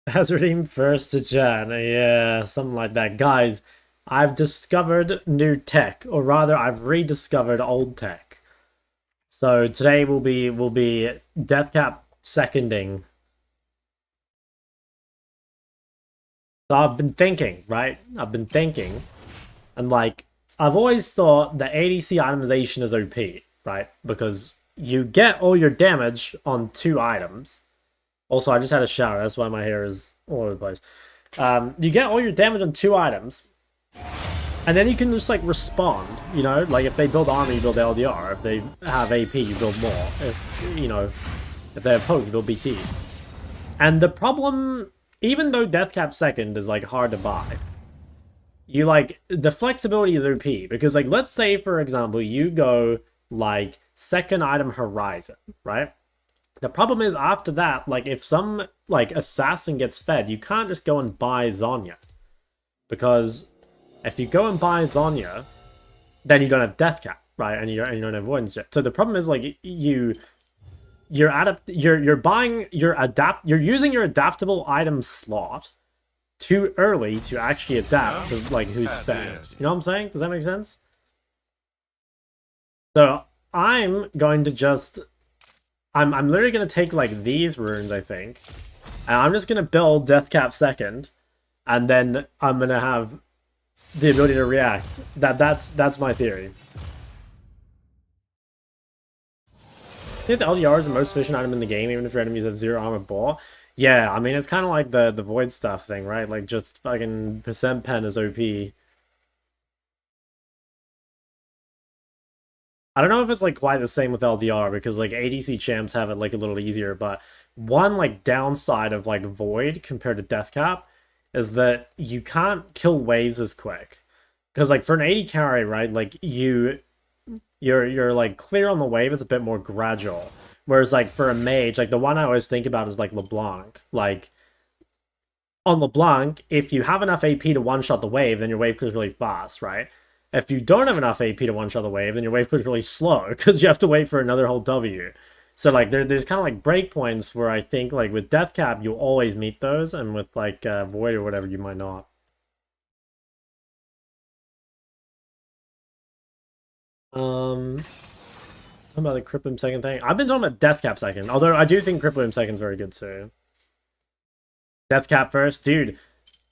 Has redeemed first to Jan. Yeah, something like that. Guys, I've discovered new tech, or rather, I've rediscovered old tech. So today will be Deathcap seconding. So I've been thinking, right? I've been thinking, and like I've always thought that ADC itemization is OP, right? Because you get all your damage on 2 items. Also, I just had a shower, that's why my hair is all over the place. You get all your damage on 2 items, and then you can just like respond, you know? Like if they build armor, you build LDR. If they have AP, you build more. If they have poke, you build BT. And the problem, even though Deathcap second is like hard to buy, you like the flexibility is OP because like let's say for example you go like second item Horizon, right? The problem is after that, like if some like assassin gets fed, you can't just go and buy Zonya. Because if you go and buy Zonya, then you don't have Deathcap, right? And you don't have Avoidance Jet. So the problem is like you're buying you're using your adaptable item slot too early to actually adapt to like who's fed. You know what I'm saying? Does that make sense? So I'm going to just I'm literally gonna take like these runes, I think, and I'm just gonna build Deathcap second, and then I'm gonna have the ability to react. That's my theory. I think the LDR is the most efficient item in the game, even if your enemies have 0 armor ball. Yeah, I mean it's kind of like the void stuff thing, right? Like just fucking percent pen is OP. I don't know if it's like quite the same with LDR because like ADC champs have it like a little easier, but one like downside of like Void compared to Deathcap is that you can't kill waves as quick. Because like for an AD carry, right, like you're like clear on the wave is a bit more gradual. Whereas like for a mage, like the one I always think about is like LeBlanc. Like on LeBlanc, if you have enough AP to one-shot the wave, then your wave clears really fast, right? If you don't have enough AP to one-shot the wave, then your wave clears really slow, because you have to wait for another whole W. So, like, there's kind of, like, breakpoints where I think, like, with Deathcap, you'll always meet those, and with, like, Void or whatever, you might not. Talking about the Crippling second thing. I've been talking about Deathcap second, although I do think Crippling second is very good, too. Deathcap first? Dude,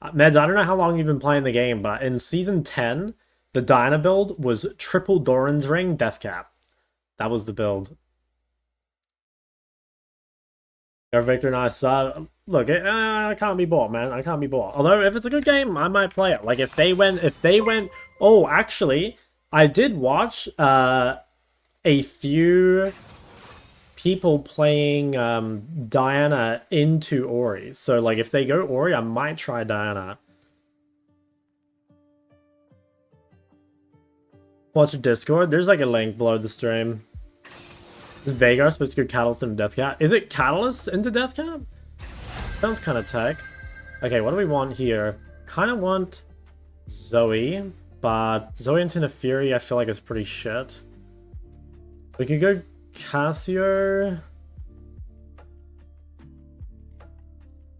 Meds, I don't know how long you've been playing the game, but in Season 10, the Diana build was triple Doran's Ring, Deathcap. That was the build. Go Victor, nice. Look, I can't be bought, man. I can't be bought. Although, if it's a good game, I might play it. Like, if they went... Oh, actually, I did watch a few people playing Diana into Ori. So, like, if they go Ori, I might try Diana. Watch Discord. There's, like, a link below the stream. Is Vagar supposed to go Catalyst into Deathcap? Is it Catalyst into Deathcap? Sounds kind of tech. Okay, what do we want here? Kind of want Zoe, but Zoe into Neferi I feel like is pretty shit. We could go Cassio.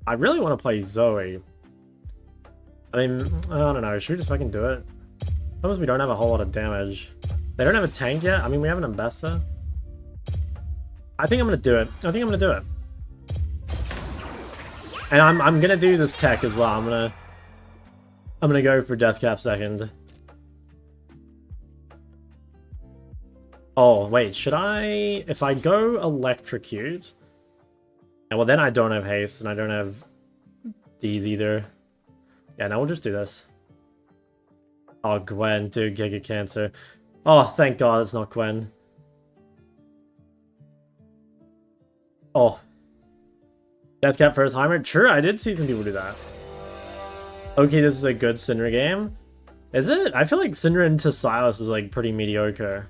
I really want to play Zoe. I mean, I don't know. Should we just fucking do it? Suppose we don't have a whole lot of damage. They don't have a tank yet? I mean, we have an Ambessa. I think I'm gonna do it. I think I'm gonna do it. And I'm gonna do this tech as well. I'm gonna go for Deathcap second. Oh wait, should I? If I go electrocute, and well then I don't have haste and I don't have these either. Yeah, now we'll just do this. Oh Gwen, dude, Giga Cancer. Oh, thank God it's not Gwen. Oh. Deathcap first Heimer? Sure, I did see some people do that. Okay, this is a good Syndra game. Is it? I feel like Syndra into Silas is like pretty mediocre.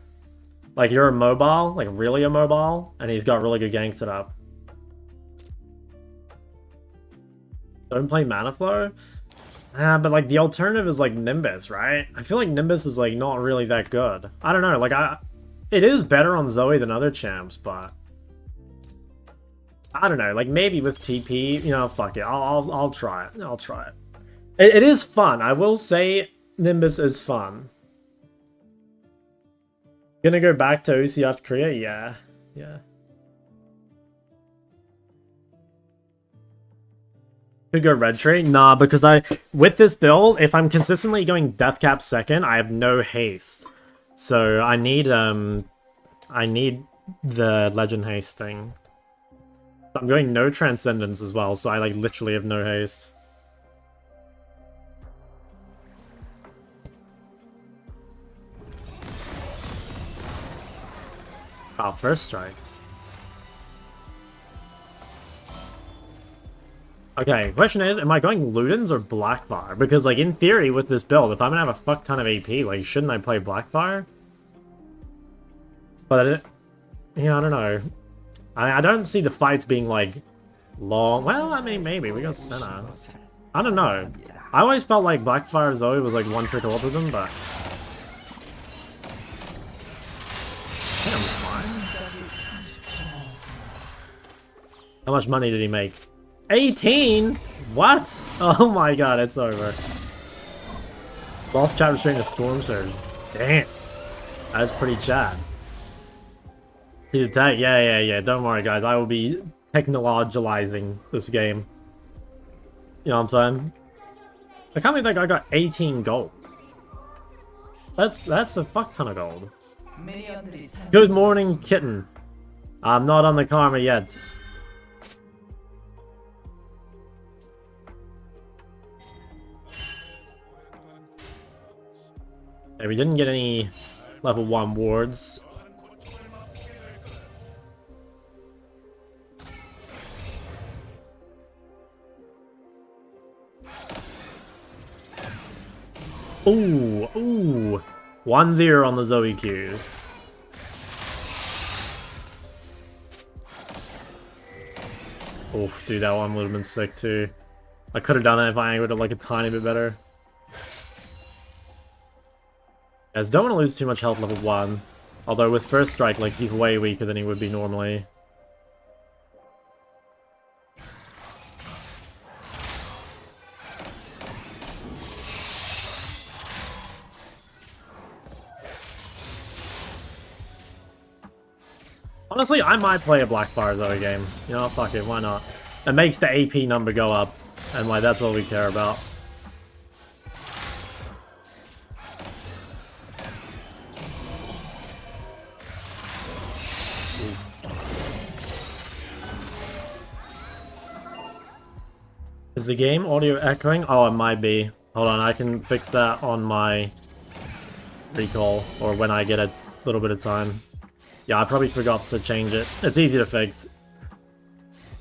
Like you're immobile, like really immobile, and he's got really good gank set up. Don't play Mana Flow? But like the alternative is like Nimbus, right? I feel like Nimbus is like not really that good. I don't know, like it is better on Zoe than other champs, but I don't know, like maybe with TP, you know, fuck it. I'll try it. I'll try it. It is fun. I will say Nimbus is fun. Gonna go back to OC after Korea? Yeah. Yeah. Could go red tree? Nah, because with this build, if I'm consistently going Dcap second, I have no haste. So I need the legend haste thing. I'm going no transcendence as well, so I like literally have no haste. Oh, first strike. Okay, question is, am I going Ludens or Blackfire? Because, like, in theory, with this build, if I'm gonna have a fuck ton of AP, like, shouldn't I play Blackfire? But, yeah, I don't know. I don't see the fights being, like, long. Well, I mean, maybe. We got Senna. I don't know. I always felt like Blackfire Zoe was, like, one-trick autism, but... Damn, fine. How much money did he make? 18? What? Oh my god, it's over. Lost chapter straight into Storm Surge. Damn. That's pretty Chad. See the tech? Yeah. Don't worry, guys. I will be technologizing this game. You know what I'm saying? I can't believe that guy got 18 gold. That's a fuck ton of gold. Good morning, kitten. I'm not on the karma yet. Okay, we didn't get any level 1 wards. Ooh. 1-0 on the Zoe Q. Oof, dude, that one would have been sick too. I could have done it if I angled it like a tiny bit better. Guys, don't want to lose too much health level 1. Although with first strike, like, he's way weaker than he would be normally. Honestly, I might play a Blackfire Zoe game. You know, fuck it, why not? It makes the AP number go up, and like, that's all we care about. Is the game audio echoing? Oh, it might be. Hold on, I can fix that on my recall, or when I get a little bit of time. Yeah, I probably forgot to change it. It's easy to fix.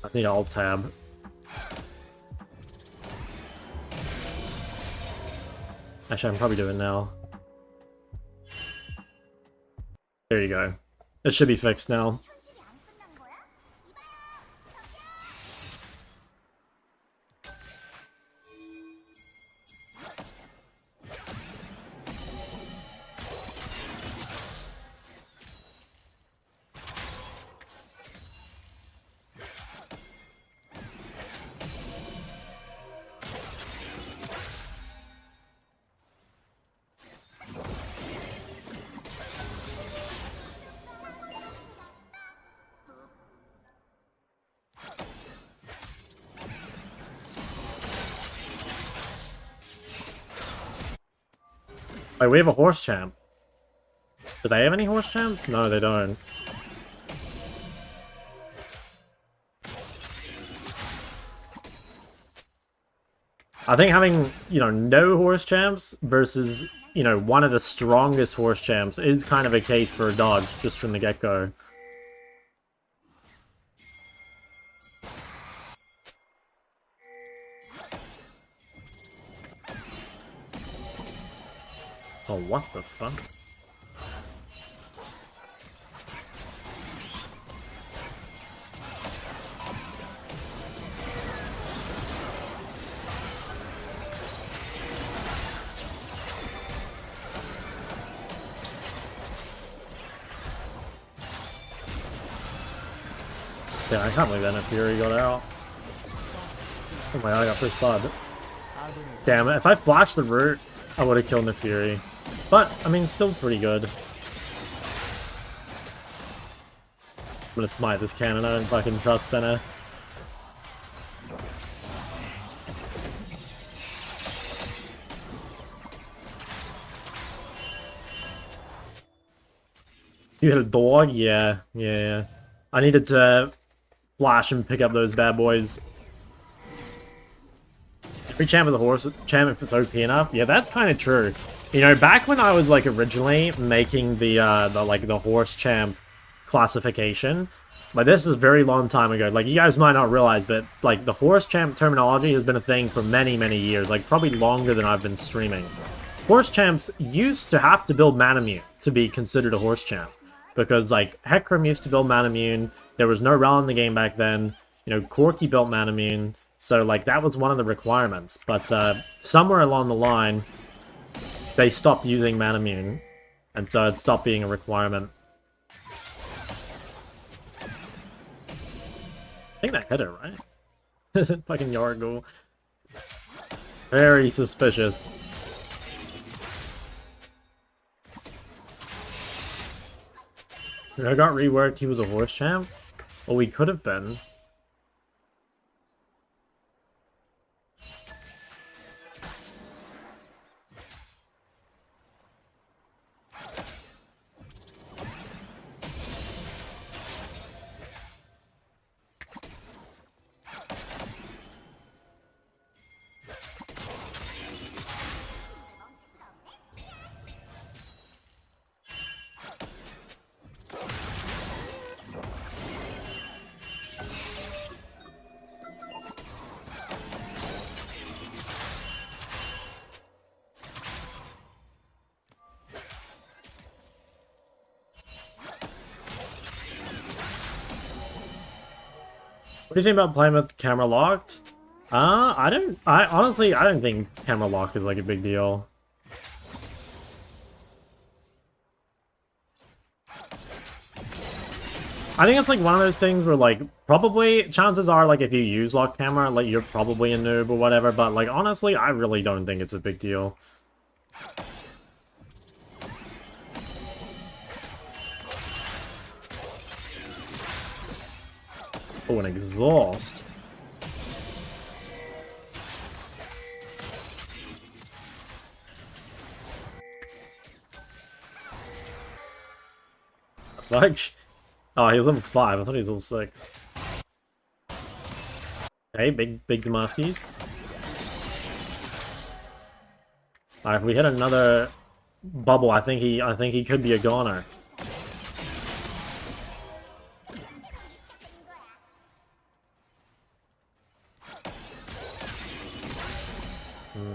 I need Alt-Tab. Actually, I'm probably doing it now. There you go. It should be fixed now. Wait, we have a horse champ. Do they have any horse champs? No, they don't. I think having, you know, no horse champs versus, you know, one of the strongest horse champs is kind of a case for a dodge just from the get-go. Oh, what the fuck? Okay, I can't believe that Fury got out. Oh my god, I got first blood. Damn it, if I flashed the root, I would have killed Fury. But, I mean, still pretty good. I'm gonna smite this cannon, I don't fucking trust Senna. You hit a dog? Yeah. I needed to flash and pick up those bad boys. Every champ is a horse champ if it's OP enough. Yeah, that's kind of true. You know, back when I was like originally making the horse champ classification, like this is a very long time ago. Like you guys might not realize, but like the horse champ terminology has been a thing for many, many years. Like probably longer than I've been streaming. Horse champs used to have to build Manamune to be considered a horse champ. Because, like, Hecarim used to build Manamune, there was no Rel in the game back then, you know, Corki built Manamune, so, like, that was one of the requirements. But, somewhere along the line, they stopped using Manamune, and so it stopped being a requirement. I think that hit it, right? Fucking Yargle. Very suspicious. When I got reworked, he was a horse champ? Well, we could have been. What do you think about playing with camera locked? Honestly, I don't think camera lock is like a big deal. I think it's like one of those things where like, probably, chances are like if you use lock camera, like you're probably a noob or whatever, but like honestly, I really don't think it's a big deal. Oh, an exhaust. Like, oh, he was level 5. I thought he was level 6. Okay, big Damaskis. Alright, if we hit another bubble, I think he could be a goner.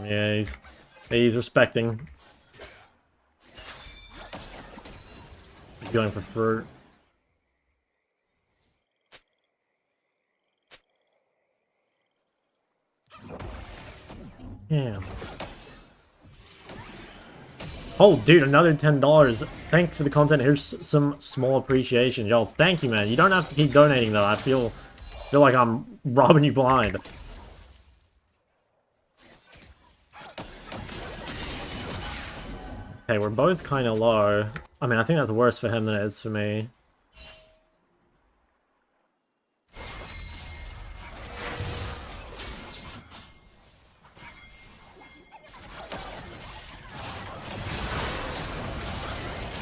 Yeah, he's respecting. He's going for fruit. Yeah. Oh, dude, another $10. Thanks for the content. Here's some small appreciation. Yo, thank you, man. You don't have to keep donating, though. I feel like I'm robbing you blind. Okay, we're both kind of low. I mean, I think that's worse for him than it is for me.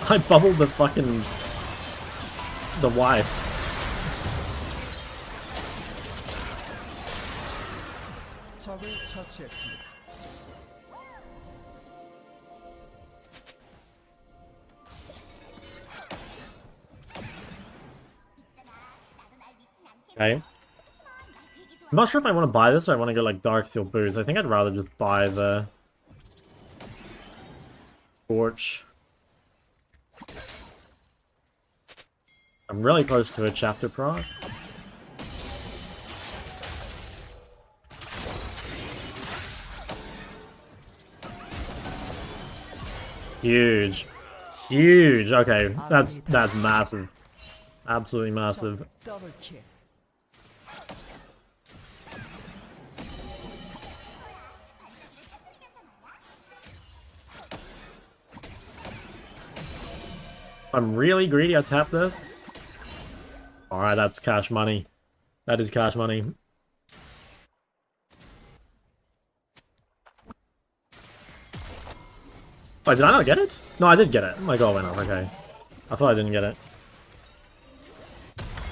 I bubbled the fucking... the wife. Okay. I'm not sure if I want to buy this or I want to go like Dark Steel Boots. I think I'd rather just buy the Torch. I'm really close to a chapter proc. Huge. Huge. Okay, that's massive. Absolutely massive. I'm really greedy, I tap this. Alright, that's cash money. That is cash money. Wait, did I not get it? No, I did get it. My goal went off, okay. I thought I didn't get it.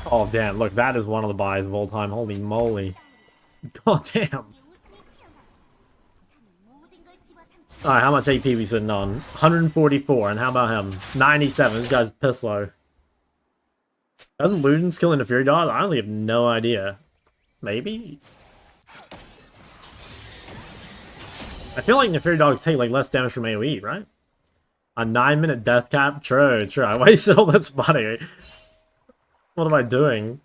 Oh, damn. Look, that is one of the buys of all time. Holy moly. God damn. Alright, how much AP we sitting on? 144, and how about him? 97. This guy's piss low. Doesn't Luden's killing the Fury Dog? I honestly have no idea. Maybe? I feel like the Fury Dogs take like less damage from AoE, right? A 9-minute death cap? True, true. I wasted all this money. What am I doing?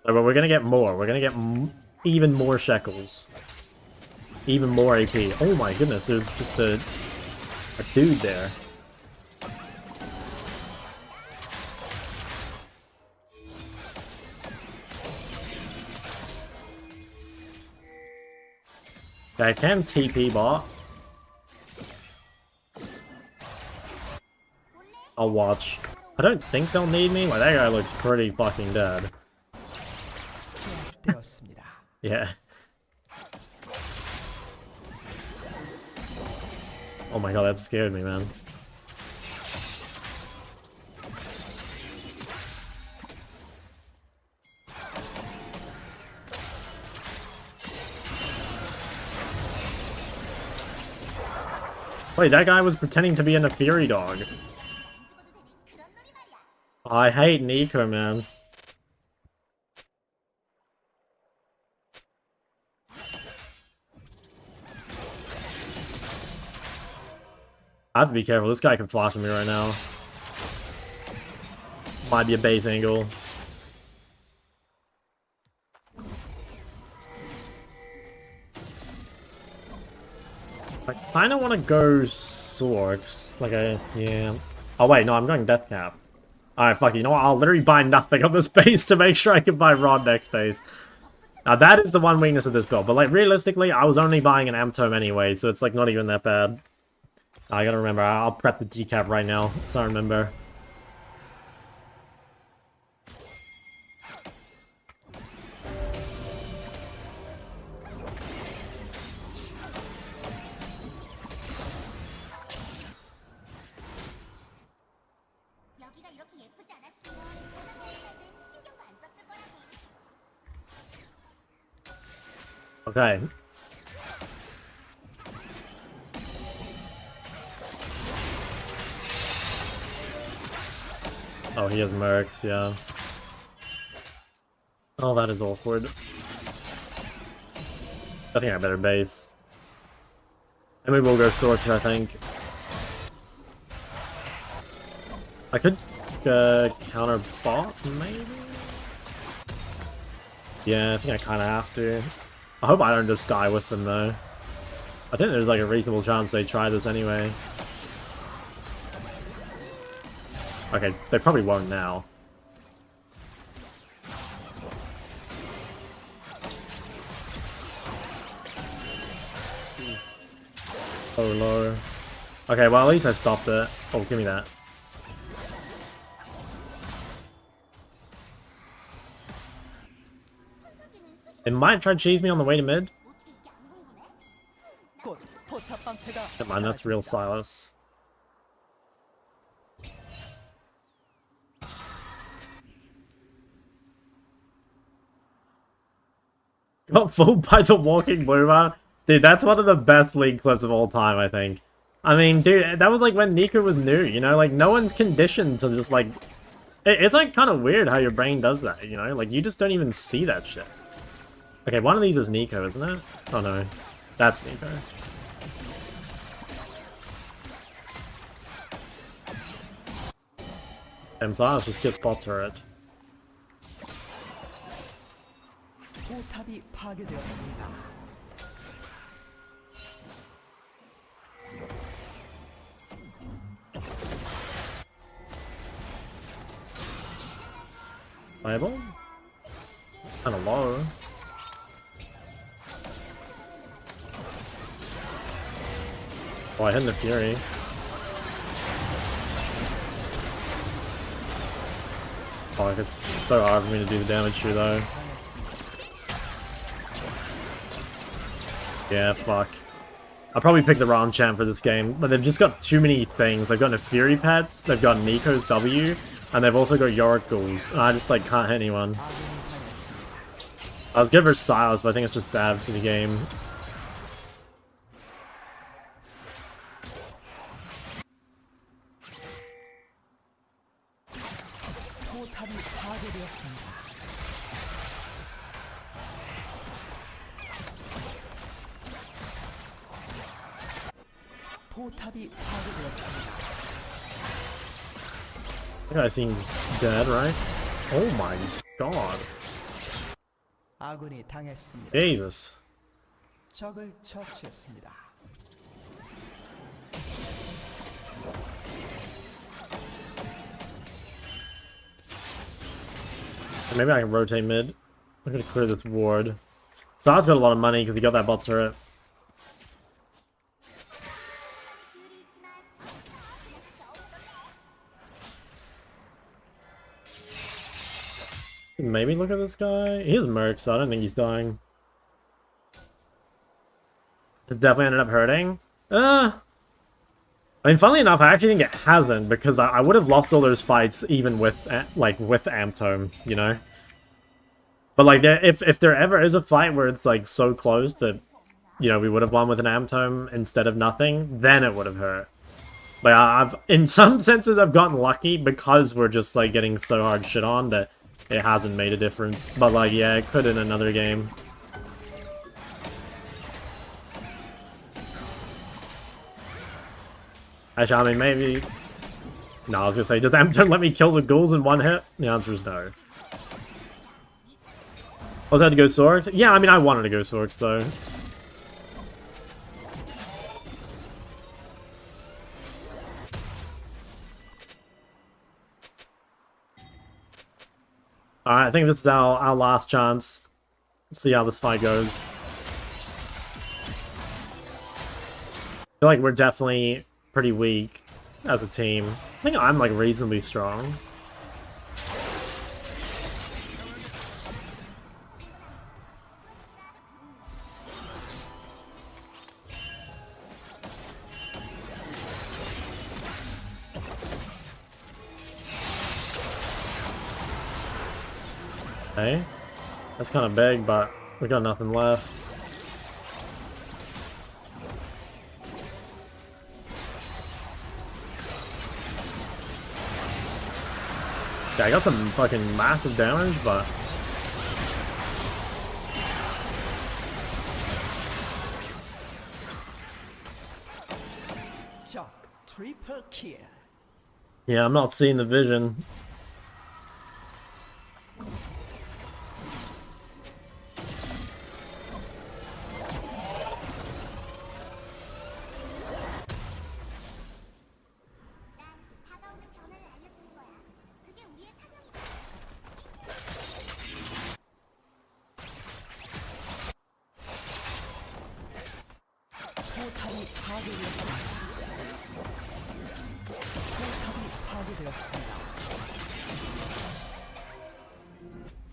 Oh, but we're gonna get more. We're gonna get even more shekels. Even more AP. Oh my goodness, there's just a dude there. I can TP bot. I'll watch. I don't think they'll need me. Like, that guy looks pretty fucking dead. Yeah. Oh my god, that scared me, man. Wait, that guy was pretending to be in a Fury Dog. I hate Nico, man. I have to be careful. This guy can flash on me right now. Might be a base angle. I kind of want to go Sorks. Like yeah. Oh wait, no, I'm going Deathcap. Alright, fuck it. You know what? I'll literally buy nothing on this base to make sure I can buy Rod next base. Now that is the one weakness of this build. But like realistically, I was only buying an Amtome anyway, so it's like not even that bad. I gotta remember, I'll prep the Dcap right now, so I remember. Okay. Oh, he has mercs, yeah. Oh, that is awkward. I think I better base. And maybe we'll go Sorcher, I think. I could counter bot, maybe? Yeah, I think I kind of have to. I hope I don't just die with them, though. I think there's like a reasonable chance they try this anyway. Okay, they probably won't now. Oh, low. Okay, well, at least I stopped it. Oh, give me that. It might try to cheese me on the way to mid. Never mind, that's real Silas. Got fooled by the walking boomer. Dude, that's one of the best league clips of all time, I think. I mean, dude, that was like when Nico was new, you know? Like, no one's conditioned to just like... It's like kind of weird how your brain does that, you know? Like, you just don't even see that shit. Okay, one of these is Nico, isn't it? Oh no, that's Nico. Silas just gets bot turret. Fireball? Kinda low. Oh, I hit the Fury. fuck, it's so hard for me to do the damage here though. Yeah, fuck. I'll probably pick the wrong champ for this game, but they've just got too many things. They've got Fury pets, they've got Nico's W, and they've also got Yorick Ghouls. And I just like can't hit anyone. I was good for Styles, but I think it's just bad for the game. That guy seems dead, right? Oh my god. Jesus. Maybe I can rotate mid. I'm gonna clear this ward. Zod's got a lot of money because he got that bot turret. Maybe look at this guy. He has Merc, so I don't think he's dying. It's definitely ended up hurting. I mean, funnily enough, I actually think it hasn't, because I would have lost all those fights even with, like, with Amptome, you know? But, like, if there ever is a fight where it's, like, so close that, you know, we would have won with an Amptome instead of nothing, then it would have hurt. Like, in some senses, I've gotten lucky because we're just, like, getting so hard shit on that it hasn't made a difference. But, like, yeah, it could in another game. Actually, I mean, maybe... No, I was gonna say, does Amptome let me kill the ghouls in one hit? The answer is no. Was that to go Sorks? Yeah, I mean, I wanted to go Sorks, though. Alright, I think this is our last chance. See how this fight goes. I feel like we're definitely pretty weak as a team. I think I'm, like, reasonably strong. Okay. That's kind of big, but we got nothing left. Yeah, I got some fucking massive damage, but... Triple kill. Yeah, I'm not seeing the vision.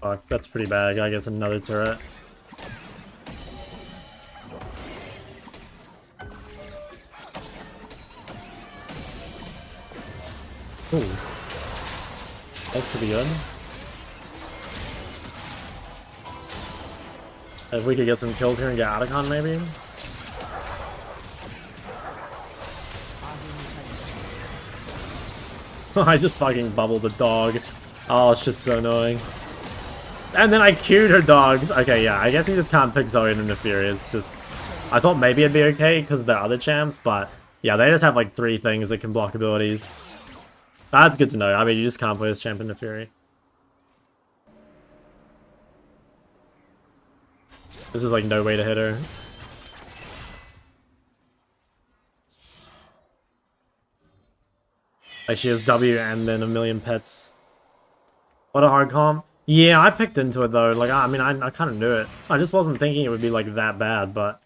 Fuck, that's pretty bad. I gotta get another turret. Ooh. That's pretty good. If we could get some kills here and get Atacon, maybe? I just fucking bubbled the dog. Oh, it's just so annoying. And then I queued her dogs. Okay, yeah, I guess you just can't pick Zoe and Neferi. It's just... I thought maybe it'd be okay because of the other champs, but... Yeah, they just have like 3 things that can block abilities. That's good to know. I mean, you just can't play as champ in Neferi. This is like no way to hit her. Like she has W and then a million pets. What a hard comp. Yeah, I picked into it though. Like, I mean, I kind of knew it. I just wasn't thinking it would be like that bad, but...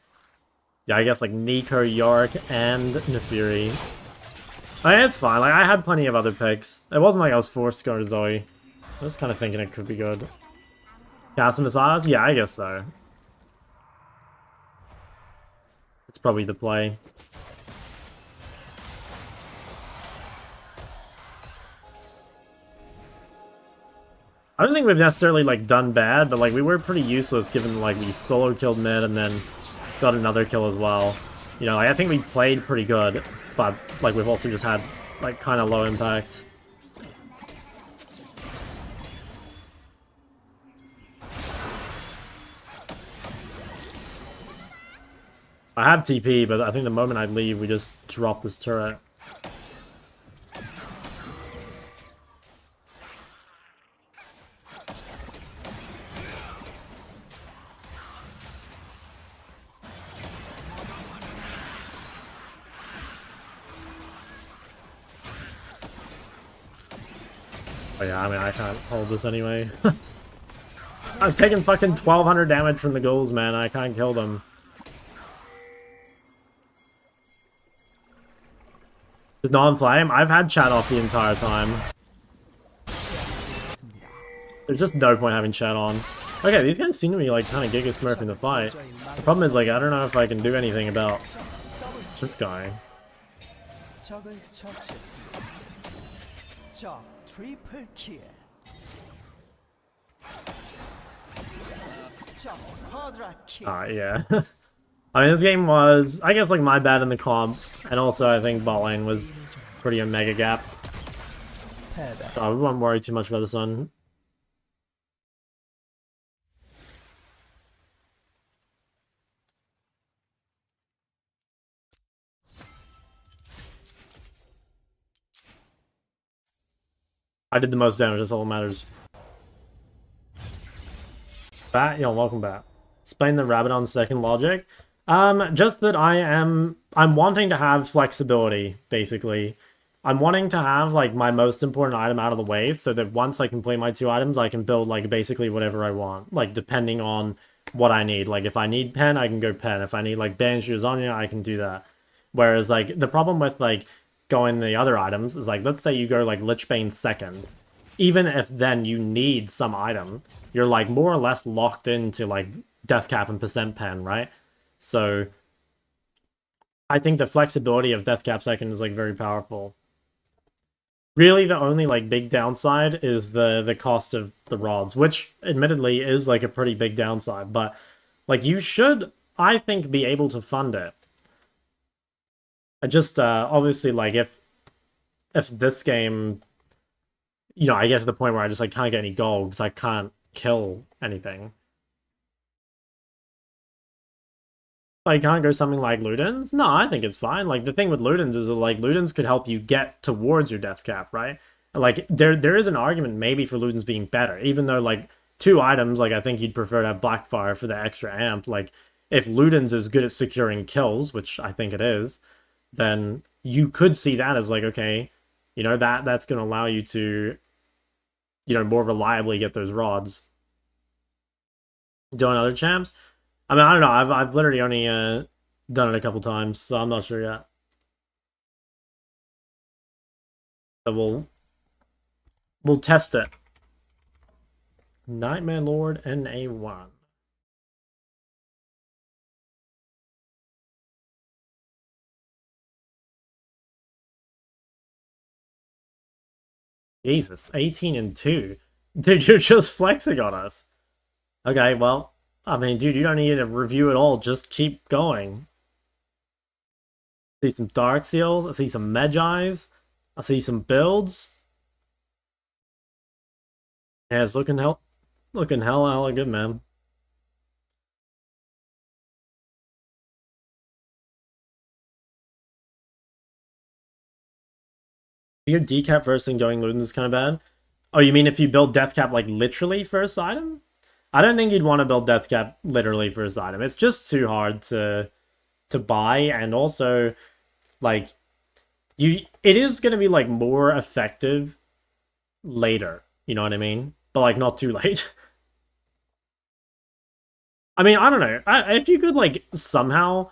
Yeah, I guess like Nico, Yorick, and Neferi. I mean, it's fine. Like, I had plenty of other picks. It wasn't like I was forced to go to Zoe. I was kind of thinking it could be good. Cast some missiles? Yeah, I guess so. It's probably the play. I don't think we've necessarily, like, done bad, but, like, we were pretty useless given, like, we solo killed mid and then got another kill as well. You know, like, I think we played pretty good, but, like, we've also just had, like, kind of low impact. I have TP, but I think the moment I leave, we just drop this turret. Oh yeah, I mean, I can't hold this anyway. I'm taking fucking 1200 damage from the ghouls, man. I can't kill them. Is no one playing? I've had chat off the entire time. There's just no point having chat on. Okay, these guys seem to be like kind of giga smurfing the fight. The problem is like I don't know if I can do anything about this guy. 적을 처치했습니다. 적 트리플 킬. 적 쿼드라 킬. Yeah. I mean, this game was, I guess, like my bad in the comp, and also I think bot lane was pretty mega gap. So we won't worry too much about this one. I did the most damage, that's all that matters. Bat, yo, welcome back. Explain the Rabadon second logic. Just that I'm wanting to have flexibility, basically. I'm wanting to have, like, my most important item out of the way, so that once I complete my 2 items, I can build, like, basically whatever I want. Like, depending on what I need. Like, if I need pen, I can go pen. If I need, like, Banish Lasagna, I can do that. Whereas, like, the problem with, like, going the other items is, like, let's say you go, like, Lichbane second. Even if then you need some item, you're, like, more or less locked into, like, Deathcap and percent pen, right? So I think the flexibility of Deathcap second is like very powerful. Really, the only like big downside is the cost of the rods, which admittedly is like a pretty big downside, but like you should, I think, be able to fund it. I just obviously like if this game, you know, I get to the point where I just like can't get any gold because I can't kill anything. I can't go something like Ludens? No, I think it's fine. Like, the thing with Ludens is that, like, Ludens could help you get towards your death cap, right? Like, there is an argument maybe for Ludens being better, even though, like, 2 items, like, I think you'd prefer to have Blackfire for the extra amp. Like, if Ludens is good at securing kills, which I think it is, then you could see that as, like, okay, you know, that's going to allow you to, you know, more reliably get those rods. Doing other champs? I mean, I don't know. I've literally only done it a couple times, so I'm not sure yet. So we'll test it. Nightmare Lord NA1. Jesus, 18 and 2. Dude, you're just flexing on us. Okay, well, I mean, dude, you don't need to review it all. Just keep going. I see some Dark Seals. I see some Medjais. I see some builds. Yeah, it's looking hella good, man. Your Dcap first thing going Ludens is kind of bad. Oh, you mean if you build Deathcap like literally first item? I don't think you'd want to build Deathcap literally first item. It's just too hard to buy, and also like it is gonna be like more effective later. You know what I mean? But like not too late. I mean, I don't know. If you could like somehow,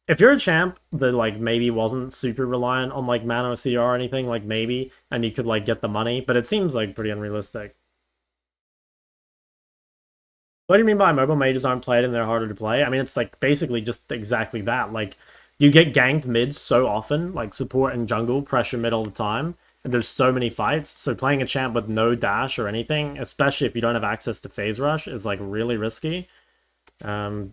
if you're a champ that like maybe wasn't super reliant on like mana or CR or anything, like maybe, and you could like get the money, but it seems like pretty unrealistic. What do you mean by mobile mages aren't played and they're harder to play? I mean, it's like basically just exactly that. Like, you get ganked mid so often, like support and jungle pressure mid all the time, and there's so many fights. So playing a champ with no dash or anything, especially if you don't have access to phase rush, is like really risky. You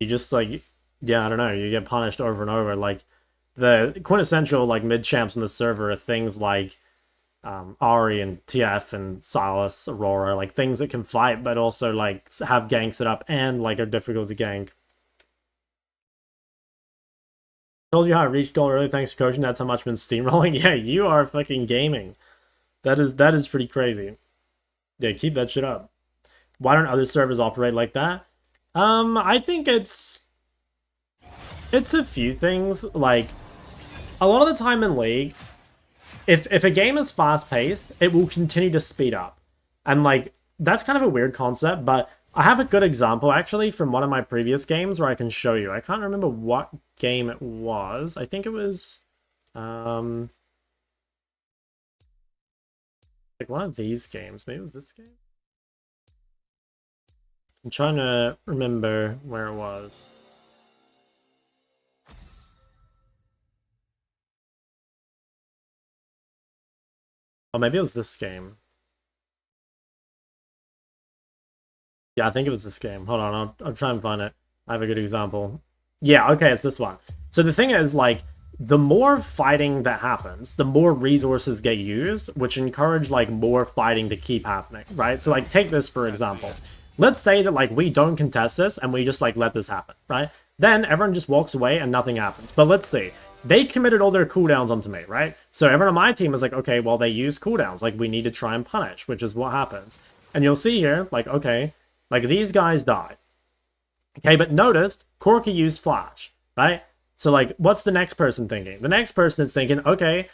just like, yeah, I don't know, you get punished over and over. Like, the quintessential like mid champs on the server are things like Ari and TF and Silas, Aurora, like things that can fight, but also like have ganks it up and like are difficult to gank. Told you how I reached goal early thanks to coaching. That's how much I've been steamrolling. Yeah, you are fucking gaming. That is pretty crazy. Yeah, keep that shit up. Why don't other servers operate like that? I think it's a few things. Like, a lot of the time in League, if a game is fast paced, it will continue to speed up, and like that's kind of a weird concept. But I have a good example actually from one of my previous games where I can show you. I can't remember what game it was. I think it was like one of these games. Maybe it was this game. I'm trying to remember where it was. Oh, maybe it was this game. Yeah, I think it was this game. Hold on, I'll try and find it. I have a good example. Yeah, okay, it's this one. So the thing is, like, the more fighting that happens, the more resources get used, which encourage, like, more fighting to keep happening, right? So, like, take this for example. Let's say that, like, we don't contest this and we just, like, let this happen, right? Then everyone just walks away and nothing happens. But let's see. They committed all their cooldowns onto me, right? So everyone on my team is like, okay, well, they use cooldowns. Like, we need to try and punish, which is what happens. And you'll see here, like, okay, like, these guys died. Okay, but notice, Corky used Flash, right? So, like, what's the next person thinking? The next person is thinking, okay,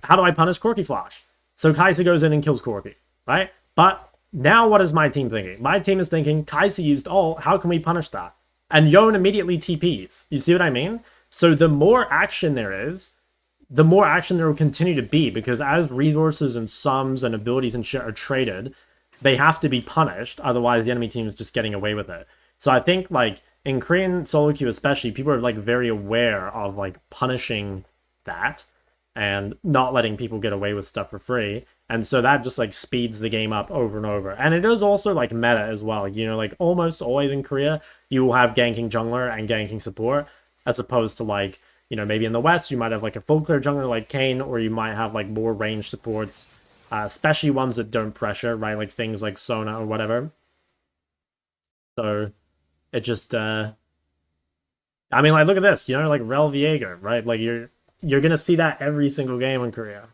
how do I punish Corky Flash? So Kaisa goes in and kills Corky, right? But now what is my team thinking? My team is thinking, Kaisa used ult, how can we punish that? And Yon immediately TPs. You see what I mean? So the more action there is, the more action there will continue to be, because as resources and sums and abilities and shit are traded, they have to be punished, otherwise the enemy team is just getting away with it. So I think, like, in Korean solo queue especially, people are, like, very aware of, like, punishing that and not letting people get away with stuff for free. And so that just, like, speeds the game up over and over. And it is also, like, meta as well. You know, like, almost always in Korea, you will have ganking jungler and ganking support, as opposed to, like, you know, maybe in the West, you might have, like, a full clear jungler like Kane, or you might have, like, more range supports, especially ones that don't pressure, right? Like things like Sona or whatever. So it just, I mean, like, look at this, you know, like Rel Viega, right? Like, you're gonna see that every single game in Korea.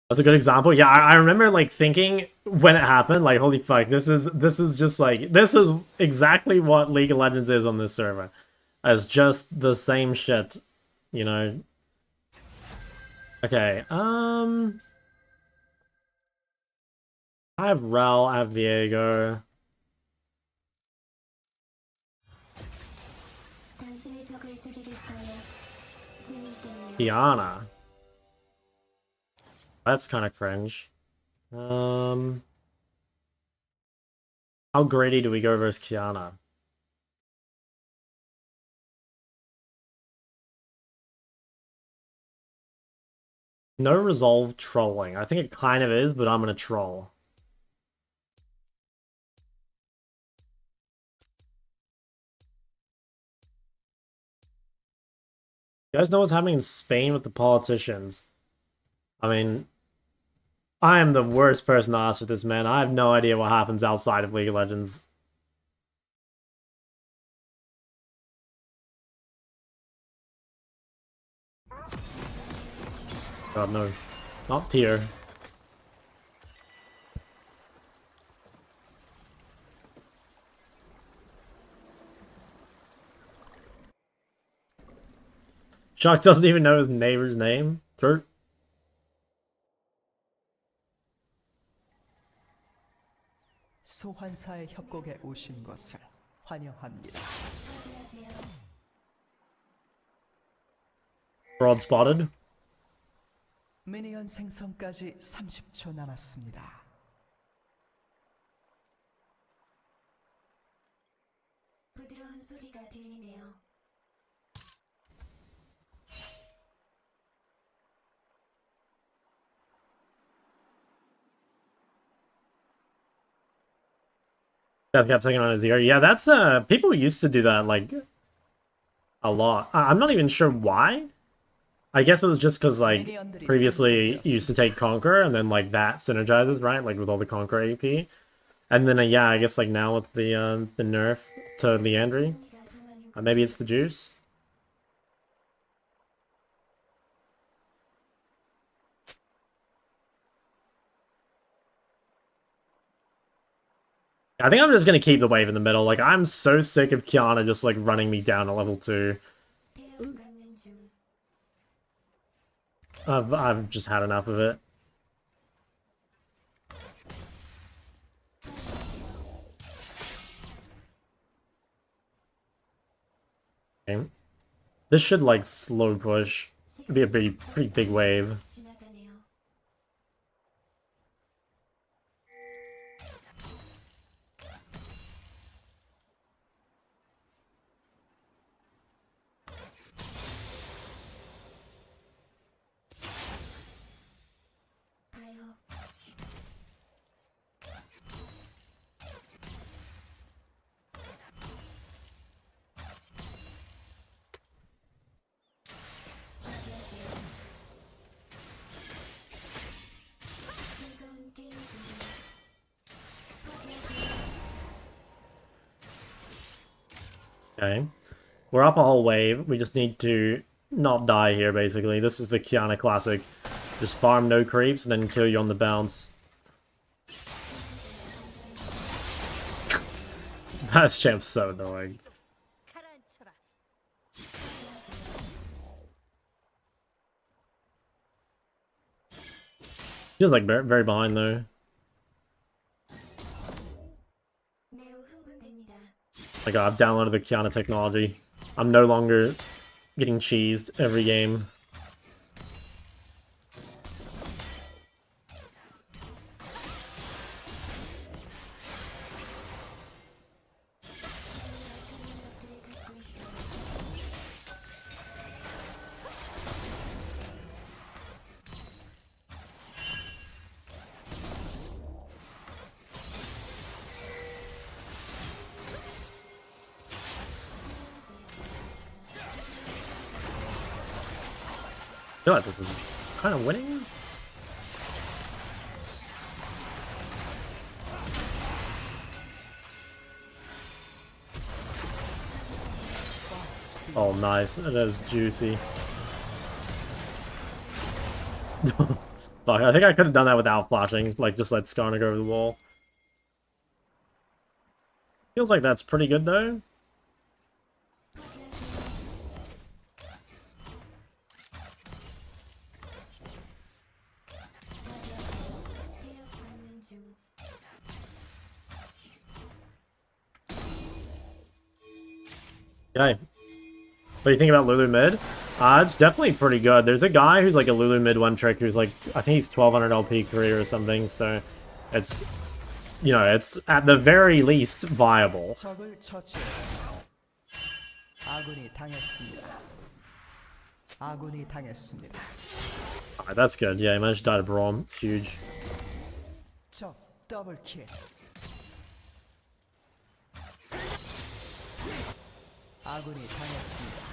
That's a good example. Yeah, I remember, like, thinking when it happened, like, holy fuck, this is just like, this is exactly what League of Legends is on this server. As just the same shit, you know. Okay, I have Rel, I have Viego. Kiana. That's kind of cringe. How greedy do we go versus Kiana? No resolve trolling. I think it kind of is, but I'm gonna troll. You guys know what's happening in Spain with the politicians? I mean, I am the worst person to ask with this, man. I have no idea what happens outside of League of Legends. God, no. Not tier. Shark doesn't even know his neighbor's name. Kurt. 소환사의 협곡에 오신 것을 환영합니다. Broad spotted. 미니언 생성까지 30초 남았습니다. 부드러운 소리가 들리네요. Death kept taking on his ear. Yeah, that's people used to do that like a lot. I'm not even sure why. I guess it was just because like previously you used to take Conquer and then like that synergizes, right? Like with all the Conquer AP. And then yeah, I guess like now with the nerf to Leandry. Maybe it's the juice. I think I'm just gonna keep the wave in the middle. Like I'm so sick of Kiana just like running me down to level 2. I've just had enough of it. Okay. This should like slow push. It'd be a pretty big wave. Okay. We're up a whole wave. We just need to not die here, basically. This is the Kiana classic. Just farm no creeps and then kill you on the bounce. That champ's so annoying. Feels like very behind though. Like I've downloaded the Kiana technology. I'm no longer getting cheesed every game. I feel like this is kind of winning. Oh, nice. It is juicy. Fuck, I think I could have done that without flashing. Like, just let Skarner go over the wall. Feels like that's pretty good, though. Okay. What do you think about Lulu mid? It's definitely pretty good. There's a guy who's like a Lulu mid one trick who's like, I think he's 1200 LP career or something, so it's, you know, it's at the very least viable. 적을 처치했습니다. 아군이 당했습니다. 아군이 당했습니다. Alright, that's good. Yeah, he managed to die to Braum. It's huge. 적 더블킬. 아군이 당했습니다.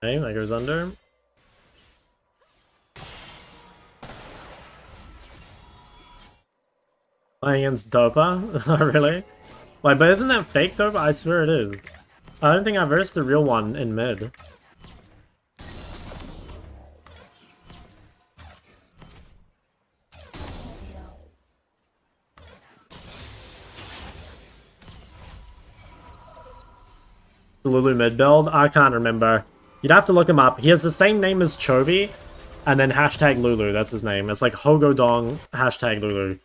Okay, that goes under. Playing against Dopa? Really? Like, but isn't that fake Dopa? I swear it is. I don't think I versed the real one in mid. The Lulu mid build? I can't remember. You'd have to look him up. He has the same name as Chovy, and then hashtag Lulu. That's his name. It's like Hogodong hashtag Lulu.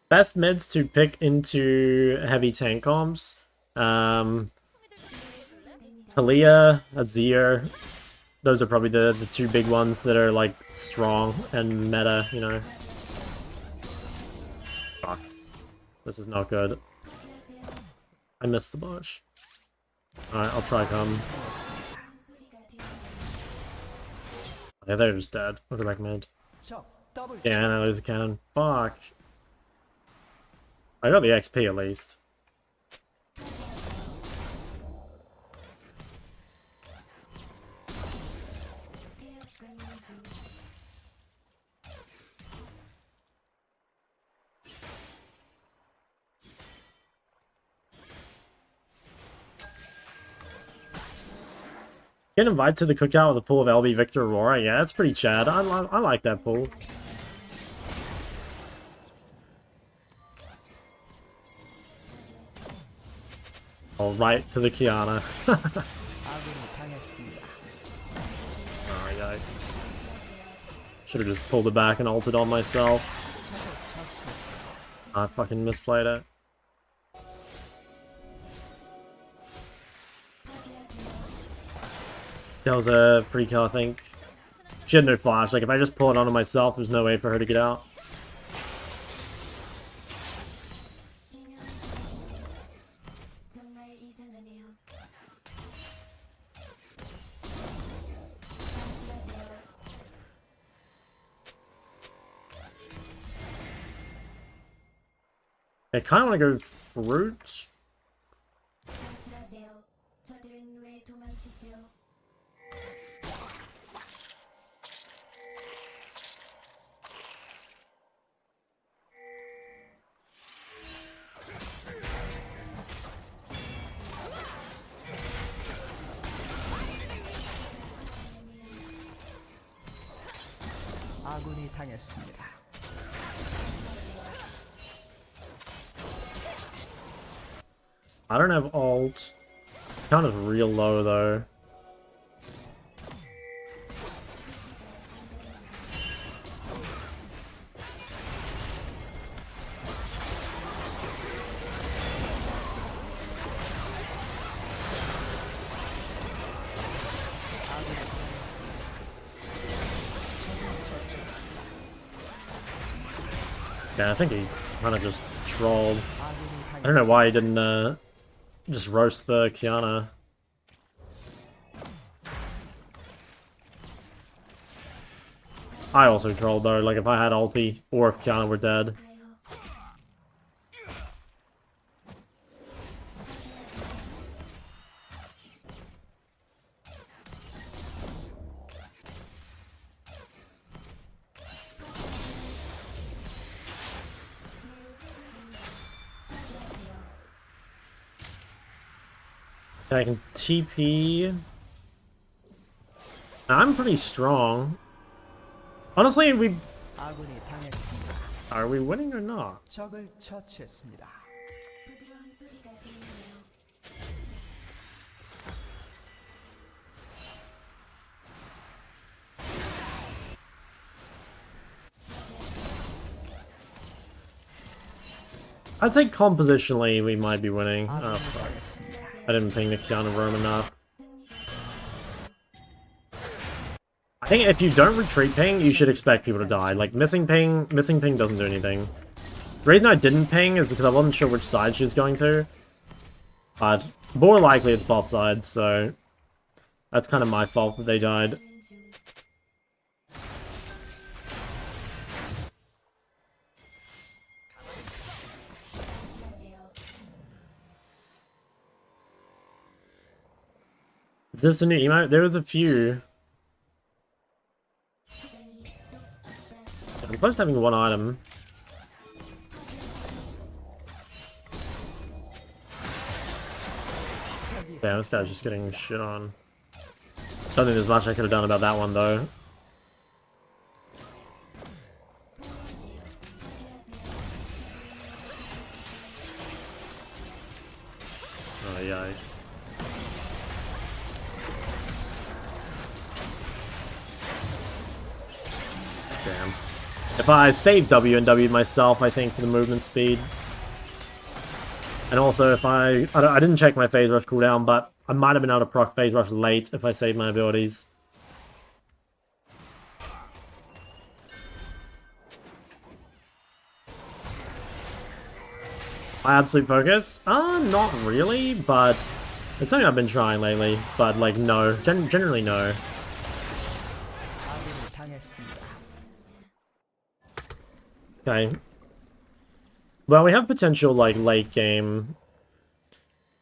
Best mids to pick into heavy tank comps. Talia, Azir. Those are probably the two big ones that are like strong and meta, you know. Fuck. This is not good. I missed the bush. Alright, I'll try come. Yeah, they're just dead. I'll go back mid. 적 더블 Yeah, and I lose a cannon. Fuck. I got the XP at least. Get invited to the cookout with a pool of LB Victor Aurora. Yeah, that's pretty Chad. I like that pool. Oh, right to the Kiana. 아군이 당했습니다. Oh, yikes. Should have just pulled it back and ulted on myself. 적을 처치했습니다. I fucking misplayed it. That was a free kill, I think. She had no flash. Like, if I just pull it onto myself, there's no way for her to get out. 정말 이상하네요. I kind of want to go fruit. 단술하세요. 저들은 왜 도망치지요? 아군이 당했습니다. I don't have ult. Count is real low, though. Yeah, I think he kind of just trolled. I don't know why he didn't just roast the Kiana. I also trolled though, like if I had ulti or if Kiana were dead. I can TP. I'm pretty strong. Honestly, 아군이 당했습니다. are we winning or not? 적을 처치했습니다. 부드러운 소리가 들리네요. I'd say compositionally we might be winning. Oh, 아군이 fuck. 당했습니다. I didn't ping the Kiana roam enough. I think if you don't retreat ping, you should expect people to die. Like, missing ping doesn't do anything. The reason I didn't ping is because I wasn't sure which side she was going to. But more likely it's bot side, so that's kind of my fault that they died. Is this a new emote? There was a few. I'm close to having one item. Yeah, this guy's just getting shit on. Don't think there's much I could have done about that one, though. yikes. Damn. If I saved W and W'd myself, I think, for the movement speed. And also, if I didn't check my phase rush cooldown, but I might have been able to proc phase rush late if I saved my abilities. My absolute focus? Not really, but it's something I've been trying lately. But, like, no. Generally, no. 아군이 당했습니다. Okay. Well, we have potential, like, late game.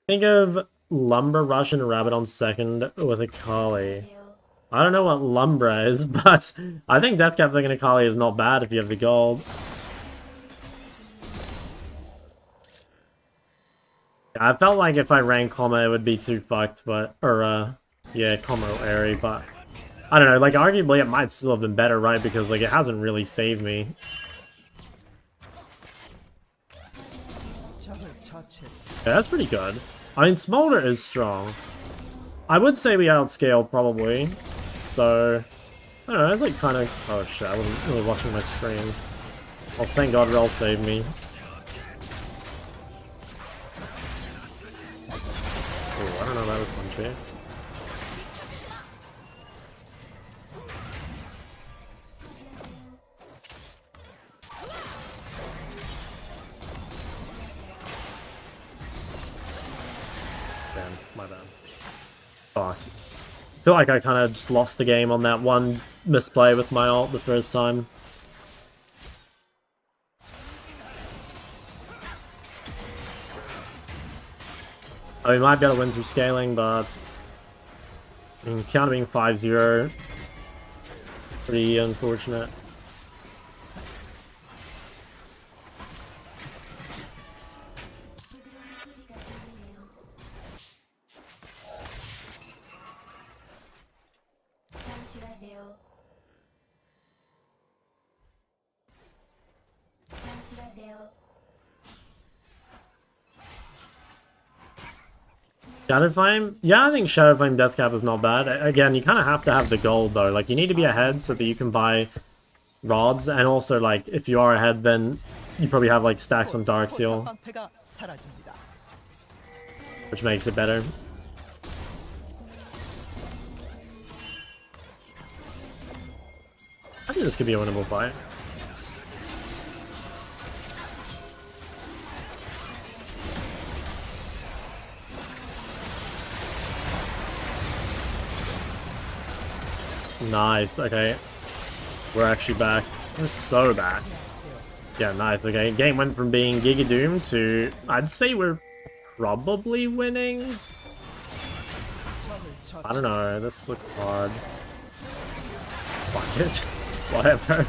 Think of Lumber, Rush, and Rabbit on second with Akali. I don't know what Lumbra is, but I think Deathcap thinking Akali is not bad if you have the gold. I felt like if I ran Commo, it would be too fucked, but... Or, yeah, Commo Airy, but... I don't know, like, arguably it might still have been better, right? Because, like, it hasn't really saved me. 적을 처치했습니다. Yeah, that's pretty good. I mean, Smolder is strong. I would say we outscale, probably. So... I don't know, it's like kind of... Oh shit, I wasn't really watching my screen. Oh, thank god Rel saved me. Oh, I don't know about this one, too. Damn, my bad. Fuck. I feel like I kind of just lost the game on that one misplay with my ult the first time. I mean, might be able to win through scaling, but... I mean, counter being 5-0... Pretty unfortunate. 방출하세요. 방출하세요. Shadowflame? Yeah, I think Shadowflame Deathcap is not bad. Again, you kind of have to have the gold, though. Like, you need to be ahead so that you can buy rods, and also, like, if you are ahead, then you probably have, like, stacks on Dark Seal, 방패가 사라집니다. which makes it better. I think this could be a winnable fight. Nice, okay. We're actually back. We're so back. Yeah, nice, okay. Game went from being Giga Doom to... I'd say we're probably winning? 적을 I don't know, this looks hard. Fuck it. Whatever.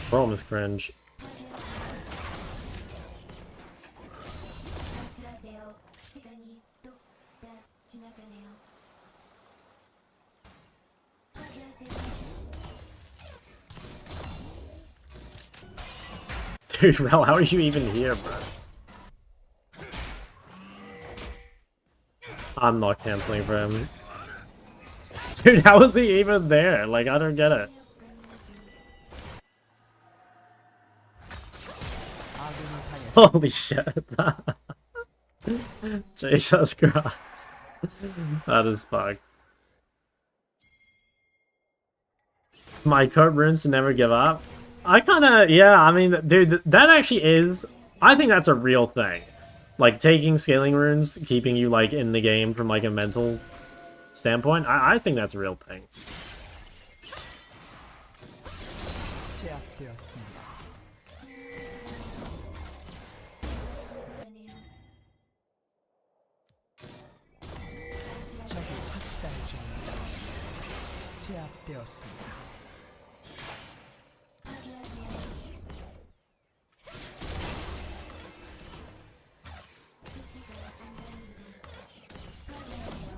Problem is cringe. 방출하세요. 시간이 뚝딱 지나가네요. 파괴하세요. Dude, Rel, how are you even here, bro? I'm not canceling for him. Dude, how is he even there? Like, I don't get it. 아군이 당했습니다. Holy shit. Jesus Christ. That is fucked. My code runes to never give up. I kinda, yeah, I mean, dude, that actually is, I think that's a real thing. Like, taking scaling runes, keeping you, like, in the game from, like, a mental standpoint, I think that's a real thing. 제압되었습니다. 지나가네요. 적이 학살 중입니다. 제압되었습니다. 파괴하세요. 기지가 안 갑니다.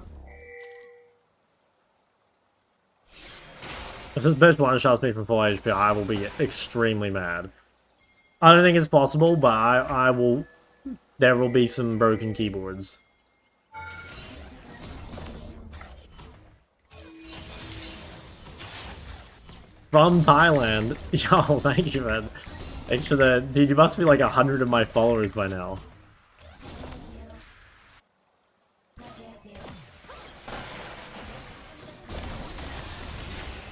파괴하세요. If this bitch one-shots me from full HP, I will be extremely mad. I don't think it's possible, but I will... There will be some broken keyboards. From Thailand. Yo, thank you, man. Thanks for the... Dude, you must be like 100 of my followers by now.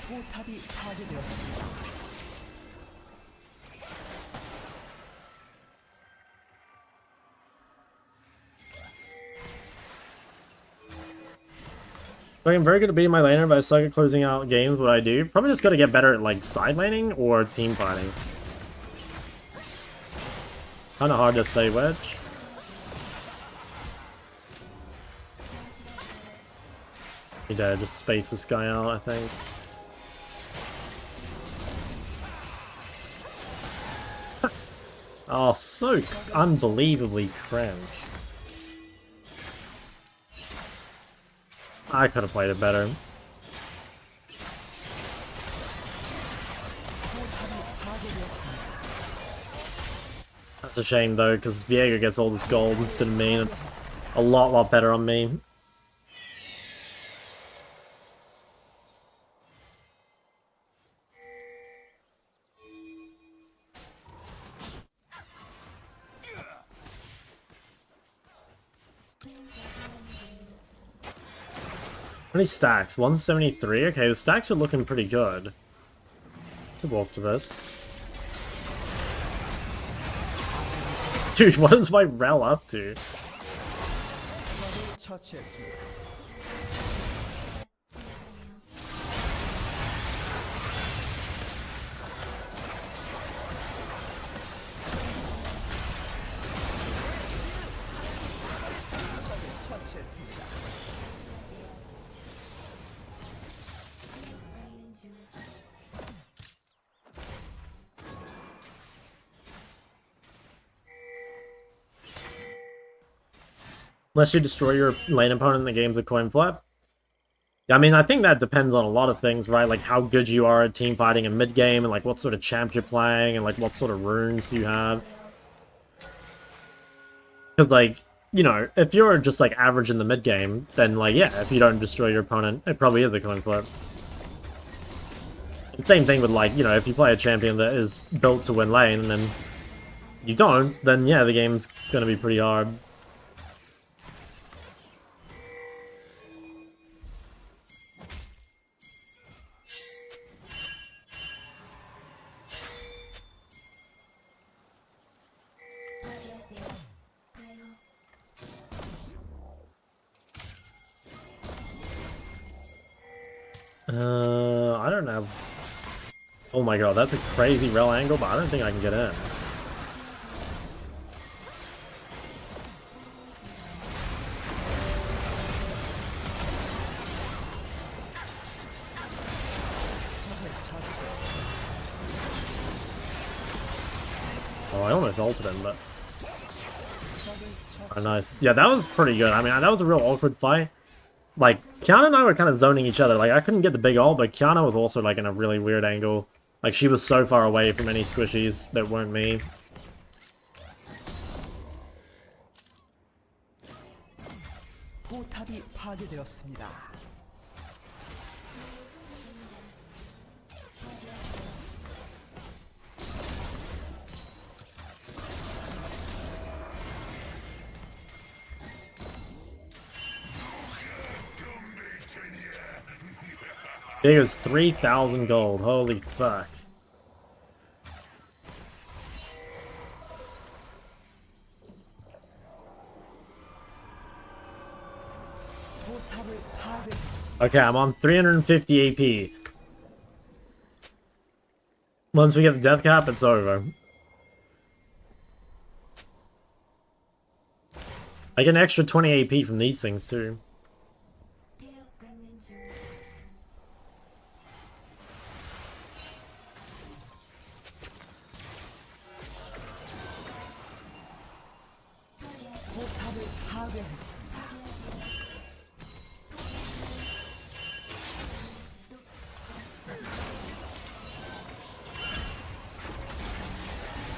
포탑이 파괴되었습니다. I'm very good at beating my laner, but I suck at closing out games. What I do? Probably just gotta get better at like side laning or team fighting. Kinda hard to say which. Need to just space this guy out, I think. Oh, so unbelievably cringe. I could have played it better. That's a shame though, because Viego gets all this gold instead of me, and it's a lot better on me. How many stacks? 173? Okay, the stacks are looking pretty good. Could walk to this. Dude, what is my rel up to? 적을 처치했습니다. 적을 처치했습니다. Unless you destroy your lane opponent in the game's a coin flip. Yeah, I mean, I think that depends on a lot of things, right? Like how good you are at team fighting in mid-game, and like what sort of champ you're playing, and like what sort of runes you have. Because like, you know, if you're just like average in the mid-game, then like, yeah, if you don't destroy your opponent, it probably is a coin flip. Same thing with like, you know, if you play a champion that is built to win lane, and then you don't, then yeah, the game's gonna be pretty hard. I don't know. Oh my god, that's a crazy rel angle, but I don't think I can get in. Oh, I almost ulted him, but... Oh, nice. Yeah, that was pretty good. I mean, that was a real awkward fight. Like, Kiana and I were kind of zoning each other. Like, I couldn't get the big ult, but Kiana was also, like, in a really weird angle. Like, she was so far away from any squishies that weren't me. 포탑이 파괴되었습니다. Big as 3,000 gold. Holy fuck. 포탑을 파괴했습니다. Okay, I'm on 350 AP. Once we get the death cap, it's over. I get an extra 20 AP from these things too. 포탑을 파괴했습니다.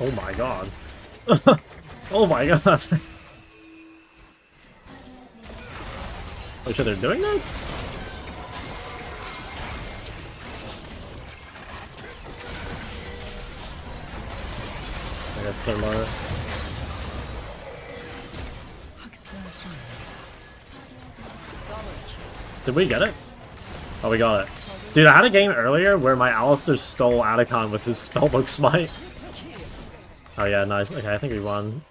Oh my god. Oh my god. Oh shit, they're doing this? I got so low. 학살 중. Did we get it? Oh, we got it. Dude, I had a game earlier where my Alistair stole Atacon with his spellbook smite. Oh yeah, nice. Okay, I think we won.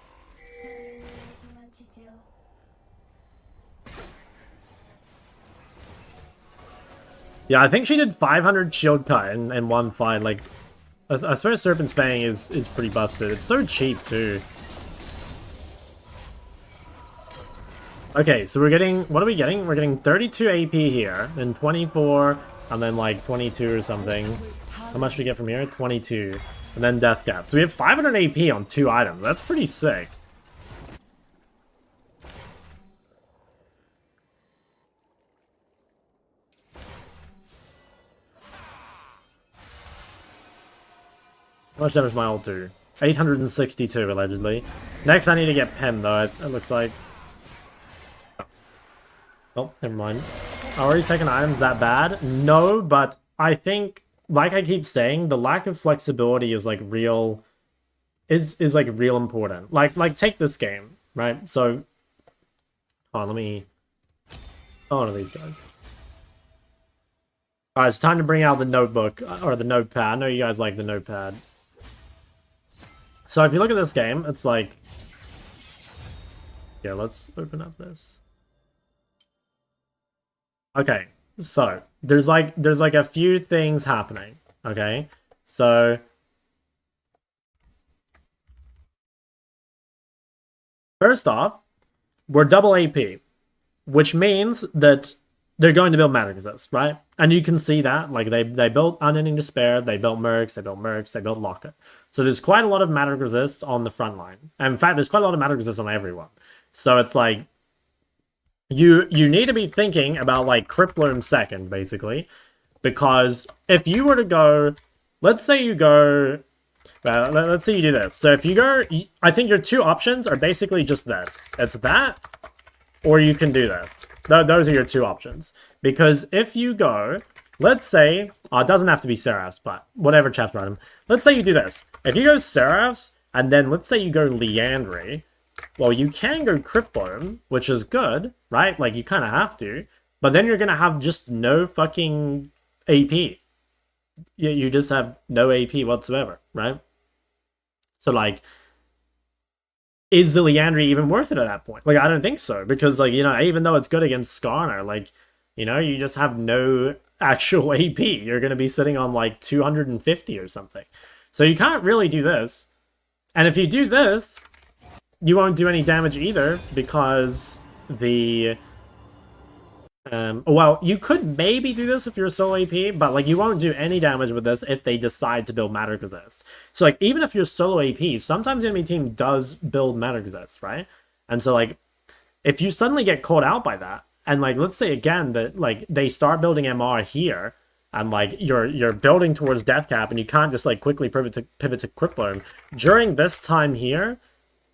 도망치지요. Yeah, I think she did 500 shield cut in one fight. Like, I swear Serpent's Fang is pretty busted. It's so cheap, too. Okay, so we're getting... What are we getting? We're getting 32 AP here, then 24, and then like 22 or something. How much do we get from here? 22. And then Dcap. So we have 500 AP on 2 items. That's pretty sick. How much damage my ult do? 862, allegedly. Next, I need to get Pen, though, it looks like. Oh, never mind. Are these second items that bad? No, but I think, like I keep saying, the lack of flexibility is, like, real... Is like, real important. Like, take this game, right? So... Hold on, let me... Oh, one of these guys. Alright, it's time to bring out the notebook, or the notepad. I know you guys like the notepad. So if you look at this game, it's like... Yeah, let's open up this. Okay, so there's like a few things happening, okay? So first off, we're double AP, which means that they're going to build Magic Resist, right? And you can see that, like, they built Unending Despair, they built Mercs, they built Locket. So there's quite a lot of Magic Resist on the front line. And in fact, there's quite a lot of Magic Resist on everyone. So it's like, you need to be thinking about, like, Cripploom second, basically. Because if you were to go, let's say you go, well, let's say you do this. So if you go, I think your two options are basically just this. It's that, or you can do this. Those are your two options. Because if you go, let's say, it doesn't have to be Seraphs, but whatever chapter item. Let's say you do this. If you go Seraphs, and then let's say you go Liandry, well, you can go Cripploom, which is good, right? Like, you kind of have to. But then you're going to have just no fucking AP. You just have no AP whatsoever, right? So, like, is the Liandry even worth it at that point? Like, I don't think so. Because, like, you know, even though it's good against Skarner, like, you know, you just have no actual AP. You're going to be sitting on, like, 250 or something. So you can't really do this. And if you do this... You won't do any damage either, because the... well, you could maybe do this if you're solo AP, but, like, you won't do any damage with this if they decide to build Magic Resist. So, like, even if you're solo AP, sometimes the enemy team does build Magic Resist, right? And so, like, if you suddenly get caught out by that, and, like, let's say again that, like, they start building MR here, and, like, you're building towards Dcap, and you can't just, like, quickly pivot to Cripploom. During this time here,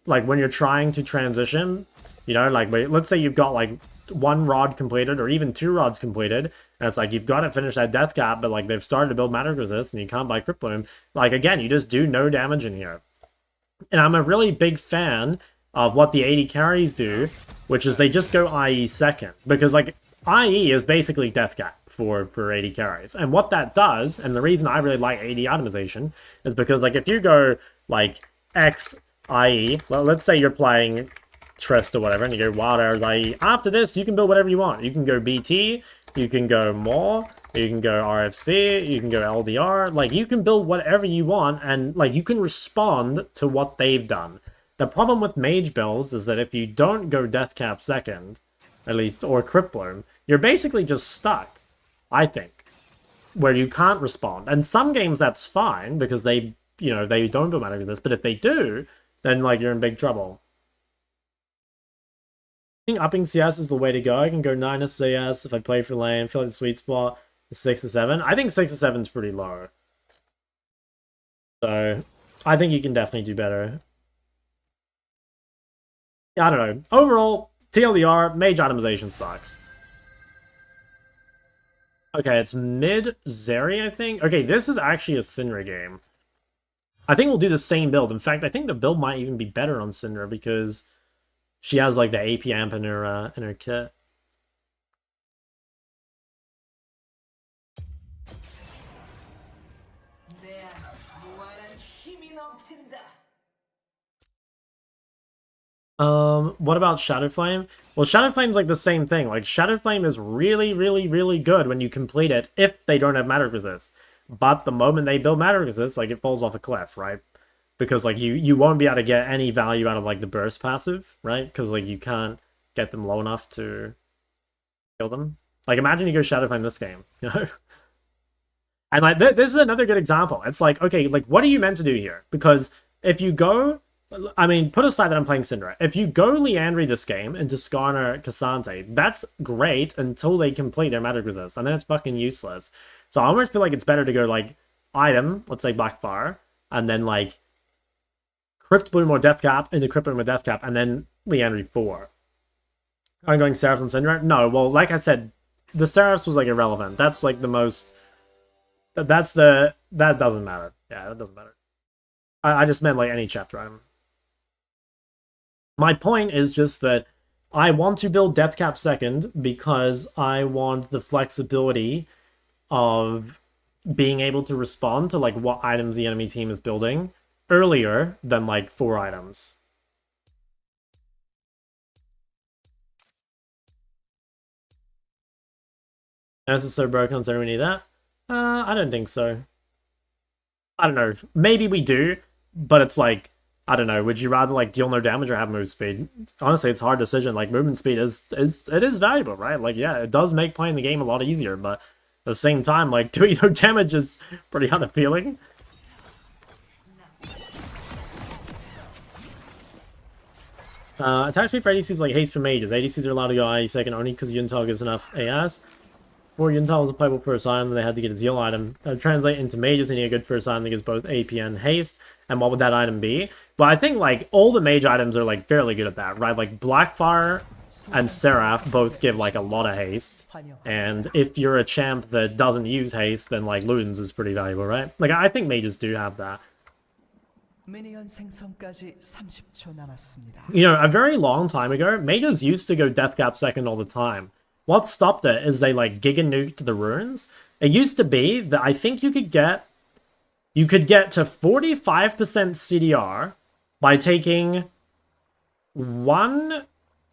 like, when you're trying to transition, you know, like, let's say you've got, like, 1 rod completed, or even 2 rods completed, and it's like, you've got to finish that Dcap, but, like, they've started to build Magic Resist, and you can't buy Cripploom. Like, again, you just do no damage in here. And I'm a really big fan of what the AD carries do, which is they just go IE second. Because, like, IE is basically Dcap for AD carries. And what that does, and the reason I really like AD itemization, is because, like, if you go, like, X... IE, well, let's say you're playing Trist or whatever, and you go Wild Arrows IE. After this, you can build whatever you want. You can go BT, you can go Maw, you can go RFC, you can go LDR. Like, you can build whatever you want, and, like, you can respond to what they've done. The problem with Mage builds is that if you don't go Dcap second, at least, or Cripploom, you're basically just stuck, I think, where you can't respond. And some games that's fine, because they, you know, they don't build Magic Resist, but if they do, then, like, you're in big trouble. I think upping CS is the way to go. I can go 9 CS if I play for lane. I feel like the sweet spot is 6 to 7. I think 6 to 7 is pretty low. So, I think you can definitely do better. I don't know. Overall, TLDR, mage itemization sucks. Okay, it's mid Zeri, I think. Okay, this is actually a Syndra game. I think we'll do the same build. In fact, I think the build might even be better on Syndra because she has like the AP amp in her kit. What about Shadowflame? Well, Shadowflame's like the same thing. Like, Shadowflame is really, really, really good when you complete it if they don't have Magic Resist. But the moment they build Magic Resist, like, it falls off a cliff, right? Because, like, you won't be able to get any value out of, like, the burst passive, right? Because, like, you can't get them low enough to kill them. Like, imagine you go Shadowflame this game, you know? And, like, this is another good example. It's like, okay, like, what are you meant to do here? Because if you go... I mean, put aside that I'm playing Syndra. If you go Liandry this game into Skarner Cassante, that's great until they complete their Magic Resist, and then it's fucking useless. So I almost feel like it's better to go, like, item, let's say Blackfire, and then, like, Crypt Bloom or Deathcap into Crypt Bloom or Deathcap, and then Liandry 4. I'm going Seraphs and Syndra? No, well, like I said, the Seraphs was, like, irrelevant. That's, like, the most... That doesn't matter. Yeah, that doesn't matter. I just meant, like, any chapter item. My point is just that I want to build Deathcap second because I want the flexibility of being able to respond to like what items the enemy team is building earlier than like 4 items. This is so broken, so we need that. I don't think so. I don't know. Maybe we do, but it's like, I don't know. Would you rather like deal no damage or have move speed? Honestly, it's a hard decision. Like movement speed is valuable, right? Like yeah, it does make playing the game a lot easier, but at the same time, like doing no damage is pretty unappealing. Attack speed for ADCs like haste for mages. ADCs are allowed to go IE second only because Yuntal gives enough AS. Before Yuntal was a playable first item, they had to get his heal item. Translate into mages, they need a good first item that gives both AP and haste. And what would that item be? But I think like all the mage items are like fairly good at that, right? Like Blackfire and Seraph both give like a lot of haste. And if you're a champ that doesn't use haste, then like Ludens is pretty valuable, right? Like I think mages do have that. You know, a very long time ago, mages used to go Deathcap second all the time. What stopped it is they like Giga nuked the runes. It used to be that I think you could get to 45% CDR by taking one...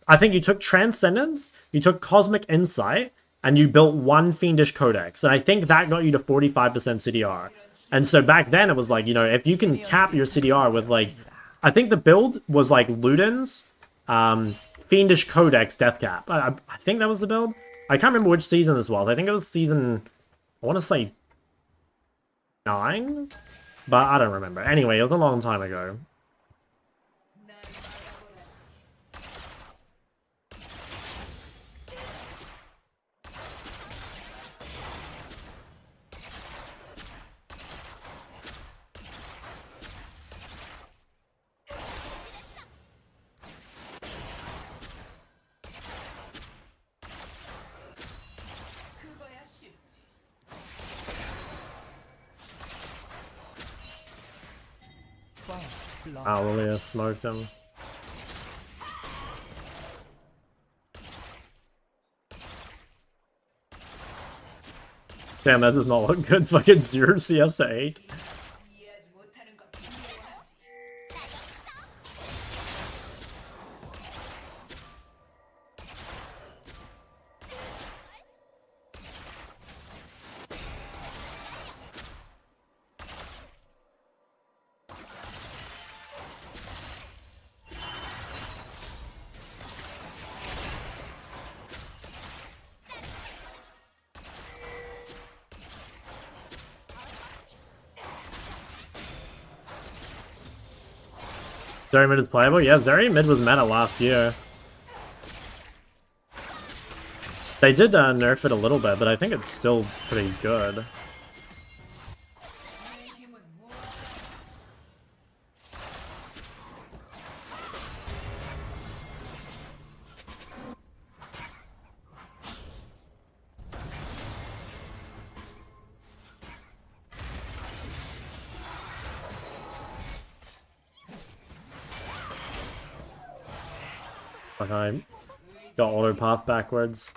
I think you took Transcendence, you took Cosmic Insight, and you built one Fiendish Codex. And I think that got you to 45% CDR. And so back then it was like, you know, if you can cap your CDR with like... I think the build was like Ludens, Fiendish Codex Deathcap. I think that was the build. I can't remember which season this was. I think it was season... I want to say 9? But I don't remember. Anyway, it was a long time ago. Oh, Lilia smoked him. Damn, that does not look good. Fucking 0 CS to 8. Zeri mid is playable? Yeah, Zeri mid was meta last year. They did nerf it a little bit, but I think it's still pretty good. Like I got auto path backwards.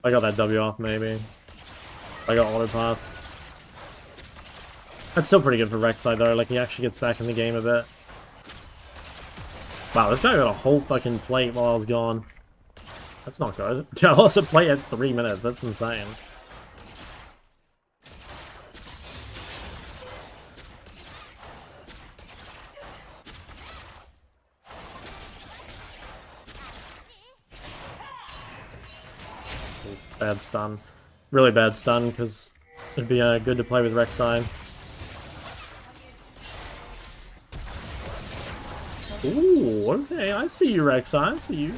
I got that W off maybe. I got auto path. That's still pretty good for Rek'Sai though, like he actually gets back in the game a bit. Wow, this guy got a whole fucking plate while I was gone. That's not good. I lost a plate at 3 minutes, that's insane. Bad stun. Really bad stun, because it'd be good to play with Rek'Sai. Ooh, okay, I see you, Rek'Sai, I see you.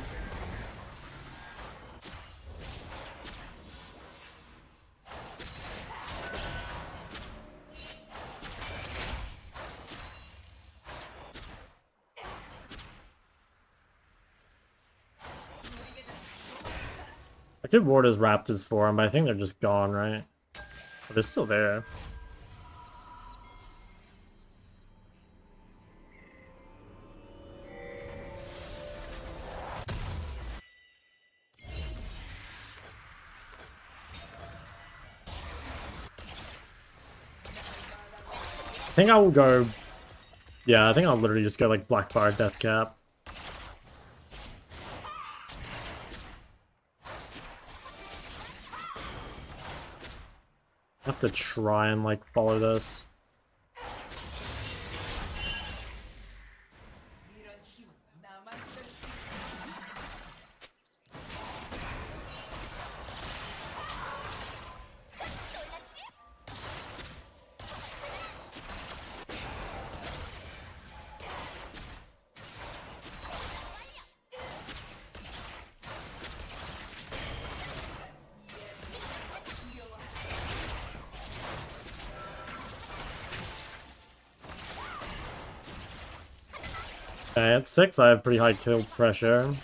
I could ward his Raptors for him, but I think they're just gone, right? But they're still there. I think I will go... Yeah, I think I'll literally just go like Blackfire Deathcap. I have to try and like follow this. Okay, at 6 I have pretty high kill pressure.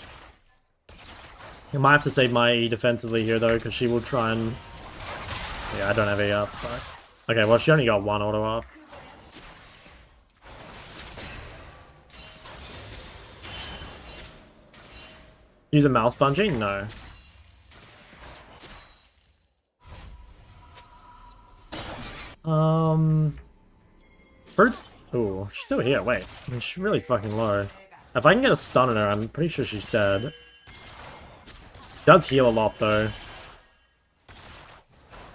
I might have to save my E defensively here though, because she will try and... Yeah, I don't have E up. Fuck. Okay, well she only got 1 auto up. Use a mouse bungee? No. Bird's... Ooh, she's still here. Wait, I mean, she's really fucking low. If I can get a stun on her, I'm pretty sure she's dead. Does heal a lot though.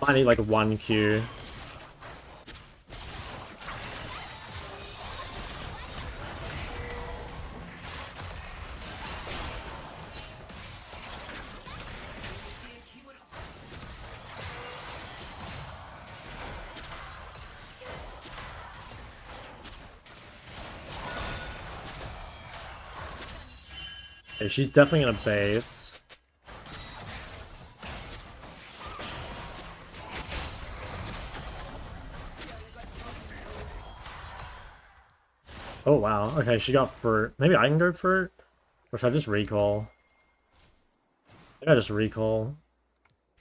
Might need like 1 Q. Okay, she's definitely gonna base. Oh wow, okay, she got for... Maybe I can go for... Or should I just recall? I think I just recall.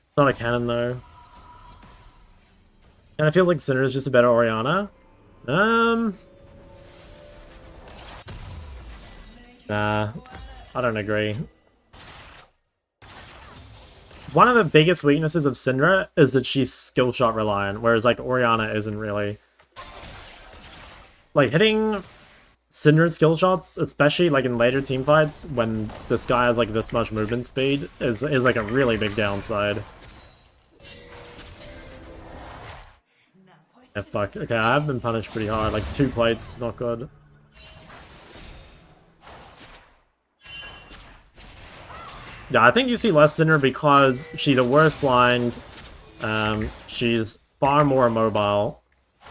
It's not a cannon though. And it feels like Cinder is just a better Orianna. Nah, I don't agree. One of the biggest weaknesses of Syndra is that she's skill shot reliant, whereas like Orianna isn't really. Like hitting Syndra's skill shots, especially like in later team fights when this guy has like this much movement speed, is like a really big downside. Yeah, fuck. Okay, I have been punished pretty hard. Like 2 plates is not good. Yeah, I think you see less Syndra because she's a worse blind, she's far more immobile,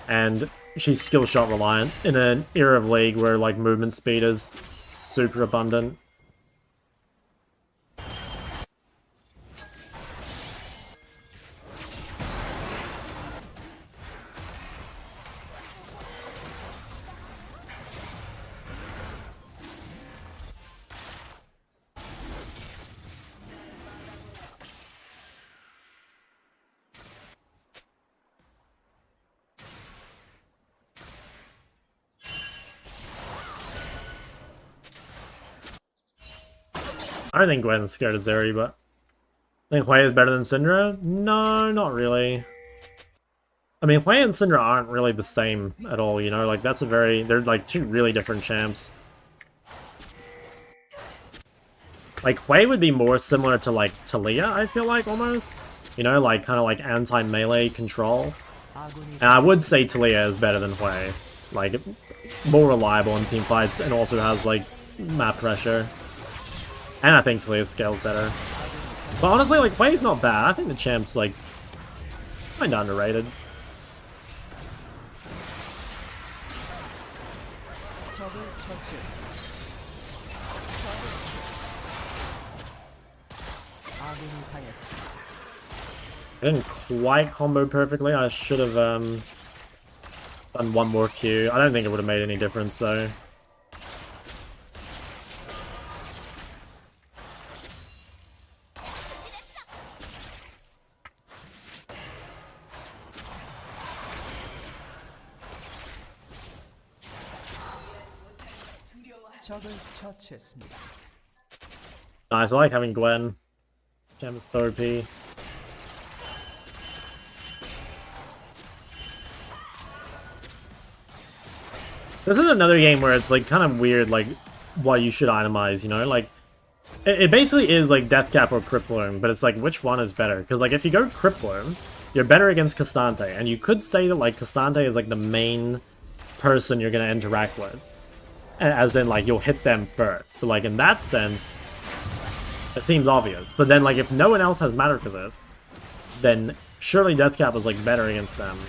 and she's skill shot reliant in an era of League where like movement speed is super abundant. I don't think Gwen's scared of Zeri, but I think Hui is better than Syndra? No, not really. I mean, Hui and Syndra aren't really the same at all, you know? Like, they're like two really different champs. Like, Hui would be more similar to, like, Talia, I feel like, almost. You know, like, kind of like anti-melee control. And I would say Talia is better than Hui. Like, more reliable in team fights and also has, like, map pressure. And I think Talia's scales better. But honestly, like, Hui's not bad. I think the champ's, like, kinda underrated. 적을 처치했습니다. 아군이 당했습니다. I didn't quite combo perfectly. I should have done one more Q. I don't think it would have made any difference, though. 적을 처치했습니다. Nice, I like having Gwen. Gem is so OP. This is another game where it's like kind of weird, like what you should itemize, you know? Like it basically is like Deathcap or Crippler, but it's like which one is better? Because like if you go Crippler, you're better against Cassante, and you could say that like Cassante is like the main person you're gonna interact with, as in like you'll hit them first. So like in that sense, it seems obvious. But then like if no one else has Matter Resist, then surely Deathcap is like better against them.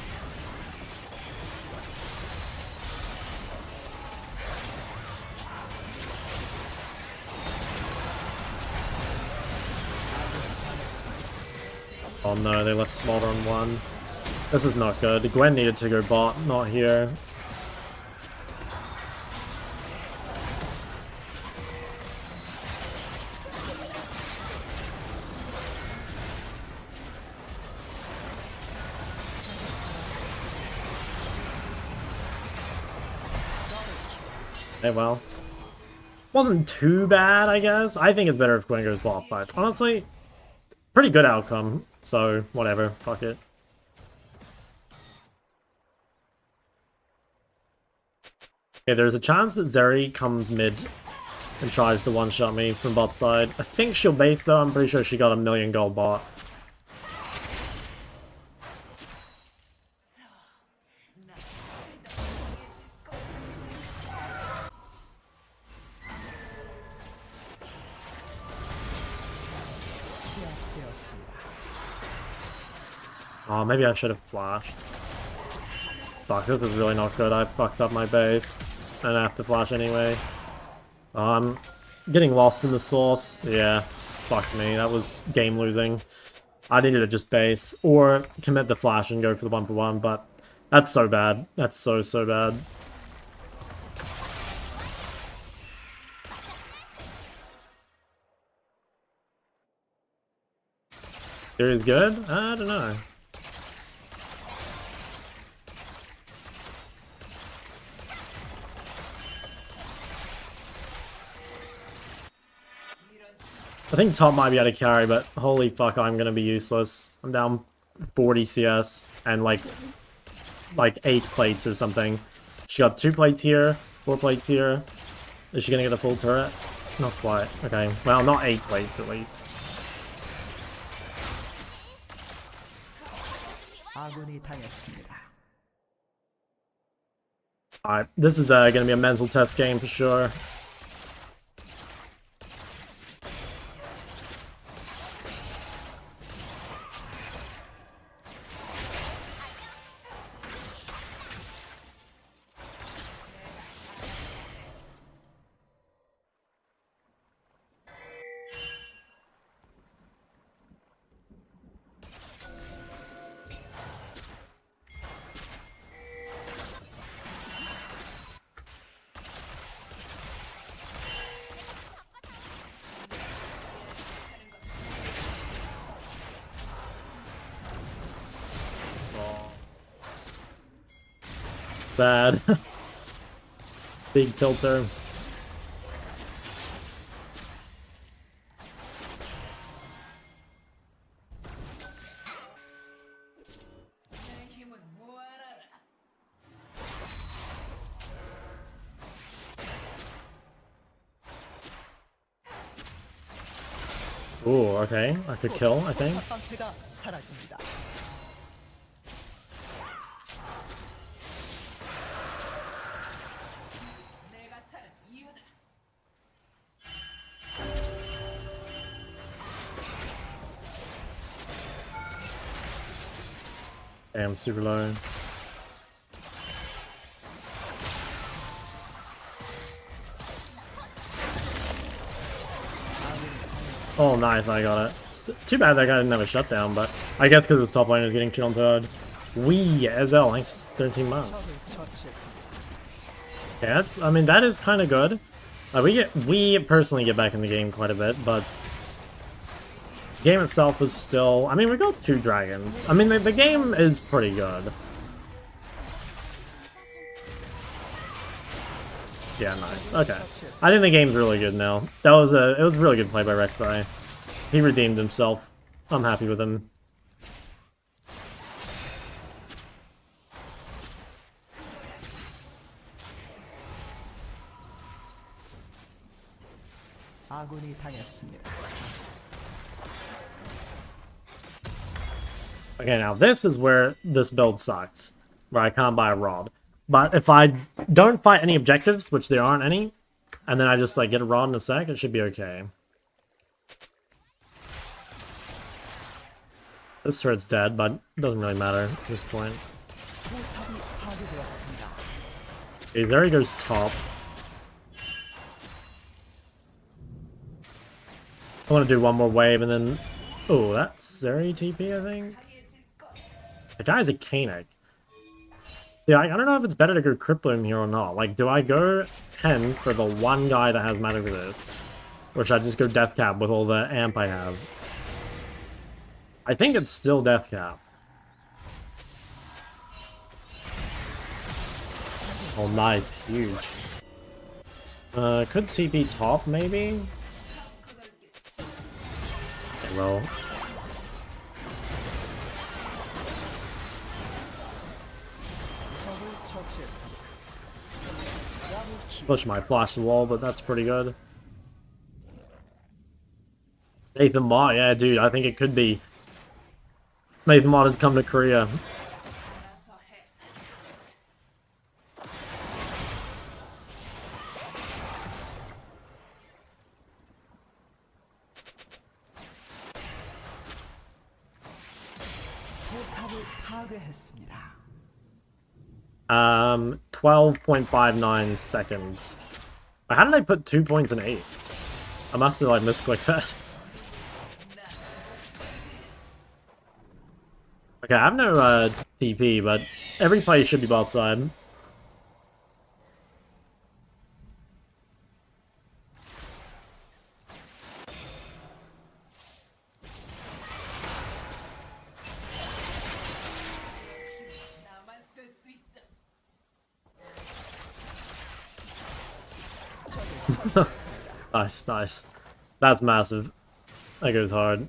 Oh no, they left Smolder on one. This is not good. Gwen needed to go bot, not here. Hey, well. Wasn't too bad, I guess. I think it's better if Gwen goes bot, but honestly, pretty good outcome. So, whatever. Fuck it. Okay, there's a chance that Zeri comes mid and tries to one-shot me from bot side. I think she'll base though. I'm pretty sure she got a 1,000,000 gold bot. Oh, maybe I should have flashed. Fuck, this is really not good. I fucked up my base. And I have to flash anyway. I'm getting lost in the sauce. Yeah, fuck me. That was game losing. I needed to just base. Or commit the flash and go for the 1-for-1, but that's so bad. That's so, so bad. Series good? I don't know. I think top might be able to carry, but holy fuck, I'm gonna be useless. I'm down 40 CS and like 8 plates or something. She got 2 plates here, 4 plates here. Is she gonna get a full turret? Not quite. Okay, well, not 8 plates at least. Alright, this is gonna be a mental test game for sure. Bad. Big tilter. Ooh, okay. I could kill, I think. 방패가 사라집니다. Damn, super low. Oh, nice, I got it. Too bad that guy didn't have a shutdown, but I guess because his top lane is getting shit on third. Wee, Ezel, thanks 13 months. 적을 처치했습니다. Yeah, that's, I mean, that is kind of good. We personally get back in the game quite a bit, but the game itself is still, I mean, we got 2 dragons. I mean, the game is pretty good. Yeah, nice. Okay. I think the game's really good now. It was really good play by Rek'Sai. He redeemed himself. I'm happy with him. 아군이 당했습니다. Okay, now this is where this build sucks. Where I can't buy a rod. But if I don't fight any objectives, which there aren't any, and then I just like get a rod in a sec, it should be okay. This turret's dead, but it doesn't really matter at this point. 포탑이 파괴되었습니다. Okay, there he goes top. I want to do one more wave and then... Oh, that's Zeri TP, I think? The guy's a Kanik. Yeah, I don't know if it's better to go Crippling here or not. Like, do I go Hen for the one guy that has Magic Resist? Or should I just go Deathcap with all the amp I have? I think it's still Deathcap. Oh, nice. Huge. Could TP top, maybe? Okay, well... 적을 처치했습니다. Push my flash the wall, but that's pretty good. Nathan Mott, yeah, dude, I think it could be. Nathan Mott has come to Korea. 포탑을 파괴했습니다. 12.59 seconds. How did I put 2 points in 8? I must have like misclicked that. Okay, I have no TP, but every play should be bot side. Nice, nice. That's massive. That goes hard.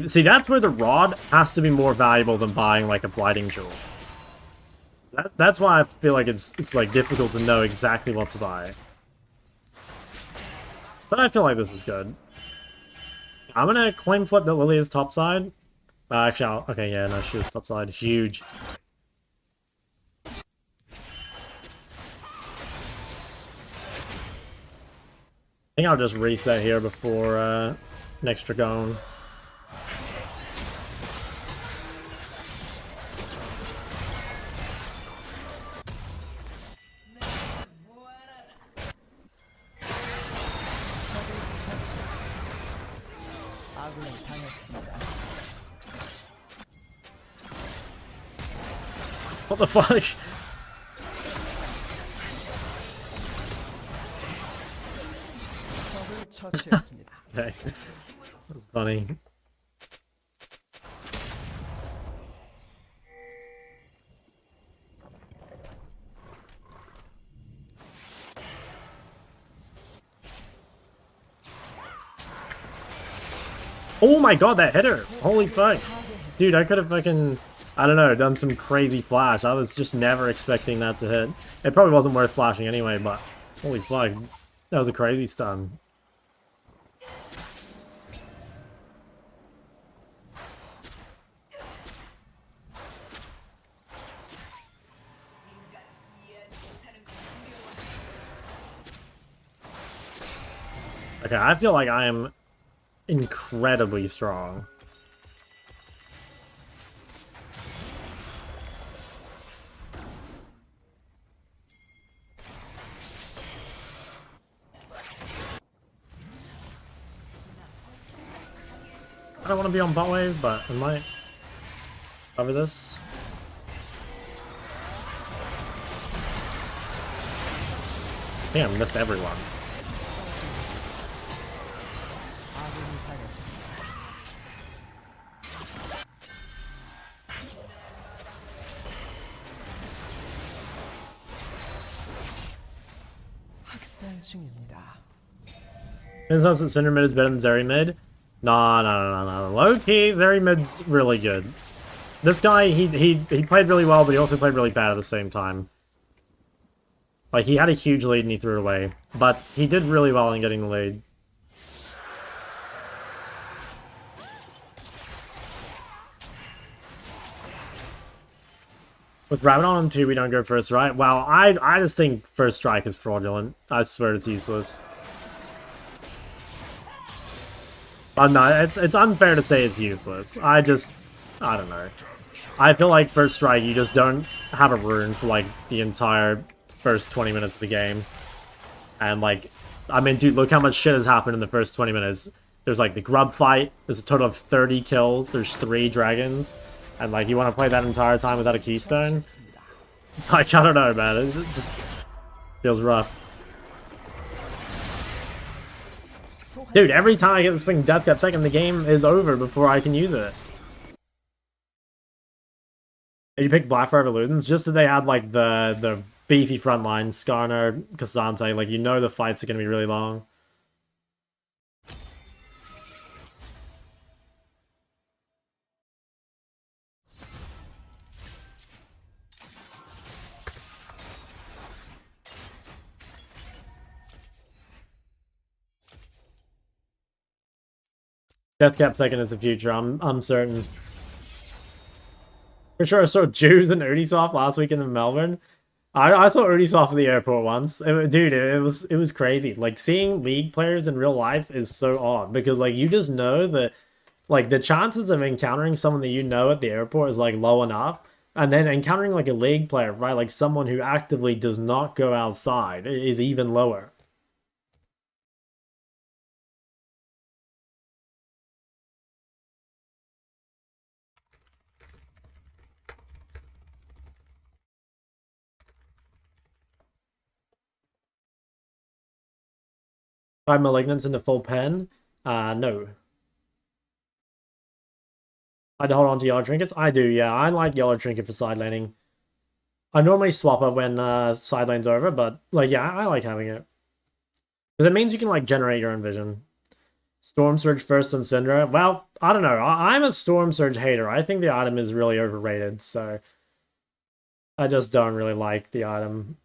See, that's where the rod has to be more valuable than buying like a blighting jewel. That's why I feel like it's like difficult to know exactly what to buy. But I feel like this is good. I'm gonna claim flip that Lily is topside. Actually, okay, yeah, no, she is topside. Huge. I think I'll just reset here before next Dragon. 아군이 당했습니다. What the fuck? 적을 처치했습니다. Okay. That's funny. Oh my god, that hit her! Holy fuck! Dude, I could have fucking, I don't know, done some crazy flash. I was just never expecting that to hit. It probably wasn't worth flashing anyway, but holy fuck. That was a crazy stun. Okay, I feel like I am incredibly strong. I don't want to be on bot wave, but I might cover this. I think I missed everyone. 아군이 당했습니다. 학살 중입니다. Is that Cinder mid is better than Zeri mid? Nah, no. Low key, Zeri mid's really good. This guy, he played really well, but he also played really bad at the same time. Like, he had a huge lead and he threw it away. But he did really well in getting the lead. With Rabadon on 2, we don't go first, right? Well, I just think first strike is fraudulent. I swear it's useless. No, it's unfair to say it's useless. I don't know. I feel like first strike, you just don't have a rune for, like, the entire first 20 minutes of the game. And, like, I mean, dude, look how much shit has happened in the first 20 minutes. There's, like, the grub fight. There's a total of 30 kills. There's 3 dragons. And, like, you want to play that entire time without a keystone? Like, I don't know, man. It just feels rough. Dude, every time I get this thing Dcap second, the game is over before I can use it. Did you pick Blackfire Evolutions? Just so they had, like, the beefy front line, Skarner, Cassante. Like, you know the fights are going to be really long. Deathcap second is the future, I'm certain. For sure I saw Jews and Ubisoft last week in Melbourne. I saw Ubisoft at the airport once. Dude, it was crazy. Like, seeing League players in real life is so odd, because, like, you just know that, like, the chances of encountering someone that you know at the airport is, like, low enough. And then encountering, like, a League player, right, like someone who actively does not go outside, is even lower. Five Malignants into full pen? No. I'd hold on to Yellow Trinkets? I do, yeah. I like Yellow Trinket for side laning. I normally swap it when side lane's over, but, like, yeah, I like having it. Because it means you can, like, generate your own vision. Storm Surge first on Syndra? Well, I don't know. I'm a Storm Surge hater. I think the item is really overrated, so I just don't really like the item.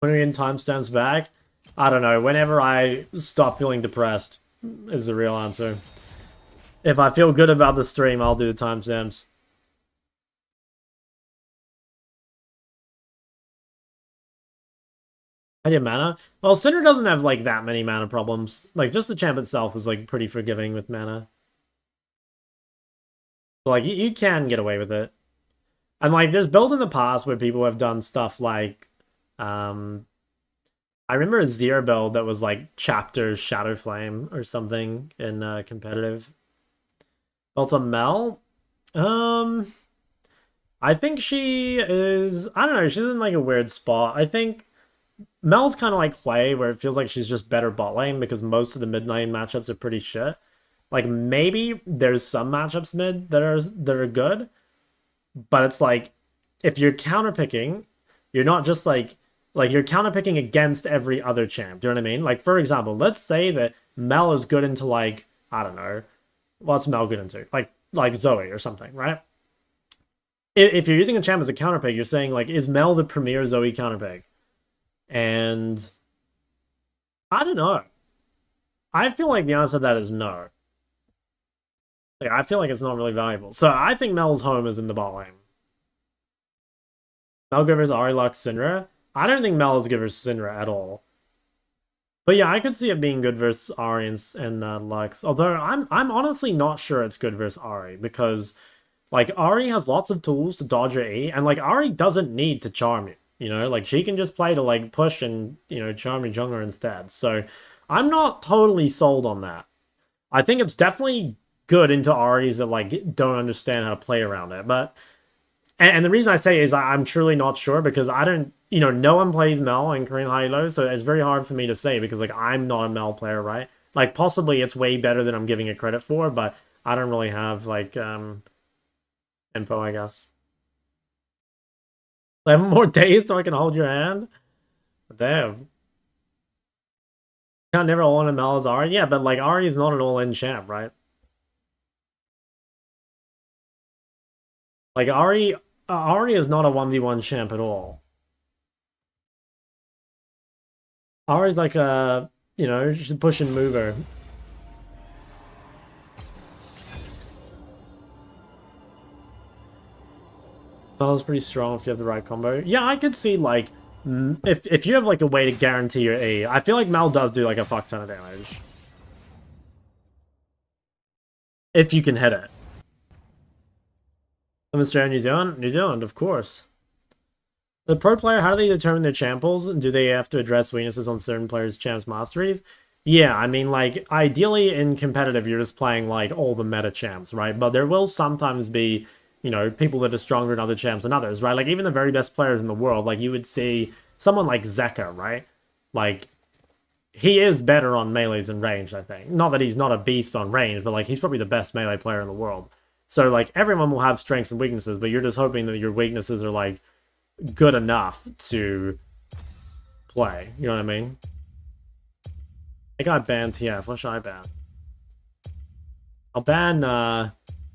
When we in timestamps back? I don't know. Whenever I stop feeling depressed is the real answer. If I feel good about the stream, I'll do the timestamps. How do you mana? Well, Cinder doesn't have, like, that many mana problems. Like, just the champ itself is, like, pretty forgiving with mana. So, like, you can get away with it. And, like, there's builds in the past where people have done stuff like, I remember a Zero build that was, like, Chapter Shadow Flame or something in competitive. Built on Mel? I think she is, I don't know, she's in, like, a weird spot. I think Mel's kind of like Hui, where it feels like she's just better bot lane because most of the mid lane matchups are pretty shit. Like, maybe there's some matchups mid that are good, but it's like, if you're counterpicking, you're not just like you're counterpicking against every other champ. Do you know what I mean? Like, for example, let's say that Mel is good into, like, I don't know, what's Mel good into? Like Zoe or something, right? If you're using a champ as a counterpick, you're saying, like, is Mel the premier Zoe counterpick? And I don't know. I feel like the answer to that is no. Like, I feel like it's not really valuable. So I think Mel's home is in the bot lane. Mel Givers, Ari Lux, Syndra. I don't think Mel is good versus Syndra at all. But yeah, I could see it being good versus Ari and Lux. Although I'm honestly not sure it's good versus Ari because like Ari has lots of tools to dodge her E, and like Ari doesn't need to charm you. You know, like she can just play to like push and charm your jungler instead. So I'm not totally sold on that. I think it's definitely good into Aris that like don't understand how to play around it. But and the reason I say is I'm truly not sure because I don't, no one plays Mel in Korean high low, so it's very hard for me to say because like I'm not a Mel player, right? Like possibly it's way better than I'm giving it credit for, but I don't really have like info, I guess. 11 more days so I can hold your hand? Damn. Can't never all in a Mel as Ari. Yeah, but like Ari is not an all-in champ, right? Like Ari is not a 1v1 champ at all. Ari's like a, she's a push and mover. Mel's pretty strong if you have the right combo. Yeah, I could see like if you have like a way to guarantee your E, I feel like Mel does do like a fuck ton of damage. If you can hit it. From Australia, New Zealand? New Zealand, of course. The pro player, how do they determine their champ pools? Do they have to address weaknesses on certain players' champs masteries? Yeah, I mean, like, ideally in competitive, you're just playing, like, all the meta champs, right? But there will sometimes be, people that are stronger in other champs than others, right? Like, even the very best players in the world, like, you would see someone like Zeka, right? Like, he is better on melees and range, I think. Not that he's not a beast on range, but, like, he's probably the best melee player in the world. So, like, everyone will have strengths and weaknesses, but you're just hoping that your weaknesses are, like, good enough to play. You know what I mean? I got banned TF. What should I ban? I'll ban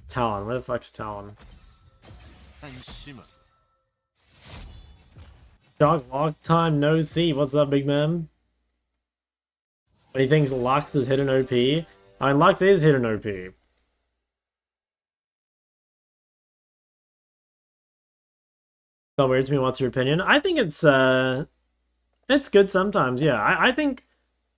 Talon. Where the fuck's Talon? Dog, long time no see. What's up, big man? What do you think Lux is hidden OP? I mean, Lux is hidden OP. So weird to me. What's your opinion? I think it's good sometimes. Yeah, I think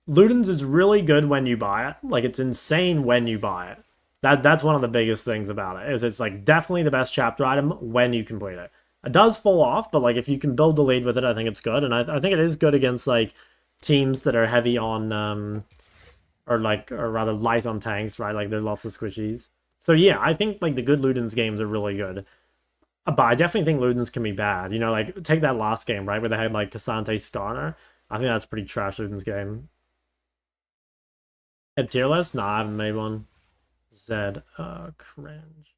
Ludens is really good when you buy it. Like, it's insane when you buy it. That's one of the biggest things about it, is it's, like, definitely the best chapter item when you complete it. It does fall off, but, like, if you can build the lead with it, I think it's good. And I think it is good against, like, teams that are heavy on, or rather light on tanks, right? Like, there's lots of squishies. So, yeah, I think, like, the good Ludens games are really good. But I definitely think Ludens can be bad. Like, take that last game, right? Where they had, like, Cassante Skarner. I think that's pretty trash Ludens game. Head tier list? Nah, I haven't made one. Zed. Cringe.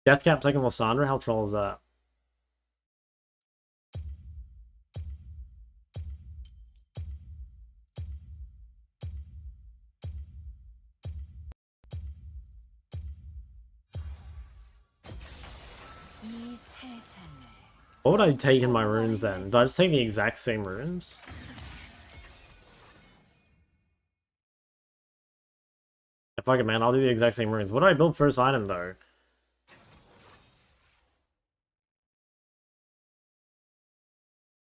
Deathcap taking Lysandra? How troll is that? What would I take in my runes then? Did I just take the exact same runes? Yeah, fuck it, man. I'll do the exact same runes. What do I build first item, though?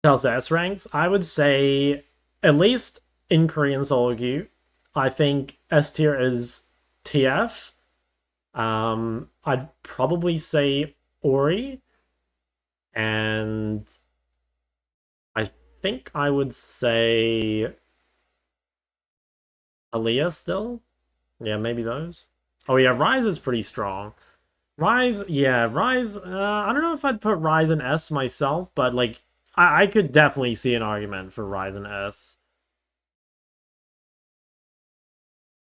Tells S ranks? I would say, at least in Korean solo queue, I think S tier is TF. I'd probably say Ori. And I think I would say Aaliyah still. Yeah, maybe those. Oh yeah, Rise is pretty strong. Rise, yeah, Rise, I don't know if I'd put Rise in S myself, but like, I could definitely see an argument for Rise in S.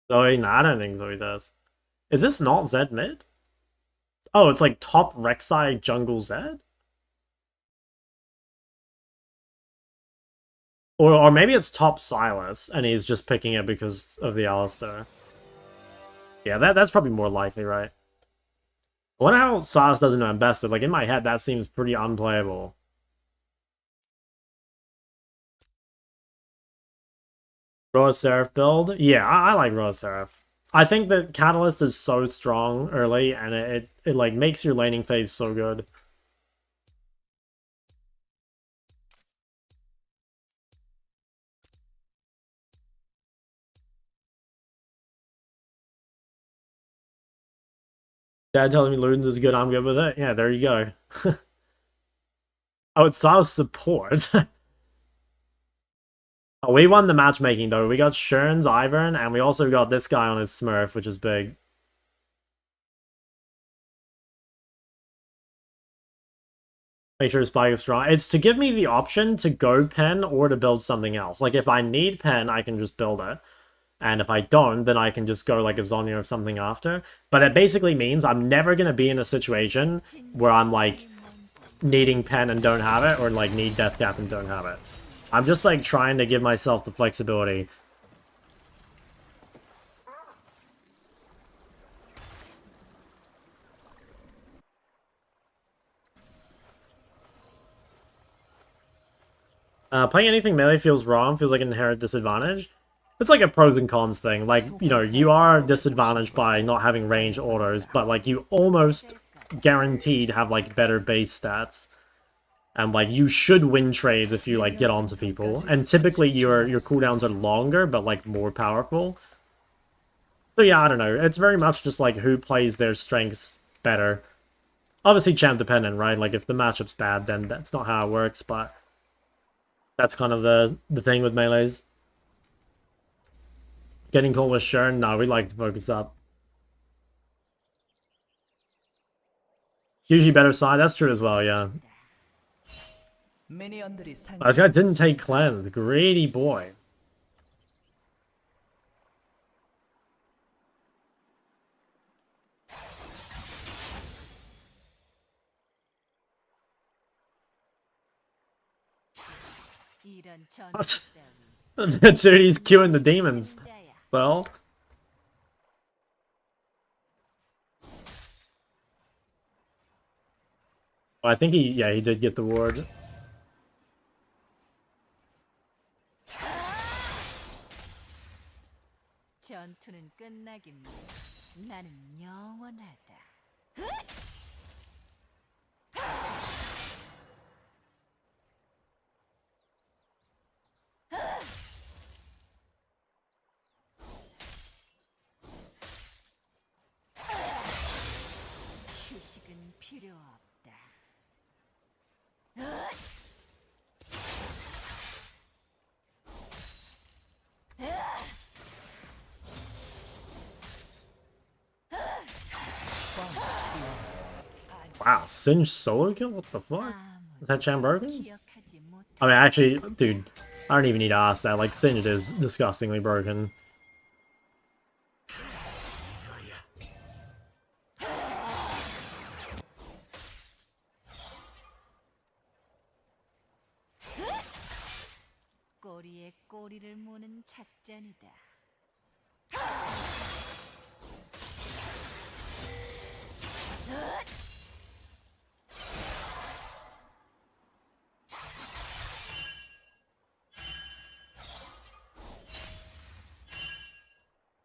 Zoe, nah, I don't think Zoe's S. Is this not Zed mid? Oh, it's like top Rek'Sai jungle Zed? Or maybe it's top Silas, and he's just picking it because of the Alistair. Yeah, that's probably more likely, right? I wonder how Silas doesn't know Invested. Like, in my head, that seems pretty unplayable. Roa Seraph build? Yeah, I like Roa Seraph. I think that Catalyst is so strong early, and it like makes your laning phase so good. Dad telling me Ludens is good, I'm good with it. Yeah, there you go. Oh, it's Sa's support. Oh, we won the matchmaking though. We got Shern's Ivern, and we also got this guy on his Smurf, which is big. Make sure Spike is strong. It's to give me the option to go pen or to build something else. Like, if I need pen, I can just build it. And if I don't, then I can just go like a Zonya or something after. But it basically means I'm never going to be in a situation where I'm like needing pen and don't have it, or like need Deathcap and don't have it. I'm just like trying to give myself the flexibility. Playing anything melee feels wrong, feels like an inherent disadvantage. It's like a pros and cons thing. Like, you know, you are disadvantaged by not having range autos, but like you almost guaranteed have like better base stats. And like you should win trades if you like get onto people. And typically your cooldowns are longer, but like more powerful. So yeah, I don't know. It's very much just like who plays their strengths better. Obviously champ dependent, right? Like if the matchup's bad, then that's not how it works, but that's kind of the thing with melees. Getting caught with Shern, no, we like to focus up. Usually better side, that's true as well, yeah. 미니언들이 This guy didn't take 상승하고 cleanse. Greedy boy. What? Dude, he's queuing the demons. Well, I think he did get the ward. 전투는 끝나긴 나는 영원하다. 휴식은 필요 없다. Wow, Singe solo kill? What the fuck? Is that champ broken? 기억하지 못. I mean, actually, dude, I don't even need to ask that. Like, Singed is disgustingly broken. 꼬리에 꼬리를 무는 작전이다.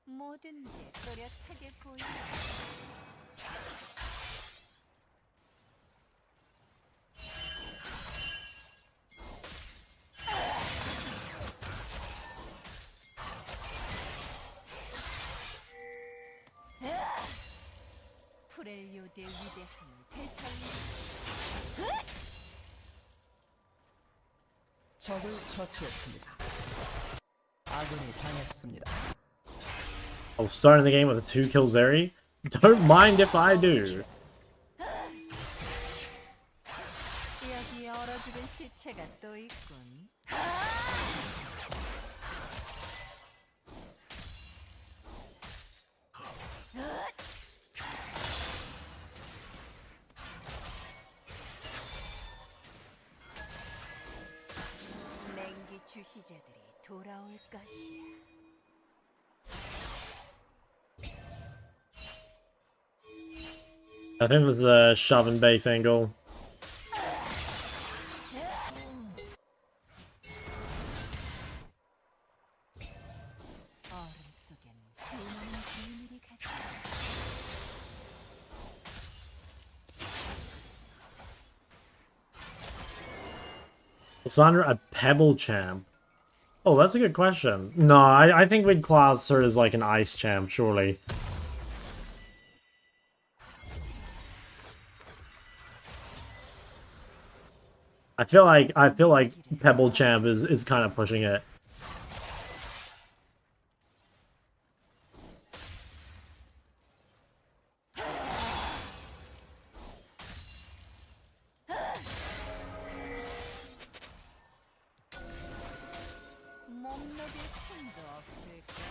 뭐든지 또렷하게 보인다. 프렐리오드의 위대함을 되살리는 적을 처치했습니다. 아군이 당했습니다. I'll start in the game with a 2-kill Zeri. Don't mind if I do. 여기 얼어 죽은 시체가 또 있군. 냉기 주시자들이 돌아올 것이야. I think it was a shove and base angle. Lysandra a Pebble champ? Oh, that's a good question. No, I think we'd class her as like an ice champ, surely. I feel like Pebble champ is kind of pushing it. 몸놀이 틈도 없을까?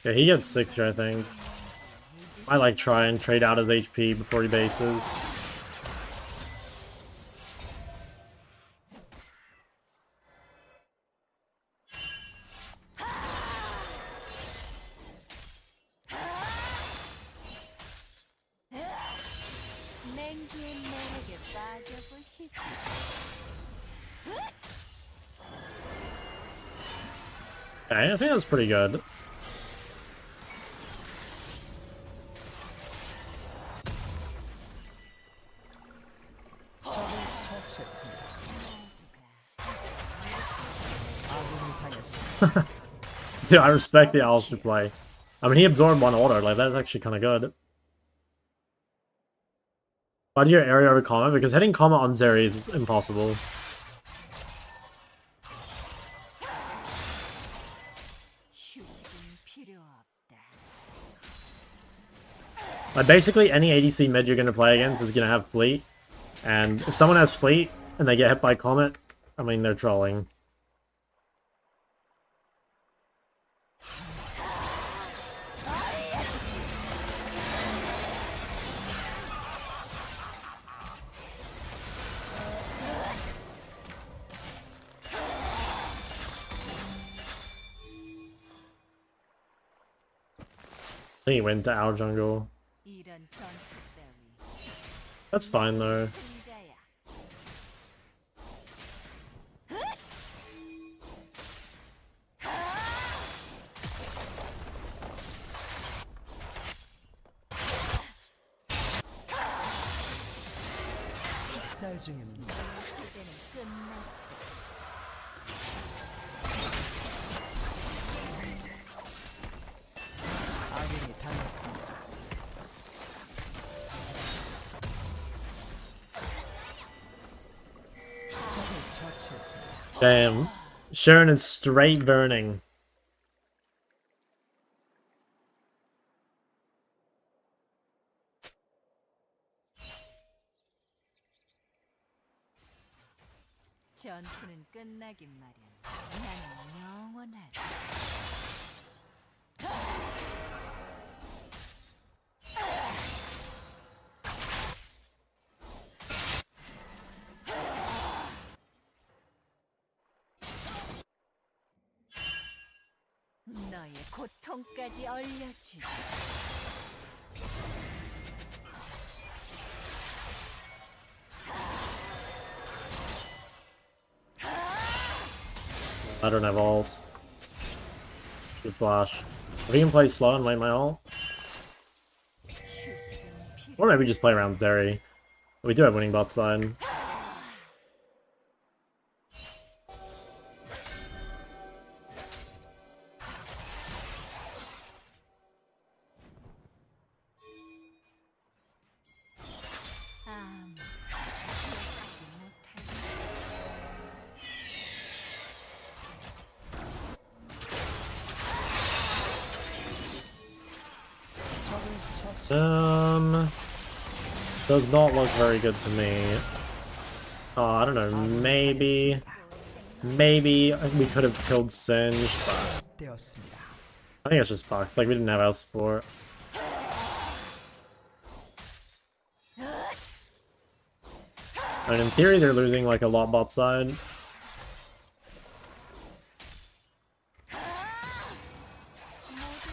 Yeah, he gets 6 here, I think. I like try and trade out his HP before he bases. 냉기의 매력에 빠져보시지. Okay, I think that's pretty good. 적을 처치했습니다. 아군이 당했습니다. Dude, I respect the Alistair play. I mean, he absorbed 1 order, like, that's actually kind of good. Why do your area over combat? Because hitting combat on Zeri is impossible. 휴식은 필요 없다. Like, basically, any ADC mid you're going to play against is going to have Fleet. And if someone has Fleet and they get hit by Comet, I mean, they're trolling. I think he went to our jungle. 이런 전투 따위 That's fine, though. 승자야. 학살 중입니다. 시대는 끝났어. 아군이 당했습니다. 적을 처치했습니다. Damn. Sharon is straight burning. 전투는 끝나긴 마련. 나는 영원하다. 너의 고통까지 얼려주지. I don't have ult. Good flash. If he can play slow and wait my ult. 휴식은 필요. Or maybe just play around Zeri. We do have winning bot side. 아무 기억하지 못할. 적을 처치. Does not look very good to me. I don't know, maybe we could have killed Singed, but 되었습니다. I think it's just fucked. Like, we didn't have our support. I mean, in theory, they're losing, like, a lot bot side.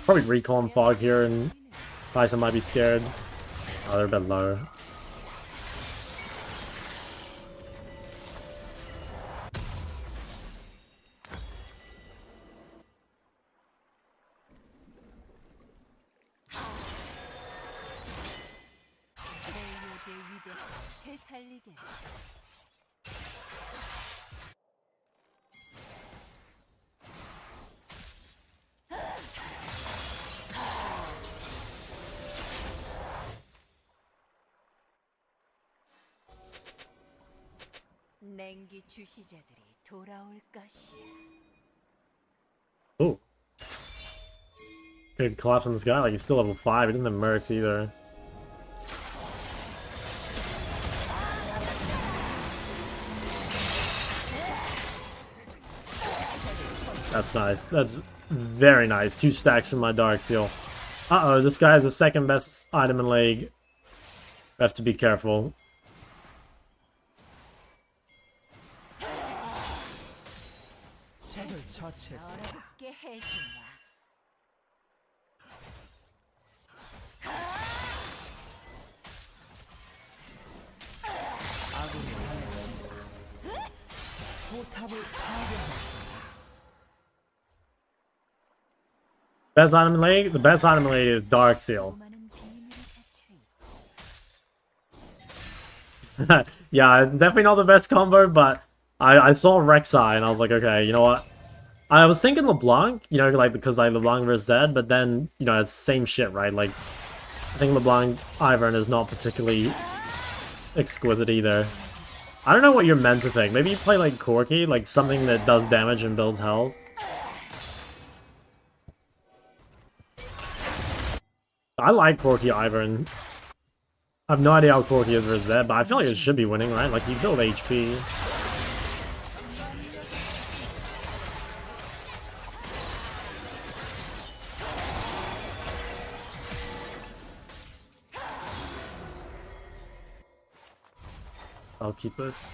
Probably recall and fog here, and Tyson might be scared. Oh, they're a bit low. 냉기 주시자들이 돌아올 것이야. Ooh. Could collapse on this guy. Like, he's still level 5. He doesn't have mercs either. That's nice. That's very nice. 2 stacks from my Dark Seal. Uh-oh, this guy has the second best item in League. We have to be careful. 적을 처치했습니다. 어렵게 해주마. 아군이 당했습니다. 포탑을 파괴했습니다. Best item in League? The best item in League is Dark Seal. 많은 비밀이 갇혀 있다. Yeah, it's definitely not the best combo, but I saw Rek'Sai and I was like, okay, you know what? I was thinking LeBlanc, you know, like, because like LeBlanc versus Zed, but then, you know, it's the same shit, right? Like, I think LeBlanc Ivern is not particularly exquisite either. I don't know what you're meant to think. Maybe you play like Corki, like something that does damage and builds health. I like Corki Ivern. I have no idea how Corki is versus Zed, but I feel like it should be winning, right? Like, you build HP. I'll keep this.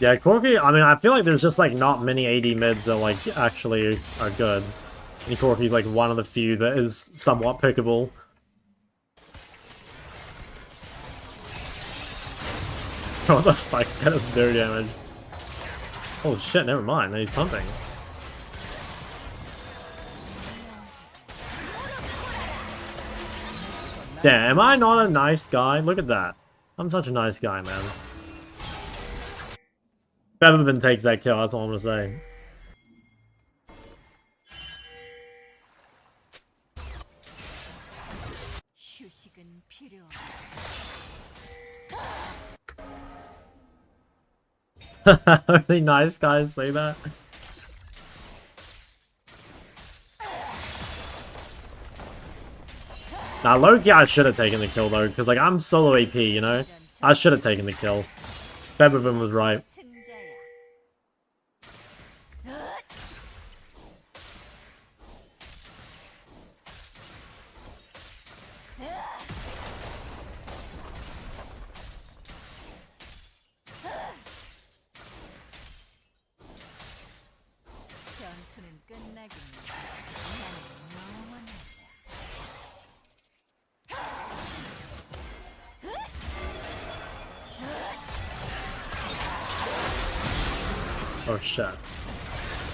Yeah, Corki, I mean, I feel like there's just, like, not many AD mids that, like, actually are good. And Corki's, like, one of the few that is somewhat pickable. What the fuck? This guy does no damage. Oh shit, never mind. He's pumping. Yeah, am I not a nice guy? Look at that. I'm such a nice guy, man. Featherman takes that kill, that's all I'm gonna say. 휴식은 필요해. Only nice guys say that. Now, low-key, I should have taken the kill, though, because, like, I'm solo AP, you know? I should have taken the kill. Featherman was right. 승자야. 전투는 끝나긴 나는 영원하다. Oh, shit.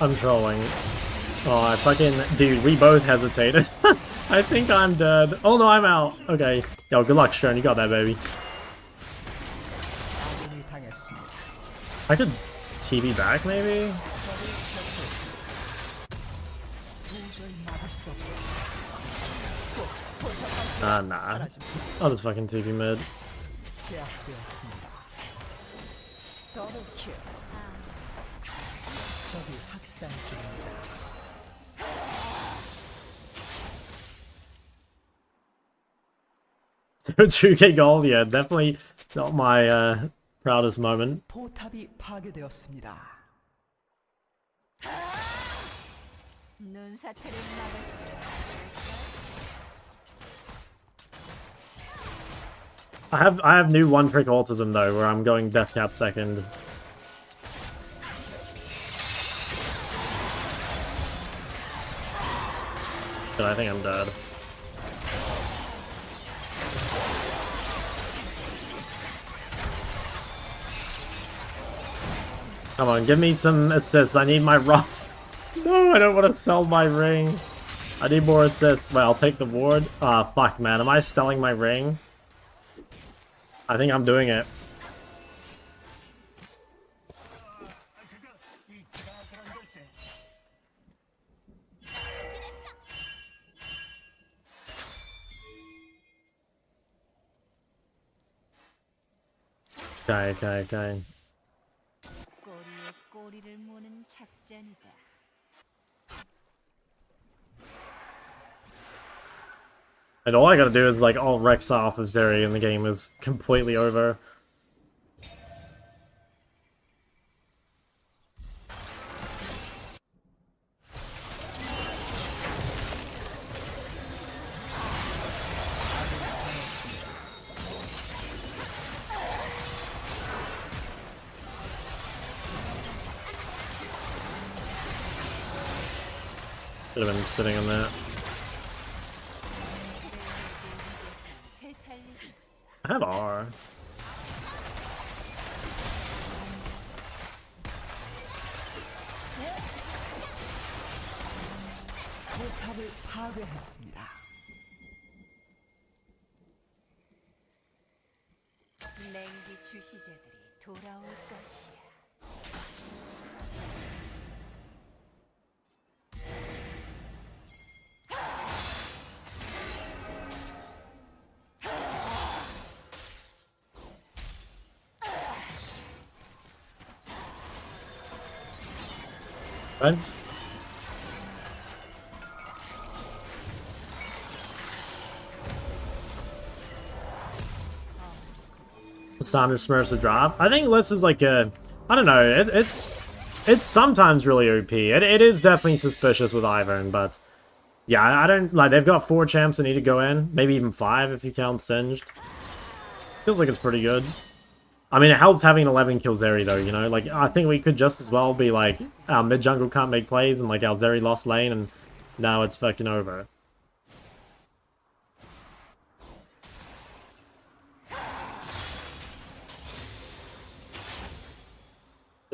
I'm trolling. Oh, I fucking... Dude, we both hesitated. I think I'm dead. Oh, no, I'm out. Okay. Yo, good luck, Stern. You got that, baby. 아군이 당했습니다. I could TV back, maybe? 도저히 막을 수 없습니다. Nah. I'll just fucking TV mid. 제압되었습니다. 더블킬. 적이 확산 중입니다. 2k gold, yeah, definitely not my proudest moment. 포탑이 파괴되었습니다. 눈사태를 막았어. I have new one-trick autism though, where I'm going Dcap second. But I think I'm dead. Come on, give me some assists. I need my rock. No, I don't want to sell my ring. I need more assists. Wait, I'll take the ward. Fuck, man. Am I selling my ring? I think I'm doing it. Okay. 꼬리에 꼬리를 무는 작전이다. And all I gotta do is, like, all Rex off of Zeri and the game is completely over. Should have been sitting on that. 되살리겠어. I have R. 포탑을 파괴했습니다. 냉기 주시자들이 돌아올 것이야. Right? Sanders smurfs a drop. I think Liz is like a... I don't know. It's sometimes really OP. It is definitely suspicious with Ivern, but... Yeah, I don't... Like, they've got 4 champs that need to go in. Maybe even 5 if you count Singed. Feels like it's pretty good. I mean, it helps having 11 kill Zeri, though, you know? Like, I think we could just as well be like, our mid-jungle can't make plays, and like, our Zeri lost lane, and now it's fucking over.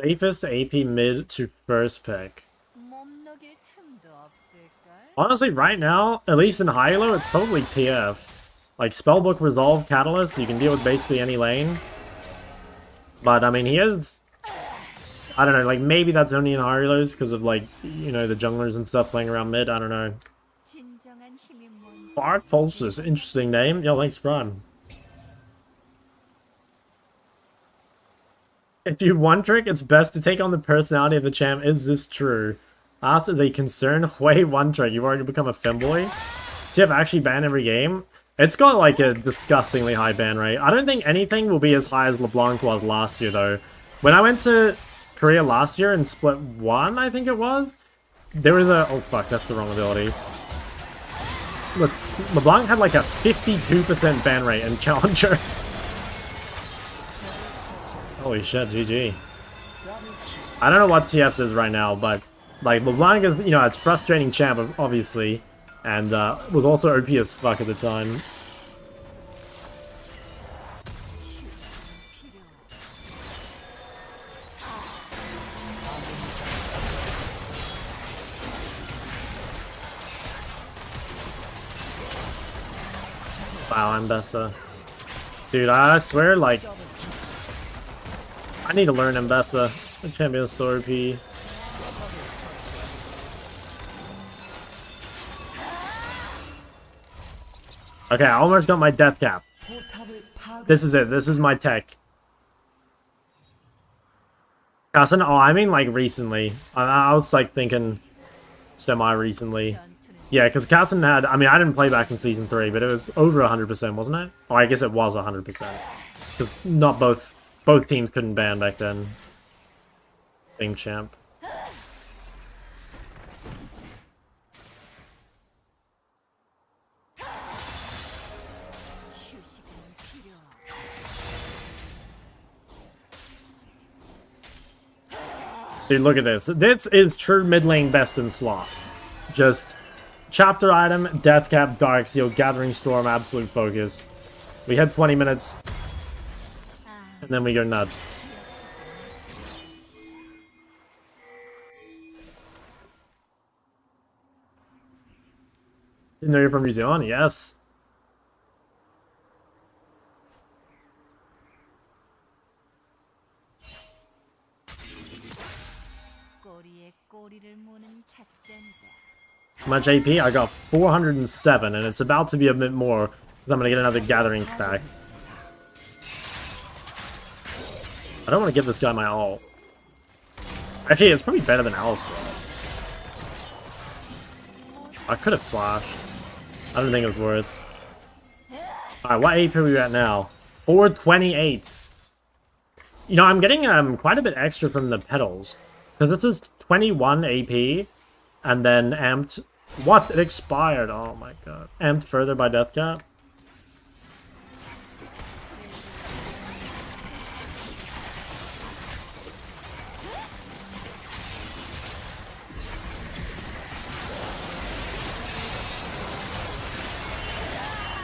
Safest AP mid to first pick. 몸녹일 틈도 없을걸? Honestly, right now, at least in high-elo, it's probably TF. Like, Spellbook, Resolve, Catalyst, you can deal with basically any lane. But, I mean, he is... I don't know, like, maybe that's only in high-elos because of, like, you know, the junglers and stuff playing around mid, I don't know. 진정한 힘이 뭔지 Bark Pulses, interesting name. Yo, thanks, Prime. If you one-trick, it's best to take on the personality of the champ. Is this true? Asked as a concern. Wait, one-trick. You've already become a femboy? Do you have actually ban every game? It's got, like, a disgustingly high ban rate. I don't think anything will be as high as LeBlanc was last year, though. When I went to Korea last year in Split 1, I think it was, there was a... Oh, fuck, that's the wrong ability. Listen, LeBlanc had, like, a 52% ban rate in Challenger. Holy shit, GG. I don't know what TF's is right now, but, like, LeBlanc is, you know, it's frustrating champ, obviously, and was also OP as fuck at the time. Wow, I'm Bessa. Dude, I swear, like, I need to learn Mbessa. The champion is so OP. Okay, I almost got my death cap. This is it. This is my tech. Cousin? Oh, I mean like recently. I was like thinking semi-recently. Yeah, because Cousin had... I mean, I didn't play back in Season 3, but it was over 100%, wasn't it? Oh, I guess it was 100%. Because not both teams couldn't ban back then. Same champ. Dude, look at this. This is true mid lane best in slot. Just chapter item, death cap, dark seal, gathering storm, absolute focus. We had 20 minutes, and then we go nuts. Didn't know you're from New Zealand? Yes. 꼬리에 꼬리를 무는 작전이다. How much AP? I got 407, and it's about to be a bit more, because I'm going to get another gathering stack. I don't want to give this guy my ult. Actually, it's probably better than Alistar. I could have flashed. I don't think it was worth. Alright, what AP are we at now? 428. You know, I'm getting quite a bit extra from the petals. Because this is 21 AP, and then amped... What? It expired. Oh my god. Amped further by Dcap.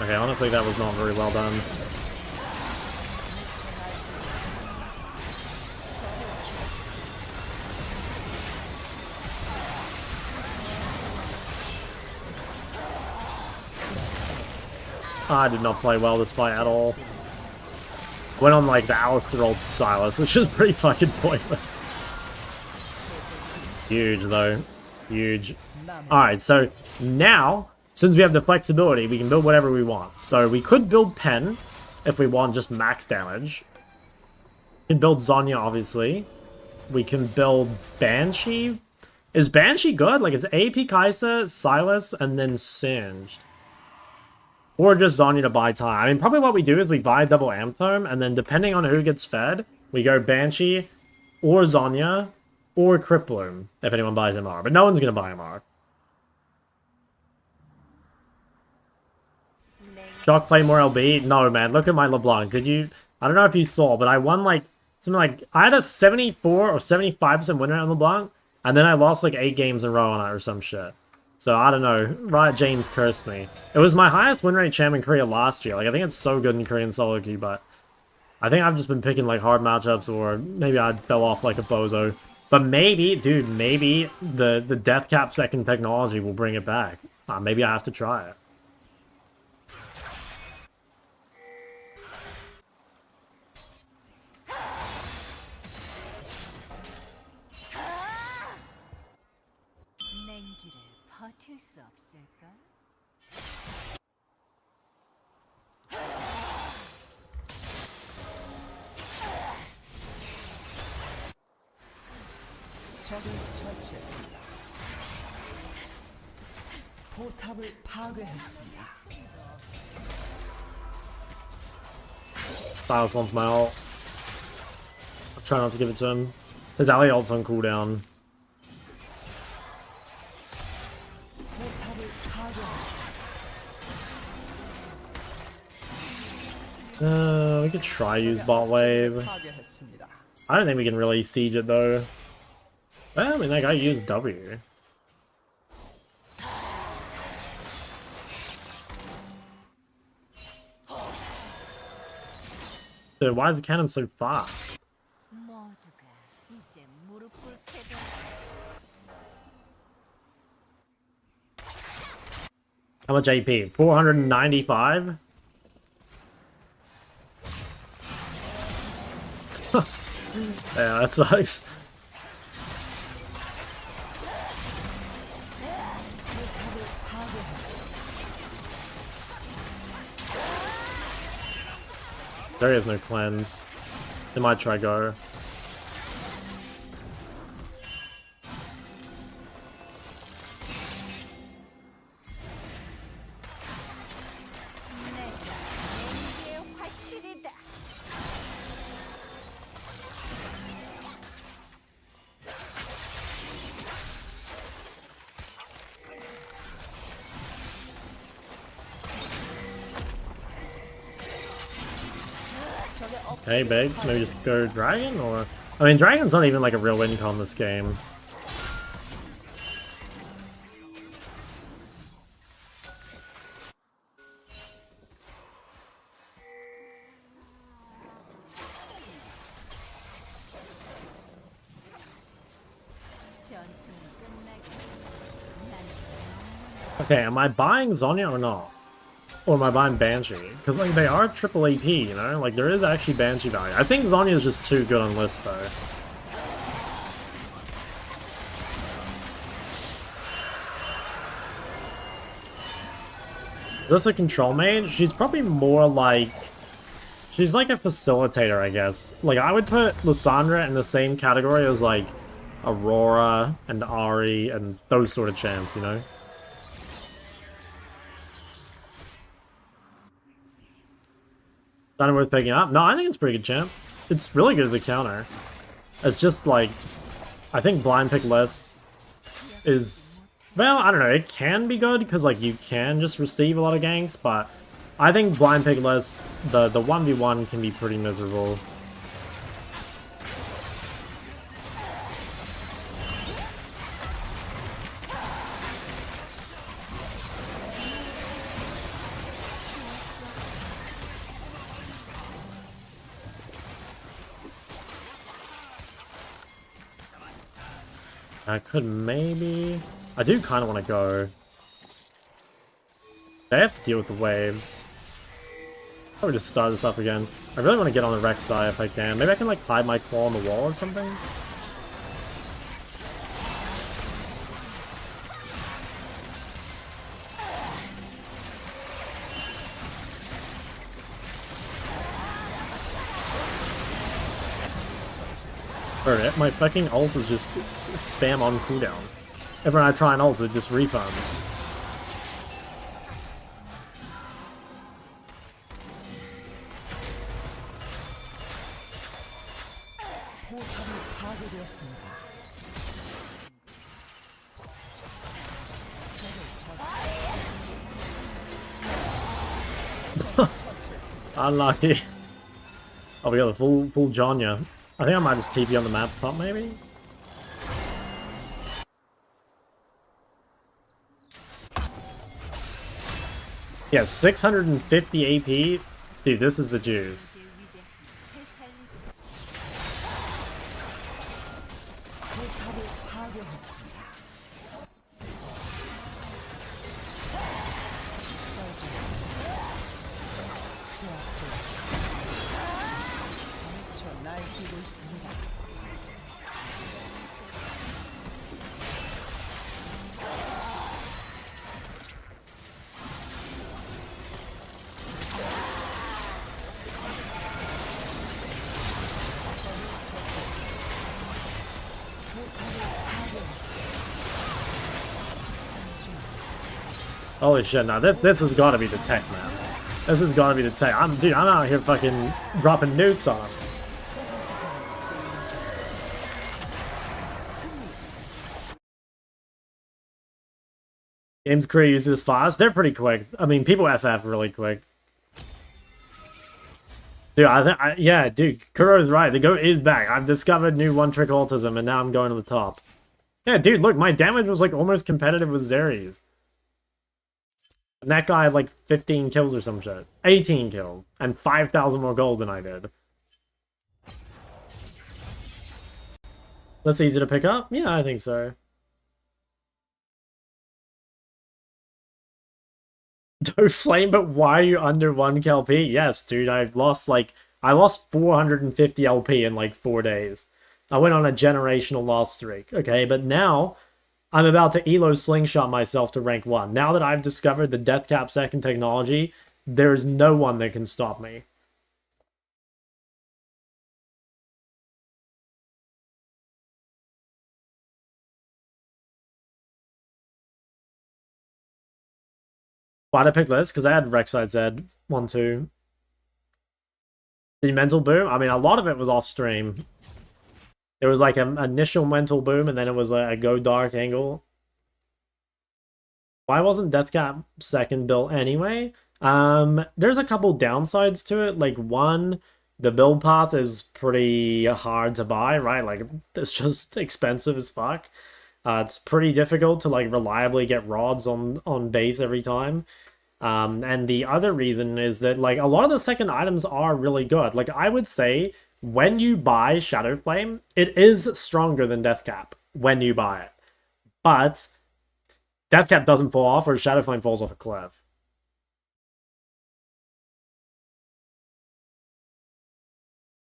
Okay, honestly, that was not very well done. I did not play well this fight at all. Went on like the Alistar ult Silas, which is pretty fucking pointless. Huge though. Huge. Alright, so now, since we have the flexibility, we can build whatever we want. So we could build Pen, if we want just max damage. We can build Zhonya, obviously. We can build Banshee. Is Banshee good? Like, it's AP Kai'Sa, Silas, and then Singed. Or just Zhonya to buy time. I mean, probably what we do is we buy double Amp Tome, and then depending on who gets fed, we go Banshee, or Zhonya, or Crippler, if anyone buys MR. But no one's going to buy MR. Shock play more LB? No, man. Look at my LeBlanc. Did you... I don't know if you saw, but I won, like, something like... I had a 74 or 75% win rate on LeBlanc, and then I lost, like, 8 games in a row on it or some shit. So, I don't know. Riot James cursed me. It was my highest win rate champ in Korea last year. Like, I think it's so good in Korean solo queue, but... I think I've just been picking, like, hard matchups, or maybe I fell off like a bozo. But maybe, dude, maybe the Dcap second technology will bring it back. Maybe I have to try it. 냉기를 버틸 수 없을까? 적을 처치했습니다. 포탑을 파괴했습니다. Silas wants my ult. I'll try not to give it to him. His ally ult's on cooldown. 포탑을 파괴했습니다. We could try use bot wave. 파괴했습니다. I don't think we can really siege it though. Well, I mean, that guy used W. Dude, why is the cannon so fast? 모두가 이제 무릎 꿇게 될 How much AP? 495? Yeah, that sucks. There is no cleanse. They might try go. 냉기의 화신이다. Okay, big. Maybe just go dragon, or... I mean, dragon's not even like a real win con this game. 전투는 끝나기 난 Okay, am I buying Zonya or not? Or am I buying Banshee? Because, like, they are triple AP, you know? Like, there is actually Banshee value. I think Zonya is just too good on list, though. Is this a control mage? She's probably more like... She's like a facilitator, I guess. Like, I would put Lysandra in the same category as, like, Aurora and Ari and those sort of champs, you know? Not worth picking up? No, I think it's pretty good champ. It's really good as a counter. It's just like, I think blind pick less is, well, I don't know, it can be good because like you can just receive a lot of ganks, but I think blind pick less, the 1v1 can be pretty miserable. I could maybe... I do kind of want to go. They have to deal with the waves. Probably just start this up again. I really want to get on the Rek'Sai if I can. Maybe I can like hide my claw on the wall or something? Alright, my fucking ult is just spam on cooldown. Every time I try an ult, it just refunds. 포탑이 파괴되었습니다. Unlucky. Oh, we got the full Jonya. I think I might just TP on the map top, maybe? Yeah, 650 AP. Dude, this is the juice. 포탑을 파괴했습니다. 제압되었습니다. 날뛰고 있습니다. Holy shit, now this has gotta be the tech, man. This has gotta be the tech. I'm out here fucking dropping nukes on him. Games create uses fast. They're pretty quick. I mean, people FF really quick. Dude, yeah, dude, Kuro's right. The GOAT is back. I've discovered new one-trick autism, and now I'm going to the top. Yeah, dude, look, my damage was like almost competitive with Zeri's. And that guy had like 15 kills or some shit. 18 kills. And 5,000 more gold than I did. That's easy to pick up? Yeah, I think so. Don't flame, but why are you under 1 LP? Yes, dude, I lost 450 LP in like 4 days. I went on a generational loss streak, okay? But now, I'm about to elo slingshot myself to rank 1. Now that I've discovered the Dcap second technology, there's no one that can stop me. Why'd I pick this? Because I had Rek'Sai Z 1-2. The mental boom? I mean, a lot of it was off stream. There was like an initial mental boom, and then it was a go dark angle. Why wasn't Dcap second built anyway? There's a couple downsides to it. Like, one, the build path is pretty hard to buy, right? Like, it's just expensive as fuck. It's pretty difficult to like reliably get rods on base every time. And the other reason is that like a lot of the second items are really good. Like, I would say when you buy Shadow Flame, it is stronger than Dcap when you buy it. But Deathcap doesn't fall off, or Shadowflame falls off a cliff.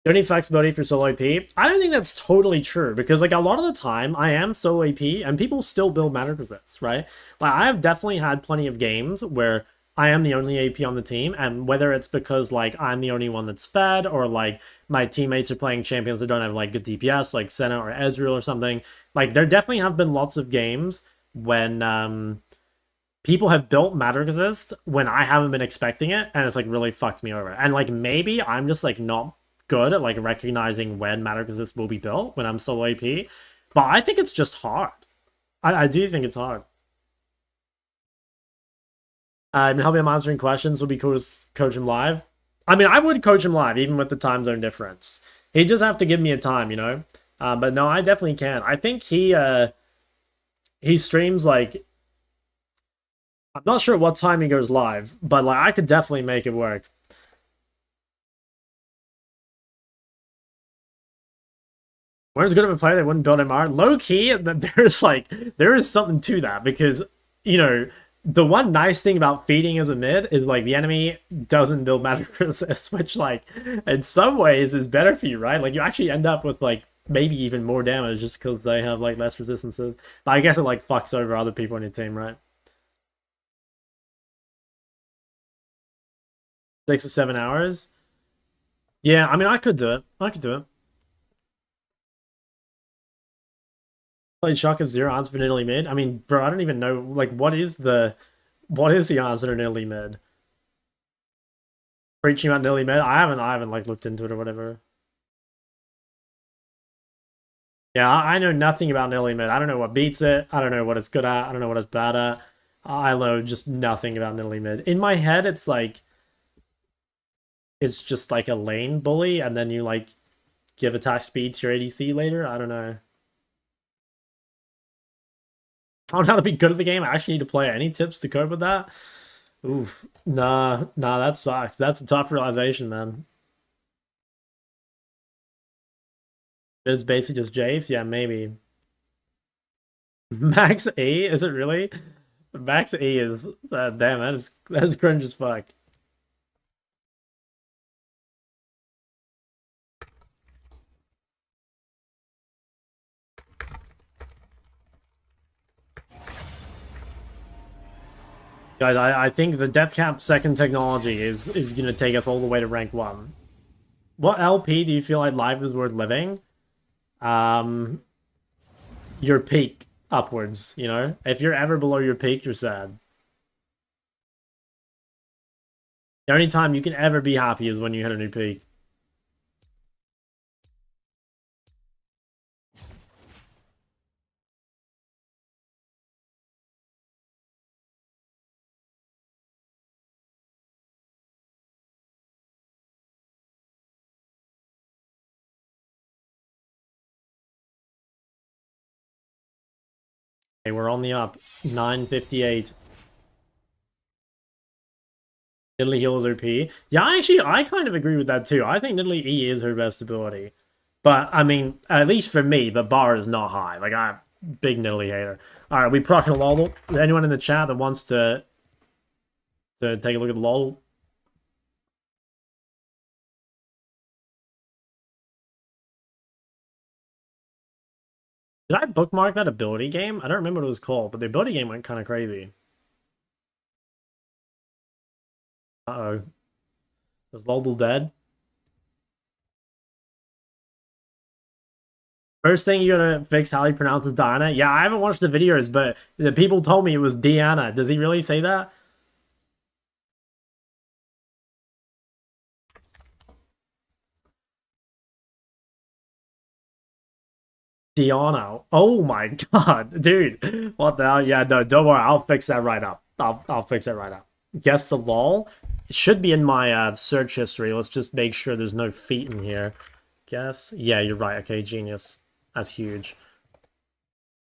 Do you need flexibility for solo AP? I don't think that's totally true, because like a lot of the time I am solo AP and people still build mana resist, right? Like I have definitely had plenty of games where I am the only AP on the team, and whether it's because like I'm the only one that's fed, or like my teammates are playing champions that don't have like good DPS, like Senna or Ezreal or something. Like there definitely have been lots of games when people have built matter resist when I haven't been expecting it, and it's like really fucked me over. And like maybe I'm just like not good at like recognizing when matter resist will be built when I'm solo AP, but I think it's just hard. I do think it's hard. I've been helping him answering questions. Would be cool to coach him live. I mean, I would coach him live even with the time zone difference. He'd just have to give me a time, you know. But no, I definitely can. I think he streams like, I'm not sure what time he goes live, but like I could definitely make it work. Warren's good of a player, they wouldn't build MR. Low key, there is something to that, because you know the one nice thing about feeding as a mid is like the enemy doesn't build magic resist, which like in some ways is better for you, right? Like you actually end up with like maybe even more damage just because they have like less resistances. But I guess it like fucks over other people on your team, right? 6 to 7 hours. Yeah, I mean I could do it. I could do it. Played Shock at zero answer for Italy mid. I mean, bro, I don't even know like what is the answer in Italy mid? Preaching about Italy mid. I haven't like looked into it or whatever. Yeah, I know nothing about Italy mid. I don't know what beats it. I don't know what it's good at. I don't know what it's bad at. I know just nothing about Italy mid. In my head, it's like it's just like a lane bully, and then you like give attack speed to your ADC later. I don't know. I don't know how to be good at the game. I actually need to play. Any tips to cope with that? Oof. Nah, that sucks. That's a tough realization, man. It's basically just Jace? Yeah, maybe. Max E? Is it really? Max E is damn, that is cringe as fuck. Guys, I think the Dcap second technology is gonna take us all the way to rank 1. What LP do you feel like life is worth living? Um your peak upwards, you know? If you're ever below your peak, you're sad. The only time you can ever be happy is when you hit a new peak. Okay, we're on the up. 958. Nidalee Heal is OP. Yeah, actually, I kind of agree with that too. I think Nidalee E is her best ability. But, I mean, at least for me, the bar is not high. Like, I'm a big Nidalee hater. Alright, we procking a LOL. Anyone in the chat that wants to take a look at the LOL? Did I bookmark that ability game? I don't remember what it was called, but the ability game went kind of crazy. Uh-oh. Is Lodel dead? First thing you gotta fix how he pronounces Diana. Yeah, I haven't watched the videos, but the people told me it was Diana. Does he really say that? Diana. Oh my god, dude. What the hell? Yeah, no, don't worry. I'll fix that right up. I'll fix that right up. Guess the lol. It should be in my search history. Let's just make sure there's no feet in here. Guess. Yeah, you're right. Okay, genius. That's huge.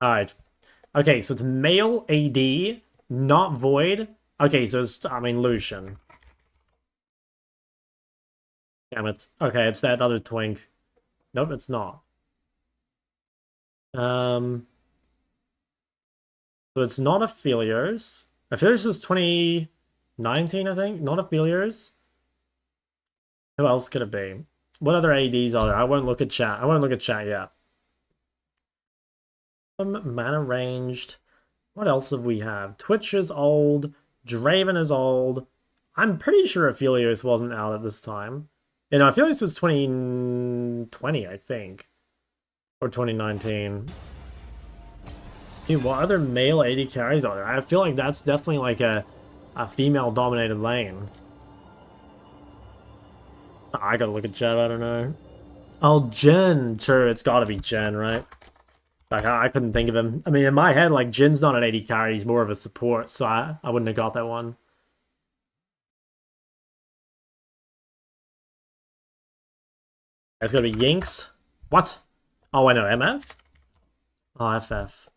Alright. Okay, so it's male AD, not void. Okay, so it's, I mean, Lucian. Damn it. Okay, it's that other twink. Nope, it's not. So it's not Aphelios. Aphelios is 2019, I think. Not Aphelios. Who else could it be? What other ADs are there? I won't look at chat. I won't look at chat yet. Mana ranged. What else have we have? Twitch is old. Draven is old. I'm pretty sure Aphelios wasn't out at this time. You know, Aphelios was 2020, I think. Or 2019. Dude, what other male AD carries are there? I feel like that's definitely like a female-dominated lane. I gotta look at chat, I don't know. Oh, Jin. Sure, it's gotta be Jin, right? Like, I couldn't think of him. I mean, in my head, like, Jin's not an AD carry, he's more of a support, so I wouldn't have got that one. It's gonna be Yinks. What? Oh, I know, MF? Oh, FF.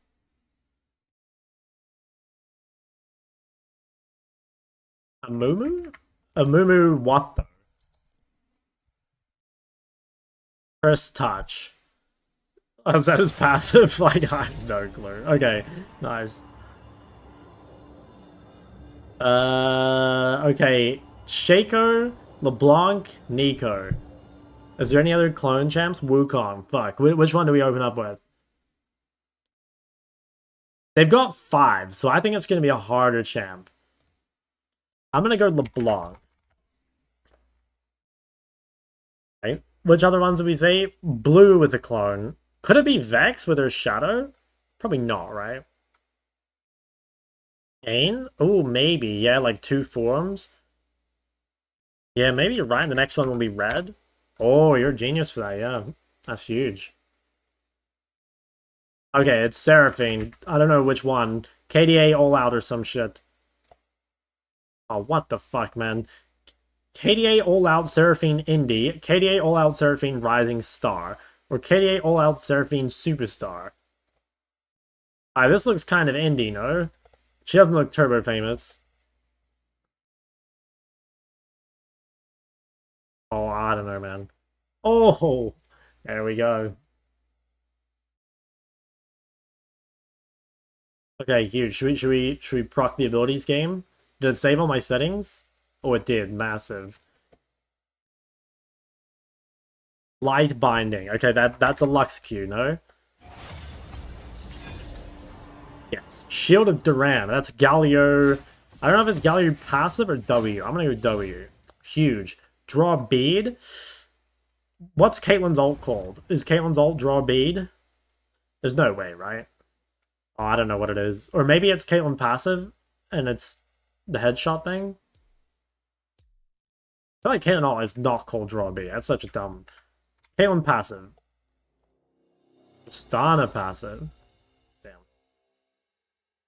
A Mumu? A Mumu what though? First touch. Oh, is that his passive? Like, I have no clue. Okay, nice. Okay. Shaco, LeBlanc, Nico. Is there any other clone champs? Wukong. Fuck. Which one do we open up with? They've got 5, so I think it's going to be a harder champ. I'm going to go LeBlanc. Okay. Which other ones do we say? Blue with a clone. Could it be Vex with her shadow? Probably not, right? Kane? Oh, maybe. Yeah, like 2 forms. Yeah, maybe you're right. The next one will be red. Oh, you're a genius for that, yeah. That's huge. Okay, it's Seraphine. I don't know which one. KDA All Out or some shit. Oh, what the fuck, man. KDA All Out Seraphine Indie, KDA All Out Seraphine Rising Star, or KDA All Out Seraphine Superstar. Alright, this looks kind of indie, no? She doesn't look turbo famous. Oh, I don't know, man. Oh, there we go. Okay, huge. Should we proc the abilities game? Did it save all my settings? Oh, it did. Massive. Light binding. Okay, that's a Lux Q, no? Yes. Shield of Duran. That's Galio. I don't know if it's Galio passive or W. I'm gonna go W. Huge. Draw bead. What's Caitlyn's ult called? Is Caitlyn's ult draw bead? There's no way, right? Oh, I don't know what it is. Or maybe it's Caitlyn passive and it's the headshot thing. I feel like Caitlyn ult is not called draw bead. That's such a dumb. Caitlyn passive. Stana passive. Damn.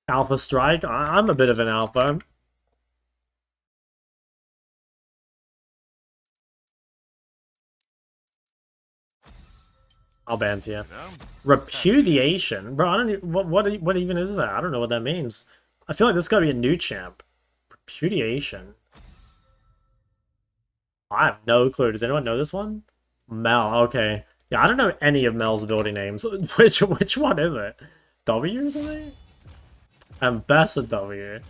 Alpha Strike. I'm a bit of an alpha. I'll ban to you. Repudiation? Bro, I don't even, what even is that? I don't know what that means. I feel like this gotta be a new champ. Repudiation. I have no clue. Does anyone know this one? Mel, okay. Yeah, I don't know any of Mel's ability names. Which one is it? W or something? Ambassador W.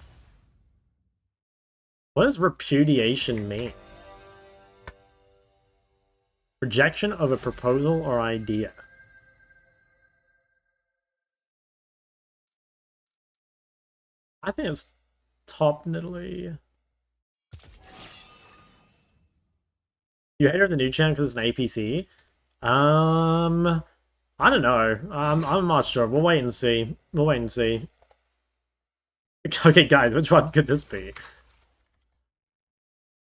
What does repudiation mean? Rejection of a proposal or idea. I think it's top Nidalee. You hate her the new champ because it's an APC? I don't know. I'm not sure. We'll wait and see. We'll wait and see. Okay, guys, which one could this be?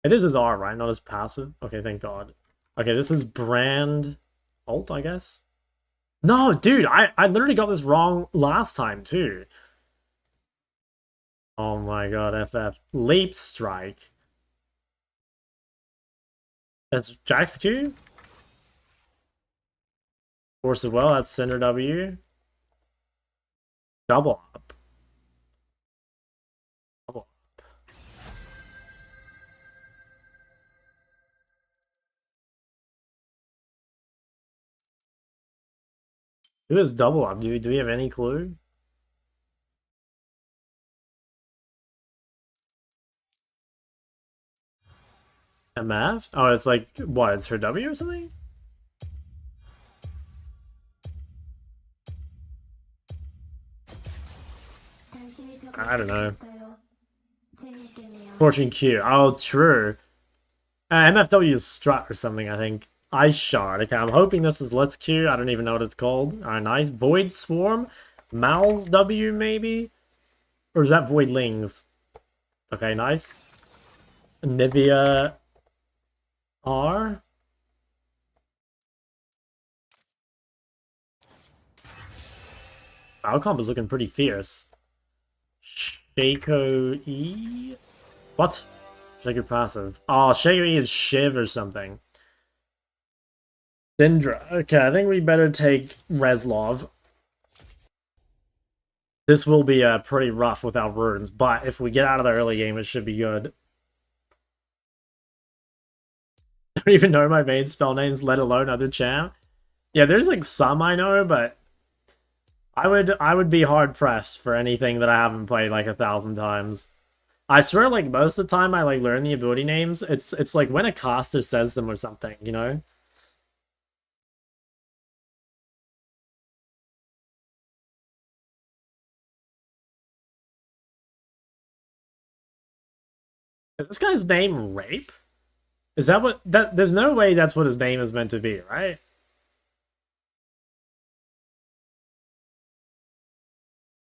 It is his R, right? Not his passive? Okay, thank God. Okay, this is brand ult, I guess? No, dude, I literally got this wrong last time, too. Oh my God, FF. Leap Strike. That's Jack's Q? Force of Will, that's Cinder W. Double up. Double up. Who is double up? Do we have any clue? MF? Oh, it's like, what, it's her W or something? 당신의 적을 I don't know. 찾았어요. 재미있겠네요. Fortune Q. Oh, true. MFW is strut or something, I think. Ice Shard. Okay, I'm hoping this is Let's Q. I don't even know what it's called. Alright, nice. Void Swarm? Mal's W, maybe? Or is that Void Lings? Okay, nice. Nivea R? Alcomp is looking pretty fierce. Shaco E? What? Shaco passive. Oh, Shaco E is Shiv or something. Syndra. Okay, I think we better take Reslov. This will be pretty rough without runes, but if we get out of the early game, it should be good. I don't even know my main spell names, let alone other champ. Yeah, there's like some I know, but I would be hard pressed for anything that I haven't played like 1,000 times. I swear, like most of the time I like learn the ability names, it's like when a caster says them or something, you know? Is this guy's name Rape? Is that what that? There's no way that's what his name is meant to be, right?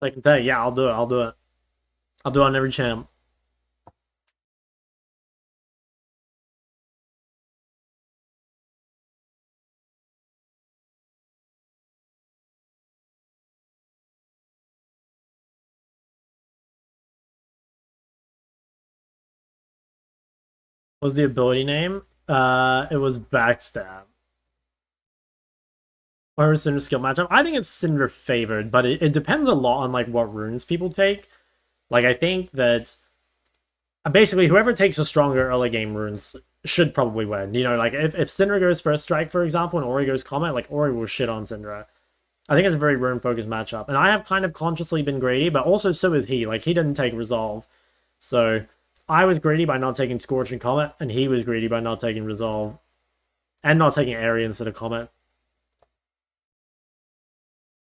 I can tell you, yeah, I'll do it. I'll do it. I'll do it on every champ. What was the ability name? It was Backstab. Or Cinder skill matchup. I think it's Cinder favored, but it depends a lot on like what runes people take. Like I think that basically whoever takes a stronger early game runes should probably win. You know, like if Syndra goes first strike, for example, and Ori goes Comet, like Ori will shit on Syndra. I think it's a very rune-focused matchup. And I have kind of consciously been greedy, but also so is he. Like, he didn't take Resolve. So, I was greedy by not taking Scorch and Comet, and he was greedy by not taking Resolve. And not taking Area instead of Comet.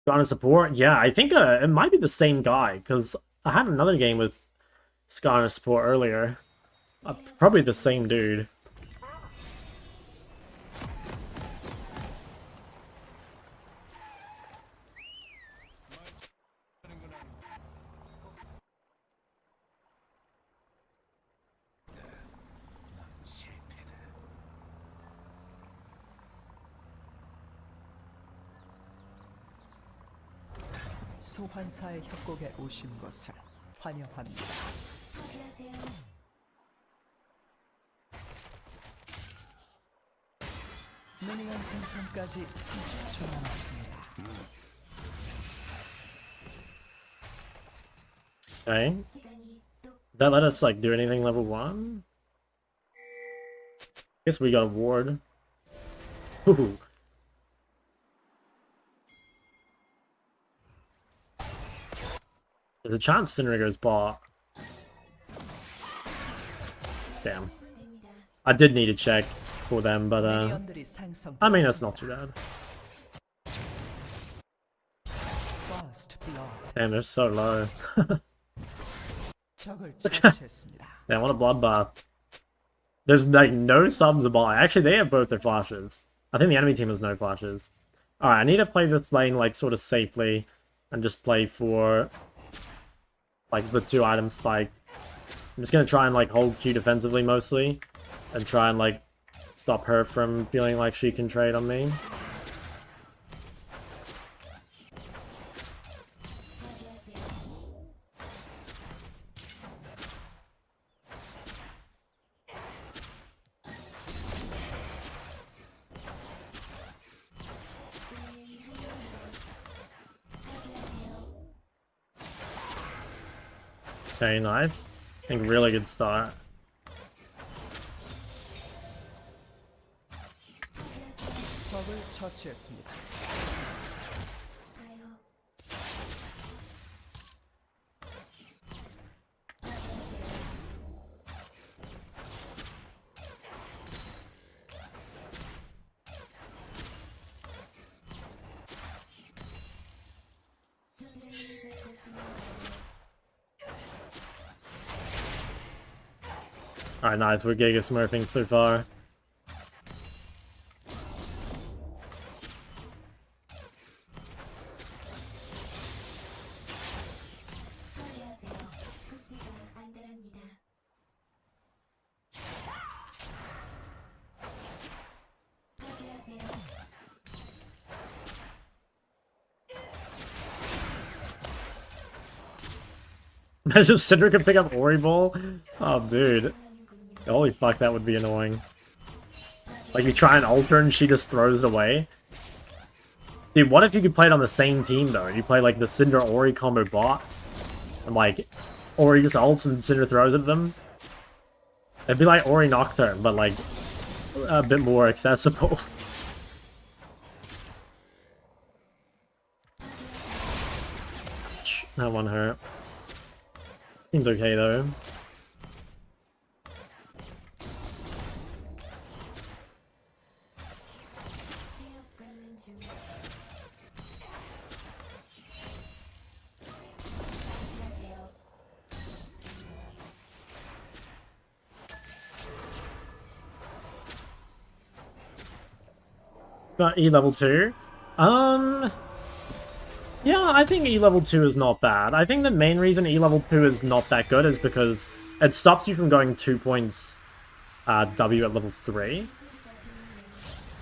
Skarner support? Yeah, I think it might be the same guy, because I had another game with Skarner support earlier. Probably the same dude. 소환사의 협곡에 오신 것을 환영합니다. 안녕하세요. 미니언 생성까지 30초 남았습니다. Okay. 시간이 또 Did that let us, like, do anything level 1? Guess we got a ward. Ooh. There's a chance Cinder goes bot. Damn. 됩니다. I did need a check for them, but 미니언들이 생성. I mean that's not too bad. First blood. Damn, they're so low. 적을 처치했습니다. Damn, what a bloodbath. There's like no subs to buy. Actually, they have both their flashes. I think the enemy team has no flashes. Alright, I need to play this lane like sort of safely and just play for like the 2-item spike. I'm just gonna try and like hold Q defensively mostly and try and like stop her from feeling like she can trade on me. Okay, nice. I think really good start. 적을 처치했습니다. 가요. Alright, nice. We're Giga smurfing so far. 처리하세요. 복지가 안달합니다. 파괴하세요. Imagine if Cinder could pick up Ori Ball. Oh, dude. Holy fuck, that would be annoying. Like, you try and alter and she just throws it away. Dude, what if you could play it on the same team, though? You play, like, the Cinder-Ori combo bot, and, like, Ori just ults and Cinder throws at them. It'd be like Ori Nocturne, but, like, a bit more accessible. That one hurt. Seems okay, though. 해역받는 중. 하세요. But E level 2? Yeah, I think E level 2 is not bad. I think the main reason E level 2 is not that good is because it stops you from going 2 points W at level 3.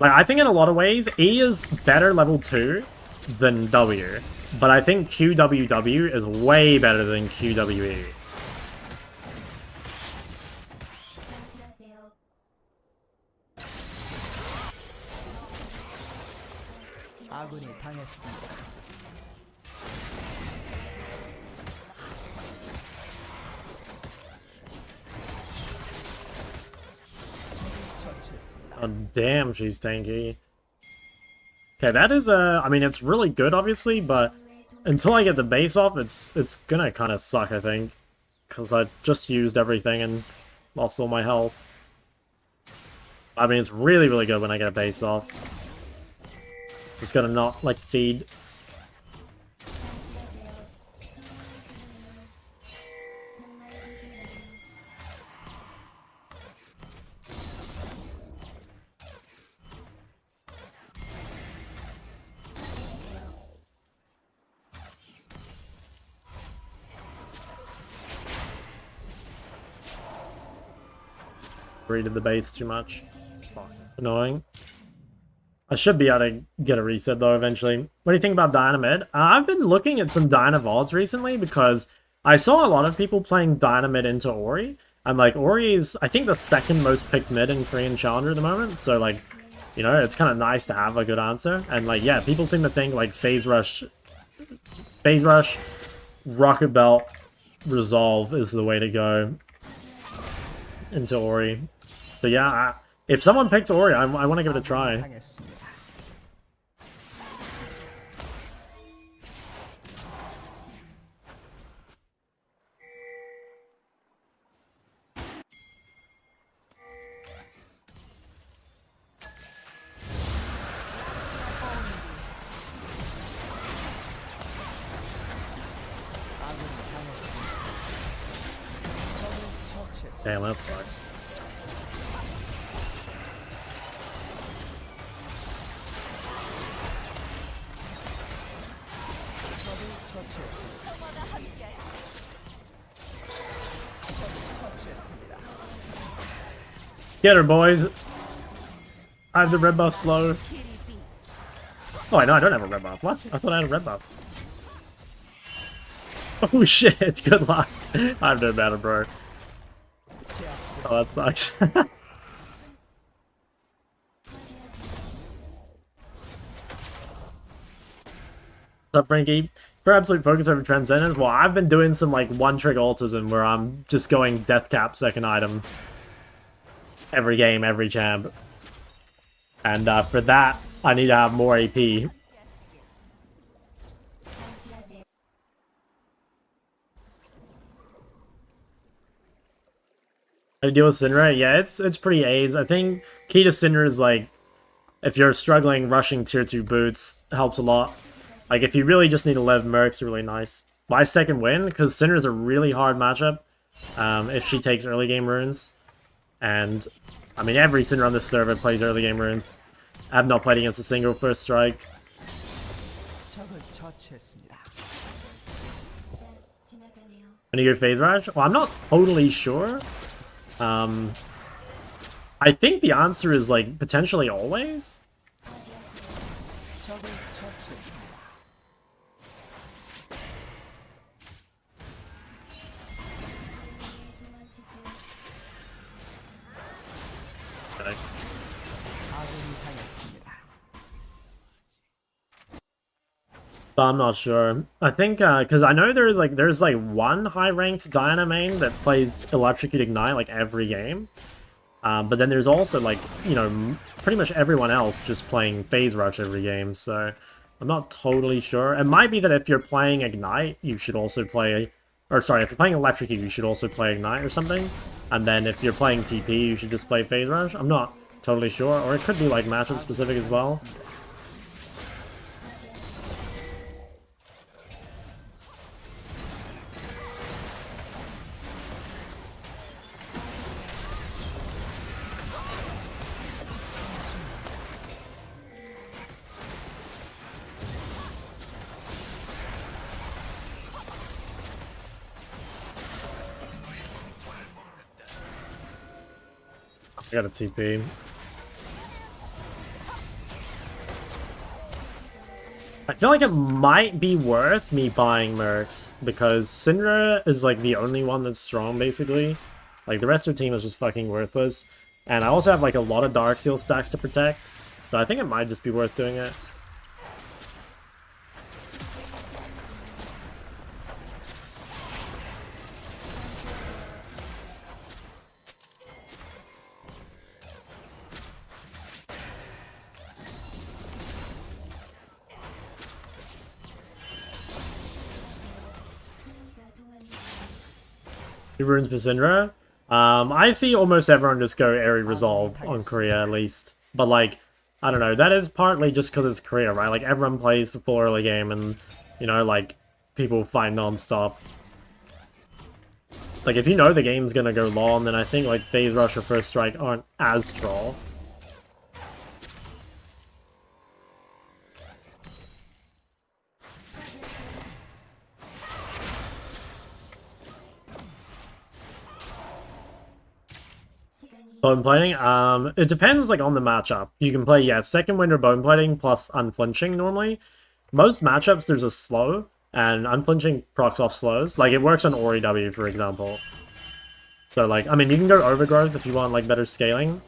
Like, I think in a lot of ways, E is better level 2 than W. But I think QWW is way better than QWE. 방치하세요. 아군이 당했습니다. 적을 처치했습니다. Oh, damn, she's tanky. Okay, that is, I mean, it's really good, obviously, but until I get the base off, it's gonna kind of suck, I think. Because I just used everything and lost all my health. I mean, it's really, really good when I get a base off. Just gotta not, like, feed. 정말 무슨 Readed the base too much. Fuck. Annoying. I should be able to get a reset, though, eventually. What do you think about Dynamid? I've been looking at some Dynavods recently because I saw a lot of people playing Dynamid into Ori. And, like, Ori is, I think, the second most picked mid in Korean Challenger at the moment. So, like, you know, it's kind of nice to have a good answer. And, like, yeah, people seem to think, like, Phase Rush, Rocket Belt, Resolve is the way to go into Ori. So, yeah, if someone picks Ori, I want to give it a try. 당했습니다. 아군이 당했습니다. 적을 처치했습니다. Damn, that sucks. 적을 처치했습니다. 적을 처치했습니다. Get her, boys. I have the red buff slow. Oh, I know I don't have a red buff. What? I thought I had a red buff. Oh shit, good luck. I have no matter, bro. Oh, that sucks. What's up, Frankie? For absolute focus over Transcendence, well, I've been doing some, like, one-trick ultism where I'm just going Dcap second item every game, every champ. And for that, I need to have more AP. 방치하세요. How to deal with Sinra? Yeah, it's pretty A's. I think key to Sinra is, like, if you're struggling, rushing tier 2 boots helps a lot. Like, if you really just need to live, Merc's really nice. My second win, because Sinra's a really hard matchup if she takes early game runes. And I mean, every Syndra on this server plays early game runes. I have not played against a single first strike. 적을 처치했습니다. 지나가네요. When you go phase rush? Well, I'm not totally sure. I think the answer is like potentially always. 적을 처치했습니다. Thanks. 아군이 당했습니다. But I'm not sure. I think because I know there's like one high ranked Diana main that plays Electrocute Ignite like every game. But then there's also like, you know, pretty much everyone else just playing Phase Rush every game, so I'm not totally sure. It might be that if you're playing Ignite, you should also play, or sorry, if you're playing Electrocute, you should also play Ignite or something. And then if you're playing TP, you should just play Phase Rush. I'm not totally sure, or it could be like matchup specific as well. I got a TP. I feel like it might be worth me buying Mercs, because Syndra is like the only one that's strong, basically. Like, the rest of the team is just fucking worthless. And I also have like a lot of Darksteel stacks to protect, so I think it might just be worth doing it. Two runes for Syndra. I see almost everyone just go Airy Resolve on Korea at least. But like, I don't know, that is partly just because it's Korea, right? Like, everyone plays the full early game and, you know, like, people fight non-stop. Like, if you know the game's gonna go long, then I think, like, Phase Rush or First Strike aren't as troll. Bone plating? It depends, like, on the matchup. You can play, yeah, second wind or bone plating plus unflinching normally. Most matchups, there's a slow, and unflinching procs off slows. Like, it works on Ori W, for example. So, like, I mean, you can go overgrowth if you want, like, better scaling.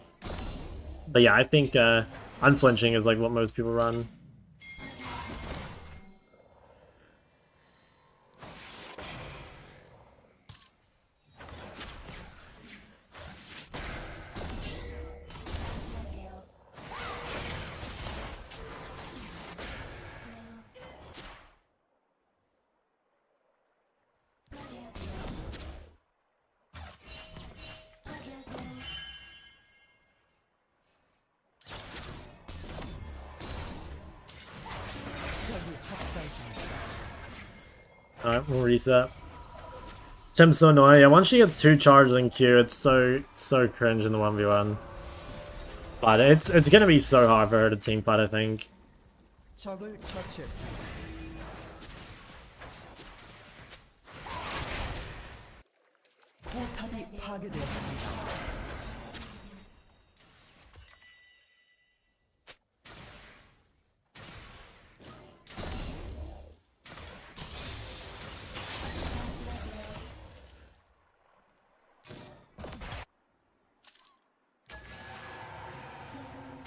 But yeah, I think unflinching is, like, what most people run. 적이 학살 중입니다. Alright, we'll reset. Tim's so annoying. Yeah, once she gets 2 charged in Q, it's so cringe in the 1v1. But it's gonna be so hard for her to teamfight, I think. 적을 처치했습니다. 포탑이 파괴되었습니다.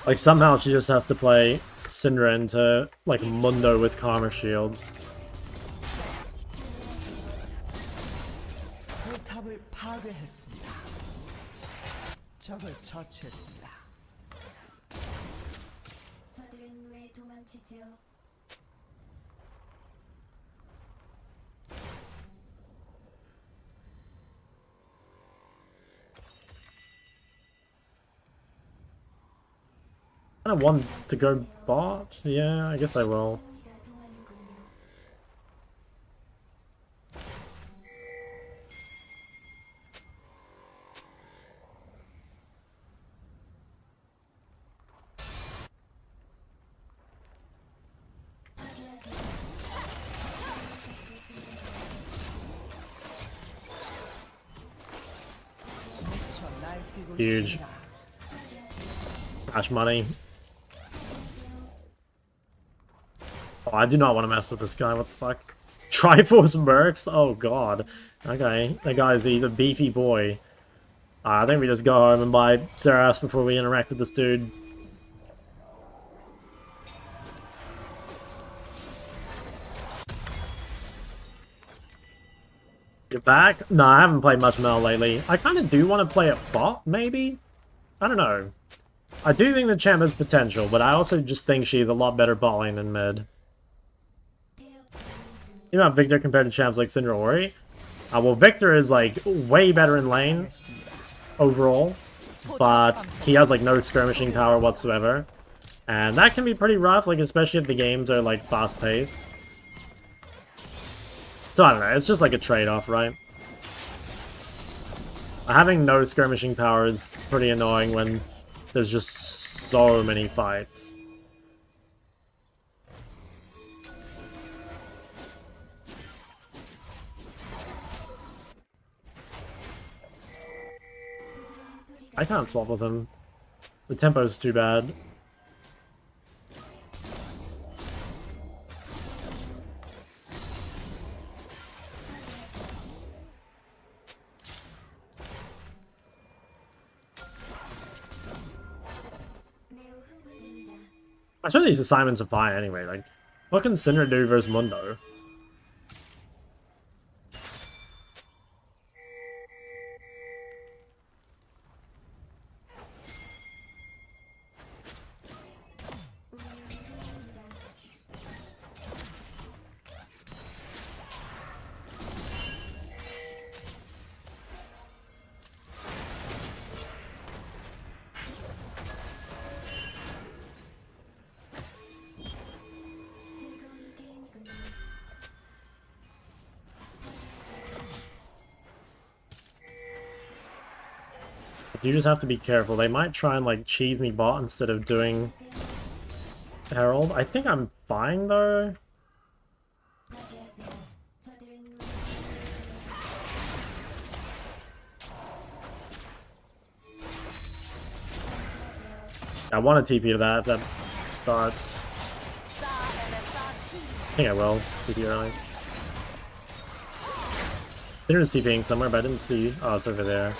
Like, somehow she just has to play Syndra into, like, Mundo with Karma Shields. 포탑을 파괴했습니다. 적을 처치했습니다. 저들은 왜 도망치지요? I kind of want to go bot. Yeah, I guess I will. 우리가 동하는군요. Huge. 있습니다. Cash money. Oh, I do not want to mess with this guy. What the fuck? Triforce Mercs? Oh god. Okay, he's a beefy boy. I think we just go home and buy Seras before we interact with this dude. You're back? No, I haven't played much Mel lately. I kind of do want to play at bot, maybe? I don't know. I do think the champ has potential, but I also just think she's a lot better bot lane than mid. You know, Victor compared to champs like Syndra Ori? Well, Victor is, like, way better in lane overall, but he has, like, no skirmishing power whatsoever. And that can be pretty rough, like, especially if the games are, like, fast-paced. So, I don't know, it's just, like, a trade-off, right? Having no skirmishing power is pretty annoying when there's just so many fights. I can't swap with him. The tempo's too bad. I'm sure these assignments are fine anyway. Like, what can Syndra do versus Mundo? You just have to be careful. They might try and, like, cheese me bot instead of doing Herald. I think I'm fine, though. I want to TP to that if that starts. I think I will TP early. There's TPing somewhere, but I didn't see. Oh, it's over there.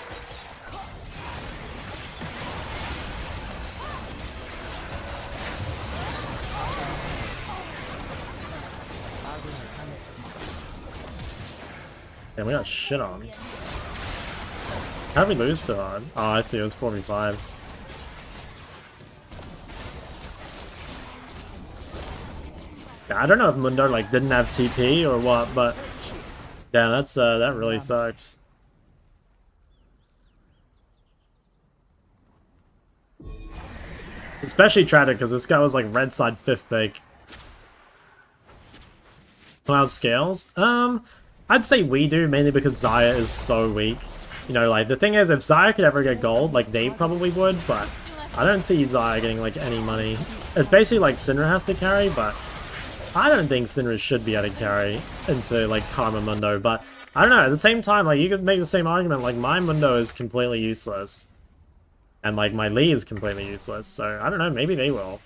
Damn, we got shit on. How did we lose so hard? Oh, I see, it was 4v5. Yeah, I don't know if Mundo, like, didn't have TP or what, but... Damn, that's, that really sucks. Especially tragic, because this guy was, like, red side 5th pick. Cloud scales? I'd say we do, mainly because Xayah is so weak. You know, like, the thing is, if Xayah could ever get gold, like, they probably would, but I don't see Xayah getting, like, any money. It's basically like Syndra has to carry, but I don't think Syndra should be able to carry into, like, Karma Mundo, but I don't know, at the same time, like, you could make the same argument, like, my Mundo is completely useless. And, like, my Lee is completely useless, so I don't know, maybe they will.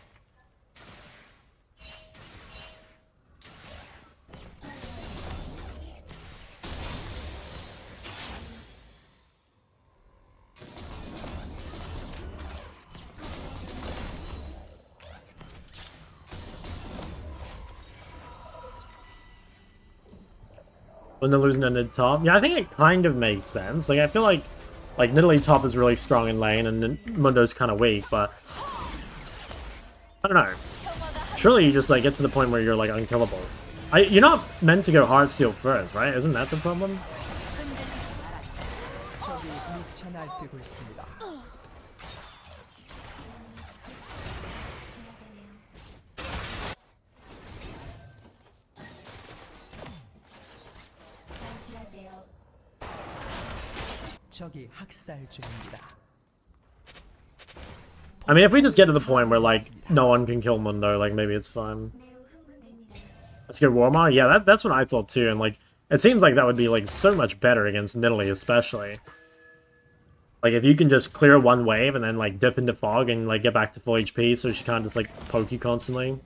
When they're losing to Nid top. Yeah, I think it kind of makes sense. Like, I feel like Nidalee top is really strong in lane and Mundo's kind of weak, but I don't know. Surely you just, like, get to the point where you're, like, unkillable. You're not meant to go Heartsteel first, right? Isn't that the problem? 적이 미쳐 날뛰고 있습니다. 적이 학살 중입니다. I mean, if we just get to the point where, like, no one can kill Mundo, like, maybe it's fine. Let's go Warma. Yeah, that's what I thought too, and, like, it seems like that would be, like, so much better against Nidalee, especially. Like, if you can just clear one wave and then, like, dip into fog and, like, get back to full HP so she can't just, like, poke you constantly.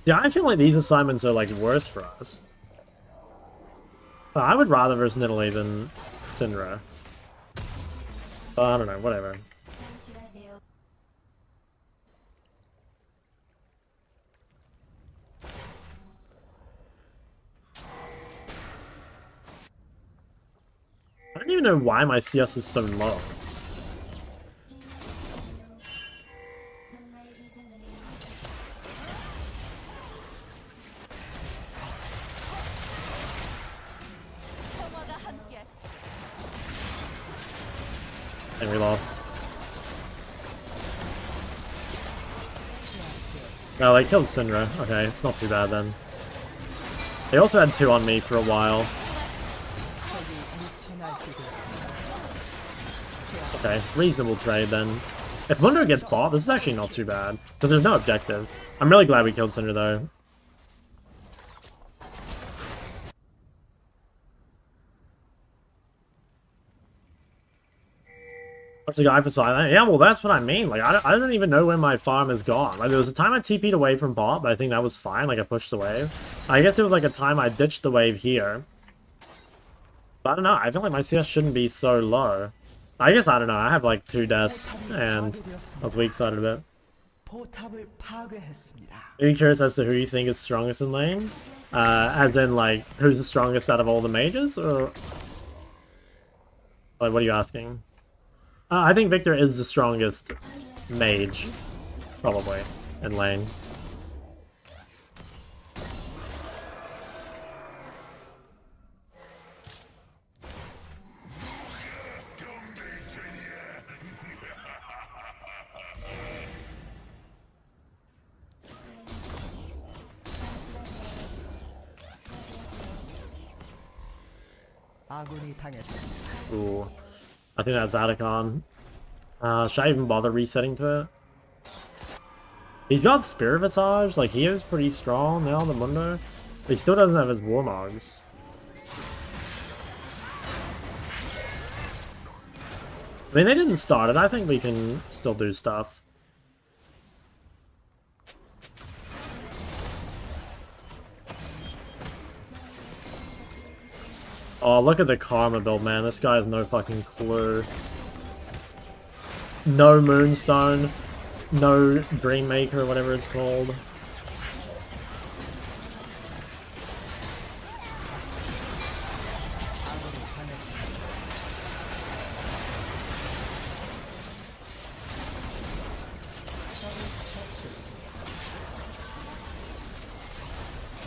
Yeah, I feel like these assignments are, like, worse for us. I would rather versus Nidalee than Syndra. I don't know, whatever. 탈출하세요. I don't even know why my CS is so low. 정말 이상하네요. 평화가 함께하시. And we lost. No, they killed Syndra. Okay, it's not too bad then. They also had 2 on me for a while. 적이 미쳐 날뛰고 있습니다. Okay, reasonable trade then. If Mundo gets bought, this is actually not too bad. But there's no objective. I'm really glad we killed Syndra though. What's the guy for silent? Yeah, well, that's what I mean. Like, I don't even know where my farm is gone. Like, there was a time I TP'd away from bot, but I think that was fine. Like, I pushed the wave. I guess it was like a time I ditched the wave here. But I don't know. I feel like my CS shouldn't be so low. I guess, I don't know. I have like 2 deaths, and I was weak-sided a bit. 포탑을 파괴했습니다. Are you curious as to who you think is strongest in lane? As in, like, who's the strongest out of all the mages? Or, like, what are you asking? I think Victor is the strongest mage, probably, in lane. 아군이 당했습니다. Ooh. I think that's Atacon. Should I even bother resetting to it? He's got Spirit Visage, like he is pretty strong now, the Mundo. But he still doesn't have his Warmogs. I mean, they didn't start it. I think we can still do stuff. Oh, look at the Karma build, man. This guy has no fucking clue. No Moonstone. No Dreammaker, whatever it's called.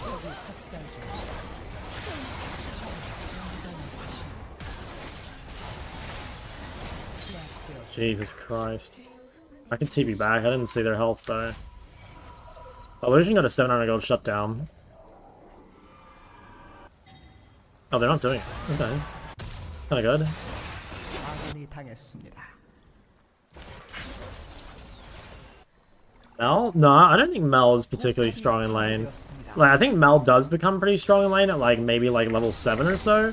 적이 학살 중입니다. Jesus Christ. I can TP back. I didn't see their health though. Illusion got a 700 gold shutdown. Oh, they're not doing it. Okay. Kinda good. 아군이 당했습니다. Mel? No, I don't think Mel is particularly strong in lane. Like, I think Mel does become pretty strong in lane at like maybe like level 7 or so.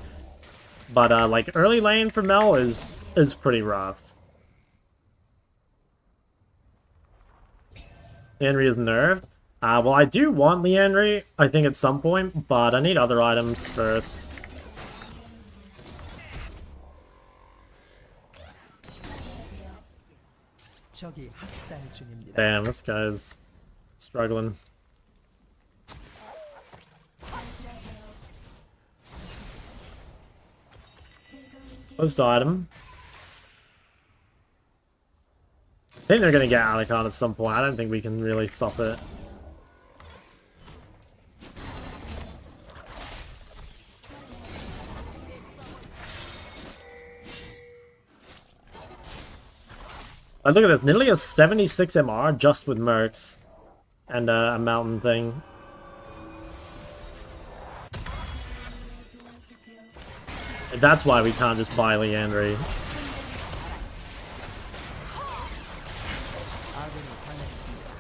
But like early lane for Mel is pretty rough. Leandry is nerfed. Well, I do want Leandry, I think, at some point, but I need other items first. 적이 학살 중입니다. Damn, this guy's struggling. Close to item. I think they're gonna get Alicon at some point. I don't think we can really stop it. Look at this, nearly a 76 MR just with Mercs and a mountain thing. That's why we can't just buy Leandry. 아군이 당했습니다.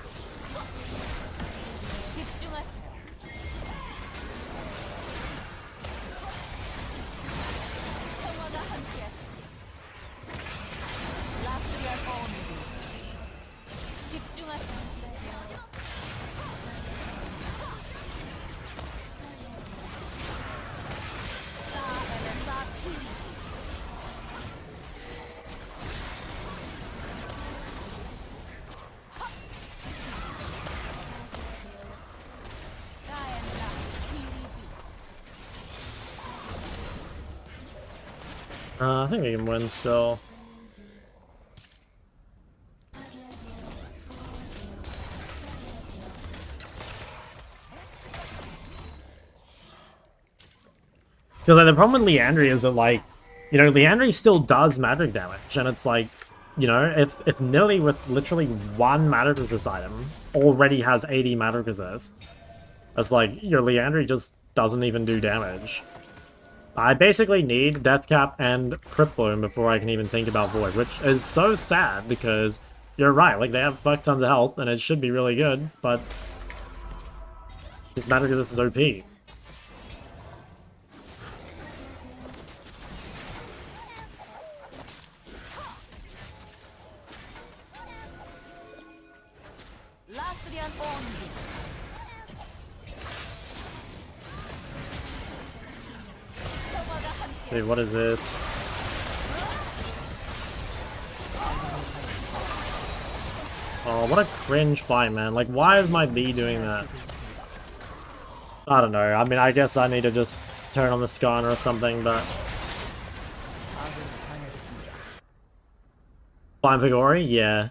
집중하세요. 평화가 함께하시죠. 라스리안 어머니. 집중하세요. I think we can win still. Because like, the problem with Leandry is that, like, you know, Leandry still does magic damage, and it's like, you know, if Nilly with literally one magic resist item already has 80 magic resist, it's like your Leandry just doesn't even do damage. I basically need Deathcap and Crypt Bloom before I can even think about Void, which is so sad because you're right, like they have fuck tons of health and it should be really good, but this magic resist is OP. 라스리안 어머니. 평화가 함께. Dude, what is this? Oh, what a cringe fight, man. Like, why is my B doing that? I don't know. I mean, I guess I need to just turn on the scanner or something, but... 아군이 당했습니다. Fine Vigori? Yeah.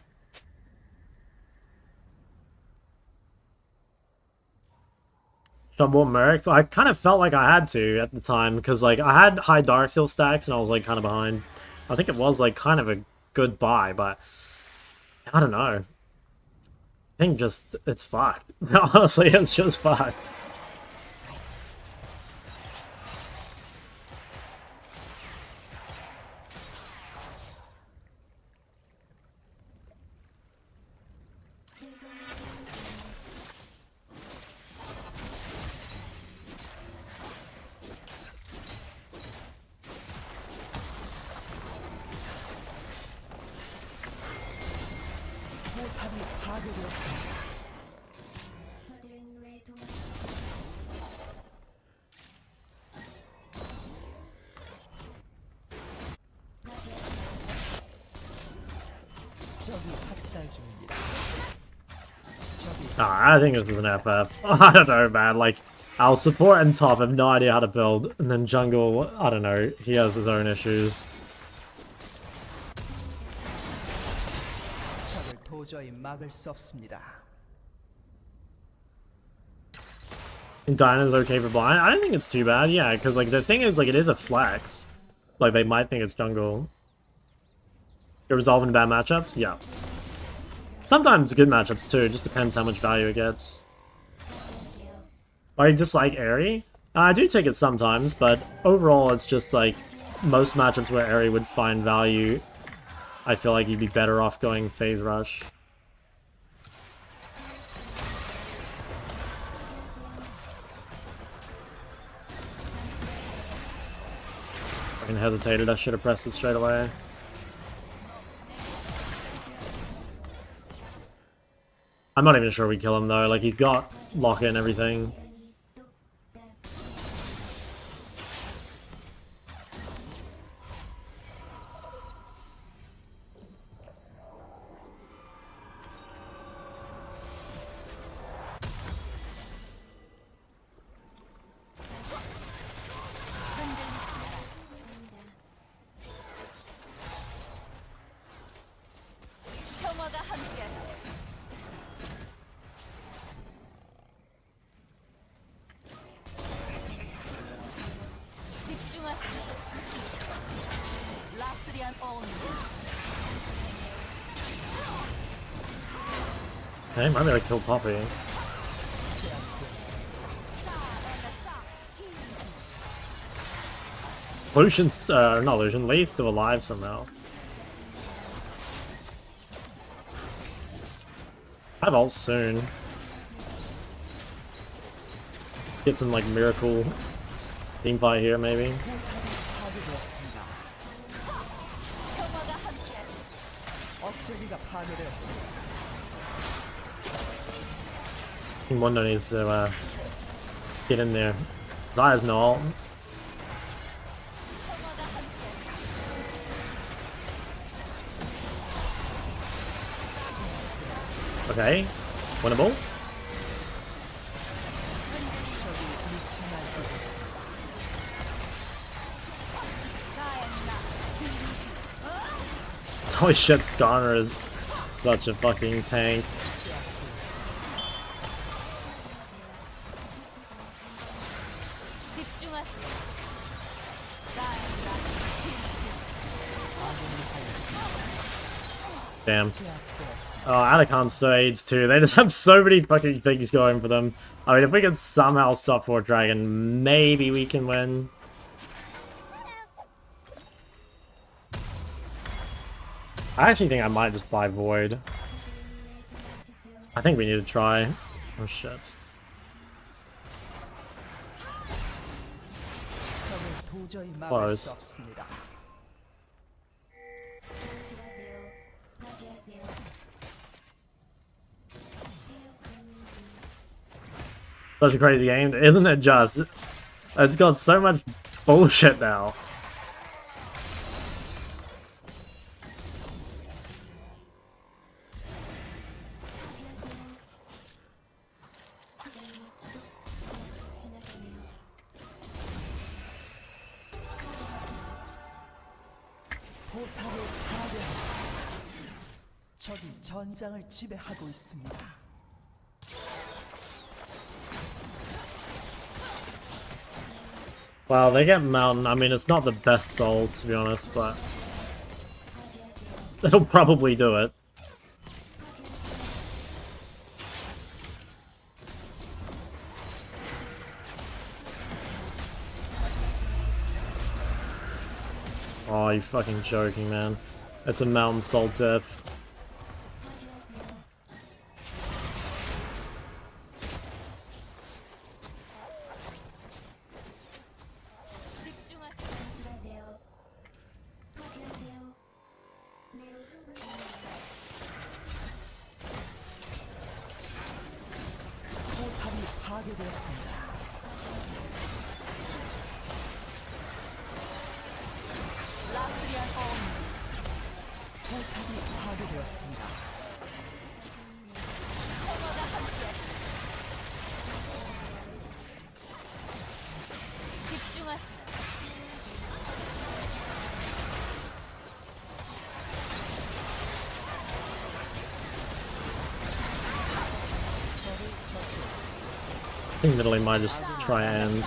Should I bought Merrick? So I kind of felt like I had to at the time, because, like, I had high Dark Seal stacks, and I was, like, kind of behind. I think it was, like, kind of a good buy, but... I don't know. I think just, it's fucked. Honestly, it's just fucked. 포탑이 파괴되었습니다. 저들은 왜 도망 적이 학살 중입니다. 적이 I think this is an FF. I don't know, man. Like, our support and top have no idea how to build, and then jungle, I don't know, he has his own issues. 적을 도저히 막을 수 없습니다. And Dyna's okay for blind? I don't think it's too bad, yeah, because, like, the thing is, like, it is a flex. Like, they might think it's jungle. You're resolving bad matchups? Yeah. Sometimes good matchups, too. It just depends how much value it gets. Are you just, like, Airy? I do take it sometimes, but overall, it's just, like, most matchups where Airy would find value, I feel like you'd be better off going Phase Rush. I hesitated, I should have pressed it straight away. I'm not even sure we kill him though, like he's got lock and everything. 평화가 함께하시죠. 집중하세요. 라스리안 어머니. Hey, might be able to kill Poppy. Lucian's, not Lucian, Lee's still alive somehow. I have ult soon. Get some, like, miracle team fight here, maybe. 파괴되었습니다. 억제기가 파괴되었습니다. I think Mundo needs to, get in there. Zaya's no ult. Okay, winnable. Holy shit, Skarner is such a fucking tank. Damn. Oh, Anacon's so AIDS too. They just have so many fucking things going for them. I mean, if we can somehow stop Fort Dragon, maybe we can win. I actually think I might just buy Void. I think we need to try. Oh shit. 적을 도저히 막을 Close. 수 없습니다. 파괴하세요. Such a crazy game, isn't it just? It's got so much bullshit now. 포탑을 파괴했습니다. 적이 전장을 지배하고 있습니다. Well, they get Mountain. I mean, it's not the best soul, to be honest, but it'll probably do it. Oh, you fucking joking, man. It's a Mountain Soul death. 파괴하세요. 파괴하세요. 매우 흥분합니다. 포탑이 파괴되었습니다. 포탑이 파괴되었습니다. I think Italy might just try and...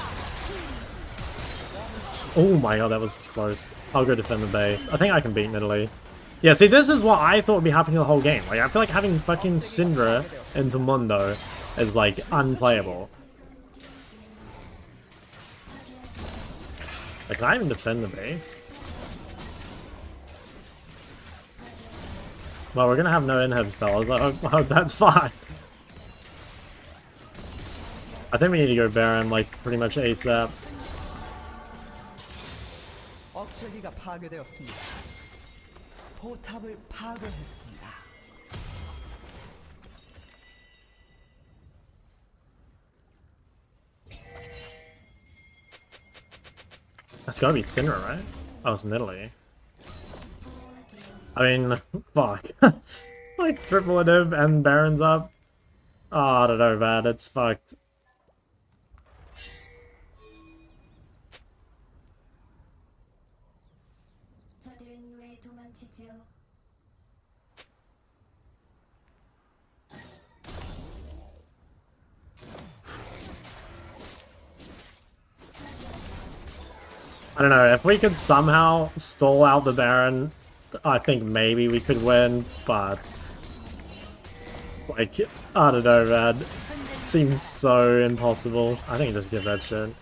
Oh my god, that was close. I'll go defend the base. I think I can beat Italy. Yeah, see, this is what I thought would be happening the whole game. Like, I feel like having fucking Syndra into Mundo is, like, unplayable. Like, can I even defend the base? Well, we're gonna have no inhib spells. I hope that's fine. I think we need to go Baron, like, pretty much ASAP. 억제기가 파괴되었습니다. 포탑을 파괴했습니다. That's gotta be Syndra, right? Oh, it's Italy. I mean, fuck. Like, triple inhib and Baron's up. Oh, I don't know, man. It's fucked. 저들은 왜 도망치지요? I don't know, if we could somehow stall out the Baron, I think maybe we could win, but... Like, I don't know, man. Seems so impossible. I think just give that shit.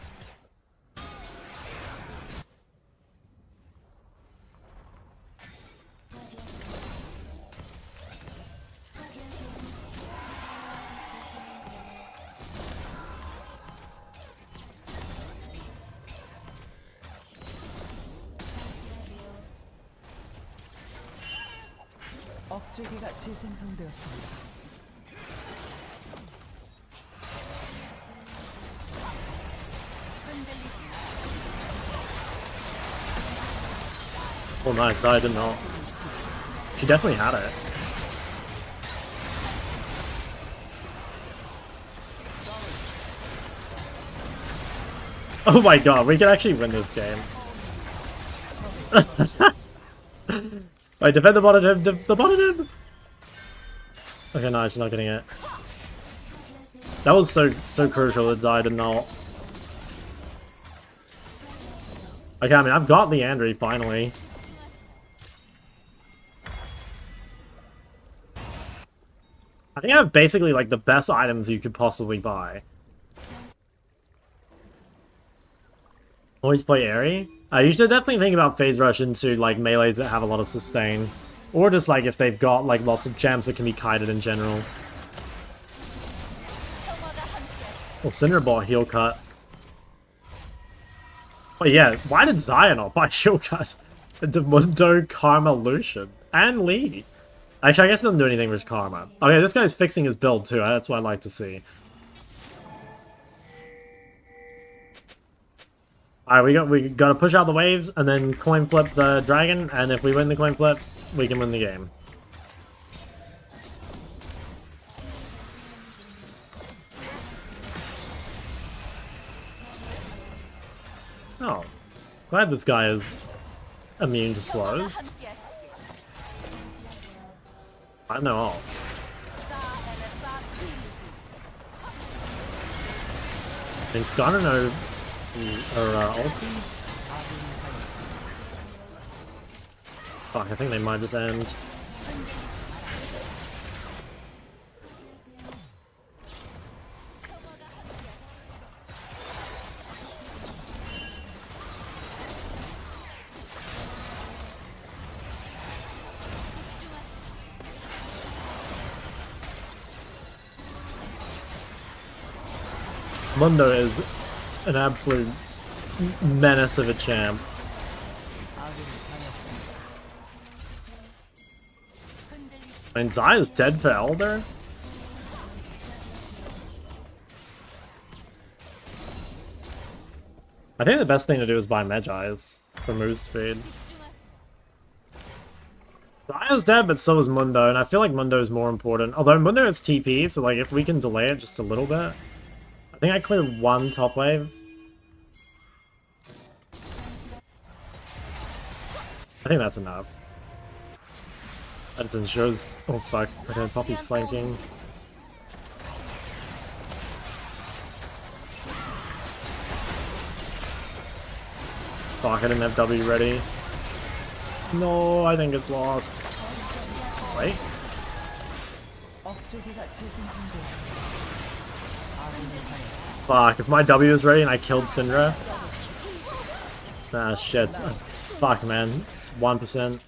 억제기가 재생성되었습니다. 흔들리지 마. Oh, nice. I didn't know. She definitely had it. Oh my god, we can actually win this game. Wait, defend the bottom, the bottom! Okay, no, she's not getting it. That was so crucial that Zai did not. Okay, I mean, I've got the Andrew finally. I think I have basically like the best items you could possibly buy. Always play Airy? You should definitely think about phase rush into like melees that have a lot of sustain. Or just like if they've got like lots of champs that can be kited in general. Well, Cinder bought heal cut. But yeah, why did Zion not buy heal cut? Demundo, Karma, Lucian, and Lee. Actually, I guess it doesn't do anything with Karma. Okay, this guy's fixing his build too. That's what I like to see. Alright, we gotta push out the waves and then coin flip the dragon, and if we win the coin flip, we can win the game. Oh. Glad this guy is immune to slows. I know all. And Skarner know ulti? Fuck, I think they might just end. Mundo is an absolute menace of a champ. I mean, Zaya's dead for Elder? I think the best thing to do is buy Magi's for move speed. Zaya's dead, but so is Mundo, and I feel like Mundo is more important. Although Mundo has TP, so like if we can delay it just a little bit. I think I cleared one top wave. I think that's enough. That ensures. Oh fuck! Okay, Poppy's flanking. Fuck! I didn't have W ready. No, I think it's lost. Wait. Fuck! If my W is ready and I killed Syndra. Ah shit. Fuck man, it's 1%.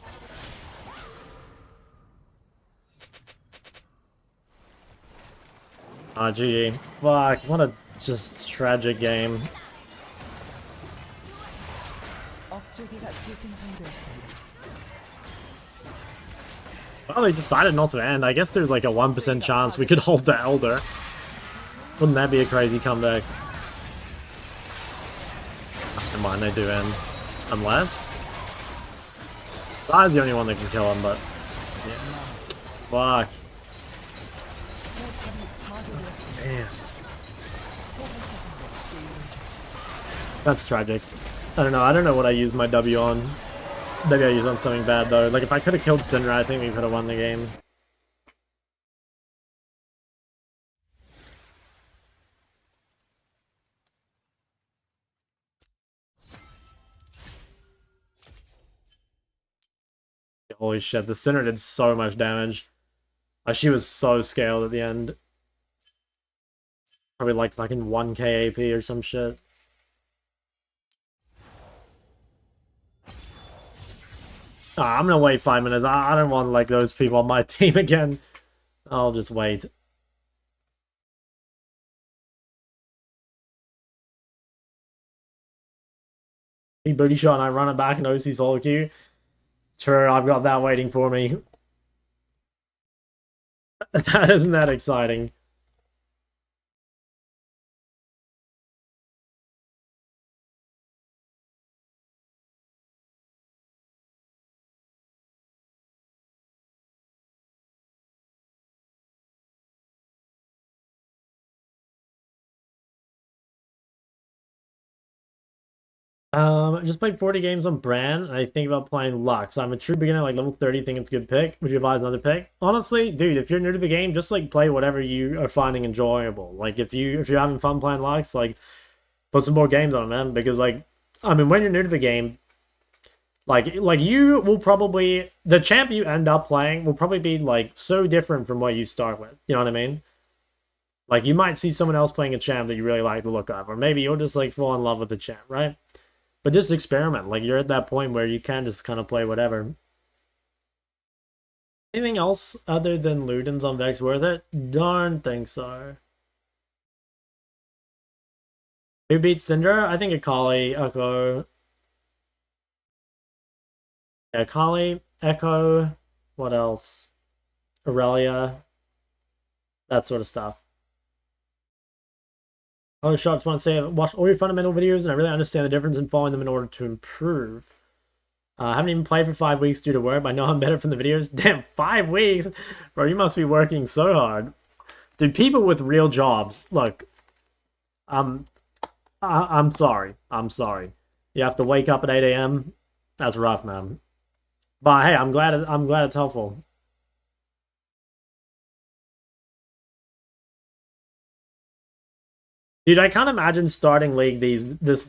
Ah, GG. Fuck, what a just tragic game. Well, they decided not to end. I guess there's like a 1% chance we could hold the Elder. Wouldn't that be a crazy comeback? Never mind, they do end. Unless... Zaya's the only one that can kill him, but... Yeah. Fuck. Damn. That's tragic. I don't know what I used my W on. Maybe I used on something bad though. Like if I could have killed Syndra, I think we could have won the game. Holy shit, the Syndra did so much damage. She was so scaled at the end. Probably like fucking 1k AP or some shit. I'm gonna wait 5 minutes. I don't want like those people on my team again. I'll just wait. He booty shot and I run it back and OC solo queue. Sure, I've got that waiting for me. That isn't that exciting. I just played 40 games on Bran, and I think about playing Lux. I'm a true beginner, like level 30, think it's a good pick. Would you advise another pick? Honestly, dude, if you're new to the game, just like play whatever you are finding enjoyable. Like if you're having fun playing Lux, like put some more games on, man. Because like, I mean, when you're new to the game, like you will probably the champ you end up playing will probably be like so different from what you start with. You know what I mean? Like you might see someone else playing a champ that you really like the look of, or maybe you'll just like fall in love with the champ, right? But just experiment. Like you're at that point where you can just kind of play whatever. Anything else other than Ludens on Vex worth it? Don't think so. Who beats Syndra? I think Akali, Echo. Yeah, Akali, Echo. What else? Aurelia. That sort of stuff. Oh, Shops want to say, I've watched all your fundamental videos and I really understand the difference in following them in order to improve. I haven't even played for 5 weeks due to work, but I know I'm better from the videos. Damn, 5 weeks? Bro, you must be working so hard. Dude, people with real jobs, look, I'm sorry. I'm sorry. You have to wake up at 8 a.m. That's rough, man. But hey, I'm glad it's helpful. Dude, I can't imagine starting League this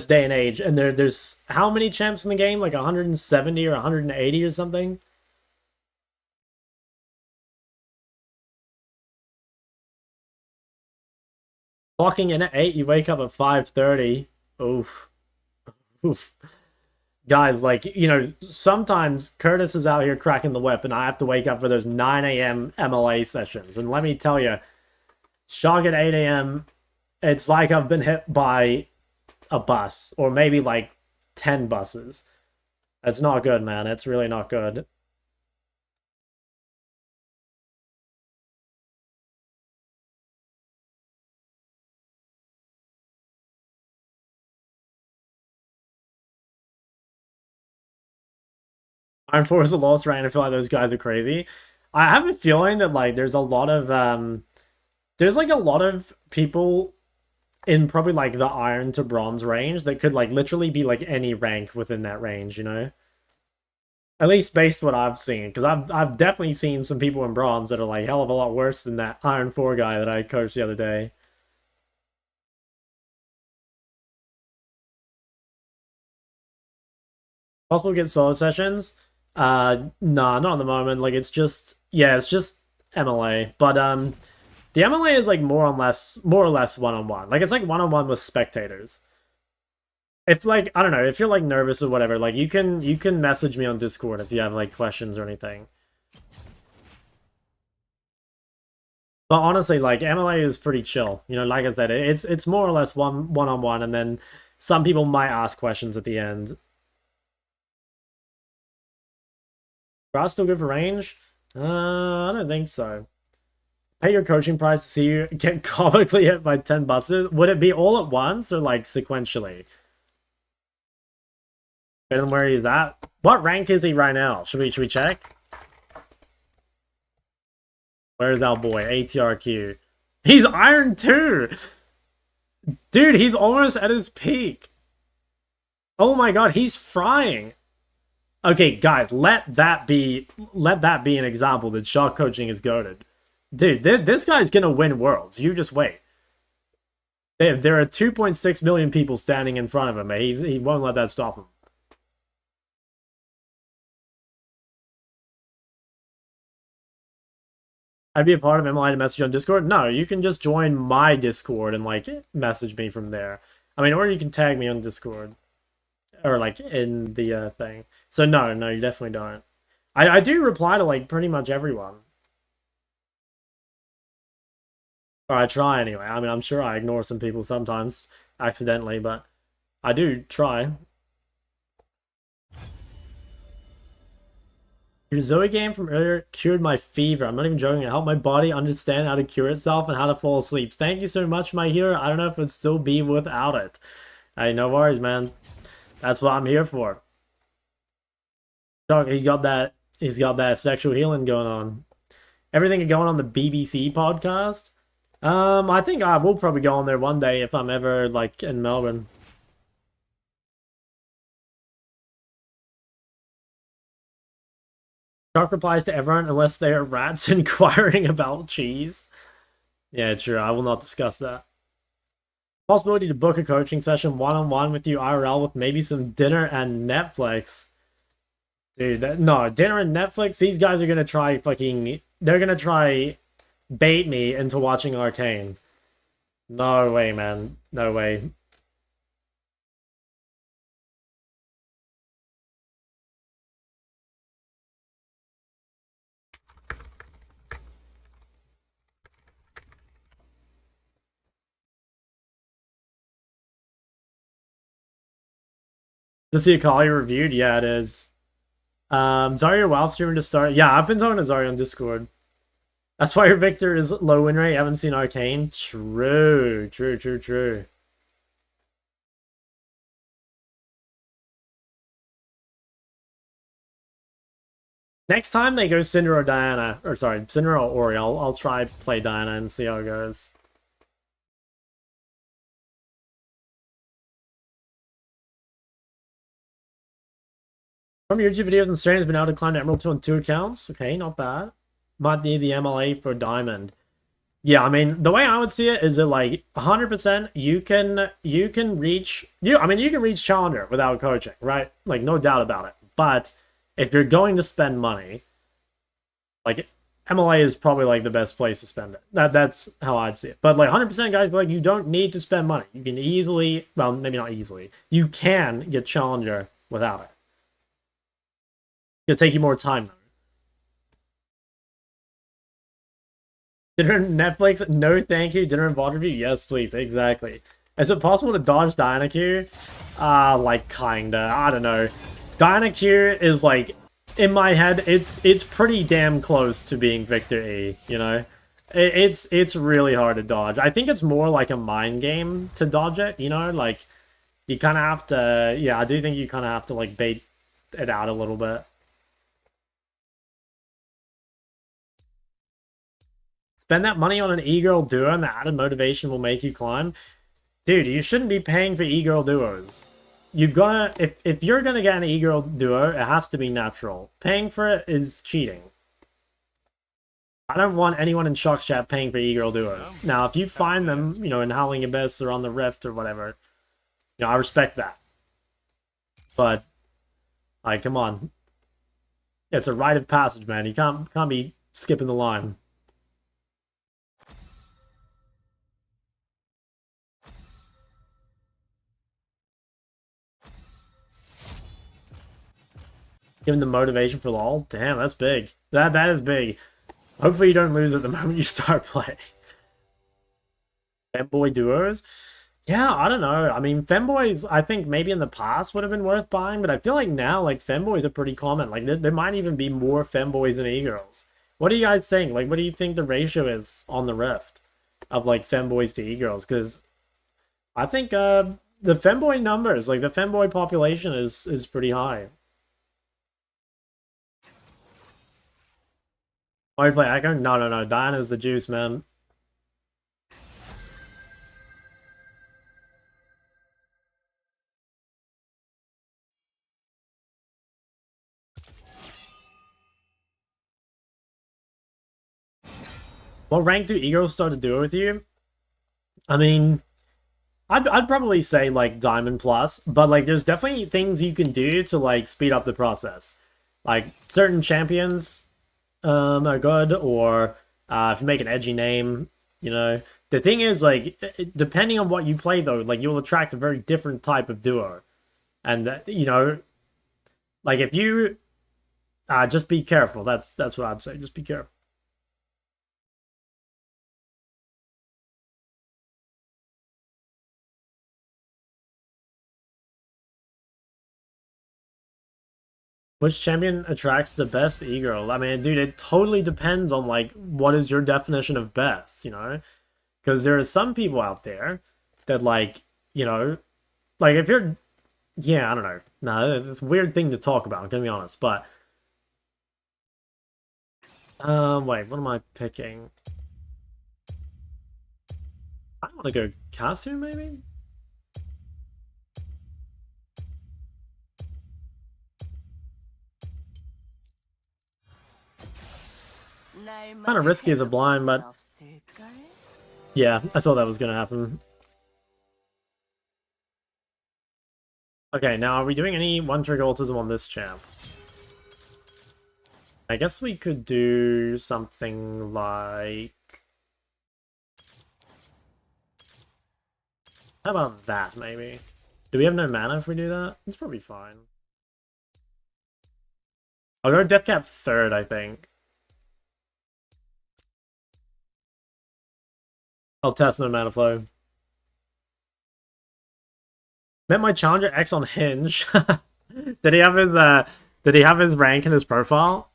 day and age, and there's how many champs in the game? Like 170 or 180 or something? Clocking in at 8, you wake up at 5:30. Oof. Oof. Guys, like, sometimes Curtis is out here cracking the whip, and I have to wake up for those 9 a.m. MLA sessions. And let me tell you, shock at 8 a.m., it's like I've been hit by a bus, or maybe like 10 buses. It's not good, man. It's really not good. Iron Force a lost rank. I feel like those guys are crazy. I have a feeling that like there's like a lot of people in probably like the iron to bronze range that could like literally be like any rank within that range, you know? At least based what I've seen, because I've definitely seen some people in bronze that are like hell of a lot worse than that Iron 4 guy that I coached the other day. Possible to get solo sessions? Nah, not at the moment. Like it's just MLA. But the MLA is like more or less one-on-one. Like it's like one-on-one with spectators. If like I don't know, if you're like nervous or whatever, like you can message me on Discord if you have like questions or anything. But honestly, like MLA is pretty chill. You know, like I said, it's more or less one-on-one, and then some people might ask questions at the end. Grass still good for range? I don't think so. Pay your coaching price to see you get comically hit by 10 buses. Would it be all at once or like sequentially? And where he's at? What rank is he right now? Should we check? Where's our boy? ATRQ. He's Iron 2! Dude, he's almost at his peak. Oh my god, he's frying. Okay, guys, let that be an example that shot coaching is goated. Dude, this guy's gonna win worlds. You just wait. There are 2.6 million people standing in front of him. He won't let that stop him. I'd be a part of MLI to message on Discord. No, you can just join my Discord and like message me from there. I mean, or you can tag me on Discord or like in the thing. So no, you definitely don't. I do reply to like pretty much everyone. Or I try anyway. I mean, I'm sure I ignore some people sometimes accidentally, but I do try. Your Zoe game from earlier cured my fever. I'm not even joking. It helped my body understand how to cure itself and how to fall asleep. Thank you so much, my hero. I don't know if it'd still be without it. Hey, no worries, man. That's what I'm here for. Dog, he's got that sexual healing going on. Everything going on the BBC podcast. I think I will probably go on there one day if I'm ever like in Melbourne. Shark replies to everyone unless they are rats inquiring about cheese. Yeah, true. I will not discuss that. Possibility to book a coaching session one-on-one with you IRL with maybe some dinner and Netflix. Dude, no, dinner and Netflix, these guys are gonna try they're gonna try bait me into watching Arcane. No way, man. No way. To see a call you reviewed? Yeah, it is. Zarya WoW streamer to start. Yeah, I've been talking to Zarya on Discord. That's why your Victor is low win rate. Haven't seen Arcane. True, true, true, true. Next time they go Cinder or Diana, or sorry, Cinder or Ori, I'll try play Diana and see how it goes. From your YouTube videos and streams, been able to climb to Emerald 2 on 2 accounts. Okay, not bad. Might need the MLA for Diamond. Yeah, I mean, the way I would see it is that like 100% you can reach you can reach Challenger without coaching, right? Like no doubt about it. But if you're going to spend money, like MLA is probably like the best place to spend it. That's how I'd see it. But like 100% guys, like you don't need to spend money. You can easily, well, maybe not easily. You can get Challenger without it. It'll take you more time though. Dinner Netflix? No, thank you. Dinner and VOD review? Yes, please. Exactly. Is it possible to dodge Dynacue? Like kinda. I don't know. Dynacue is like in my head. It's pretty damn close to being Victor E. You know, it's really hard to dodge. I think it's more like a mind game to dodge it. You know, like you kind of have to. Yeah, I do think you kind of have to like bait it out a little bit. Spend that money on an e-girl duo and the added motivation will make you climb. Dude, you shouldn't be paying for e-girl duos. You've got to, if you're gonna get an e-girl duo, it has to be natural. Paying for it is cheating. I don't want anyone in Shock's chat paying for e-girl duos. Now, if you find them, you know, in Howling Abyss or on the Rift or whatever, you know, I respect that. But, like, come on. It's a rite of passage, man. You can't be skipping the line. Given the motivation for LOL? Damn, that's big. That is big. Hopefully you don't lose at the moment you start playing. Femboy duos? Yeah, I don't know. I mean, femboys, I think maybe in the past would have been worth buying, but I feel like now, like, femboys are pretty common. Like, there might even be more femboys than e-girls. What do you guys think? Like, what do you think the ratio is on the Rift of, like, femboys to e-girls? Because I think the femboy numbers, like, the femboy population is pretty high. Why you play Echo? No, no, no. Diana's the juice, man. What rank do e-girls start to do with you? I mean, I'd probably say like Diamond Plus, but like there's definitely things you can do to like speed up the process. Like certain champions are good, or if you make an edgy name, you know. The thing is like depending on what you play though, like you'll attract a very different type of duo. And you know, like if you just be careful. That's what I'd say. Just be careful. Which champion attracts the best e-girl? I mean, dude, it totally depends on, like, what is your definition of best, you know? Because there are some people out there that, like, you know, like, if you're... Yeah, I don't know. No, it's a weird thing to talk about, I'm gonna be honest, but... wait, what am I picking? I want to go Kasu, maybe? Kind of risky as a blind, but... Yeah, I thought that was gonna happen. Okay, now are we doing any one-trigger autism on this champ? I guess we could do something like... How about that, maybe? Do we have no mana if we do that? It's probably fine. I'll go Dcap third, I think. I'll test no mana flow. Met my challenger X on Hinge. Did he have his rank in his profile?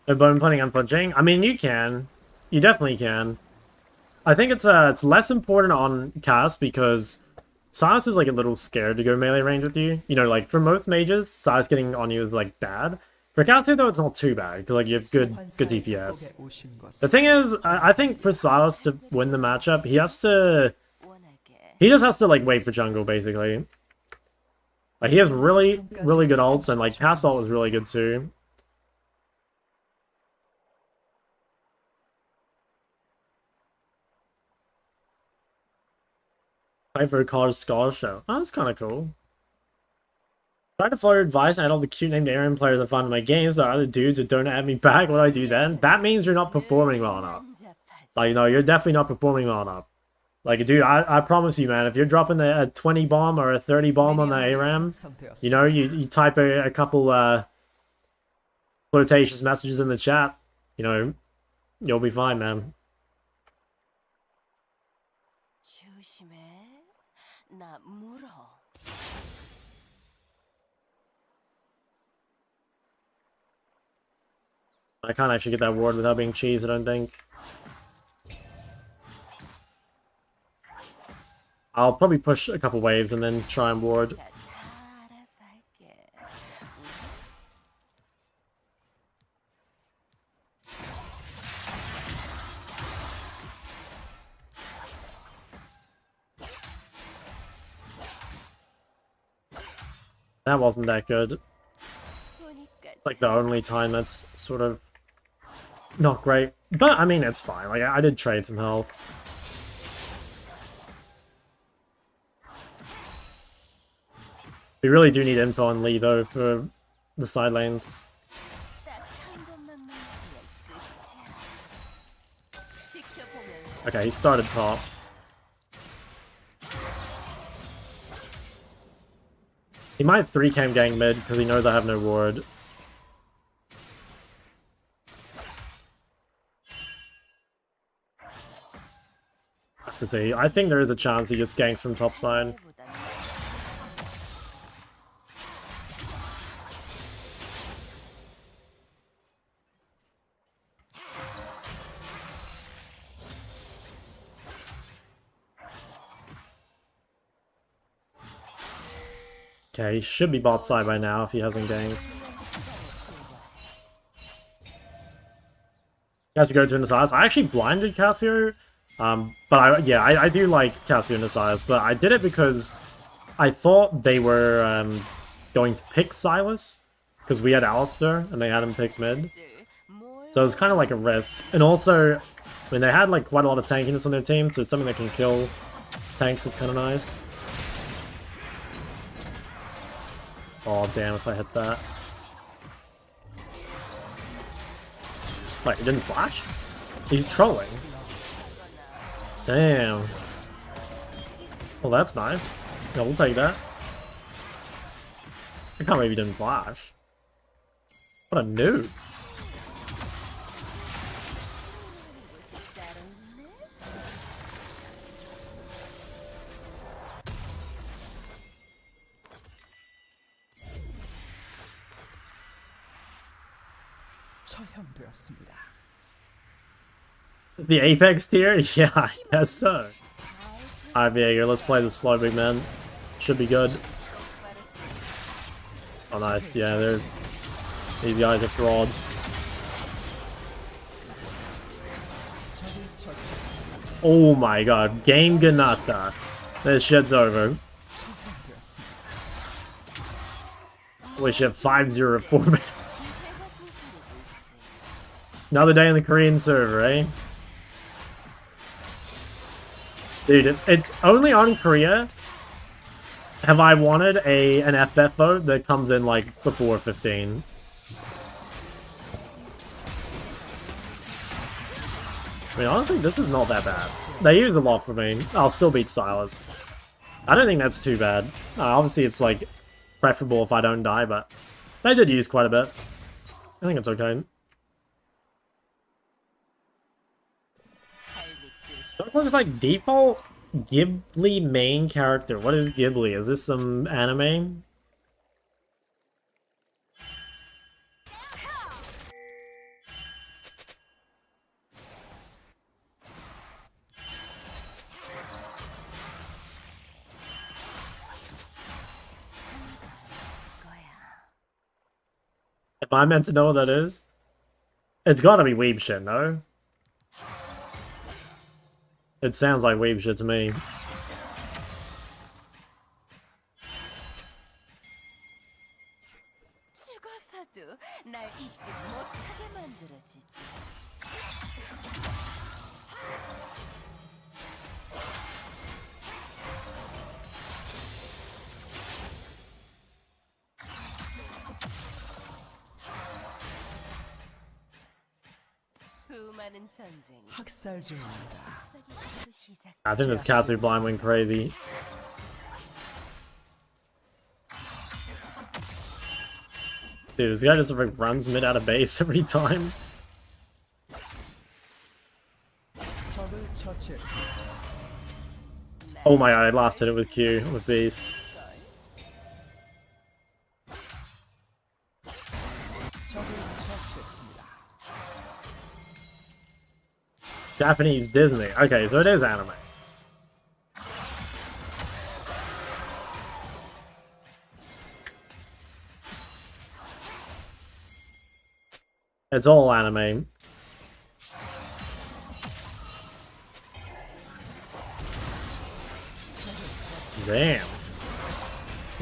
But I'm planning on punching. I mean, you can. You definitely can. I think it's less important on cast because Silas is like a little scared to go melee range with you. You know, like for most mages, Silas getting on you is like bad. For Cassidy though, it's not too bad because like you have good DPS. The thing is, I think for Silas to win the matchup, he just has to like wait for jungle basically. Like he has really good ults and like cast ult is really good too. For a college scholarship. Oh, that's kind of cool. Try to follow your advice and add all the cute named Aaron players I find in my games, but other dudes who don't add me back. What do I do then? That means you're not performing well enough. Like, you know, you're definitely not performing well enough. Like, dude, I promise you, man, if you're dropping a 20 bomb or a 30 bomb on the ARAM, you know, you type a couple flirtatious messages in the chat, you know, you'll be fine, man. I can't actually get that ward without being cheesed, I don't think. I'll probably push a couple waves and then try and ward. That wasn't that good. It's like the only time that's sort of not great. But, I mean, it's fine. Like, I did trade some health. We really do need info on Lee, though, for the side lanes. Okay, he started top. He might 3-cam gang mid, because he knows I have no ward. To see. I think there is a chance he just ganks from top side. Okay, he should be bot side by now if he hasn't ganked. He has to go to Nasias. I actually blinded Cassio. But I do like Cassio and Nasias, but I did it because I thought they were going to pick Silas, because we had Alistair and they had him pick mid. So it was kind of like a risk. And also, I mean, they had like quite a lot of tankiness on their team, so something that can kill tanks is kind of nice. Oh, damn, if I hit that. Wait, he didn't flash? He's trolling. Damn. Well, that's nice. Yeah, we'll take that. I can't believe he didn't flash. What a noob. 처형되었습니다. The Apex tier? Yeah, I guess so. Alright, Viego, let's play the slow big man. Should be good. Oh, nice. Yeah, these guys are frauds. Oh my god. Game Ganata. This shit's over. We should have 5-0 at 4 minutes. Another day on the Korean server, eh? Dude, it's only on Korea have I wanted an FF vote that comes in like before 15. I mean, honestly, this is not that bad. They use a lot for me. I'll still beat Silas. I don't think that's too bad. Obviously, it's like preferable if I don't die, but they did use quite a bit. I think it's okay. Don't look like default Ghibli main character. What is Ghibli? Is this some anime? Am I meant to know what that is? It's gotta be weeb shit, no? It sounds like weeb shit to me. 죽어서도 날 잊지 못하게 만들어주지. 수많은 전쟁이 학살 중입니다. 시작. I think this Katsu blind went crazy. Dude, this guy just like runs mid out of base every time. 적을 처치했습니다. Oh my god, I lost it with Q, with Beast. 적을 처치했습니다. Japanese Disney. Okay, so it is anime. It's all anime. Damn.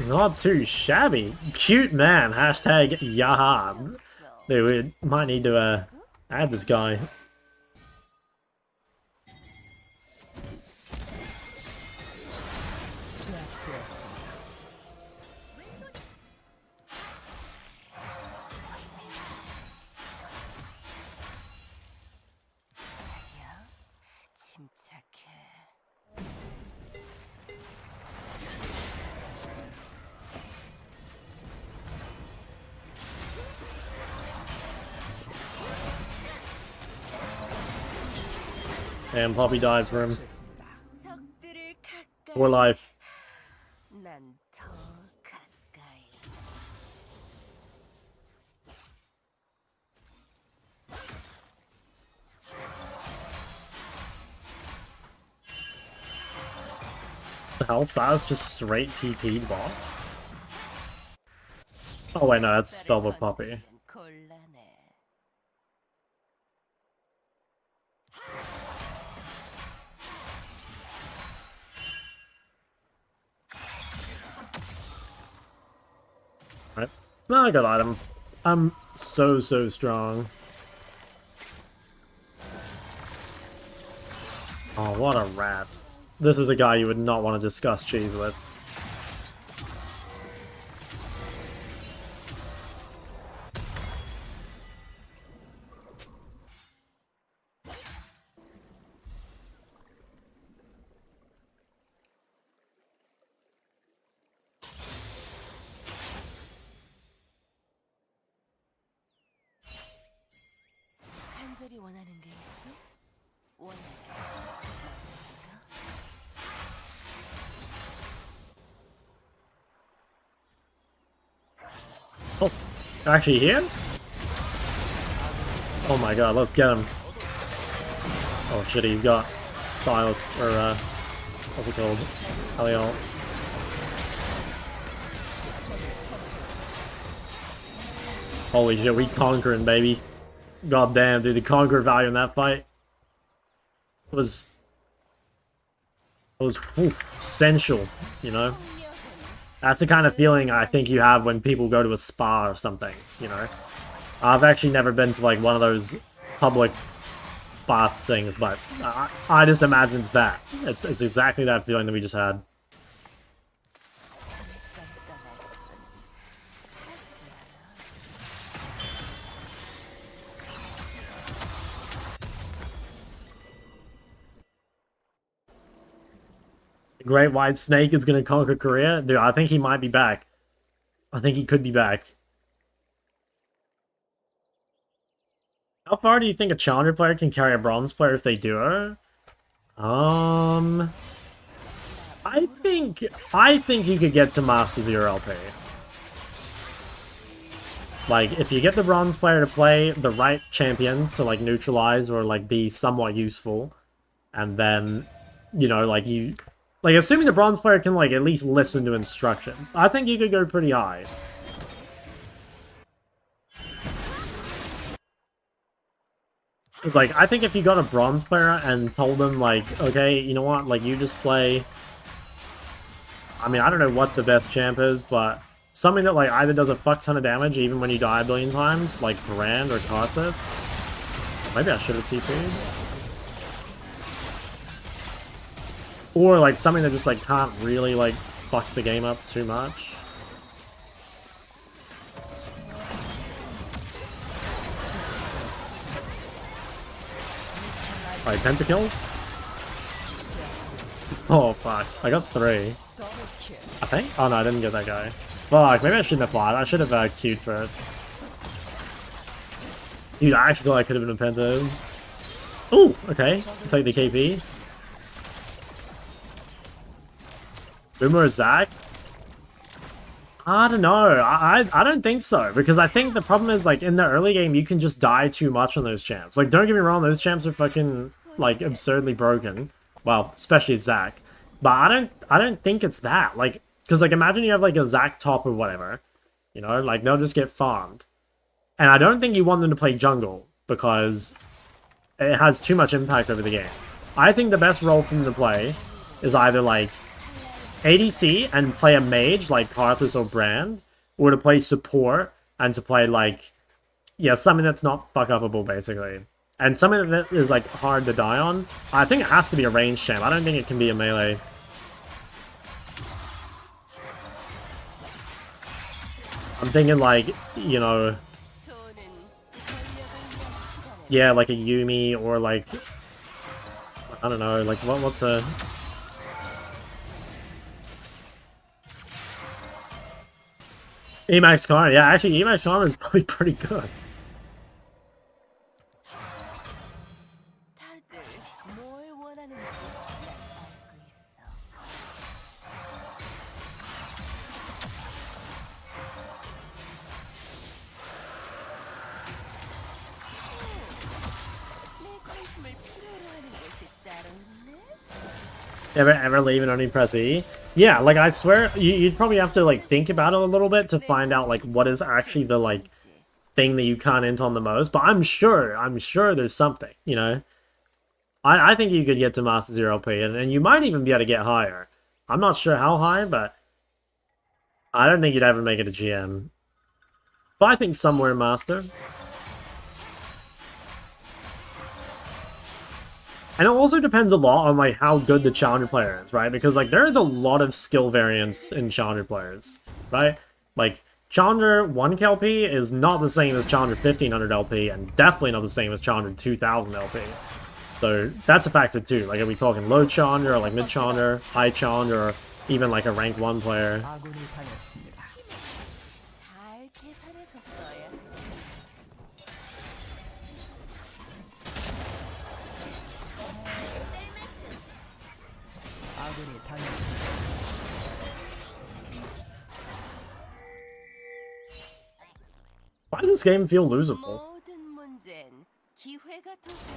Not too shabby. Cute man. Hashtag Yahab. Dude, we might need to add this guy. 제압되었습니다. 침착해. And Poppy dies for him. 처치했습니다. 적들을 가까이. For life. 난 더 가까이. The hell? Silas just straight TP'd bot? Oh wait, no, that's spelled with Poppy. 곤란해. Right. No, good item. I'm so strong. Oh, what a rat. This is a guy you would not want to discuss cheese with. 간절히 원하는 게 있어? 원하게 Oh, actually here? Oh my god, let's get him. Oh shit, he's got Silas, or what's it called? Heliol. Holy shit, we conquering, baby. God damn, dude, the conquer value in that fight was essential, you know? That's the kind of feeling I think you have when people go to a spa or something, you know? I've actually never been to like one of those public bath things, but I just imagine it's that. It's exactly that feeling that we just had. The Great White Snake is going to conquer Korea? Dude, I think he might be back. I think he could be back. How far do you think a challenger player can carry a bronze player if they do? I think you could get to Master Zero LP. Like, if you get the bronze player to play the right champion to like neutralize or like be somewhat useful, and then, you know, like you, like assuming the bronze player can like at least listen to instructions, I think you could go pretty high. Because, like, I think if you got a bronze player and told them, like, okay, you know what, like, you just play... I mean, I don't know what the best champ is, but something that, like, either does a fuck ton of damage even when you die a billion times, like Brand or Karthus. Maybe I should have TP'd. Or, like, something that just, like, can't really, like, fuck the game up too much. Alright, pentakill? Oh, fuck. I got 3. I think? Oh, no, I didn't get that guy. Fuck, maybe I shouldn't have flied. I should have queued first. Dude, I actually thought I could have been a pentas. Ooh, okay. I'll take the KP. Boomer or Zac? I don't know. I don't think so, because I think the problem is, like, in the early game, you can just die too much on those champs. Like, don't get me wrong, those champs are fucking, like, absurdly broken. Well, especially Zac. But I don't think it's that. Like, because, like, imagine you have, like, a Zac top or whatever. You know, like, they'll just get farmed. And I don't think you want them to play jungle, because it has too much impact over the game. I think the best role for them to play is either, like, ADC and play a mage like Karthus or Brand, or to play support and to play like, yeah, something that's not fuck-upable basically. And something that is like hard to die on. I think it has to be a ranged champ. I don't think it can be a melee. I'm thinking like, you know, yeah, like a Yuumi or like, I don't know, like what's a... Emax Karma, yeah, actually Emax Karma is probably pretty good. Ever leave and only press E? Yeah, like I swear, you'd probably have to like think about it a little bit to find out like what is actually the like thing that you can't int on the most. But I'm sure there's something, you know. I think you could get to Master 0p, and you might even be able to get higher. I'm not sure how high, but I don't think you'd ever make it a GM. But I think somewhere Master. And it also depends a lot on like how good the challenger player is, right? Because like there is a lot of skill variance in challenger players, right? Like challenger 1k LP is not the same as challenger 1500 LP, and definitely not the same as challenger 2000 LP. So that's a factor too. Like are we talking low challenger, or like mid challenger, high challenger, or even like a rank 1 player? Why does this game feel losable? 기회가 도착했지.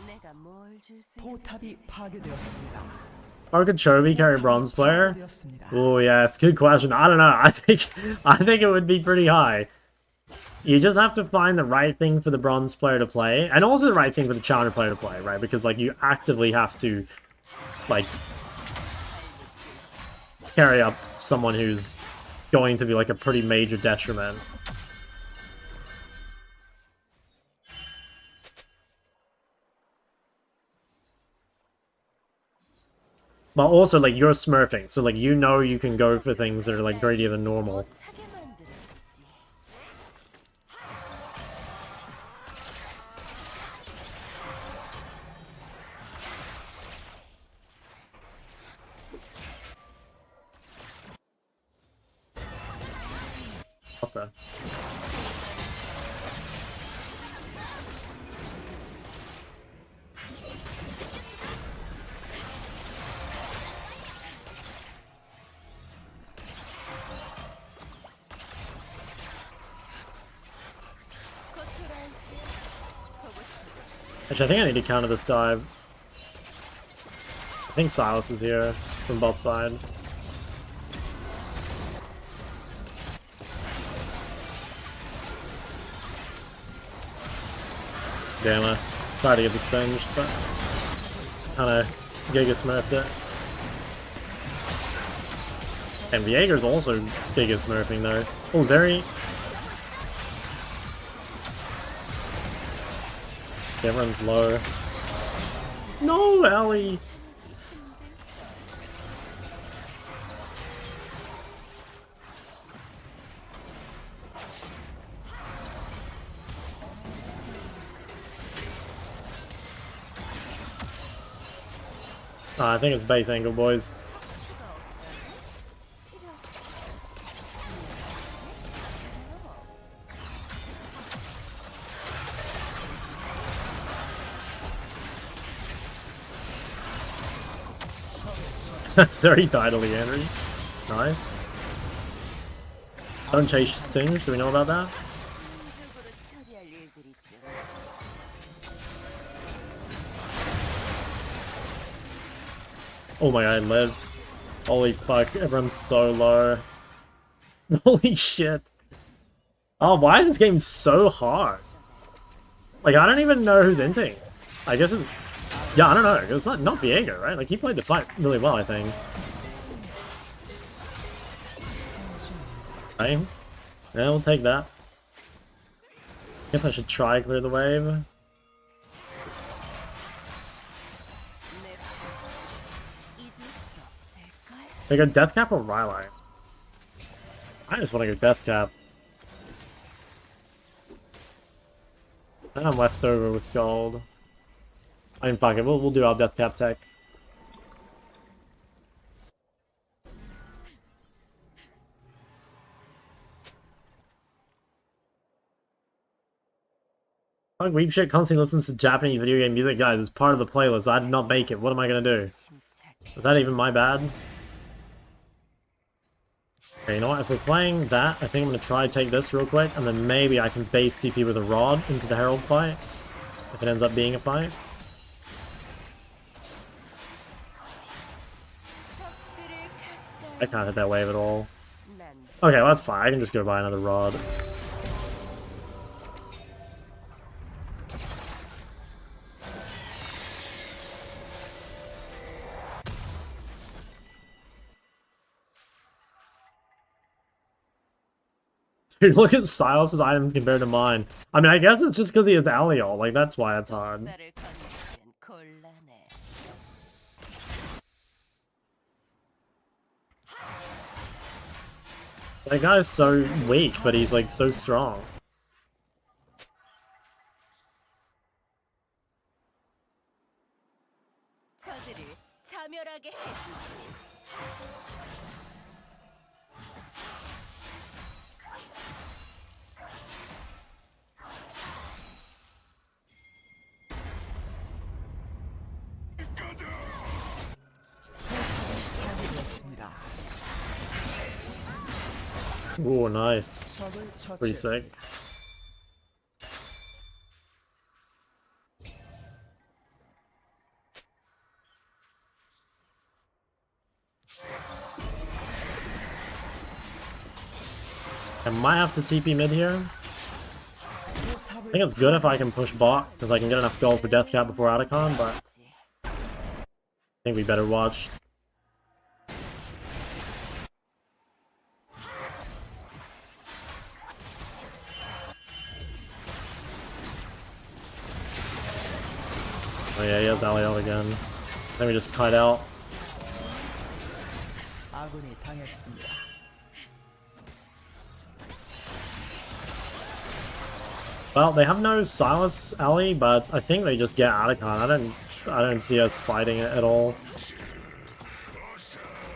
내가 뭘 줄 수 있을지. 포탑이 파괴되었습니다. Or could Chovy carry bronze player? 파괴되었습니다. Oh yes, good question. I don't know. I think it would be pretty high. You just have to find the right thing for the bronze player to play, and also the right thing for the challenger player to play, right? Because like you actively have to like carry up someone who's going to be like a pretty major detriment. But also, like, you're smurfing, so, like, you know you can go for things that are, like, greater than normal. 못하게 만들어주지. What the? Actually, I think I need to counter this dive. I think Silas is here from both sides. Damn, I tried to get the singed, but kinda Giga smurfed it. And Viegar's also Giga smurfing though. Oh, Zeri. Everyone's low. No, Ellie! I think it's base angle, boys. Sorry, died to Leandry. Nice. Don't chase Singe, do we know about that? 인적으로 처리할 일들이 좀. Oh my god, I lived. Holy fuck, everyone's so low. Holy shit. Oh, why is this game so hard? Like, I don't even know who's inting. I guess it's... Yeah, I don't know. It's not Viego, right? Like, he played the fight really well, I think. Okay. Yeah, we'll take that. Guess I should try clear the wave. They go Deathcap or Rylai? I just want to go Deathcap. And I'm left over with gold. I mean, fuck it, we'll do our Deathcap tech. Like, Weep Shit constantly listens to Japanese video game music. Guys, it's part of the playlist. I did not make it. What am I gonna do? Is that even my bad? Okay, you know what? If we're playing that, I think I'm gonna try to take this real quick, and then maybe I can base TP with a rod into the Herald fight. If it ends up being a fight. I can't hit that wave at all. Okay, well, that's fine. I can just go buy another rod. Dude, look at Silas's items compared to mine. I mean, I guess it's just because he has Aliol. Like, that's why it's hard. 역사를 건너기엔 곤란해. That guy's so weak, but he's, like, so strong. 저들을 자멸하게 해주지. Ooh, nice. 적을 Pretty sick. 처치했습니다. I might have to TP mid here. I think it's good if I can push bot, because I can get enough gold for Dcap before Atacon, but I think we better watch. Oh yeah, he has Alliot again. Let me just kite out. 아군이 당했습니다. Well, they have no Silas Alley, but I think they just get Atacon. I don't see us fighting it at all.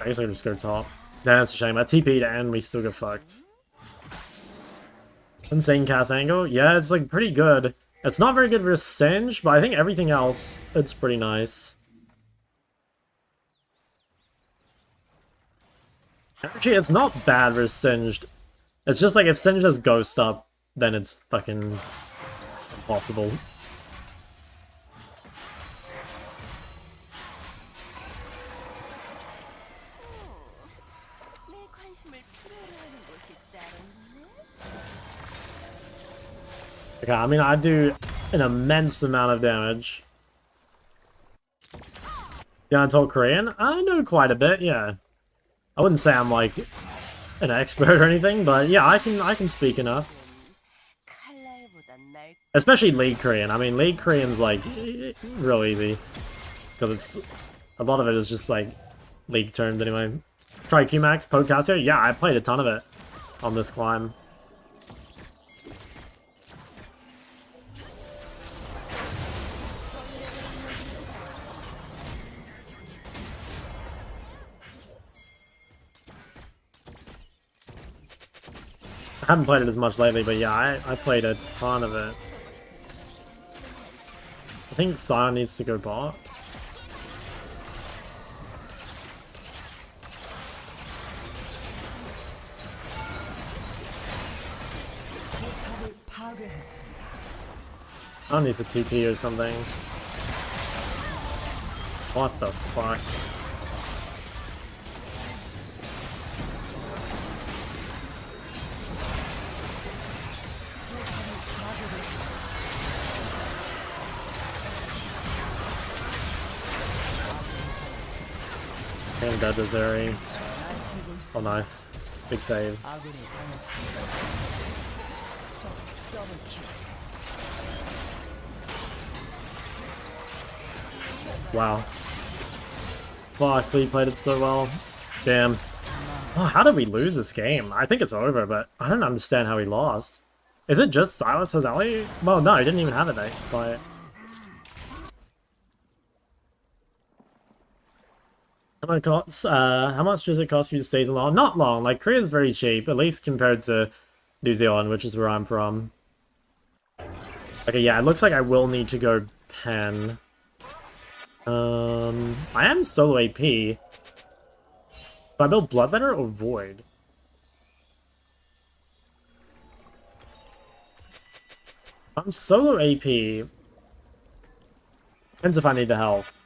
I guess I just go top. Nah, that's a shame. I TP'd and we still get fucked. Insane cast angle? Yeah, it's like pretty good. It's not very good versus Singe, but I think everything else, it's pretty nice. Actually, it's not bad versus Singed. It's just like if Singe does Ghost up, then it's fucking impossible. 내 관심을 필요로 하는 곳이 따로 있네. Okay, I mean, I do an immense amount of damage. Yeah, I told Korean? I know quite a bit, yeah. I wouldn't say I'm like an expert or anything, but yeah, I can speak enough. 칼날보단 날 Especially League Korean. I mean, League Korean's like real easy because it's a lot of it is just like League terms anyway. Try QMax, Podcaster. Yeah, I played a ton of it on this climb. I haven't played it as much lately, but yeah, I played a ton of it. I think Sion needs to go bot. 포탑을 파괴했습니다. Sion needs a TP or something. What the fuck? And dead to Zeri. Oh, nice. Big save. 아군이 당했습니다. 적 더블킬. Wow. Fuck, we played it so well. Damn. Oh, how did we lose this game? I think it's over, but I don't understand how we lost. Is it just Silas Hazali? Well, no, he didn't even have it, they play it. How much does it cost you to stay so long? Not long. Like, Korea's very cheap, at least compared to New Zealand, which is where I'm from. Okay, yeah, it looks like I will need to go pen. I am solo AP. Do I build Bloodletter or Void? I'm solo AP. Depends if I need the health.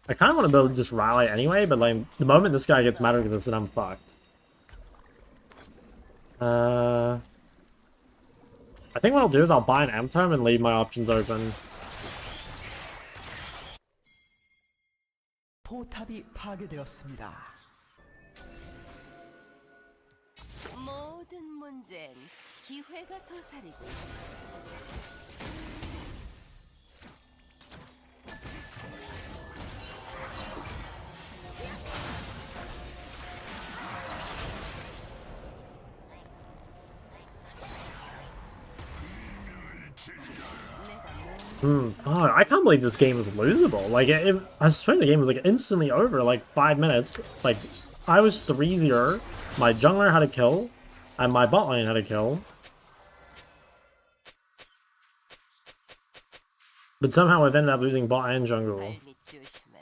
I kind of want to build just Rally anyway, but like the moment this guy gets mad at this, then I'm fucked. I think what I'll do is I'll buy an Amtime and leave my options open. 포탑이 파괴되었습니다. 모든 문제는 기회가 도사리고 Oh, I can't believe this game is losable. Like, I swear the game was like instantly over, like 5 minutes. Like, I was 3-0, my jungler had a kill, and my bot lane had a kill. But somehow I've ended up losing bot and jungle. 발밑 조심해.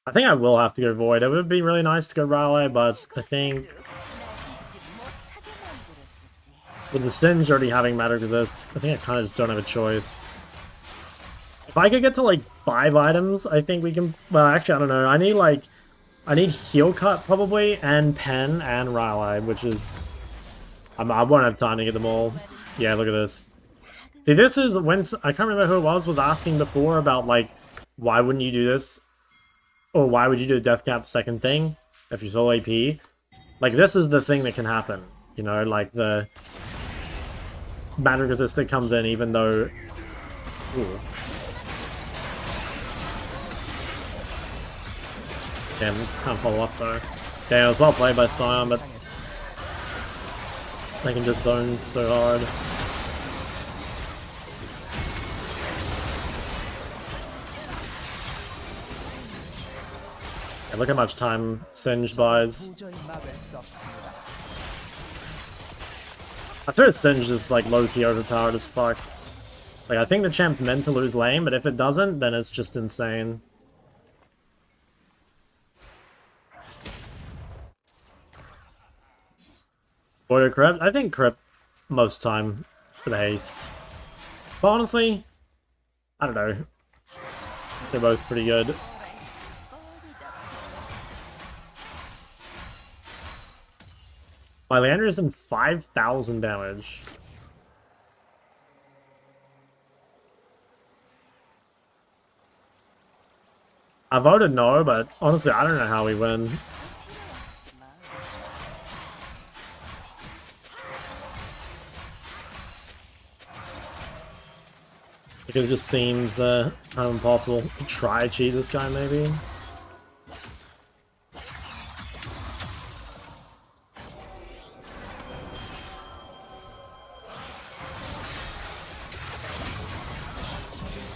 I think I will have to go Void. It would be really nice to go Rally, but I think with the Singe already having Matter Resist, I think I kind of just don't have a choice. If I could get to like 5 items, I think we can. Well, actually, I don't know. I need Heal Cut probably, and Pen and Rally, which is I won't have time to get them all. Yeah, look at this. See, this is when I can't remember who it was asking before about like why wouldn't you do this, or why would you do the Dcap second thing if you're solo AP? Like this is the thing that can happen, you know, like the Matter Resistant comes in even though. Ooh. Damn, can't follow up though. Damn, it was well played by Sion, but they can just zone so hard. Yeah, look how much time Singe buys. 도저히 막을 수 없습니다. I feel Singe is like low-key overpowered as fuck. Like, I think the champ's meant to lose lane, but if it doesn't, then it's just insane. Warrior Crypt? I think Crypt most time for the haste. But honestly, I don't know. They're both pretty good. My Leander is in 5,000 damage. I voted no, but honestly, I don't know how we win. Because it just seems kind of impossible to try to cheat this guy, maybe.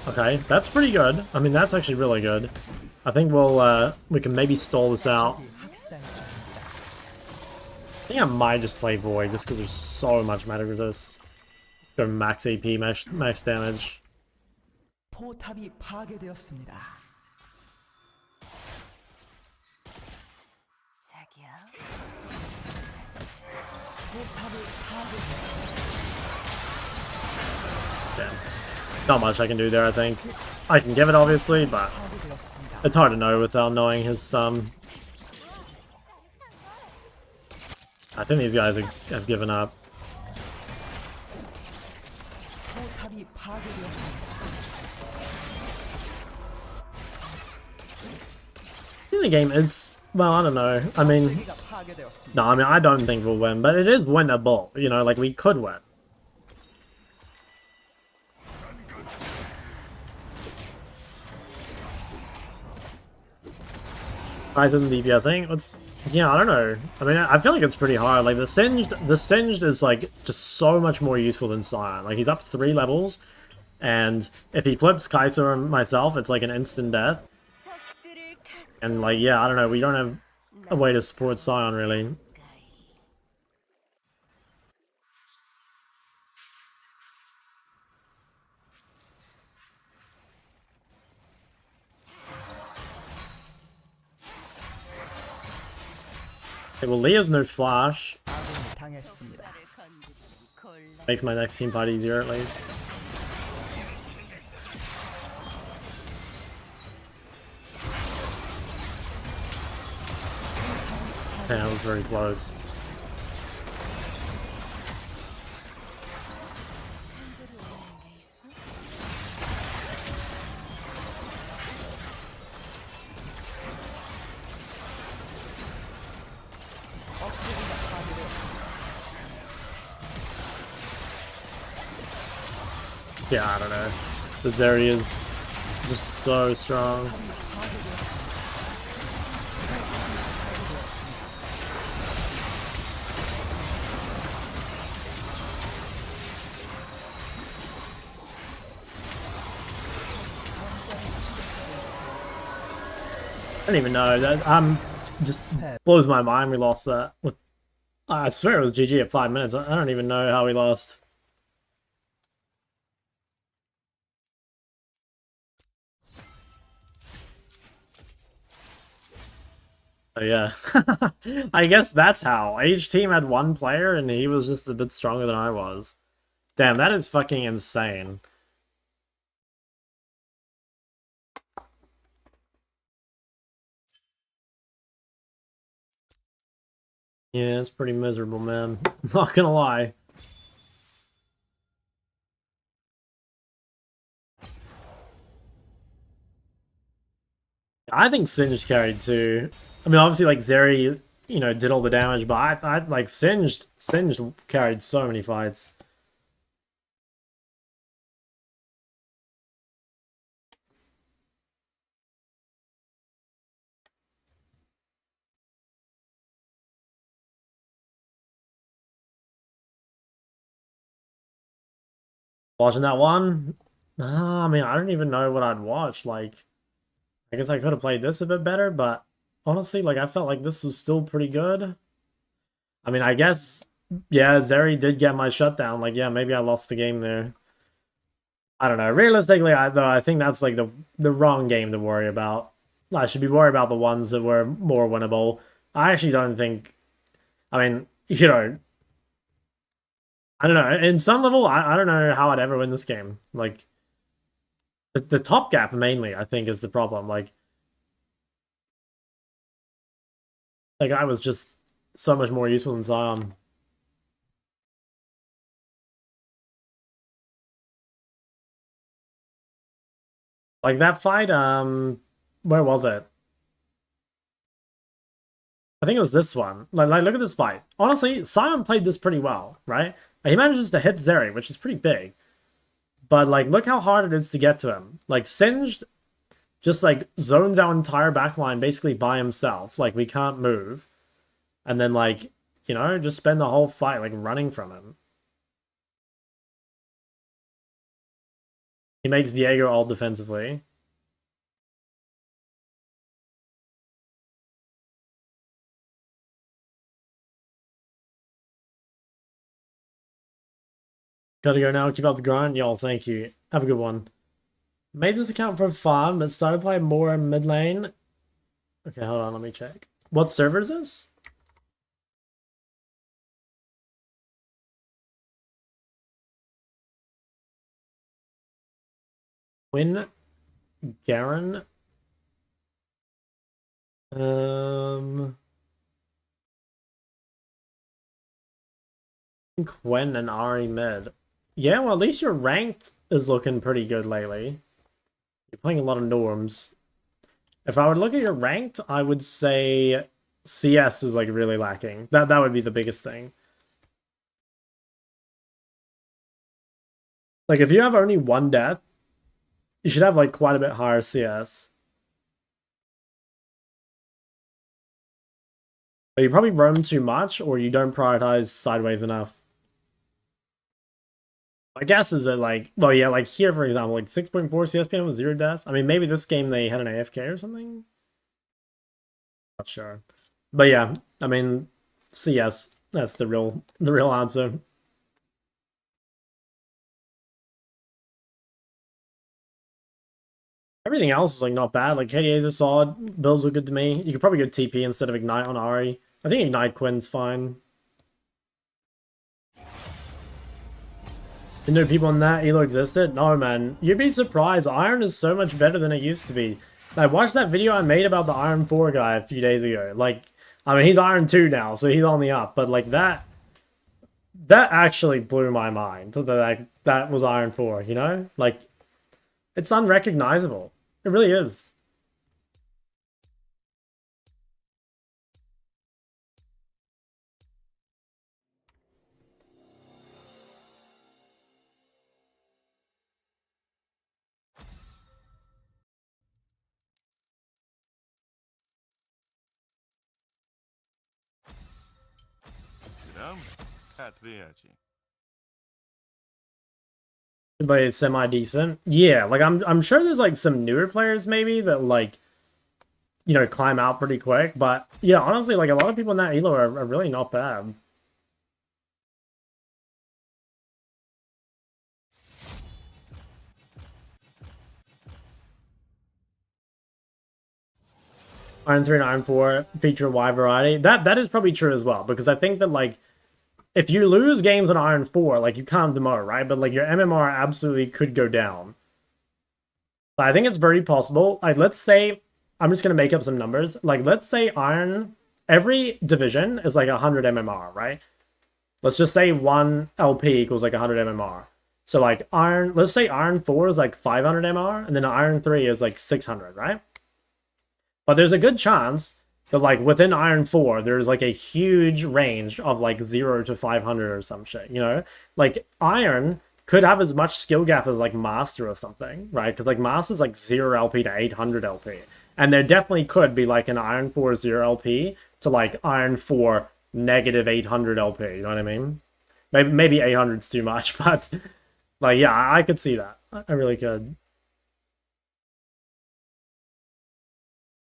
Okay, that's pretty good. I mean, that's actually really good. I think we can maybe stall this out. 학살 중입니다. I think I might just play Void just because there's so much Matter Resist. Go max AP, max damage. 포탑이 파괴되었습니다. 자기야. 포탑을 파괴했습니다. Damn. Not much I can do there, I think. I can give it, obviously, but 파괴되었습니다. it's hard to know without knowing his, I think these guys have given up. 포탑이 파괴되었습니다. I think the game is, well, I don't know. I mean, 제기가 파괴되었습니다. no, I mean, I don't think we'll win, but it is winnable. You know, like, we could win. Ryzen DPSing? Let's, yeah, I don't know. I mean, I feel like it's pretty hard. Like, the Singed is, like, just so much more useful than Sion. Like, he's up 3 levels, and if he flips Kaiser and myself, it's like an instant death. 적들을 And, like, yeah, I don't know. We don't have a way to support Sion, really. Okay, well, Leah's no flash. 아군이 당했습니다. 가를 건드리기 곤란. Makes my next team fight easier, at least. Damn, that was very close. 억제기가 파괴되었습니다. Yeah, I don't know. The Zeri is just so strong. I don't even know. That just blows my mind we lost that. With I swear it was GG at 5 minutes. I don't even know how we lost. So yeah, I guess that's how. Each team had one player, and he was just a bit stronger than I was. Damn, that is fucking insane. Yeah, it's pretty miserable, man. Not gonna lie. I think Singed carried too. I mean, obviously, like Zeri, you know, did all the damage, but I like Singed carried so many fights. Watching that one, I mean, I don't even know what I'd watch. Like, I guess I could have played this a bit better, but honestly, like, I felt like this was still pretty good. I mean, I guess, yeah, Zeri did get my shutdown. Like, yeah, maybe I lost the game there. I don't know. Realistically, I think that's like the wrong game to worry about. I should be worried about the ones that were more winnable. I actually don't think. I mean, you know, I don't know. In some level, I don't know how I'd ever win this game. Like the top gap mainly, I think, is the problem. Like I was just so much more useful than Zion. Like that fight, where was it? I think it was this one. Like look at this fight. Honestly, Zion played this pretty well, right? He manages to hit Zeri, which is pretty big. But like, look how hard it is to get to him. Like Singed just like zones our entire backline basically by himself. Like we can't move, and then like you know just spend the whole fight like running from him. He makes Viego all defensively. Gotta go now. Keep up the grind, y'all. Thank you. Have a good one. Made this account for fun, but started playing more in mid lane. Okay, hold on. Let me check. What server is this? Win Garen. Um, Quen and Ari mid. Yeah, well, at least your ranked is looking pretty good lately. You're playing a lot of norms. If I would look at your ranked, I would say CS is like really lacking. That would be the biggest thing. Like if you have only one death, you should have like quite a bit higher CS. But you probably roam too much or you don't prioritize sideways enough. My guess is that like, well, yeah, like here, for example, like 6.4 CSPM with 0 deaths. I mean, maybe this game they had an AFK or something. Not sure. But yeah, I mean, CS, that's the real answer. Everything else is like not bad. Like KDAs are solid. Builds look good to me. You could probably go TP instead of Ignite on Ari. I think Ignite Quinn's fine. Didn't know people on that elo existed? No, man. You'd be surprised. Iron is so much better than it used to be. I watched that video I made about the Iron 4 guy a few days ago. Like, I mean, he's Iron 2 now, so he's on the up. But like that actually blew my mind. That was Iron 4, you know? Like, it's unrecognizable. It really is. 그럼 카트해야지. But it's semi-decent. Yeah, like I'm sure there's like some newer players maybe that like you know climb out pretty quick. But yeah, honestly, like a lot of people in that elo are really not bad. Iron 3 and Iron 4 feature a wide variety. That is probably true as well, because I think that, like, if you lose games on Iron 4, like, you can't demote, right? But, like, your MMR absolutely could go down. But I think it's very possible. Like, let's say, I'm just going to make up some numbers. Like, let's say Iron, every division is like 100 MMR, right? Let's just say 1 LP equals like 100 MMR. So, like, Iron, let's say Iron 4 is like 500 MR, and then Iron 3 is like 600, right? But there's a good chance that, like, within Iron 4, there's like a huge range of like 0 to 500 or some shit, you know? Like, Iron could have as much skill gap as like Master or something, right? Because like Master's like 0 LP to 800 LP. And there definitely could be like an Iron 4 0 LP to like Iron 4 negative 800 LP, you know what I mean? Maybe 800's too much, but like, yeah, I could see that. I really could.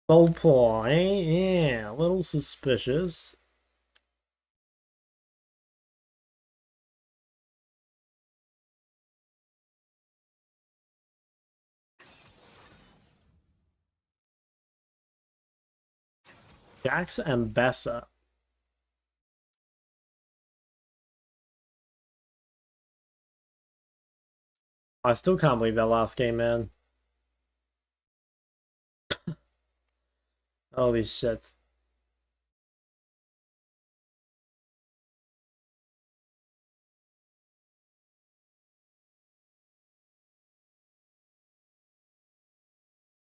Soulpaw, eh? Yeah, a little suspicious. Jax and Bessa. I still can't believe that last game, man. Holy shit.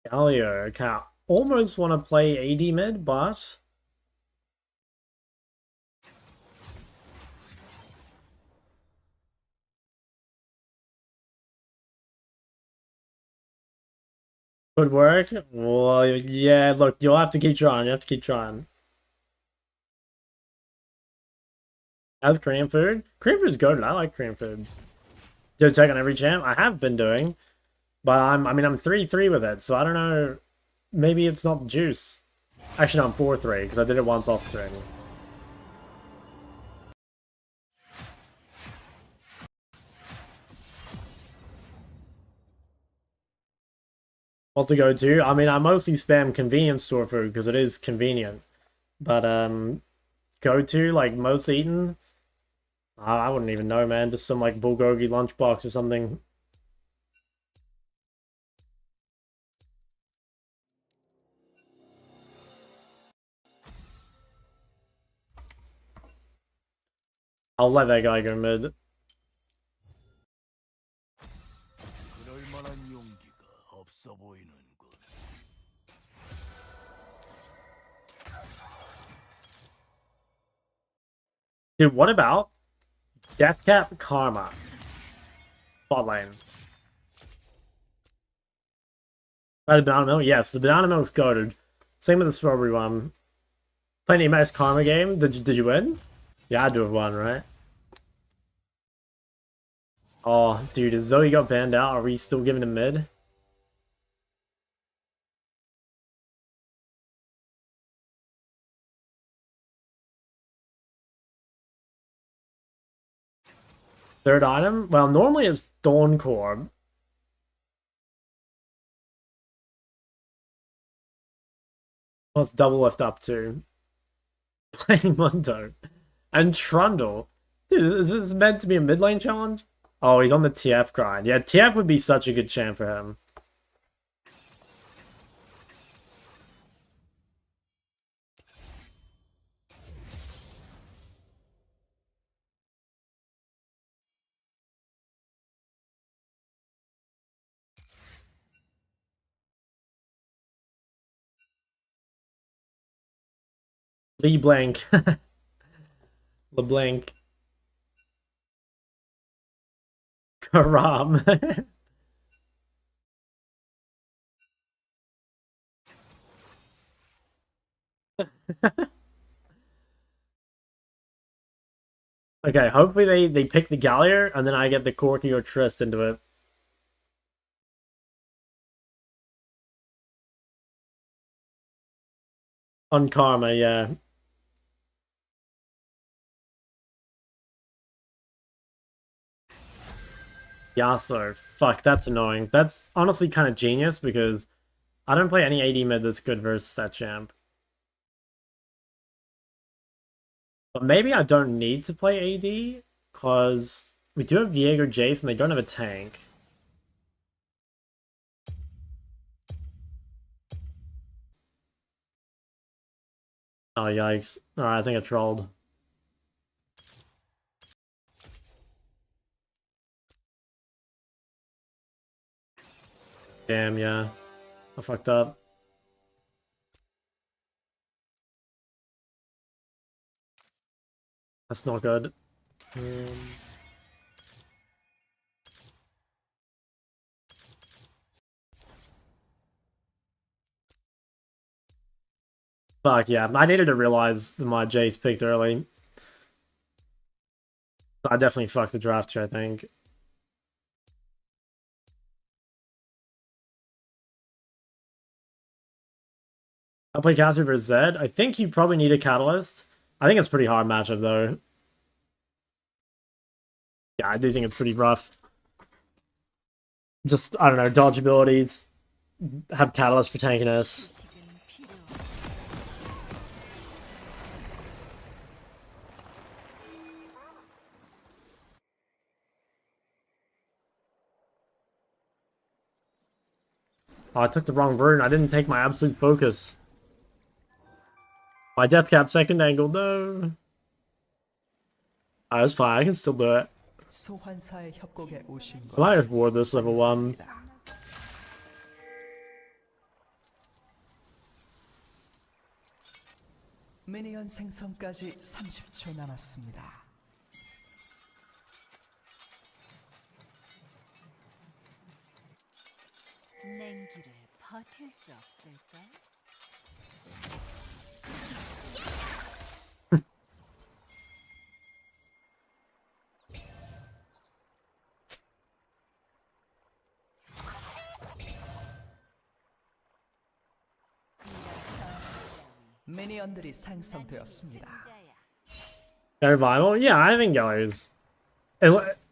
Galio, okay. I almost want to play AD mid, but could work. Well, yeah, look, you'll have to keep trying. You have to keep trying. How's Korean food? Korean food's good. I like Korean food. Do take on every champ? I have been doing, but I mean, I'm 3-3 with it, so I don't know. Maybe it's not the juice. Actually, no, I'm 4-3 because I did it once off stream. What's the go-to? I mean, I mostly spam convenience store food because it is convenient. But go-to, like most eaten, I wouldn't even know, man. Just some like bulgogi lunchbox or something. I'll let that guy go mid. 그럴 만한 용기가 없어 보이는군. Dude, what about Dcap Karma? Bot lane. By the banana milk? Yes, the banana milk's goated. Same with the strawberry one. Playing the MS Karma game. Did you win? Yeah, I had to have won, right? Oh, dude, is Zoe got banned out? Are we still giving him mid? Third item? Well, normally it's Dawn Core. What's double left up to? Playing Mundo. And Trundle. Dude, is this meant to be a mid lane challenge? Oh, he's on the TF grind. Yeah, TF would be such a good champ for him. LeBlanc. LeBlanc. Karam. Okay, hopefully they pick the Gallier and then I get the Corki or Trist into it. On Karma, yeah. Yasuo. Fuck, that's annoying. That's honestly kind of genius because I don't play any AD mid that's good versus that champ. But maybe I don't need to play AD, because we do have Viego Jace and they don't have a tank. Oh, yikes. Alright, I think I trolled. Damn, yeah. I fucked up. That's not good. Fuck, yeah. I needed to realize that my Jace picked early. I definitely fucked the draft here, I think. I'll play Caster versus Zed. I think you probably need a Catalyst. I think it's pretty hard matchup, though. Yeah, I do think it's pretty rough. Just, I don't know, dodge abilities. Have Catalyst for tankiness. 지금 필요. Oh, I took the wrong burn. I didn't take my absolute focus. My Deathcap second angle, no. Ah, that's fine. I can still do it. 소환사의 협곡에 오신 I might 것을 have ward this level 1. 환영합니다. 미니언 생성까지 30초 남았습니다. 냉기를 버틸 수 없을까? 미니언들이 생성되었습니다. Revival? Yeah, I think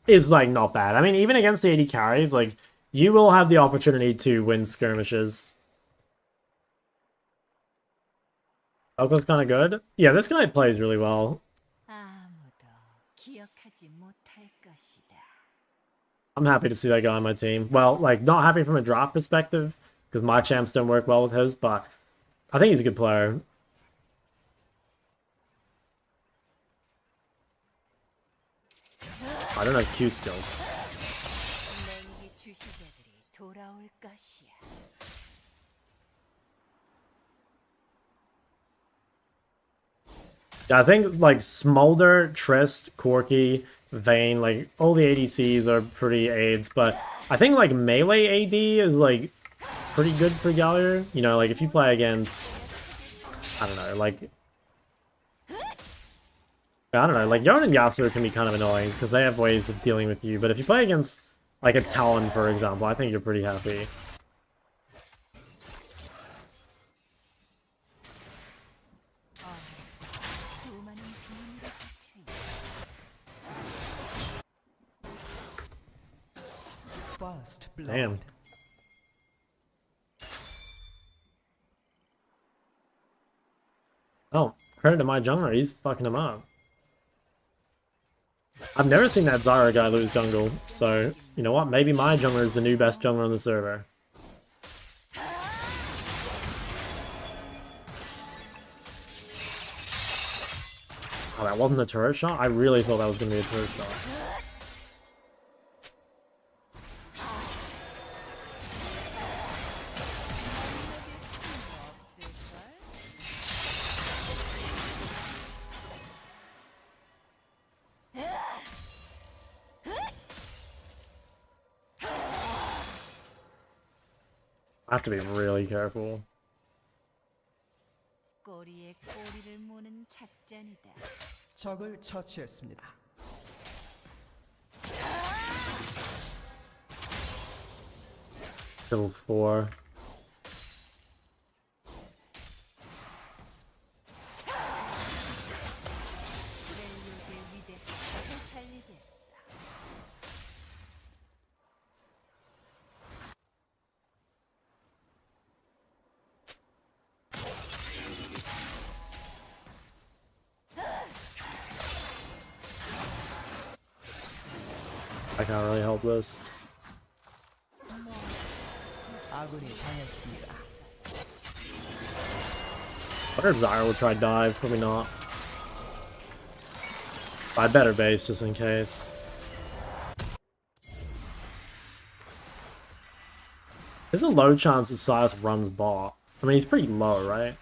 is like not bad. I mean, even against the AD carries, like you will have the opportunity to win skirmishes. Oko's kind of good. Yeah, this guy plays really well. 아무도 기억하지 못할 것이다. I'm happy to see that guy on my team. Well, like not happy from a draft perspective because my champs don't work well with his, but I think he's a good player. I don't have Q skill. 냉기 주시자들이 돌아올 것이야. Yeah, I think like Smolder, Trist, Corki, Vayne, like all the ADCs are pretty aids, but I think like melee AD is like pretty good for Gallier. You know, like if you play against, I don't know, like Yarn and Yasuo can be kind of annoying because they have ways of dealing with you. But if you play against like a Talon, for example, I think you're pretty happy. 수많은 비밀이 갇혀 있다. First blood. Damn. Oh, credit to my jungler, he's fucking him up. I've never seen that Zyra guy lose jungle, so, you know what, maybe my jungler is the new best jungler on the server. Oh, that wasn't a turret shot? I really thought that was going to be a turret shot. I have to be really careful. 꼬리에 꼬리를 무는 작전이다. 적을 처치했습니다. Level 4. 렐로의 위대함을 살리겠어. I can't really help this. 아군이 당했습니다. I wonder if Zyra will try dive. Probably not. I better base just in case. There's a low chance that Silas runs bot. I mean, he's pretty low, right?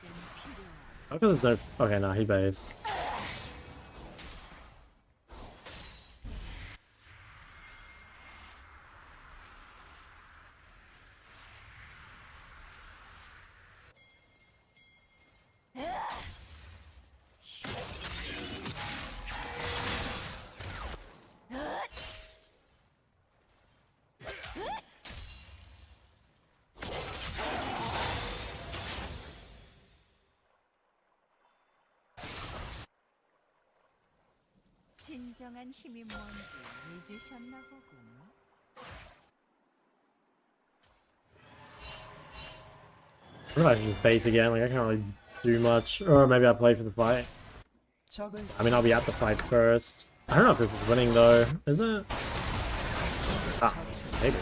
How come there's no... Okay, no, he based. 진정한 힘이 뭔지 잊으셨나 보군. What if I just base again? Like, I can't really do much. Or maybe I play for the fight. 적을 I mean, I'll be at the fight first. I don't know if this is winning, though. Is it? Ah, maybe.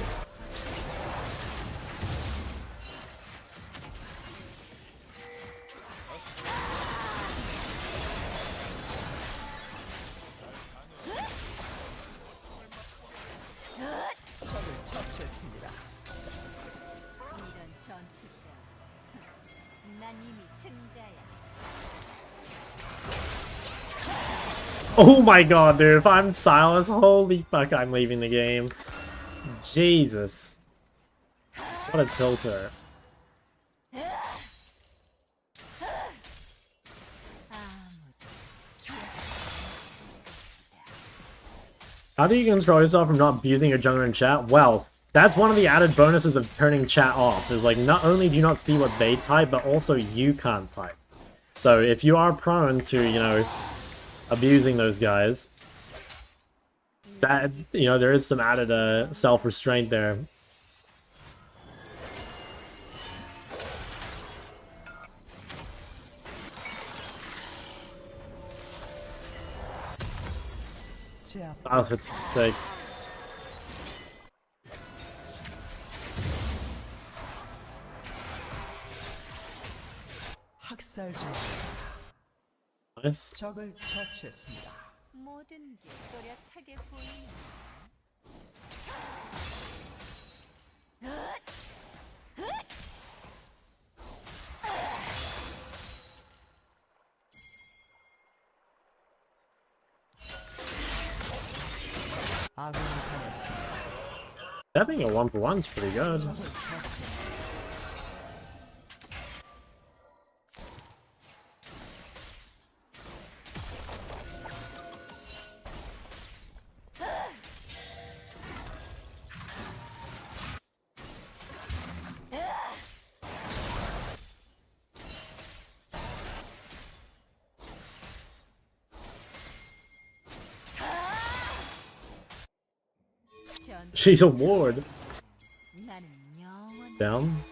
적을 처치했습니다. 이런 전투 때문에 난 이미 승자야. Oh my god, dude. If I'm Silas, holy fuck, I'm leaving the game. Jesus. What a tilter. How do you control yourself from not abusing your jungler in chat? Well, that's one of the added bonuses of turning chat off. Is like, not only do you not see what they type, but also you can't type. So if you are prone to, you know, abusing those guys, that, you know, there is some added self-restraint there. 제압. Silas hits 6. 학살 중. Nice. 적을 처치했습니다. 모든 게 또렷하게 보이는. 아군이 당했습니다. That being a 1-for-1 is pretty good. 적을 처치했습니다. 전투 She's a ward. 나는 영원. Down.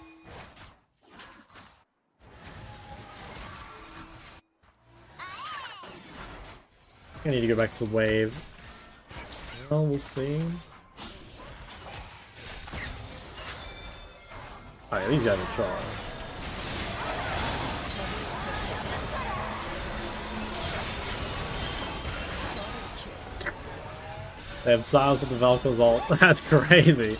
I need to go back to the wave. Well, we'll see. Alright, these guys are trying. They have Silas with the Velcro's ult. That's crazy.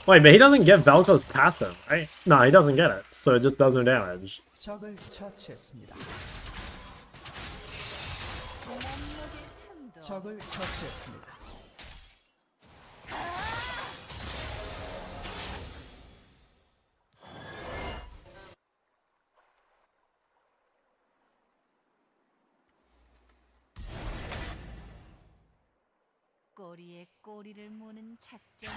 Wait, but he doesn't get Velcro's passive, right? No, he doesn't get it. So it just does no damage. 적을 처치했습니다. 남목의 틈도 적을 처치했습니다. 꼬리에 꼬리를 무는 작전.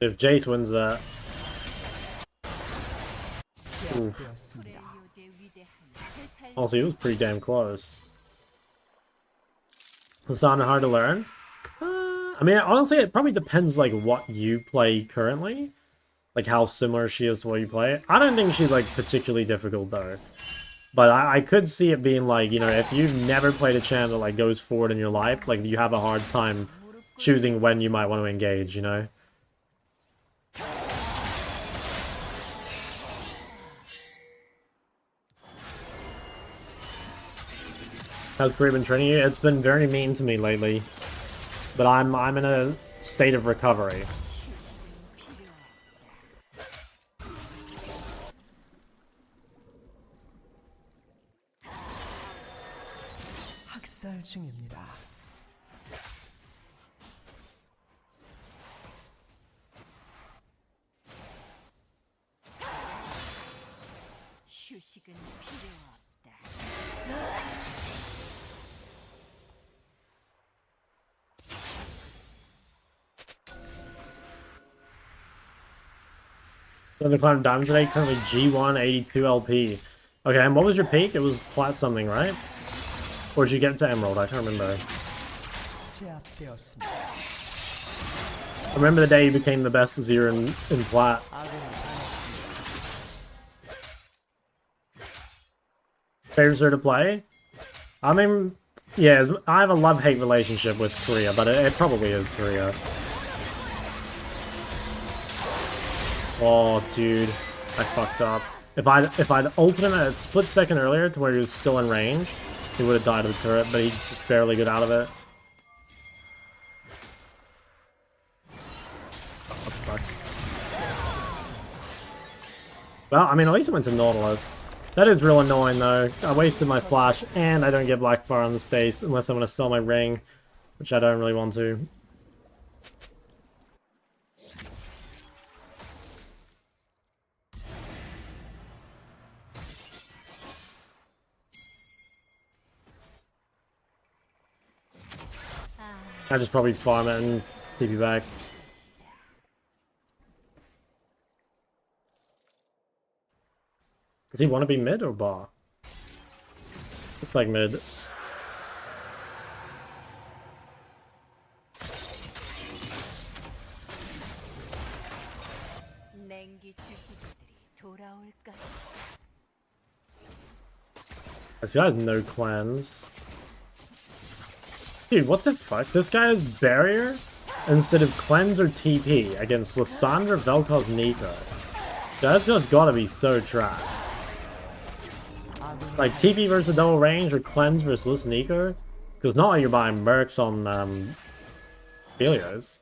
If Jace wins that, 제압되었습니다. 프렐리오드의 위대한 되살. also he was pretty damn close. It's not hard to learn. I mean, honestly, it probably depends like what you play currently. like how similar she is to what you play. I don't think she's like particularly difficult though. But I could see it being like, you know, if you've never played a champ that like goes forward in your life, like you have a hard time choosing when you might want to engage, you know? How's Korea been training you? It's been very mean to me lately. But I'm in a state of recovery. 학살 중입니다. 휴식은 필요 없다. So the climb diamond today, currently G1 82 LP. Okay, and what was your peak? It was plat something, right? Or did you get to emerald? I can't remember. 제압되었습니다. I remember the day you became the best Azir in plat. 아군이 당했습니다. Favorite Azir to play? I mean, yeah, I have a love-hate relationship with Korea, but it probably is Korea. Oh, dude, I fucked up. If I'd ulted him at a split second earlier to where he was still in range, he would have died of the turret, but he just barely got out of it. What the fuck? Well, I mean, at least I went to Nautilus. That is real annoying, though. I wasted my flash, and I don't get Blackfire on the space unless I'm going to sell my ring, which I don't really want to. I just probably farm it and keep you back. Does he want to be mid or bar? Looks like mid. 냉기 주시들이 돌아올까? This guy has no clans. Dude, what the fuck? This guy has barrier instead of cleanse or TP against Lysandra, Vel'Koz, Nico. That's just gotta be so trash. Like TP versus double range or cleanse versus Nico? Because not like you're buying mercs on Helios.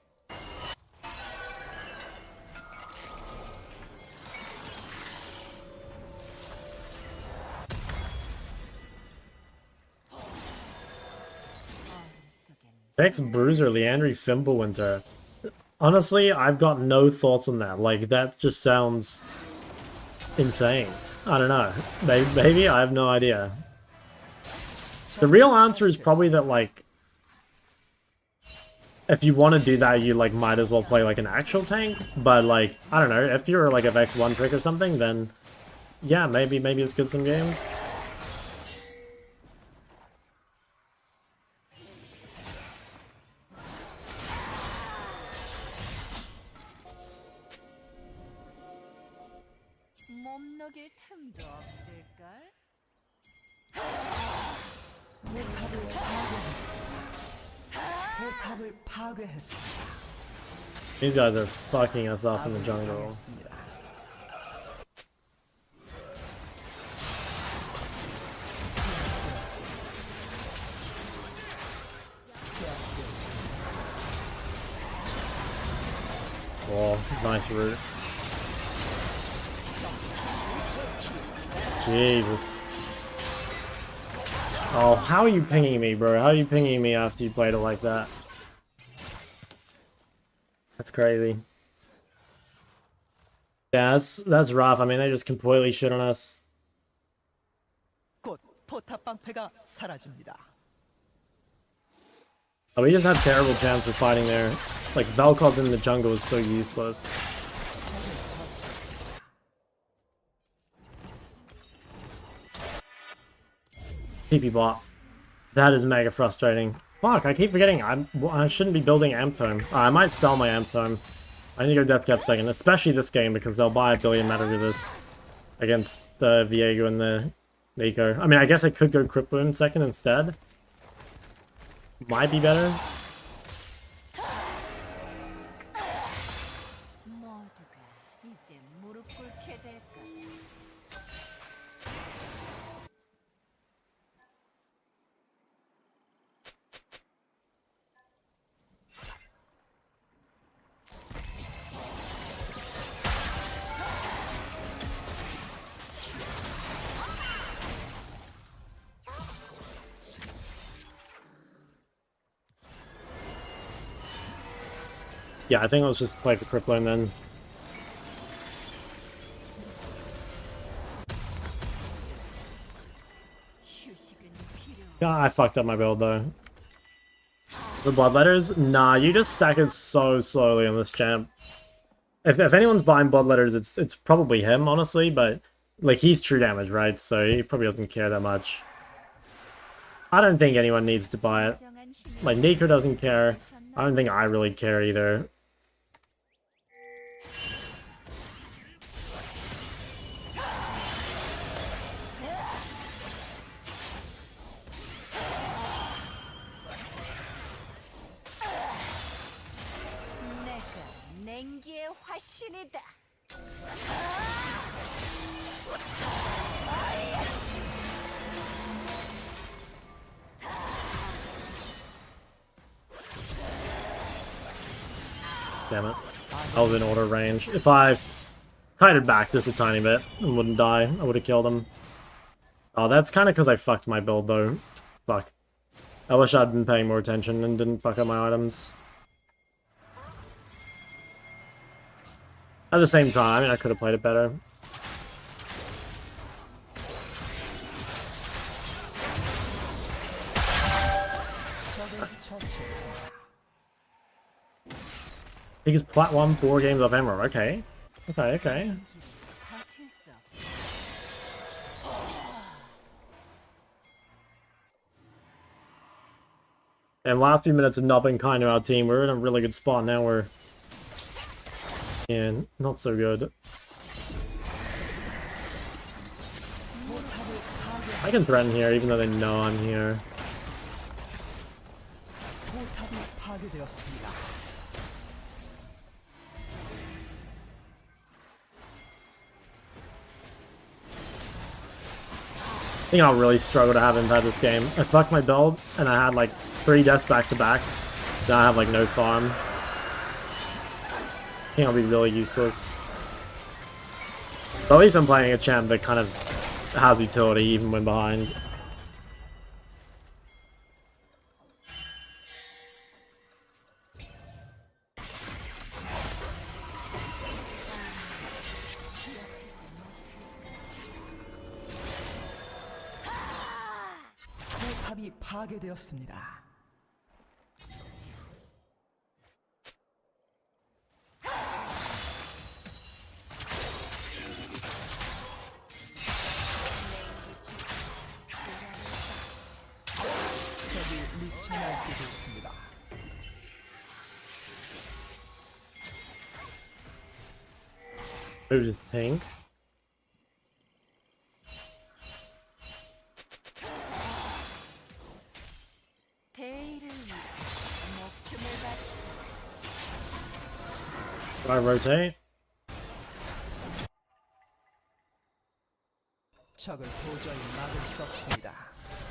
Vex Bruiser, Leandry, Fimbulwinter. Honestly, I've got no thoughts on that. Like, that just sounds insane. I don't know. Maybe? I have no idea. The real answer is probably that, like, if you want to do that, you, like, might as well play, like, an actual tank. But, like, I don't know. If you're, like, a Vex 1 trick or something, then, yeah, maybe it's good some games. 몸 녹일 틈도 없을걸? 포탑을 파괴했습니다. These guys are fucking us up in the jungle. 당했습니다. Oh, nice route. Jesus. Oh, how are you pinging me, bro? How are you pinging me after you played it like that? That's crazy. Yeah, that's rough. I mean, they just completely shit on us. 곧 포탑 방패가 사라집니다. Oh, we just have terrible champs for fighting there. Like, Vel'Koz in the jungle is so useless. TP bot. That is mega frustrating. Fuck, I keep forgetting I shouldn't be building Amp Tome. I might sell my Amp Tome. I need to go Dcap second, especially this game, because they'll buy a billion meta with this against the Viego and the Nico. I mean, I guess I could go Crypt Boom second instead. Might be better. 모두가 이제 무릎 꿇게 될 거다. Yeah, I think let's just play the Crypt Boom then. 휴식은 필요. Yeah, I fucked up my build though. The Bloodletters? Nah, you just stack it so slowly on this champ. If anyone's buying Bloodletters, it's probably him, honestly, but like he's true damage, right? So he probably doesn't care that much. I don't think anyone needs to buy it. 정한 힘이 Like Nico doesn't care. I don't think I really care either. 내가 냉기의 화신이다. Damn it. I was in auto range. If I kited back just a tiny bit and wouldn't die, I would have killed him. Oh, that's kind of because I fucked my build, though. Fuck. I wish I'd been paying more attention and didn't fuck up my items. At the same time, I mean, I could have played it better. 적을 처치했습니다. Biggest plat 1 4 games of Emerald. Okay. Okay, okay. 버틸 수 없어. And last few minutes have not been kind to our team. We're in a really good spot now. We're... Yeah, not so good. I can threaten here, even though they know I'm here. 포탑이 파괴되었습니다. I think I'll really struggle to have impact this game. I fucked my build, and I had like 3 deaths back to back. Now I have like no farm. I think I'll be really useless. But at least I'm playing a champ that kind of has utility even when behind. 포탑이 파괴되었습니다. 적이 미쳐 날뛰고 있습니다. Move to pink. 대의를 위해 목숨을 바치. Do I rotate? 적을 도저히 막을 수 없습니다.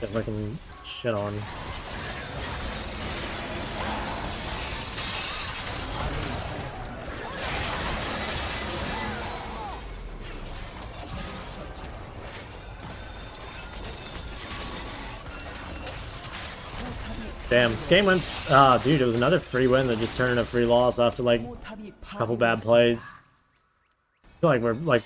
If I can shit on. Damn, this game went... Ah, dude, it was another free win that just turned into a free loss after, like, 포탑이 a couple bad plays. 파괴되었습니다. I feel like we're, like,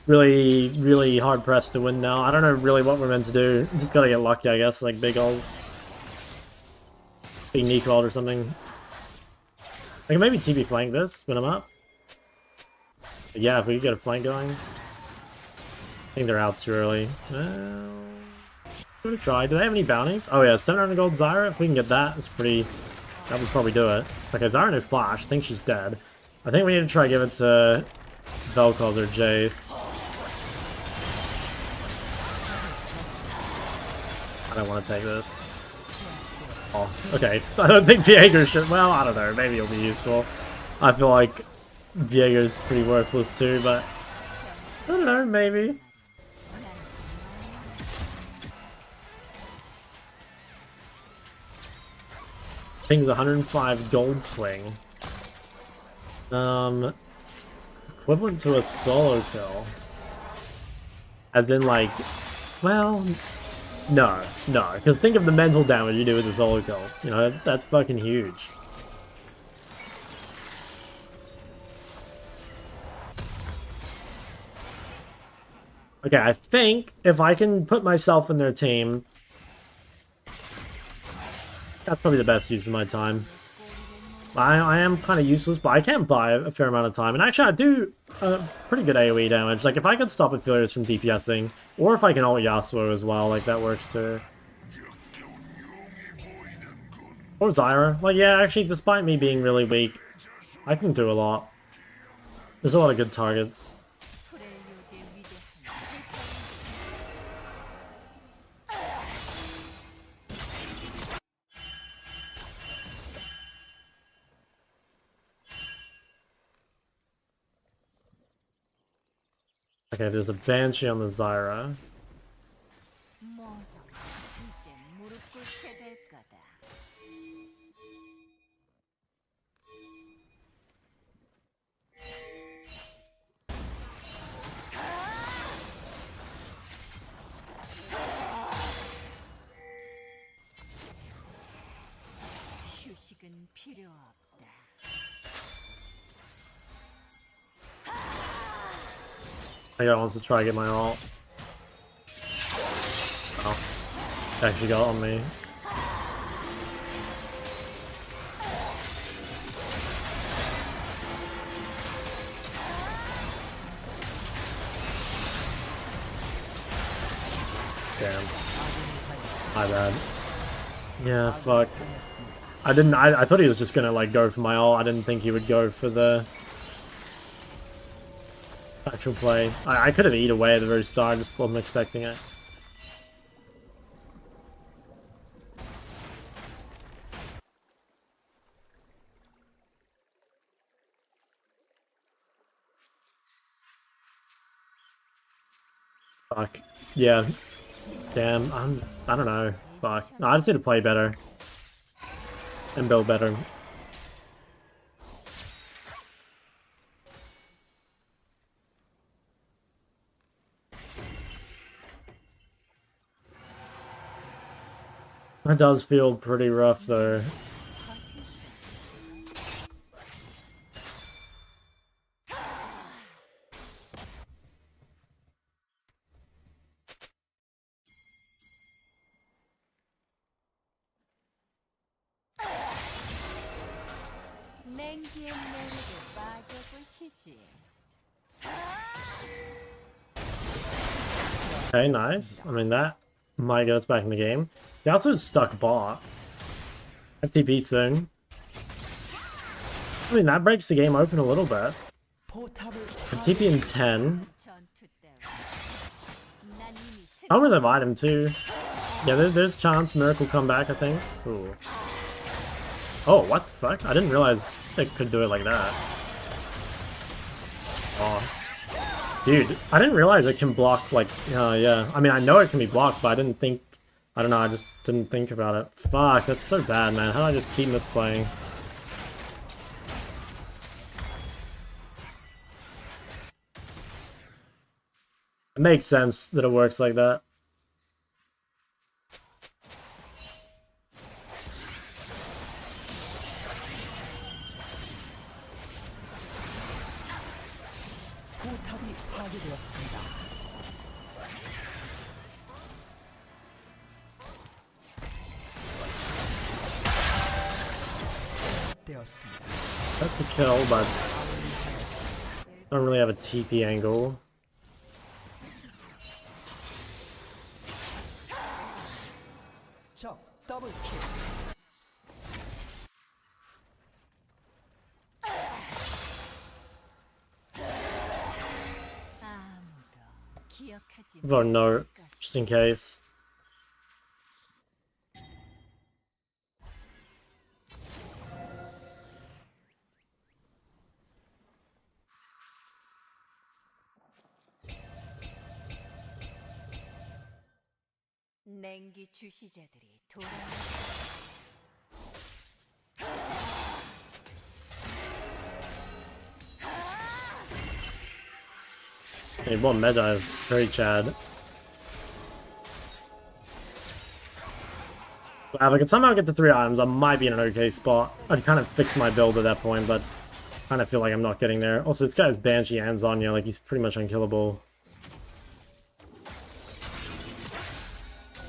really hard-pressed to win now. I don't know really what we're meant to do. Just gotta get lucky, I guess, like big ults. Big Nico ult or something. I can maybe TB flank this when I'm up. But yeah, if we could get a flank going. I think they're out too early. Give it a try. Do they have any bounties? Oh yeah, 700 gold Zyra. If we can get that, it's pretty... That would probably do it. Okay, Zyra no flash. I think she's dead. I think we need to try give it to Vel'Koz or Jace. I don't want to take this. Oh, okay. I don't think Viego should. Well, I don't know. Maybe it'll be useful. I feel like Viego's pretty worthless too, but I don't know. Maybe. Thing's 105 gold swing. Equivalent to a solo kill. As in, like, well, no, because think of the mental damage you do with a solo kill. You know, that's fucking huge. Okay, I think if I can put myself in their team, that's probably the best use of my time. I am kind of useless, but I can buy a fair amount of time. And actually, I do pretty good AoE damage. Like, if I could stop affiliates from DPSing, or if I can ult Yasuo as well, like, that works too. Or Zyra. Like, yeah, actually, despite me being really weak, I can do a lot. There's a lot of good targets. Okay, there's a Banshee on the Zyra. 이제 무릎 꿇게 될 거다. 휴식은 필요 없다. I guy wants to try to get my ult. Oh. Actually got on me. Damn. My bad. Yeah, fuck. I thought he was just gonna, like, go for my ult. I didn't think he would go for the actual play. I could have eat away at the very start, just wasn't expecting it. Fuck. Yeah. Damn, I don't know. Fuck. No, I just need to play better. And build better. That does feel pretty rough though. 냉기의 매력에 빠져보시지. Okay, nice. I mean, that might get us back in the game. They also stuck bot. FTP soon. I mean, that breaks the game open a little bit. FTP in 10. 전투 때문에 난 이미 I don't really have item too. Yeah, there's chance Miracle come back, I think. Ooh. Oh, what the fuck? I didn't realize it could do it like that. Oh. Dude, I didn't realize it can block, like, yeah. I mean, I know it can be blocked, but I didn't think... I don't know, I just didn't think about it. Fuck, that's so bad, man. How do I just keep misplaying? It makes sense that it works like that. 포탑이 파괴되었습니다. 되었습니다. That's a kill, but I don't really have a TP angle. 적 더블킬. 기억하지 Vote no, 못할 것이다. just in case. 냉기 주시자들이 돌아. Hey, one meta is very Chad. If I could somehow get to 3 items, I might be in an okay spot. I'd kind of fix my build at that point, but I kind of feel like I'm not getting there. Also, this guy has Banshee and Zonya, like he's pretty much unkillable.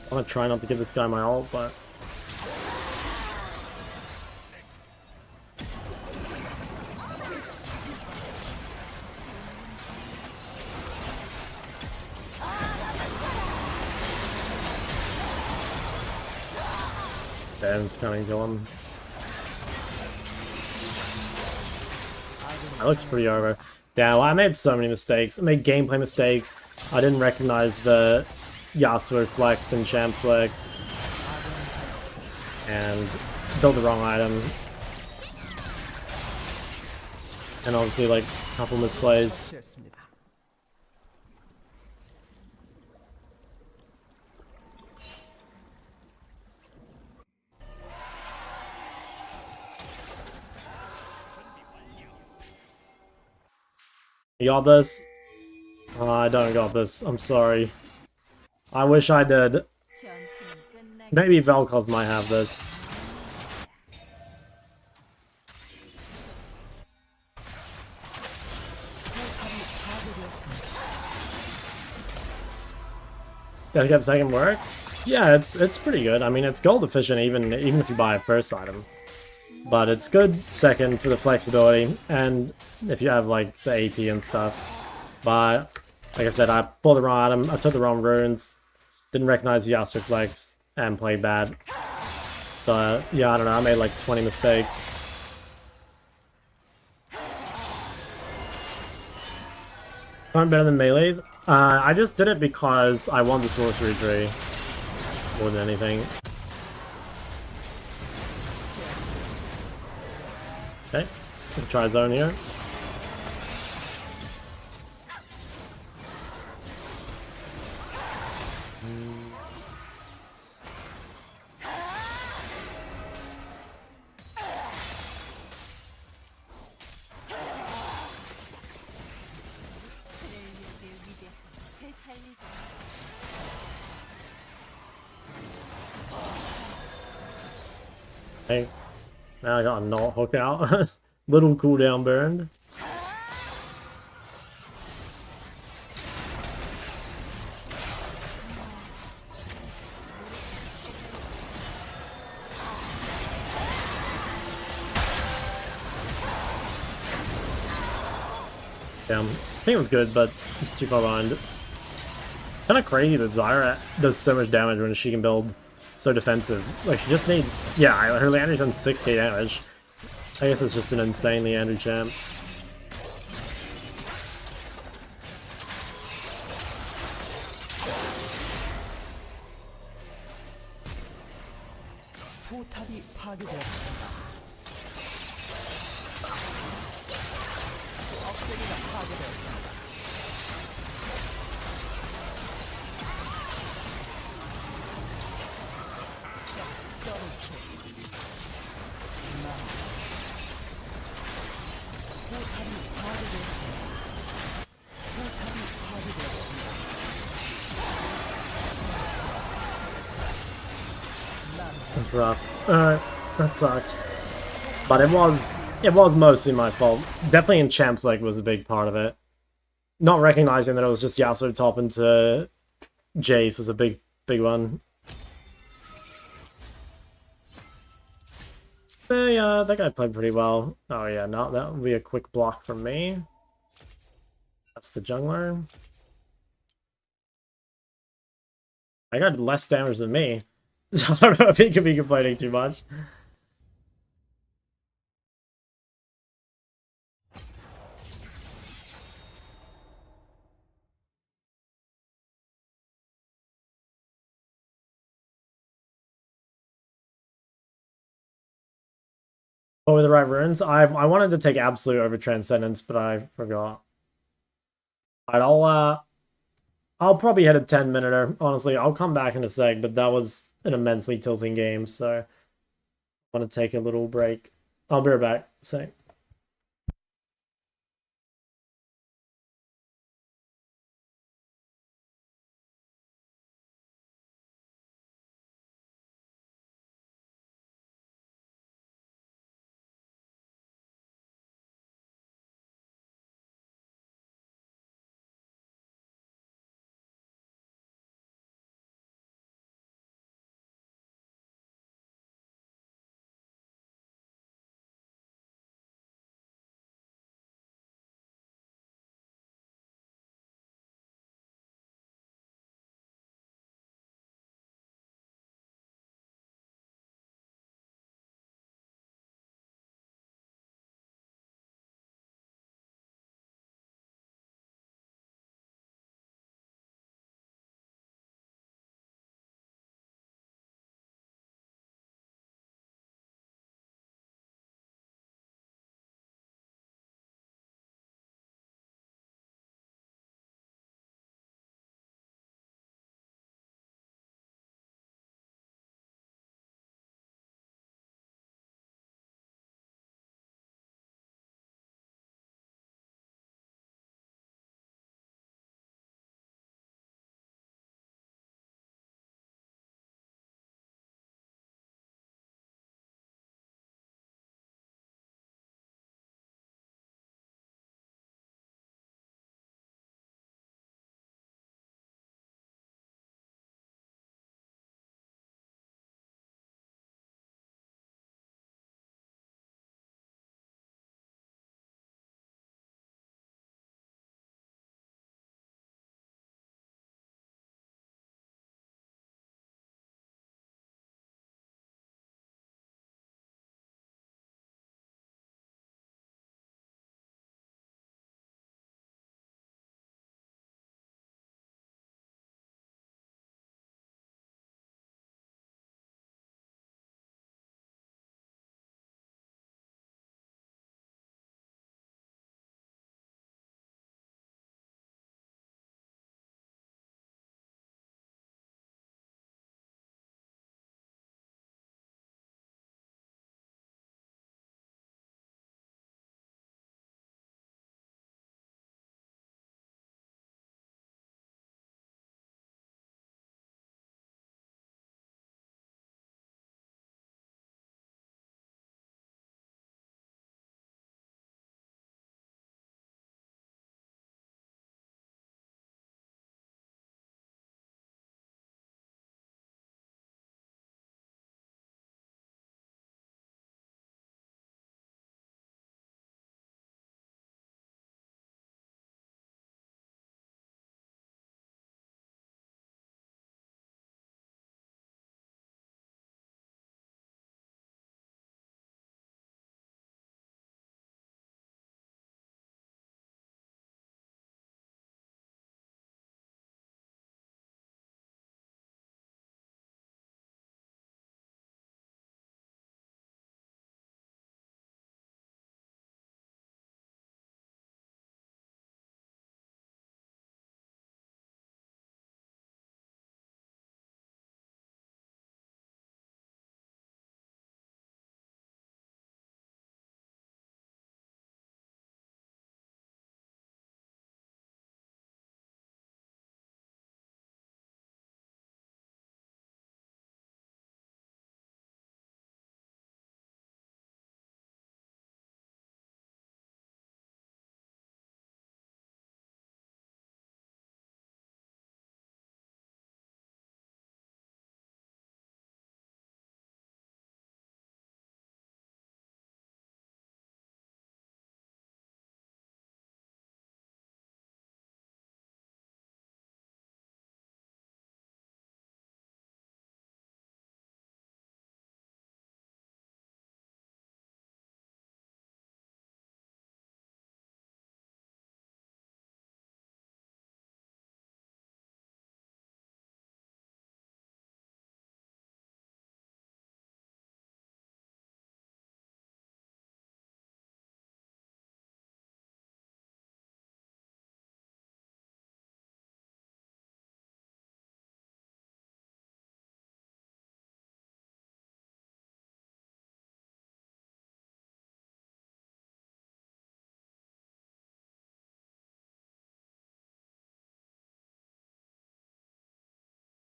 I'm gonna try not to give this guy my ult, but... Damn, just kinda kill him. That looks pretty over. Damn, I made so many mistakes. I made gameplay mistakes. I didn't recognize the Yasuo flex and champ select. And built the wrong item. And obviously, like, a couple misplays. 됐습니다. You got this? I don't got this. I'm sorry. I wish I did. 전투는 끝나기 Maybe Vel'Koz might have this. Dcap second work? Yeah, it's pretty good. I mean, it's gold efficient even if you buy a first item. But it's good second for the flexibility and if you have like the AP and stuff. But like I said, I pulled the wrong item, I took the wrong runes, didn't recognize the Yasuo flex, and played bad. So yeah, I don't know, I made like 20 mistakes. Aren't better than melees? I just did it because I won the sorcery tree more than anything. Okay, we'll try zone here. 되살리고 Hey, now I got a not hook out. Little cooldown burned. Damn, I think it was good, but it's too far behind. Kind of crazy that Zyra does so much damage when she can build so defensive. Like, she just needs... Yeah, her Leandry's done 6k damage. I guess it's just an insane Leandry champ. 포탑이 파괴되었습니다. 억제기가 파괴되었습니다. 포탑이 파괴되었습니다. 포탑이 파괴되었습니다. That's rough. That sucked. But it was mostly my fault. Definitely in Champs League was a big part of it. Not recognizing that it was just Yasuo top into Jace was a big one. Yeah, that guy played pretty well. Oh yeah, no, that would be a quick block from me. That's the jungler. I got less damage than me. I don't know if he could be complaining too much. What were the right runes? I wanted to take Absolute over Transcendence, but I forgot. Alright, I'll probably hit a 10-minute. Honestly, I'll come back in a sec, but that was an immensely tilting game, so I want to take a little break. I'll be right back. Sec.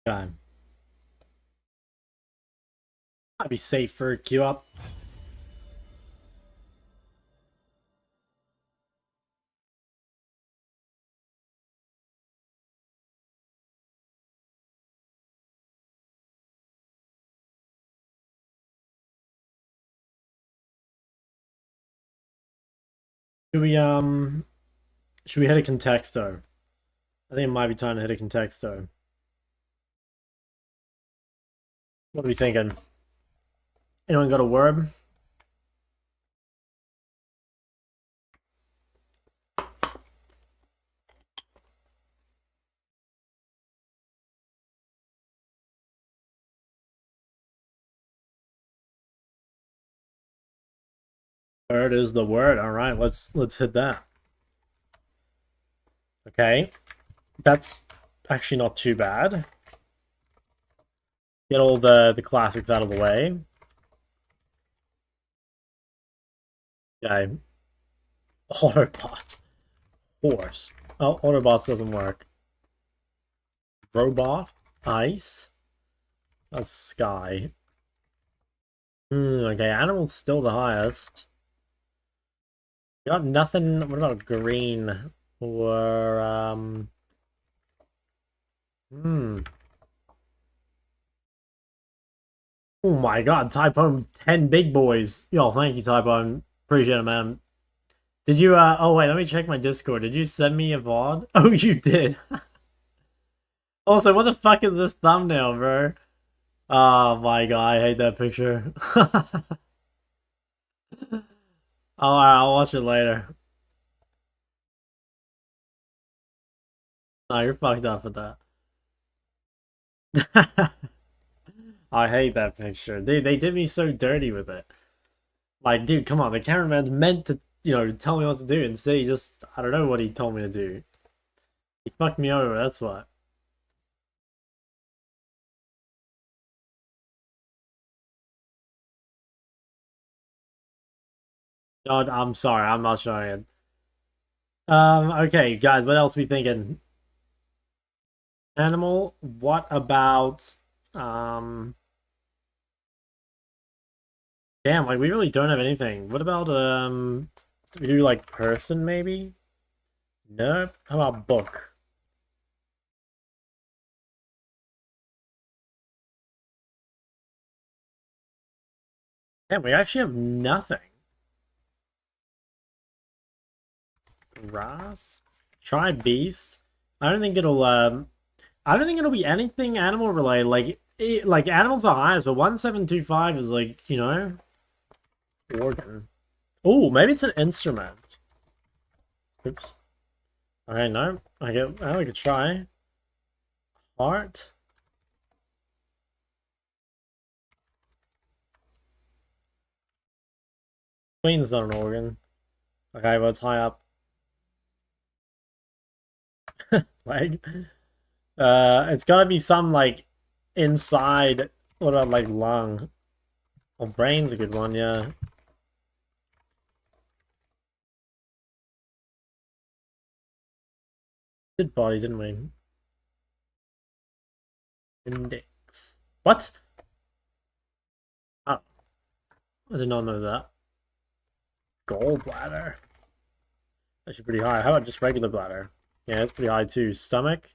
Okay. I'd be safe for a queue up. Should we hit a contexto? I think it might be time to hit a contexto. What are we thinking? Anyone got a word? Word is the word. All right, let's hit that. Okay, that's actually not too bad. Get all the classics out of the way. Okay. Autobot. Horse. Oh, Autobots doesn't work. Robot. Ice. That's Sky. Okay, Animal's still the highest. Got nothing. What about green? Or, Oh my god, Typone 10 big boys. Yo, thank you, Typone. Appreciate it, man. Did you, oh wait, let me check my Discord. Did you send me a VOD? Oh, you did. Also, what the fuck is this thumbnail, bro? Oh my god, I hate that picture. Oh, I'll watch it later. No, you're fucked up with that. I hate that picture. Dude, they did me so dirty with it. Like, dude, come on. The cameraman's meant to, tell me what to do. Instead, he just, I don't know what he told me to do. He fucked me over, that's what. God, I'm sorry. I'm not showing it. Okay, guys, what else we thinking? Animal, what about, damn, like, we really don't have anything. What about, we do, like, person, maybe? Nope. How about book? Damn, we actually have nothing. Grass? Try beast? I don't think it'll, I don't think it'll be anything animal related. Like animals are highest, but 1725 is like, organ. Oh, maybe it's an instrument. Oops. Okay, no. I could try. Heart. Queen's not an organ. Okay, well, it's high up. Leg. It's gotta be some, like, inside. What about, like, lung? Well, brain's a good one, yeah. Good body, didn't we? Index. What? Oh, I did not know that. Gallbladder. Actually pretty high. How about just regular bladder? Yeah, it's pretty high too. Stomach.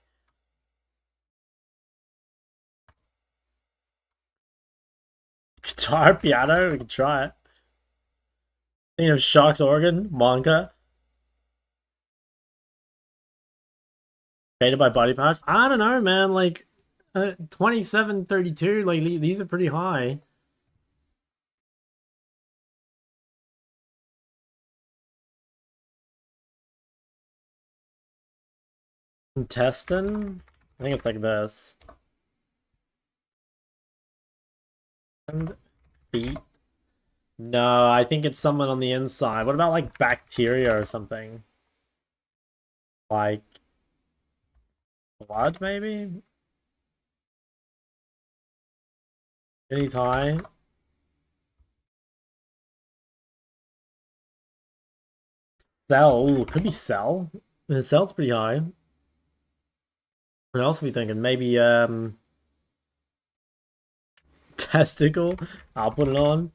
Guitar, piano, we can try it. Thinking of Shark's organ, manga. Faded by body parts. I don't know, man. Like, 2732, like, these are pretty high. Intestine? I think it's like this. And feet? No, I think it's someone on the inside. What about, like, bacteria or something? Like, blood, maybe? He's high. Cell. Ooh, could be cell. The cell's pretty high. What else are we thinking? Maybe, Testicle. I'll put it on.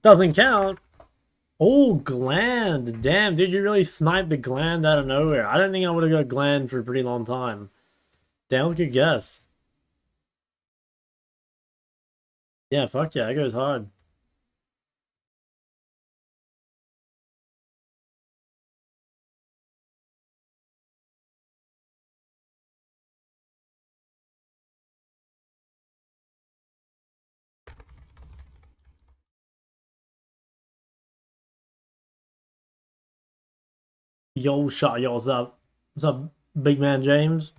Doesn't count. Oh, gland. Damn, dude, you really sniped the gland out of nowhere. I don't think I would have got gland for a pretty long time. Damn, that was a good guess. Yeah, fuck yeah, it goes hard. Yo, shot, yo, what's up? What's up, big man James?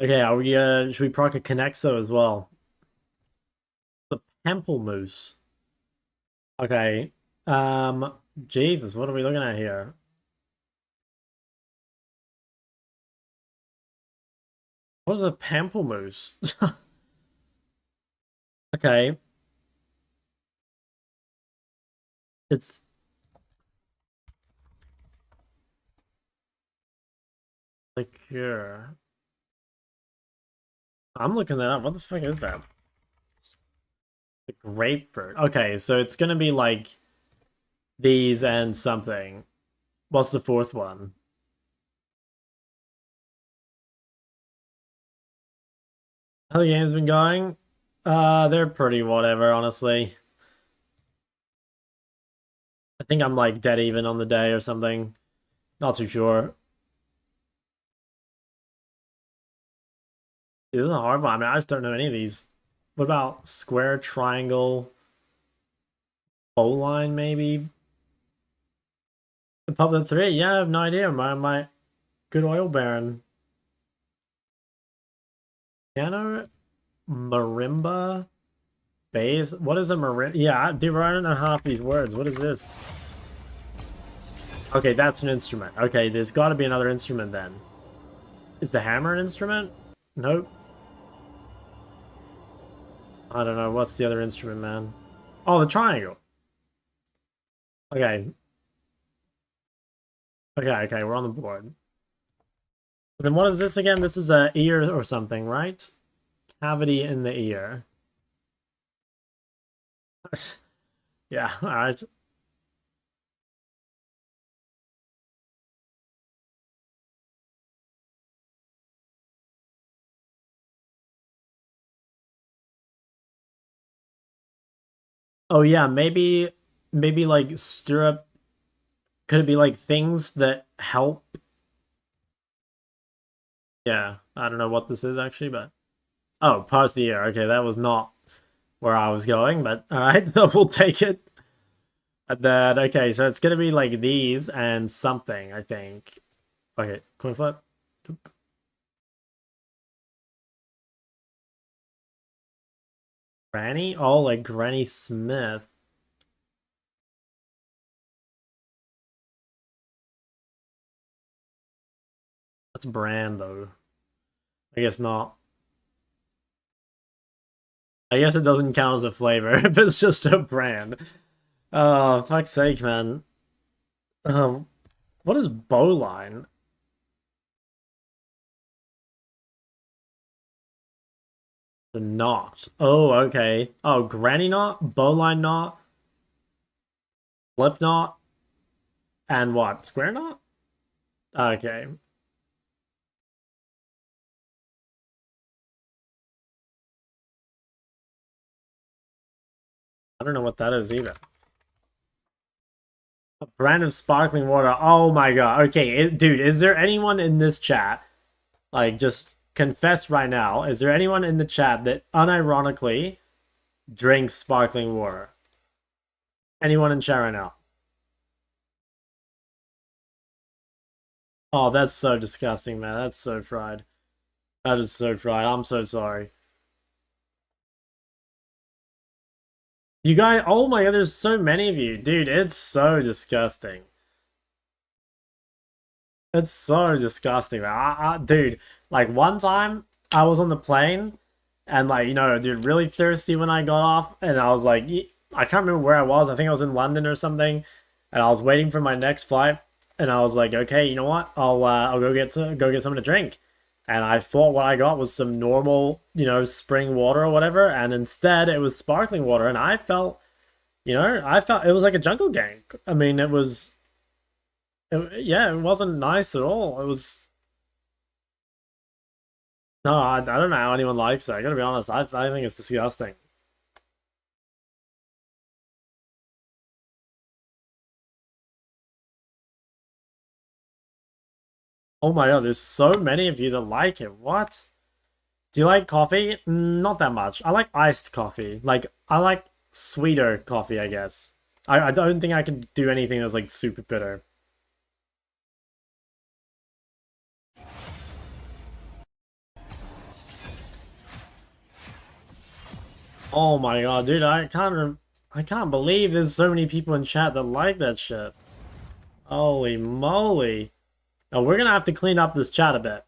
Okay, are we should we proc a Connexo as well? The Pamplemousse. Okay. Jesus, what are we looking at here? What is a Pamplemousse? Okay. It's like here. I'm looking that up. What the fuck is that? The grapefruit. Okay, so it's gonna be like these and something. What's the fourth one? How the game's been going? They're pretty whatever, honestly. I think I'm like dead even on the day or something. Not too sure. Dude, this is a hard one. I mean, I just don't know any of these. What about square, triangle, bowline, maybe? The Puppet 3? Yeah, I have no idea. My good oil baron. Piano, marimba, bass. What is a marimba? Yeah, dude, I don't know half these words. What is this? Okay, that's an instrument. Okay, there's got to be another instrument then. Is the hammer an instrument? Nope. I don't know. What's the other instrument, man? Oh, the triangle. Okay. Okay, we're on the board. Then what is this again? This is a ear or something, right? Cavity in the ear. Yeah, alright. Oh yeah, maybe like stirrup. Could it be like things that help? Yeah, I don't know what this is actually, but oh, pause the ear. Okay, that was not where I was going, but alright, we'll take it. And then okay, so it's gonna be like these and something, I think. Okay, coin flip. Granny? Oh, like Granny Smith. That's brand though. I guess not. I guess it doesn't count as a flavor if it's just a brand. Oh, fuck's sake, man. What is bowline? The knot. Oh, okay. Oh, granny knot, bowline knot, flip knot, and what? Square knot? Okay. I don't know what that is either. A brand of sparkling water. Oh my god. Okay, dude, is there anyone in this chat, like, just confess right now, is there anyone in the chat that unironically drinks sparkling water? Anyone in chat right now? Oh, that's so disgusting, man. That's so fried. That is so fried. I'm so sorry. You guys, oh my god, there's so many of you. Dude, it's so disgusting. It's so disgusting, man. Dude, like one time I was on the plane and like, you know, dude, really thirsty when I got off and I was like, I can't remember where I was. I think I was in London or something and I was waiting for my next flight and I was like, okay, you know what? I'll go get something to drink. And I thought what I got was some normal, spring water or whatever, and instead it was sparkling water, and I felt it was like a jungle gank. I mean, yeah, it wasn't nice at all. It was no, I don't know how anyone likes it. I gotta be honest, I think it's disgusting. Oh my god, there's so many of you that like it. What? Do you like coffee? Not that much. I like iced coffee. Like, I like sweeter coffee, I guess. I don't think I could do anything that's like super bitter. Oh my god, dude, I can't believe there's so many people in chat that like that shit. Holy moly. Oh, we're gonna have to clean up this chat a bit.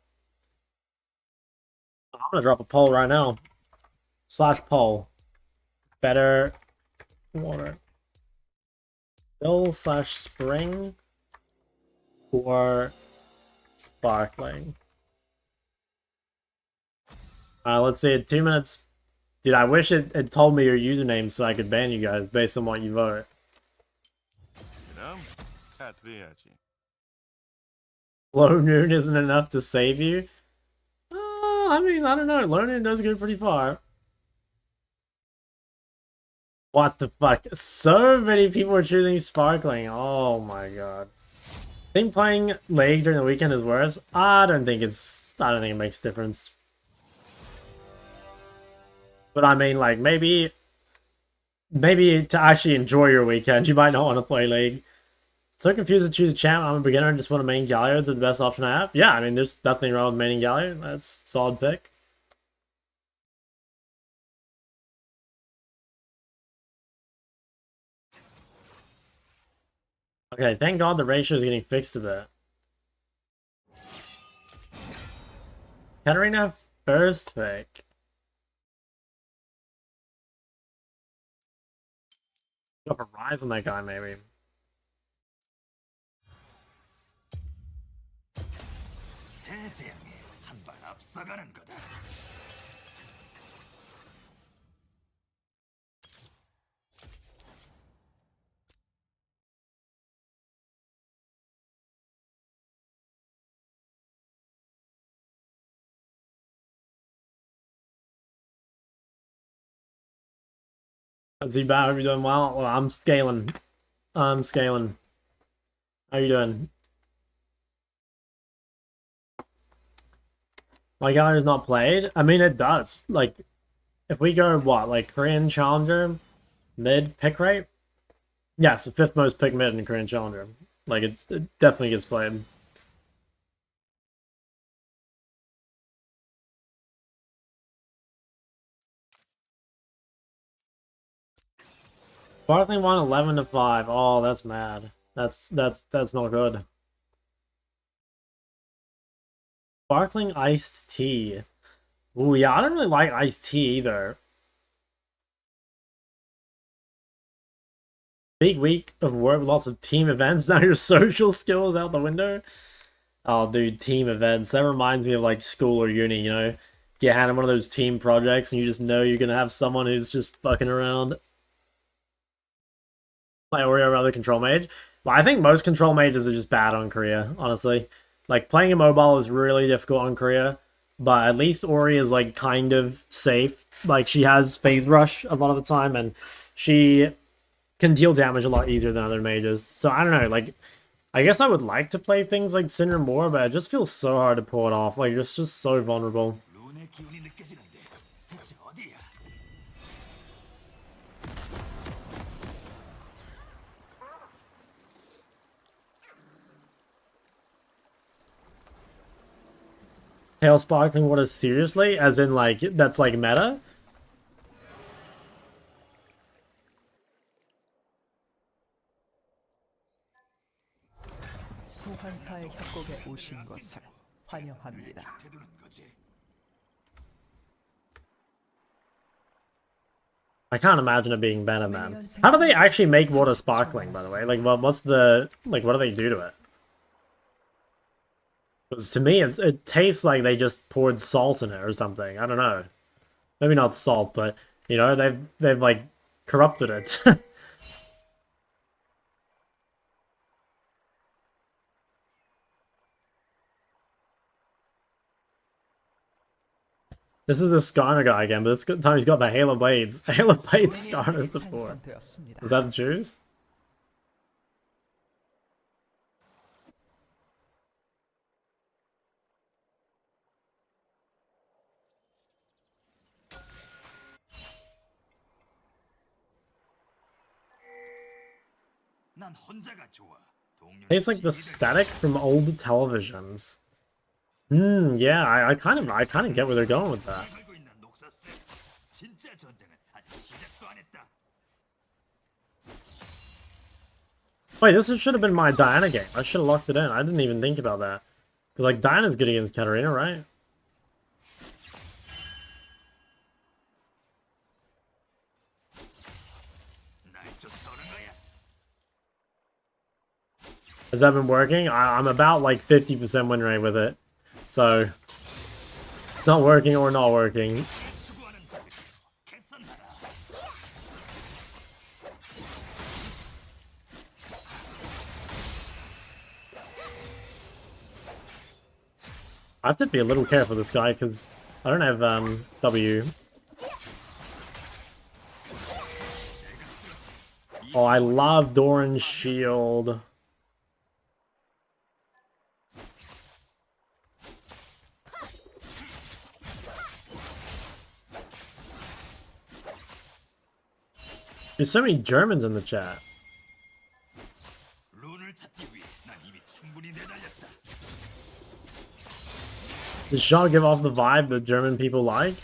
I'm gonna drop a poll right now. /poll. Better water. Still/spring or sparkling. Let's see, 2 minutes. Dude, I wish it told me your username so I could ban you guys based on what you vote. 그럼 카트해야지. Low noon isn't enough to save you? I mean, I don't know. Low noon does go pretty far. What the fuck? So many people are choosing sparkling. Oh my god. I think playing League during the weekend is worse. I don't think it makes a difference. But I mean, like, maybe to actually enjoy your weekend, you might not want to play League. So confused to choose a champ. I'm a beginner and just want to main Galio. Is it the best option I have? Yeah, I mean, there's nothing wrong with maining Galio. That's a solid pick. Okay, thank God the ratio is getting fixed a bit. Katarina first pick. Drop a rise on that guy, maybe. 대재앙이 한발 앞서가는 거다. Not too bad. Hope you're doing well. Well, I'm scaling. I'm scaling. How you doing? My guy is not played. I mean, it does. Like, if we go what, like Korean Challenger, mid pick rate? Yes, the fifth most pick mid in Korean Challenger. Like, it definitely gets played. Sparkling won 11-5. Oh, that's mad. That's not good. Sparkling iced tea. Ooh, yeah, I don't really like iced tea either. Big week of work, lots of team events. Now your social skills out the window. Oh, dude, team events. That reminds me of like school or uni, Get handed one of those team projects and you just know you're gonna have someone who's just fucking around. Play Oreo rather control mage. Well, I think most control mages are just bad on Korea, honestly. Like, playing a mobile is really difficult on Korea, but at least Ori is, like, kind of safe. Like, she has phase rush a lot of the time, and she can deal damage a lot easier than other mages. So, I don't know, like, I guess I would like to play things like Cinder more, but it just feels so hard to pull it off. Like, it's just so vulnerable. 룬의 기운이 느껴지는데 대체 어디야? Tail sparkling water seriously? As in, like, that's, like, meta? 소환사의 협곡에 오신 것을 환영합니다. 태두는 거지. I can't imagine it being better, man. How do they actually make water sparkling, by the way? Like, what do they do to it? Because to me, it tastes like they just poured salt in it or something. I don't know. Maybe not salt, but you know, they've like corrupted it. This is a Skarner guy again, but this time he's got the Halo Blades. Halo Blades Skarner support. 생성되었습니다. Is that Jews? 난 혼자가 좋아. Tastes like the static from old televisions. Yeah, I kind of get where they're going with that. 걸고 있는 녹사쌤. 진짜 전쟁은 아직 시작도 안 했다. Wait, this should have been my Diana game. I should have locked it in. I didn't even think about that. Because, like, Diana's good against Katarina, right? 날 쫓아오는 거야. Has that been working? I'm about, like, 50% win rate with it. So, not working or not working. 수고하는 자들. 개선하라. I have to be a little careful with this guy, because I don't have, W. Oh, I love Doran's shield. There's so many Germans in the chat. 룬을 찾기 위해 난 이미 충분히 내달렸다. Does Shaw give off the vibe that German people like?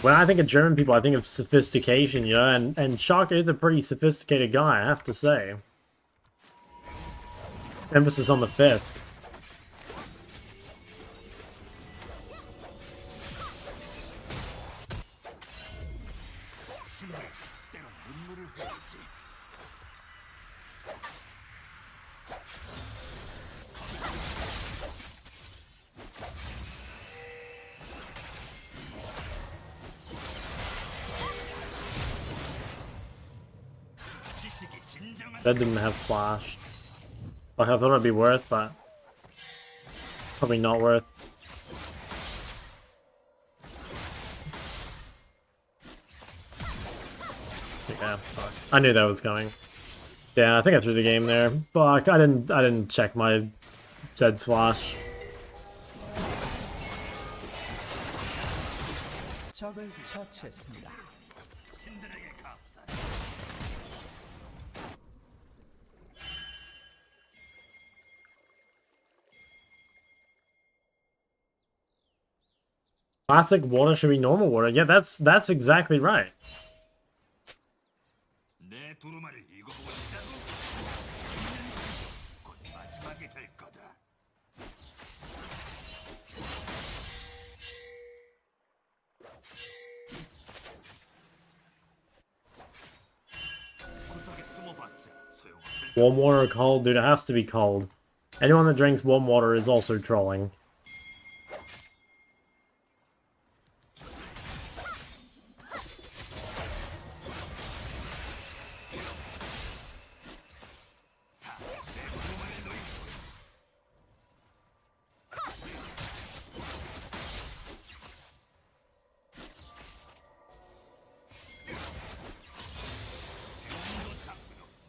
When I think of German people, I think of sophistication, you know, and Shock is a pretty sophisticated guy, I have to say. Emphasis on the fist. 때론 눈물을 흘리지. 지식이 진정한 That didn't have flash. Like, I thought it'd be worth, but probably not worth. Yeah, fuck. I knew that was coming. Yeah, I think I threw the game there. Fuck, I didn't check my Zed flash. 적을 처치했습니다. 신들에게 감사. Classic water should be normal water. Yeah, that's exactly right. 내 두루마리를 읽어보고 싶다고? 곧 마지막이 될 거다. 구석에 숨어봤자 소용없을 Warm water or cold? Dude, it has to be cold. Anyone that drinks warm water is also trolling.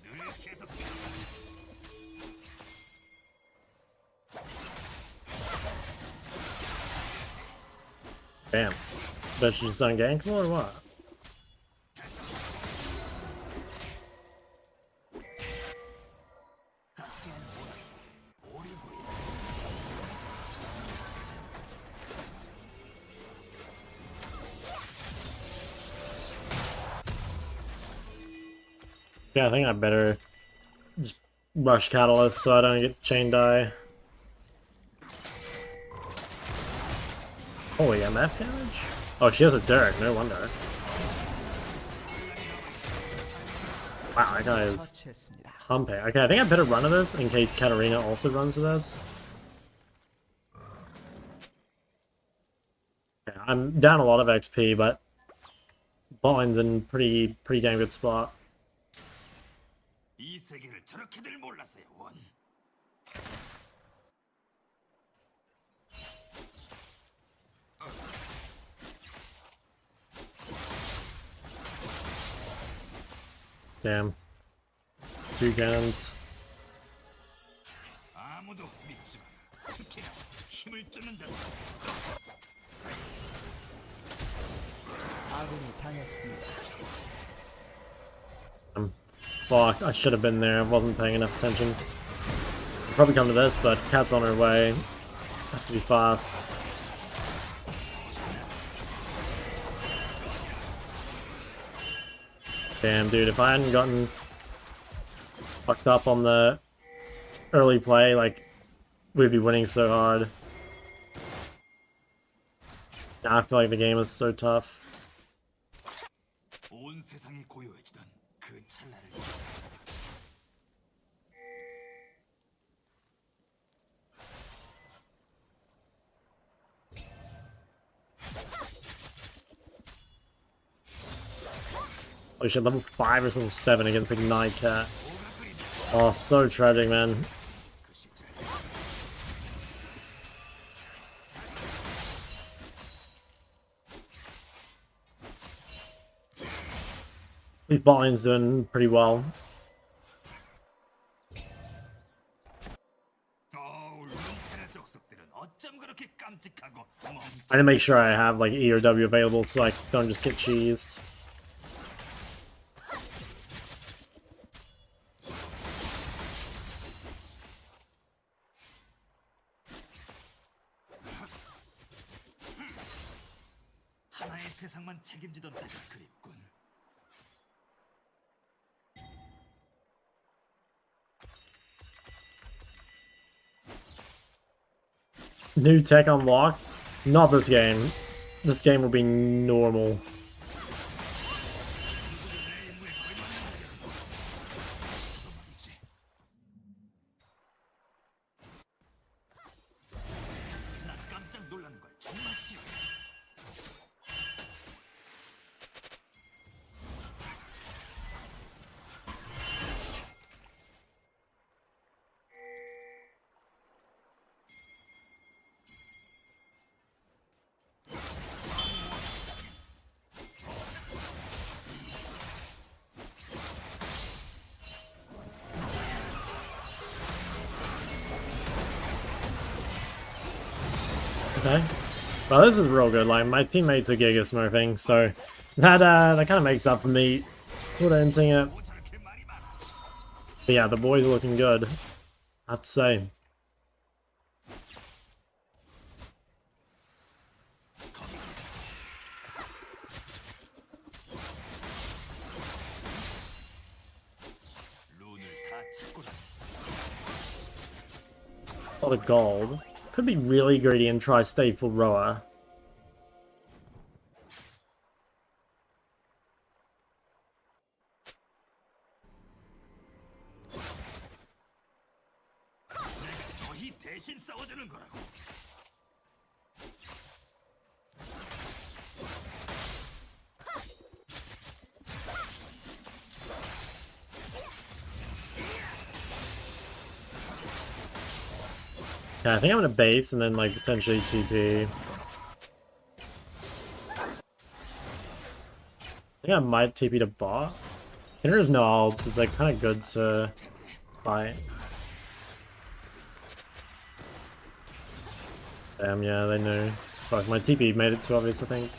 늘 계속해. Damn. Bet you just ungankable or what? Yeah, I think I better just rush Catalyst so I don't get chain die. Holy MF damage? Oh, she has a Dirk, no wonder. Wow, that guy is 처치했습니다. pumping. Okay, I think I better run to this in case Katarina also runs to this. Okay, I'm down a lot of XP, but Bond's in pretty damn good spot. 이 세계를 저렇게들 몰랐어요, 원. Damn. 2 cannons. 아무도 믿지 마라. 특히나 힘을 주는 자. 아군이 당했습니다. Fuck, I should have been there. I wasn't paying enough attention. I'll probably come to this, but Cat's on her way. Have to be fast. Damn, dude, if I hadn't gotten fucked up on the early play, like, we'd be winning so hard. Now I feel like the game is so tough. 온 세상이 고요해지던 그 찰나를 Oh shit, level 5 or level 7 against Ignite Cat. Oh, so tragic, man. 그 시절 These bot lane's doing pretty well. 룬테라 족속들은 어쩜 그렇게 깜찍하고 멍. I need to make sure I have like E or W available so I don't just get cheesed. 하나의 세상만 책임지던 때가 그립군. New tech unlocked? Not this game. This game will be normal. 난 깜짝 놀라는 걸 정말 싫어. Okay. Well, this is real good. Like, my teammates are Giga Smurfing, so that kind of makes up for me sort of hinting it. 뭐 저렇게 말이 많아. But yeah, the boys are looking good. I have to say. 룬을 다 찾고 A lot of gold. Could be really greedy and try stay for Roa. 내가 너희 대신 싸워주는 거라고. Yeah, I think I'm gonna base and then like potentially TP. I think I might TP to bot. There's no ults, it's like kind of good to fight. Damn, yeah, they knew. Fuck, my TP made it too obvious, I think.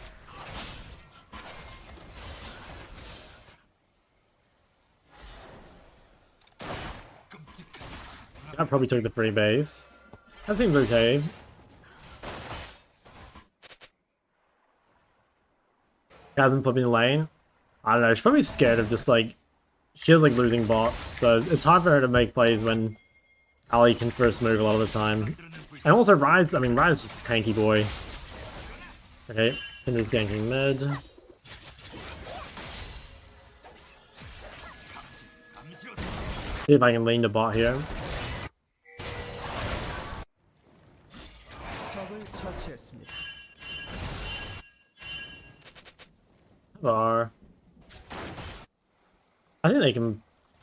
I probably took the free base. That seems okay. Hasn't flipping the lane. I don't know, she's probably scared of just like... She feels like losing bot, so it's hard for her to make plays when Ali can first move a lot of the time. And also Ryze, I mean Ryze is just a tanky boy. Okay, Tinder's ganking mid. See if I can lean the bot here. 적을 처치했습니다. Or I think they can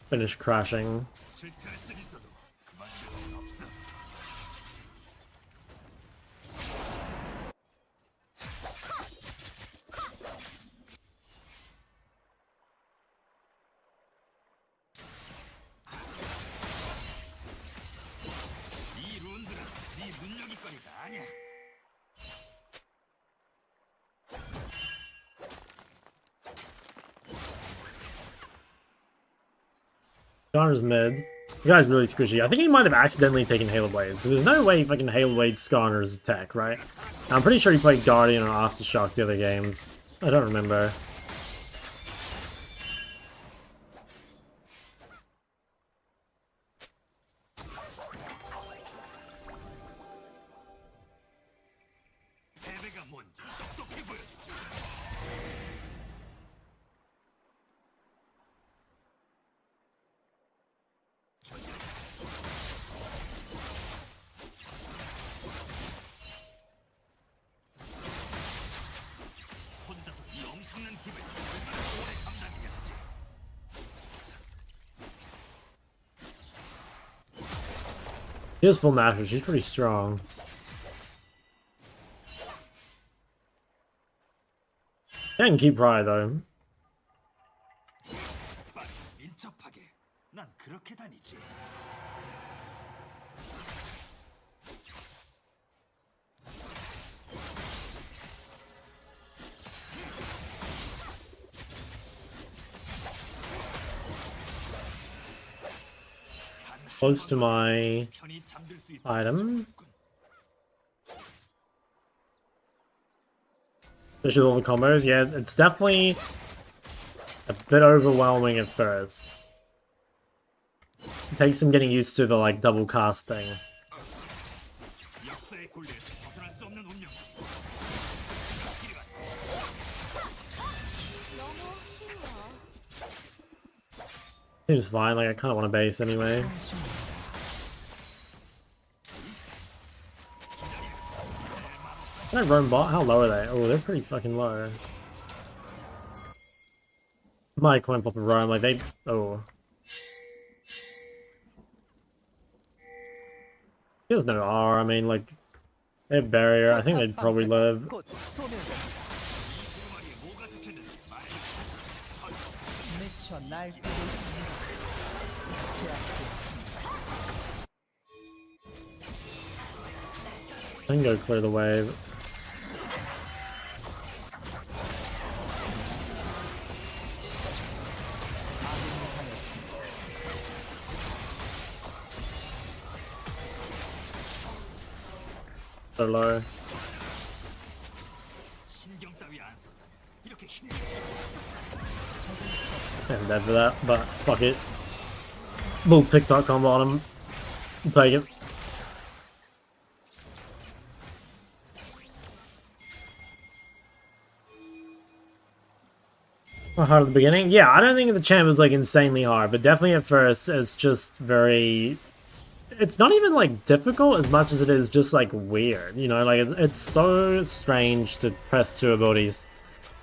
finish crashing. 실패할 수 있어도 그만둘 순 없어. 이 룬들은 네 눈여깃거리가 아니야. Skarner's mid. The guy's really squishy. I think he might have accidentally taken Halo Blades, because there's no way fucking Halo Blades Skarner's tech, right? I'm pretty sure he played Guardian or Aftershock the other games. I don't remember. 패배가 뭔지 똑똑히 보여주지. 혼자서 이 엄청난 힘을 얼마나 오래 감당해야 하지? He has full master. She's pretty strong. I can keep Pride though. 빨리 민첩하게. 난 그렇게 다니지. Close to my 편히 잠들 수 있도록 item. 적어줬군. Especially with all the combos. Yeah, it's definitely a bit overwhelming at first. It takes some getting used to the like double cast thing. 역사의 굴레에서 벗어날 수 없는 운명. Seems fine, like I kinda want a base anyway. Can I roam bot? How low are they? Oh, they're pretty fucking low. My coin pop a roam, like they oh. There's no R, I mean like they have barrier, I think they'd probably live. 곧 소멸됩니다. 동아리에 뭐가 적혔는지 말해줘. 미쳐 날뛰고 있습니다. 제압되었습니다. I can go clear the wave. So low. 신경 따위 안 썼다. 이렇게 힘들게 I'm dead for that, but fuck it. Little TikTok combo on him. I'll take it. How hard at the beginning? Yeah, I don't think the champ is like insanely hard, but definitely at first it's just very... It's not even like difficult as much as it is just like weird, you know, like it's so strange to press two abilities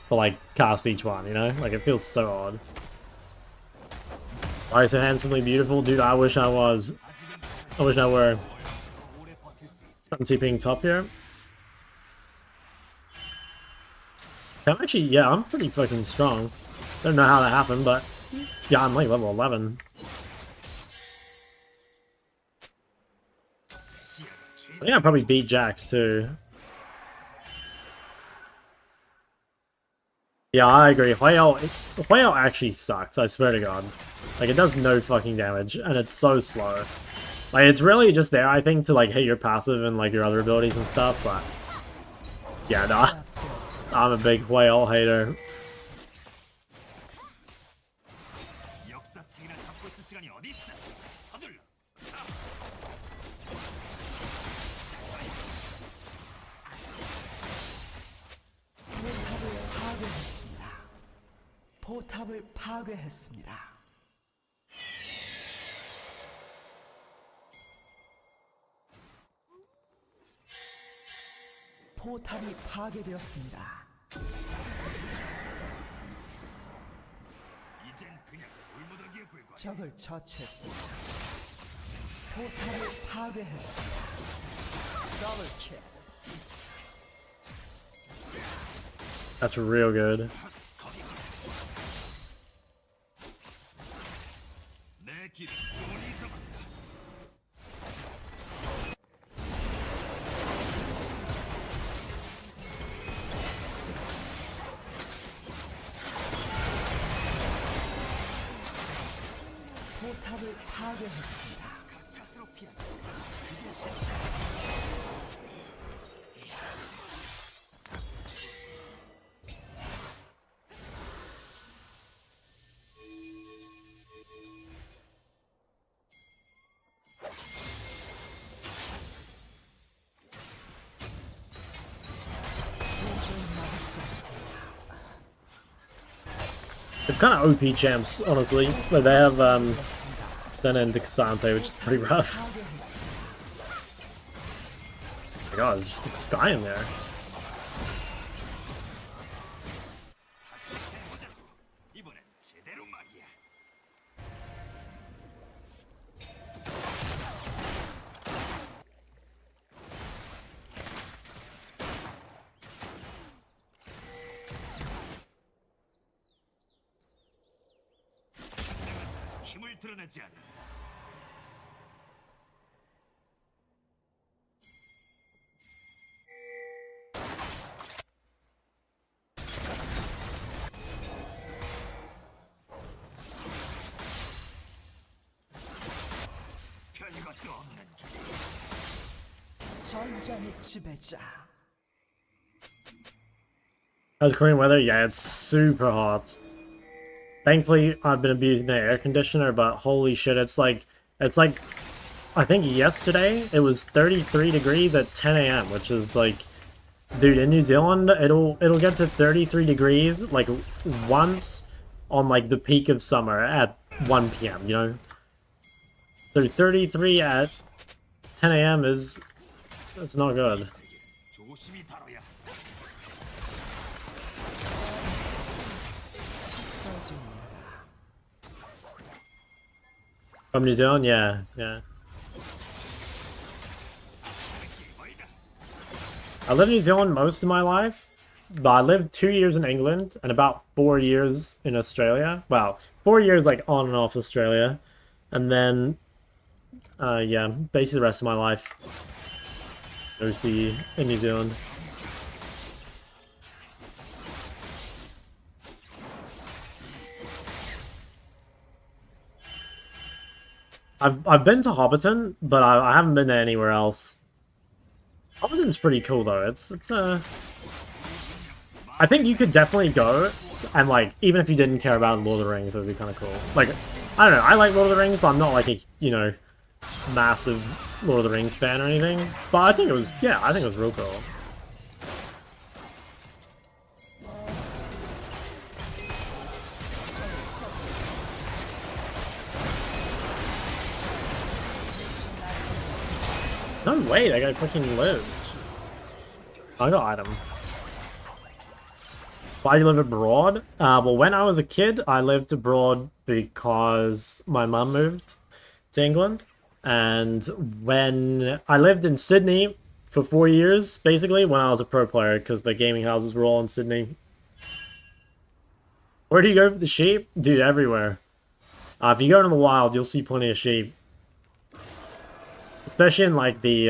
for like cast each one, you know, like it feels so odd. Why so handsomely beautiful? Dude, I wish I was. I wish I were. 오래 버틸 수 있어. I'm TPing top here. I'm actually, yeah, I'm pretty fucking strong. Don't know how that happened, but yeah, I'm like level 11. I think I probably beat Jax too. Yeah, I agree. Huayao actually sucks, I swear to god. Like, it does no fucking damage, and it's so slow. Like, it's really just there, I think, to, like, hit your passive and, like, your other abilities and stuff, but... Yeah, nah. I'm a big Huayao hater. 역사책이나 잡고 있을 시간이 어디 있어? 서둘러. 포탑을 파괴했습니다. 포탑이 파괴되었습니다. 이젠 그냥 돌무더기에 불과. 적을 처치했습니다. 포탑을 파괴했습니다. 더블킬. That's real good. 내 길은 돈이 정한다. 포탑을 파괴했습니다. 가까스로 피하지. 도저히 막을 수 없습니다. They're kind of OP champs, honestly. But they have Senna and Dixante, which is pretty rough. Oh my god, there's just a guy in there. 다시 해보자고. 이번엔 제대로 말이야. 힘을 드러내지 않아. 별것도 없는 주제. 전장의 지배자. How's Korean weather? Yeah, it's super hot. Thankfully, I've been abusing the air conditioner, but holy shit, it's like, I think yesterday it was 33 degrees at 10 a.m., which is like, dude, in New Zealand, it'll get to 33 degrees like once on like the peak of summer at 1 p.m., you know? So 33 at 10 a.m. that's not good. 조심히 다뤄야. From New Zealand? Yeah, yeah. I lived in New Zealand most of my life, but I lived 2 years in England and about 4 years in Australia. Well, 4 years like on and off Australia. And then, yeah, basically the rest of my life, OC in New Zealand. I've been to Hobbiton, but I haven't been to anywhere else. Hobbiton's pretty cool though. It's I think you could definitely go, and like even if you didn't care about Lord of the Rings, it would be kind of cool. Like I don't know, I like Lord of the Rings, but I'm not like a massive Lord of the Rings fan or anything. But I think it was I think it was real cool. No way, that guy fucking lives. I got item. Why do you live abroad? Well, when I was a kid, I lived abroad because my mum moved to England. And when I lived in Sydney for 4 years, basically, when I was a pro player, because the gaming houses were all in Sydney. Where do you go for the sheep? Dude, everywhere. If you go into the wild, you'll see plenty of sheep. Especially in like the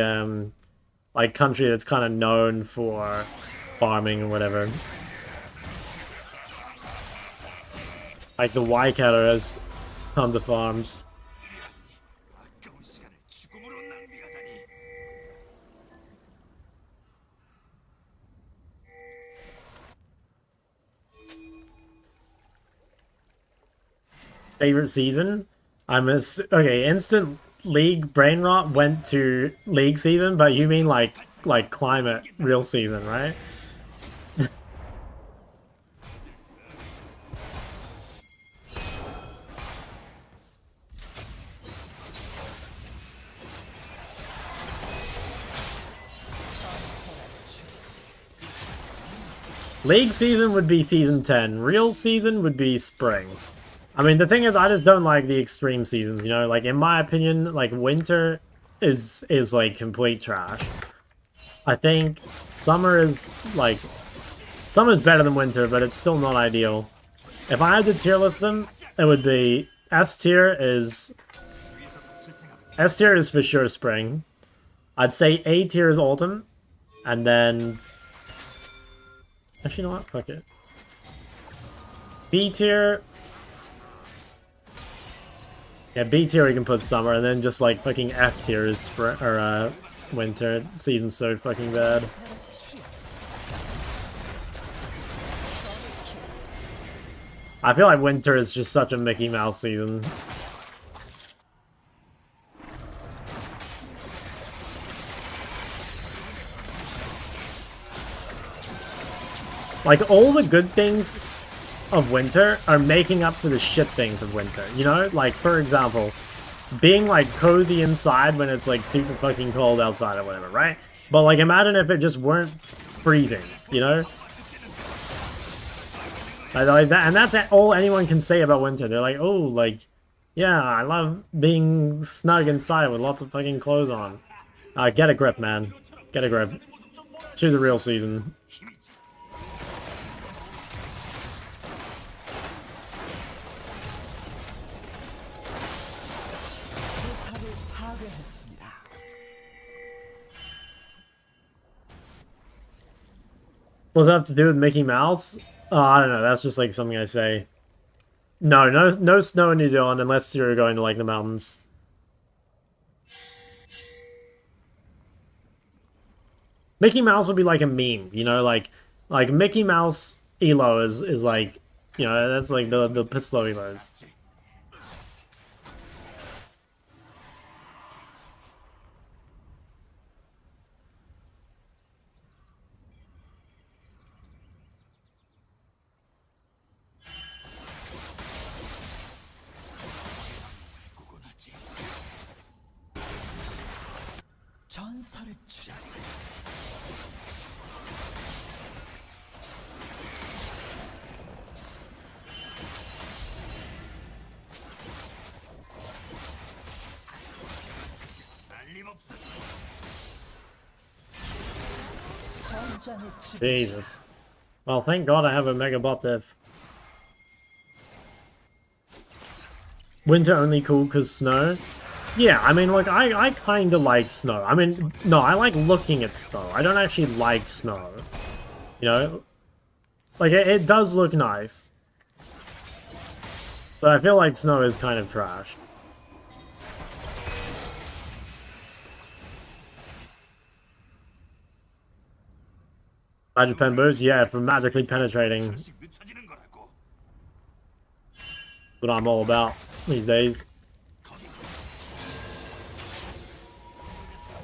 like country that's kind of known for farming or whatever. Like the Waikato has tons of farms. 아까운 시간을 죽음으로 낭비하다니. Favorite season? Okay, instant League brain rot went to League season, but you mean like climate real season, right? League season would be season 10. Real season would be spring. I mean, the thing is, I just don't like the extreme seasons, you know? Like, in my opinion, like, winter is like, complete trash. I think summer is, like... Summer's better than winter, but it's still not ideal. If I had to tier list them, it would be... S tier is for sure spring. I'd say A tier is autumn. And then... Actually, you know what? Fuck it. B tier... Yeah, B tier we can put summer, and then just like fucking F tier is spring or winter. Season's so fucking bad. I feel like winter is just such a Mickey Mouse season. Like, all the good things of winter are making up for the shit things of winter, you know? Like, for example, being, like, cozy inside when it's, like, super fucking cold outside or whatever, right? But, like, imagine if it just weren't freezing, you know? Like that, and that's all anyone can say about winter. They're like, oh, like, yeah, I love being snug inside with lots of fucking clothes on. Get a grip, man. Get a grip. Choose a real season. 포탑을 파괴했습니다. What does that have to do with Mickey Mouse? I don't know. That's just like something I say. No snow in New Zealand unless you're going to like the mountains. Mickey Mouse would be like a meme, you know, like Mickey Mouse Elo is like, you know, that's like the pistol Elos. 전설의 출현. 전장의 지 Jesus. Well, thank God I have a Mega Bot Div. Winter only cool because snow? Yeah, I mean, like, I kind of like snow. I mean, no, I like looking at snow. I don't actually like snow. You know? Like, it does look nice. But I feel like snow is kind of trash. Magic pen boost? Yeah, for magically penetrating. What I'm all about these days.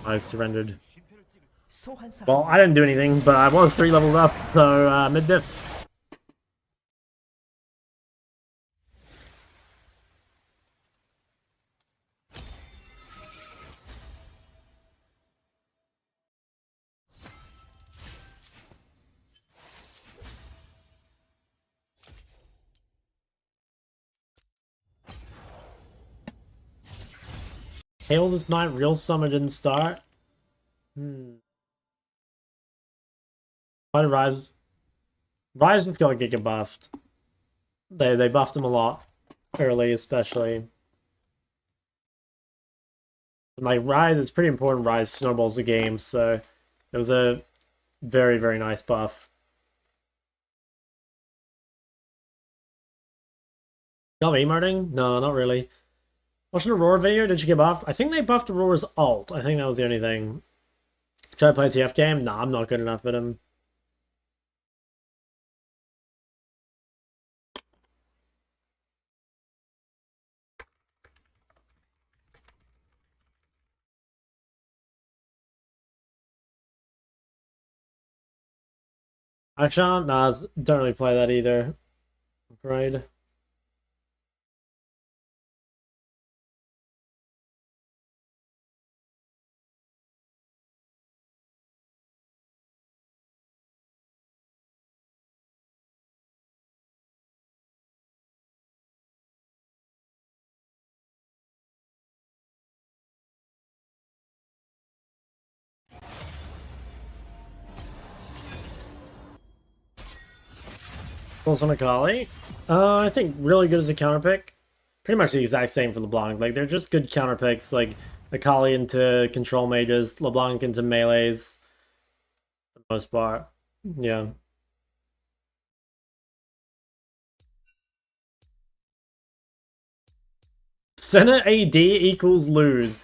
I surrendered. 소환사. Well, I didn't do anything, but I was 3 levels up, so mid-diff. Hail this night, real summer didn't start. Why did Rise? Rise just got get buffed. They buffed him a lot early, especially. Like Rise, it's pretty important. Rise snowballs the game, so it was a very, very nice buff. Got emoting? No, not really. Watching a Aurora video, did she get buffed? I think they buffed Aurora's ult. I think that was the only thing. Should I play a TF game? Nah, I'm not good enough at him. I shan't? Nah, don't really play that either. I'm afraid. Also Akali. I think really good as a counter pick. Pretty much the exact same for LeBlanc. Like, they're just good counter picks. Like, Akali into control mages, LeBlanc into melees. For the most part. Yeah. Senna AD equals lose.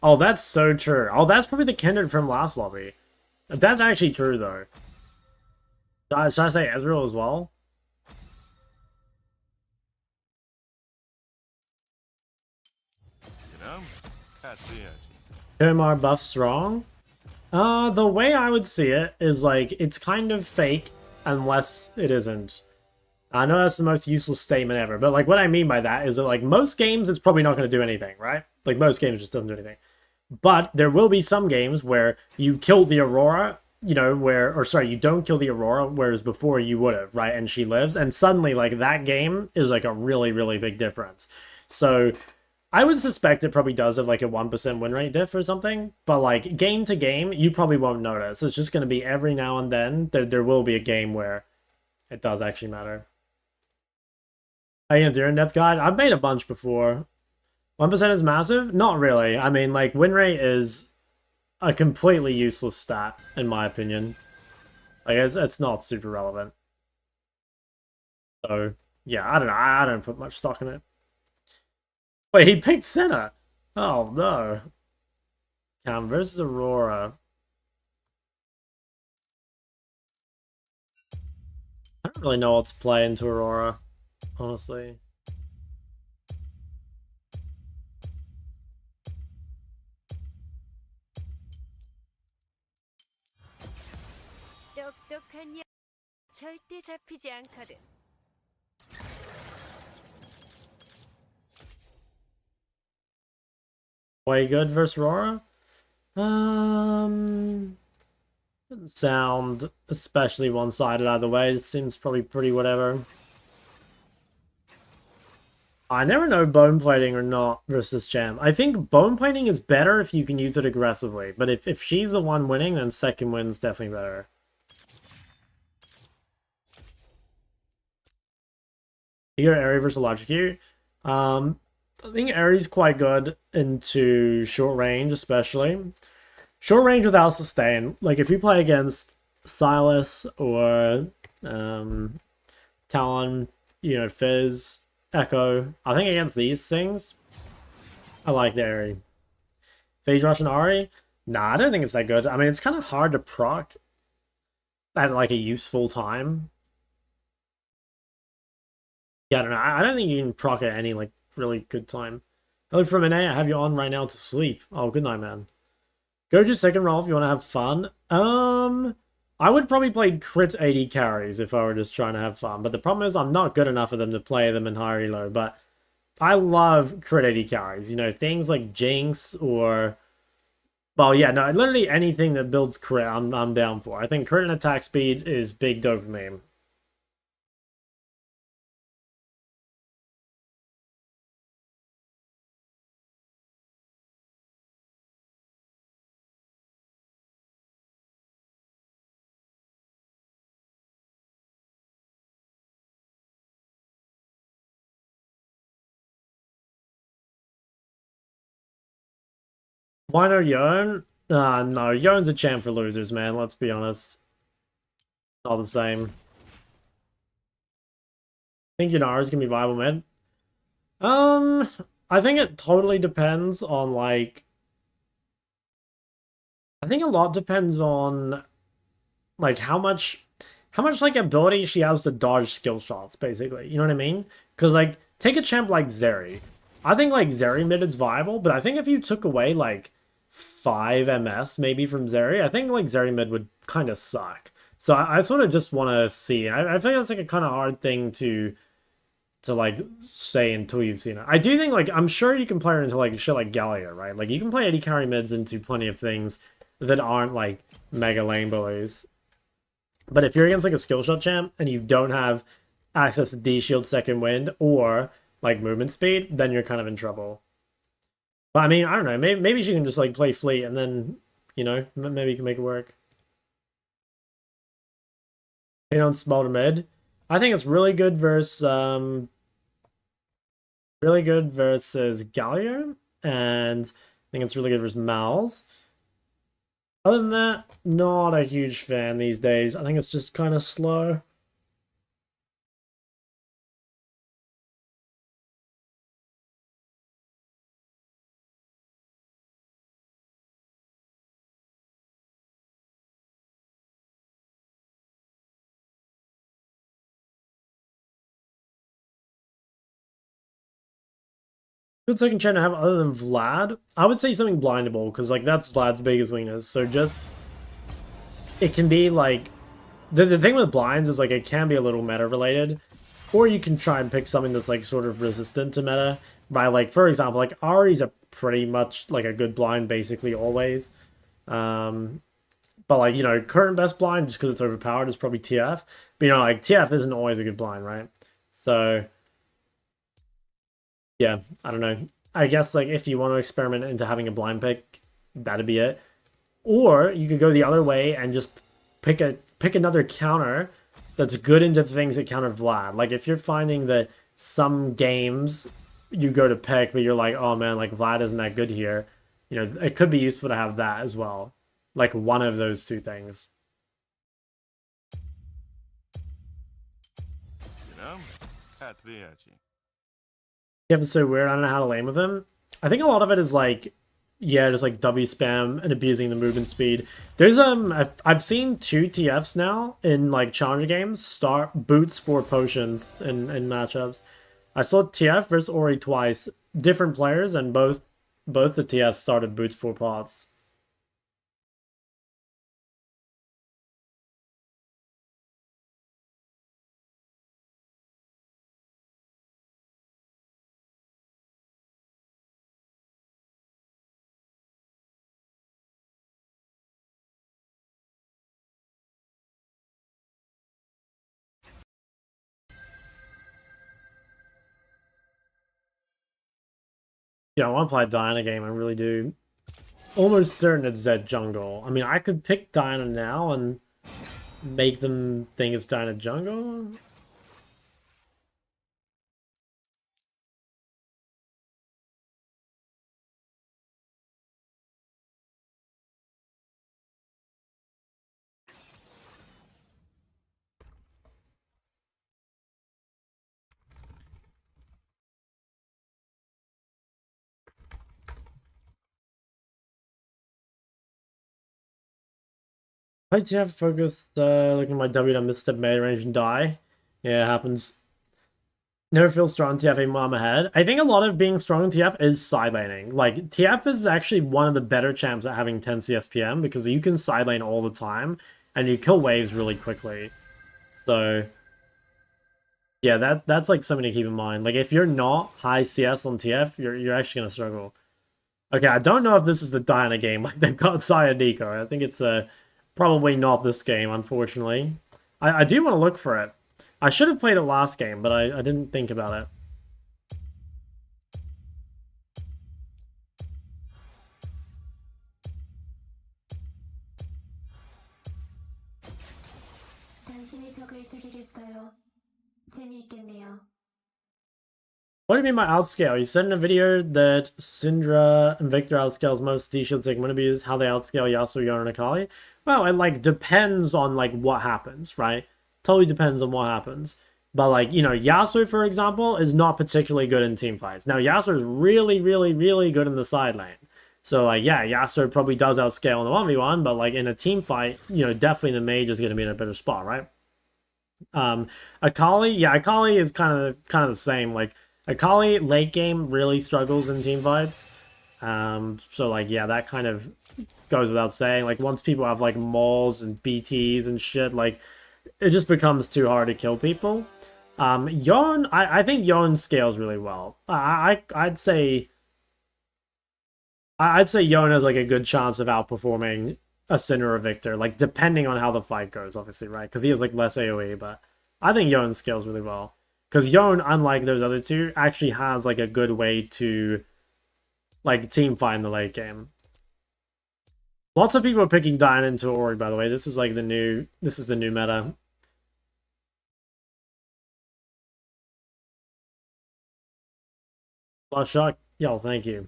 Oh, that's so true. Oh, that's probably the kindred from last lobby. That's actually true, though. Should I say Ezreal as well? 그럼 파티해야지. Kumar buff strong? The way I would see it is like, it's kind of fake unless it isn't. I know that's the most useless statement ever, but like what I mean by that is that like most games it's probably not going to do anything, right? Like most games just doesn't do anything. But there will be some games where you kill the Aurora, you know, or sorry, you don't kill the Aurora, whereas before you would have, right? And she lives, and suddenly like that game is like a really, really big difference. So I would suspect it probably does have like a 1% win rate diff or something, but like game to game, you probably won't notice. It's just going to be every now and then there will be a game where it does actually matter. Against Zero Death Guide, I've made a bunch before. 1% is massive? Not really. I mean, like, win rate is a completely useless stat, in my opinion. Like, it's not super relevant. So, yeah, I don't know. I don't put much stock in it. Wait, he picked Senna. Oh, no. Cam versus Aurora. I don't really know what to play into Aurora, honestly. 똑똑한 녀 절대 잡히지 않거든. Way good versus Aurora? Doesn't sound especially one-sided either way. It seems probably pretty whatever. I never know bone plating or not versus champ. I think bone plating is better if you can use it aggressively, but if she's the one winning, then second win's definitely better. You got Aerie versus Logic. I think Aerie's quite good into short range, especially. Short range without sustain. Like, if you play against Silas or Talon, you know, Fizz, Echo, I think against these things, I like the Aerie. Phase Rush and Ahri? Nah, I don't think it's that good. I mean, it's kind of hard to proc at, like, a useful time. Yeah, I don't know. I don't think you can proc at any, like, really good time. Hello from an A, I have you on right now to sleep. Oh, good night, man. Go to second roll if you want to have fun. I would probably play crit AD carries if I were just trying to have fun. But the problem is I'm not good enough of them to play them in high elo. But I love crit AD carries. You know, things like Jinx or... Well, yeah, no, literally anything that builds crit, I'm down for. I think crit and attack speed is big dopamine. Why no Yone? No, Yone's a champ for losers, man. Let's be honest. Not the same. I think Yunara's gonna be viable, man. I think it totally depends on, like... I think a lot depends on, like, how much, like, ability she has to dodge skill shots, basically. You know what I mean? Because, like, take a champ like Zeri. I think, like, Zeri mid is viable, but I think if you took away, like, 5 MS maybe from Zeri, I think like Zeri mid would kind of suck. So I sort of just want to see. I think that's like a kind of hard thing to like say until you've seen it. I do think like I'm sure you can play her into like shit like Gallia, right? Like you can play AD carry mids into plenty of things that aren't like mega lane bullies. But if you're against like a skill shot champ and you don't have access to D shield second wind or like movement speed, then you're kind of in trouble. But I mean, I don't know. Maybe she can just like play fleet and then, you know, maybe you can make it work. Hit on Smolder mid. I think it's really good versus Galio, and I think it's really good versus Mal's. Other than that, not a huge fan these days. I think it's just kind of slow. Good second chain to have other than Vlad. I would say something blindable, because like that's Vlad's biggest weakness. So just it can be like the thing with blinds is like it can be a little meta related. Or you can try and pick something that's like sort of resistant to meta. By like, for example, like Ari's a pretty much like a good blind basically always. But like, you know, current best blind just because it's overpowered is probably TF. But you know, like TF isn't always a good blind, right? So yeah, I don't know. I guess like if you want to experiment into having a blind pick, that'd be it. Or you could go the other way and just pick another counter that's good into things that counter Vlad. Like if you're finding that some games you go to pick, but you're like, oh man, like Vlad isn't that good here. You know, it could be useful to have that as well. Like one of those two things. You know, ответьте. Yeah, it's so weird. I don't know how to lane with him. I think a lot of it is like, yeah, just like W spam and abusing the movement speed. There's I've seen 2 TFs now in like challenger games start boots for potions in matchups. I saw TF versus Ori twice, different players, and both the TFs started boots for pots. Yeah, I want to play Diana game. I really do. Almost certain it's Zed jungle. I mean, I could pick Diana now and make them think it's Diana jungle. I do have focus looking at my W to misstep melee range and die. Yeah, it happens. Never feel strong TF a mom ahead. I think a lot of being strong in TF is side laning. Like TF is actually one of the better champs at having 10 CSPM because you can side lane all the time and you kill waves really quickly. So yeah, that's like something to keep in mind. Like if you're not high CS on TF, you're actually gonna struggle. Okay, I don't know if this is the Diana game. Like they've got Saya Nico. I think it's probably not this game, unfortunately. I do want to look for it. I should have played it last game, but I didn't think about it. 당신의 적을 죽이겠어요. 재미있겠네요. What do you mean by outscale? You said in a video that Syndra and Victor outscales most D-Shield segment abuse, how they outscale Yasuo, Yone, and Akali? Well, it like depends on like what happens, right? Totally depends on what happens. But like, you know, Yasuo, for example, is not particularly good in team fights. Now, Yasuo is really, really, really good in the side lane. So like, yeah, Yasuo probably does outscale in the 1v1, but like in a team fight, you know, definitely the mage is going to be in a better spot, right? Akali, yeah, Akali is kind of the same. Like, Akali late game really struggles in team fights. So like, yeah, that kind of goes without saying. Like, once people have like mauls and BTs and shit, like, it just becomes too hard to kill people. Yone, I think Yone scales really well. I'd say Yone has like a good chance of outperforming a Sin or a Victor, like depending on how the fight goes, obviously, right? Because he has like less AoE, but I think Yone scales really well. Because Yone, unlike those other two, actually has like a good way to like team fight in the late game. Lots of people are picking Diana into Ori, by the way. This is like the new meta. Last shot. Yo, thank you.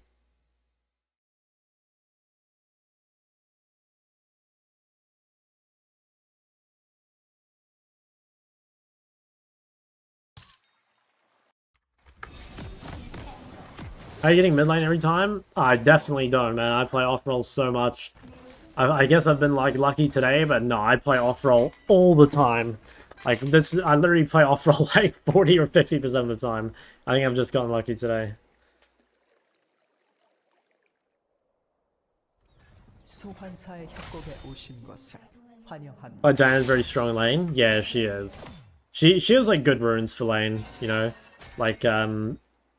Are you getting mid lane every time? I definitely don't, man. I play off roll so much. I guess I've been like lucky today, but no, I play off roll all the time. Like this, I literally play off roll like 40 or 50% of the time. I think I've just gotten lucky today. 소환사의 협곡에 오신 것을 환영합니다. But Diana's very strong in lane. Yeah, she is. She has like good runes for lane, you know, like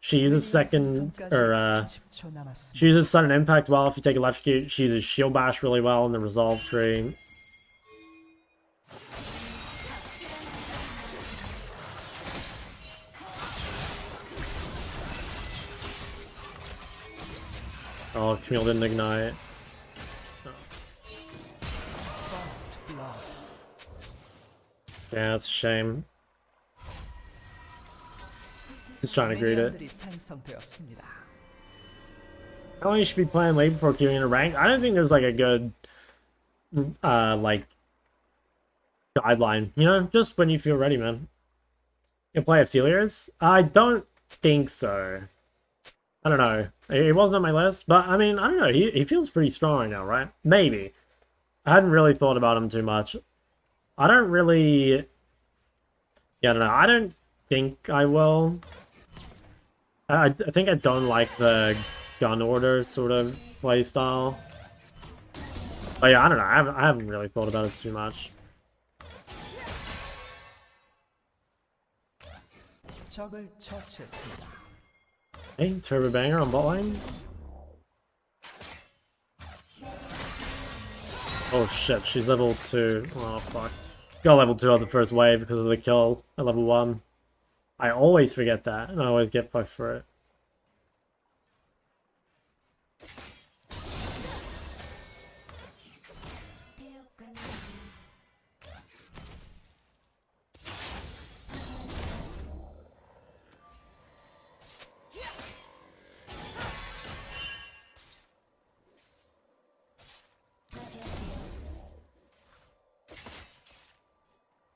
she uses second or 30초 남았습니다. she uses sudden impact well if you take electrocute. She uses shield bash really well in the resolve tree. Oh, Camille didn't ignite. First blood. Yeah, it's a shame. He's trying to greet it. 미니언들이 생성되었습니다. How long you should be playing late before queuing in a rank? I don't think there's like a good like guideline, you know, just when you feel ready, man. You play Aphelios? I don't think so. I don't know. It wasn't on my list, but I mean, I don't know. He feels pretty strong right now, right? Maybe. I hadn't really thought about him too much. I don't really... Yeah, I don't know. I don't think I will. I think I don't like the gun order sort of playstyle. But yeah, I don't know. I haven't really thought about it too much. 적을 처치했습니다. Hey, Turbo Banger on bot lane. Oh shit, she's level 2. Oh fuck. Got level 2 on the first wave because of the kill at level 1. I always forget that, and I always get fucked for it.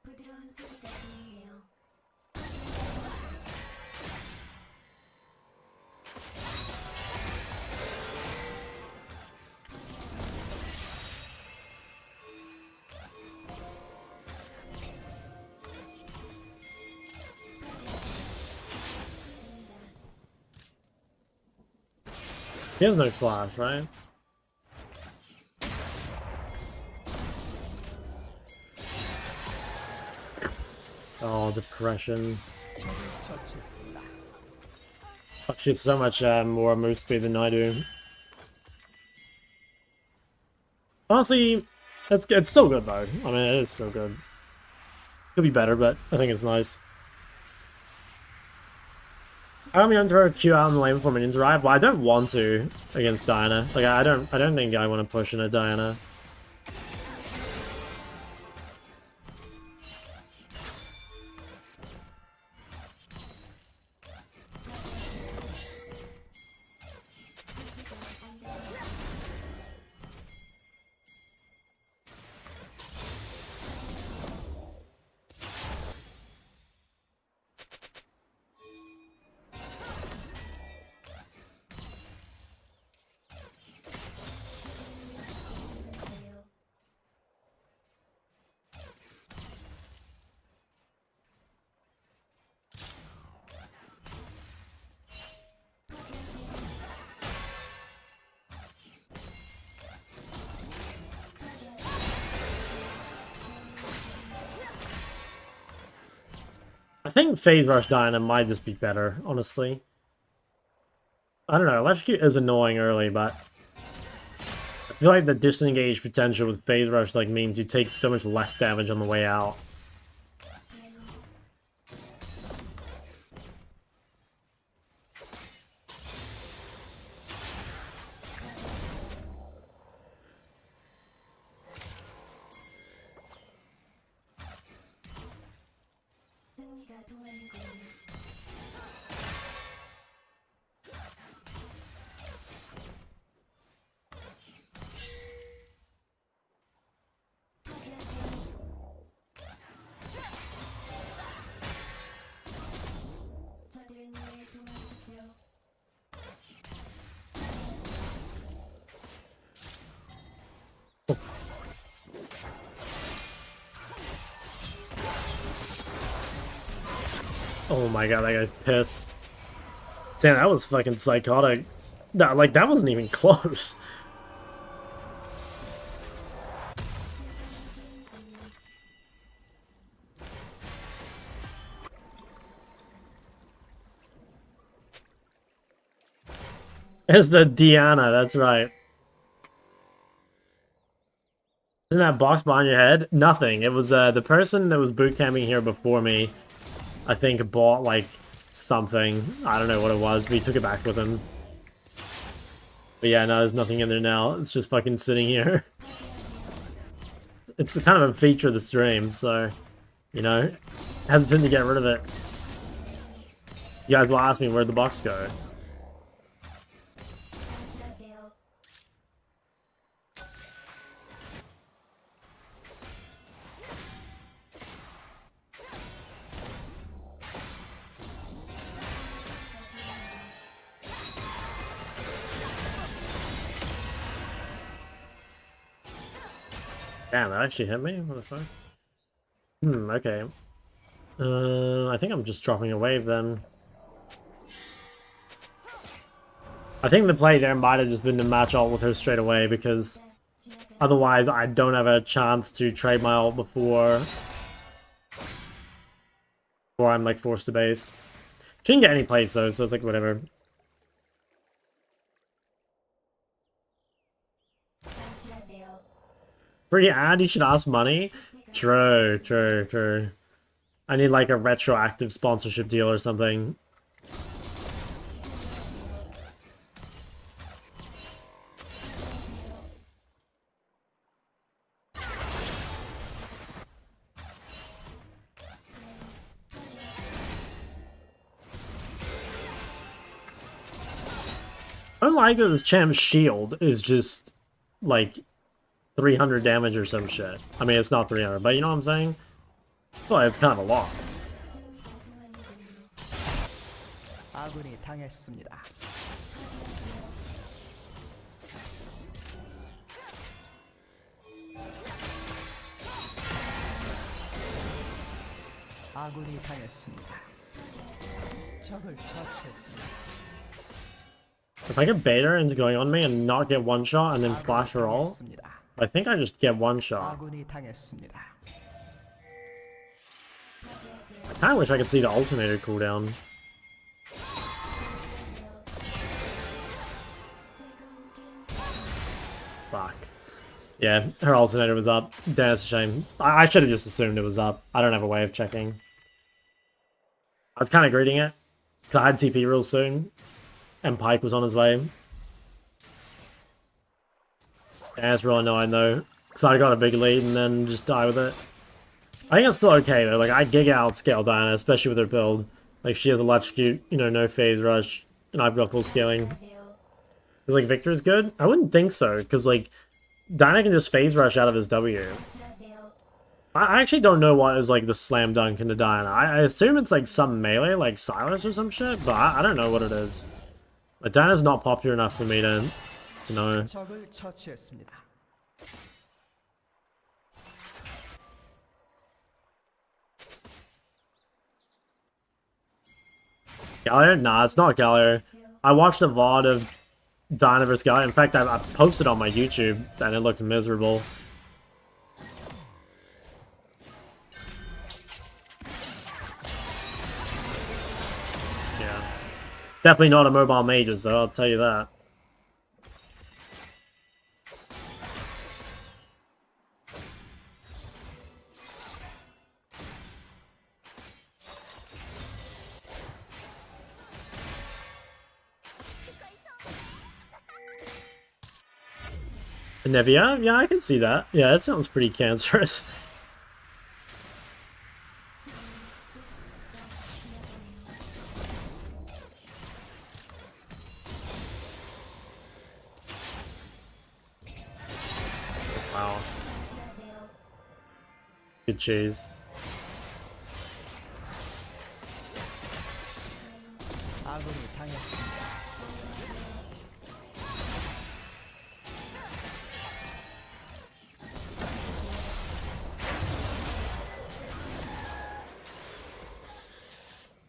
부드러운 소리가 들리네요. He has no flash, right? Oh, depression. 적을 처치했습니다. Fuck, she has so much more move speed than I do. Honestly, it's still good though. I mean, it is still good. Could be better, but I think it's nice. I don't mean to throw a Q out in the lane before minions arrive. Well, I don't want to against Diana. Like I don't think I want to push into Diana. I think Phase Rush Diana might just be better, honestly. I don't know, Electrocute is annoying early, but I feel like the disengage potential with Phase Rush like means you take so much less damage on the way out. 흥미가 동하는군. Oh my god, that guy's pissed. Damn, that was fucking psychotic. That, like, that wasn't even close. It's the Diana, that's right. Isn't that box behind your head? Nothing. It was the person that was boot camping here before me, I think bought like something. I don't know what it was, but he took it back with him. But yeah, no, there's nothing in there now. It's just fucking sitting here. It's kind of a feature of the stream, so, you know, hesitant to get rid of it. You guys will ask me where'd the box go. Damn, that actually hit me? What the fuck? Okay. I think I'm just dropping a wave then. I think the play there might have just been to match ult with her straight away, because otherwise I don't have a chance to trade my ult before I'm like forced to base. She didn't get any plays though, so it's like whatever. Free ad, you should ask money? True, true, true. I need like a retroactive sponsorship deal or something. I don't like that this champ's shield is just like 300 damage or some shit. I mean, it's not 300, but you know what I'm saying? Well, it's kind of a lot. 아군이 당했습니다. 아군이 당했습니다. 적을 처치했습니다. If I get bait her into going on me and not get one shot and then flash her all, I think I just get one shot. 아군이 당했습니다. I kind of wish I could see the alternator cooldown. Fuck. Yeah, her alternator was up. Damn, it's a shame. I should have just assumed it was up. I don't have a way of checking. I was kind of greeting it, because I had TP real soon, and Pike was on his way. Yeah, it's real annoying though, because I got a big lead and then just die with it. I think it's still okay though, like I giga outscale Diana, especially with her build. Like she has electrocute, you know, no phase rush, and I've got full scaling. Because like Victor is good? I wouldn't think so, because like Diana can just phase rush out of his W. I actually don't know what is like the slam dunk into Diana. I assume it's like some melee, like Silas or some shit, but I don't know what it is. Like Diana's not popular enough for me to know. 적을 처치했습니다. Galliard? Nah, it's not Galliard. I watched a VOD of Diana vs. Galliard. In fact, I posted on my YouTube and it looked miserable. Yeah. Definitely not a mobile mages though, I'll tell you that. Nevia? Yeah, I can see that. Yeah, that sounds pretty cancerous. Wow. Good cheese. 아군이 당했습니다.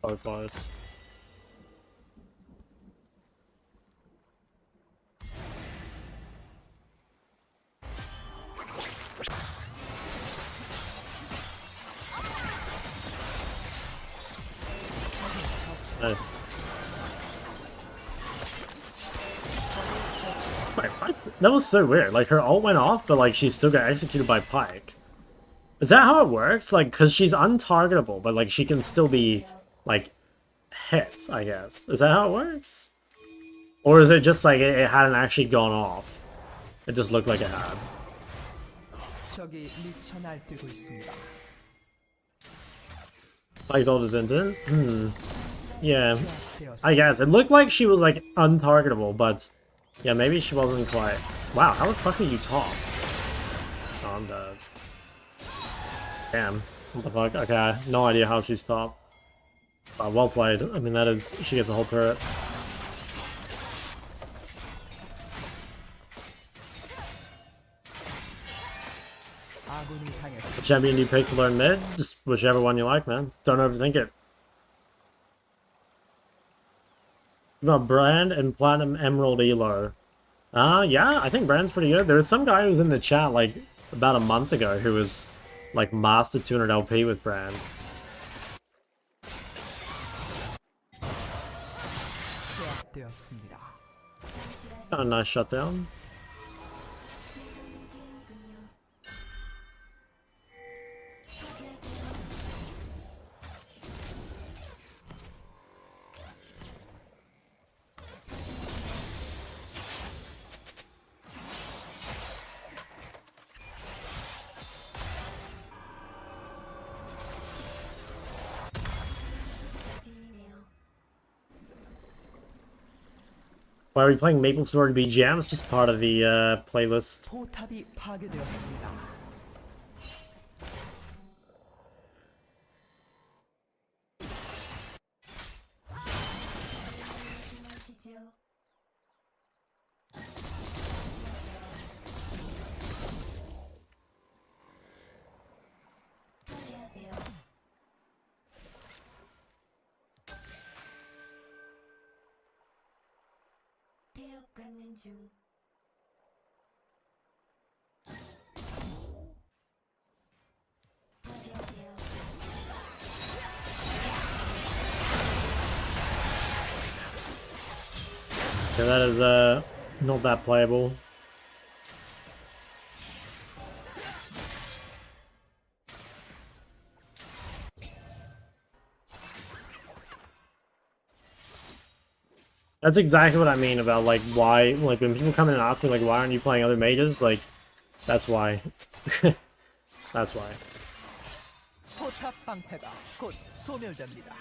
So close. Nice. Wait, what? That was so weird. Like, her ult went off, but, like, she still got executed by Pike. Is that how it works? Like, because she's untargetable, but, like, she can still be, like, hit, I guess. Is that how it works? Or is it just, like, it hadn't actually gone off? It just looked like it had. 적이 미쳐 날뛰고 있습니다. Pike's ult is into it? Yeah. 제압되었습니다. I guess. It looked like she was, like, untargetable, but... Yeah, maybe she wasn't quite... Wow, how the fuck are you top? Oh, I'm dead. Damn. What the fuck? Okay, no idea how she's top. Well played. I mean, that is... She gets a whole turret. 아군이 당했습니다. What champion do you pick to learn mid? Just whichever one you like, man. Don't overthink it. You got Brand and Platinum Emerald Elo. Yeah, I think Brand's pretty good. There was some guy who was in the chat, like, about a month ago who was, like, mastered 200 LP with Brand. 제압되었습니다. Got a nice shutdown. 들리네요. Why are we playing Maple Story BGM? It's just part of the playlist. 포탑이 파괴되었습니다. 말씀하시죠. 처리하세요. 태엽 가는 중. 처리하세요. Yeah, that is not that playable. That's exactly what I mean about, like, why, like, when people come in and ask me, like, why aren't you playing other mages, like, that's why. That's why. 포탑 방패가 곧 소멸됩니다.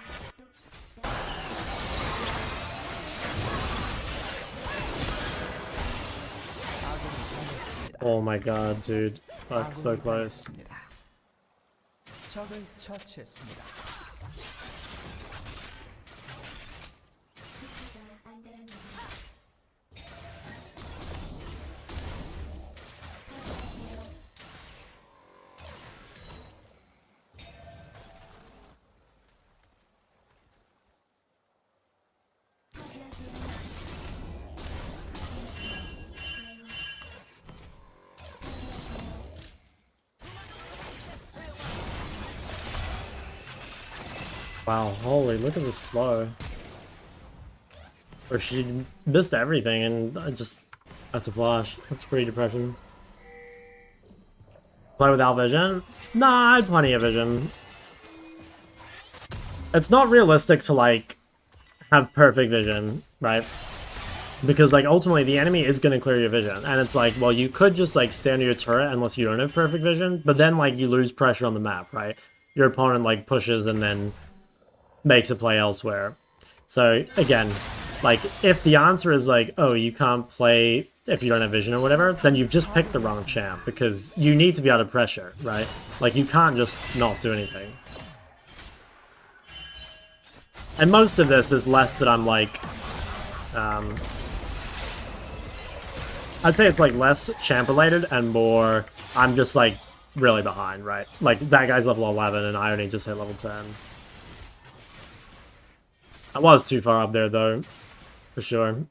아군이 당했습니다. Oh my god, dude. Fuck, so 아군이 close. 당했습니다. 적을 처치했습니다. 표시가 안 되랍니다. Wow, holy, look at this slow. Or she missed everything and I just have to flash. That's pretty depression. Play without vision? Nah, I had plenty of vision. It's not realistic to, like, have perfect vision, right? Because, like, ultimately the enemy is going to clear your vision. And it's like, well, you could just, like, stand near your turret unless you don't have perfect vision. But then, like, you lose pressure on the map, right? Your opponent, like, pushes and then makes a play elsewhere. So, again, like, if the answer is, like, oh, you can't play if you don't have vision or whatever, then you've just picked the wrong champ. Because you need to be under pressure, right? Like, you can't just not do anything. And most of this is less that I'm, like, I'd say it's, like, less champ-related and more I'm just, like, really behind, right? Like, that guy's level 11 and I only just hit level 10. I was too far up there though, for sure.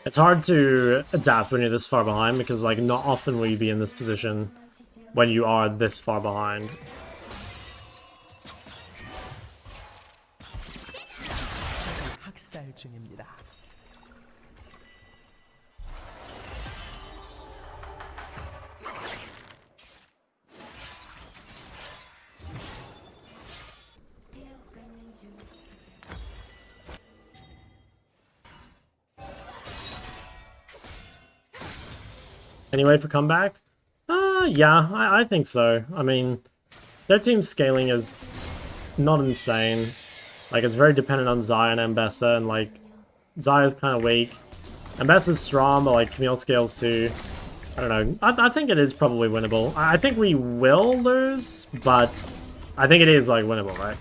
It's hard to adapt when you're this far behind because like not often will you be in this position when you are this far behind. 학살 중입니다. 태엽 깎는 중. Any way for comeback? Yeah, I think so. I mean, their team scaling is not insane. Like, it's very dependent on Xayah and Mbessa, and like, Xayah's kind of weak. Mbessa's strong, but like, Camille scales too. I don't know. I think it is probably winnable. I think we will lose, but I think it is like winnable, right?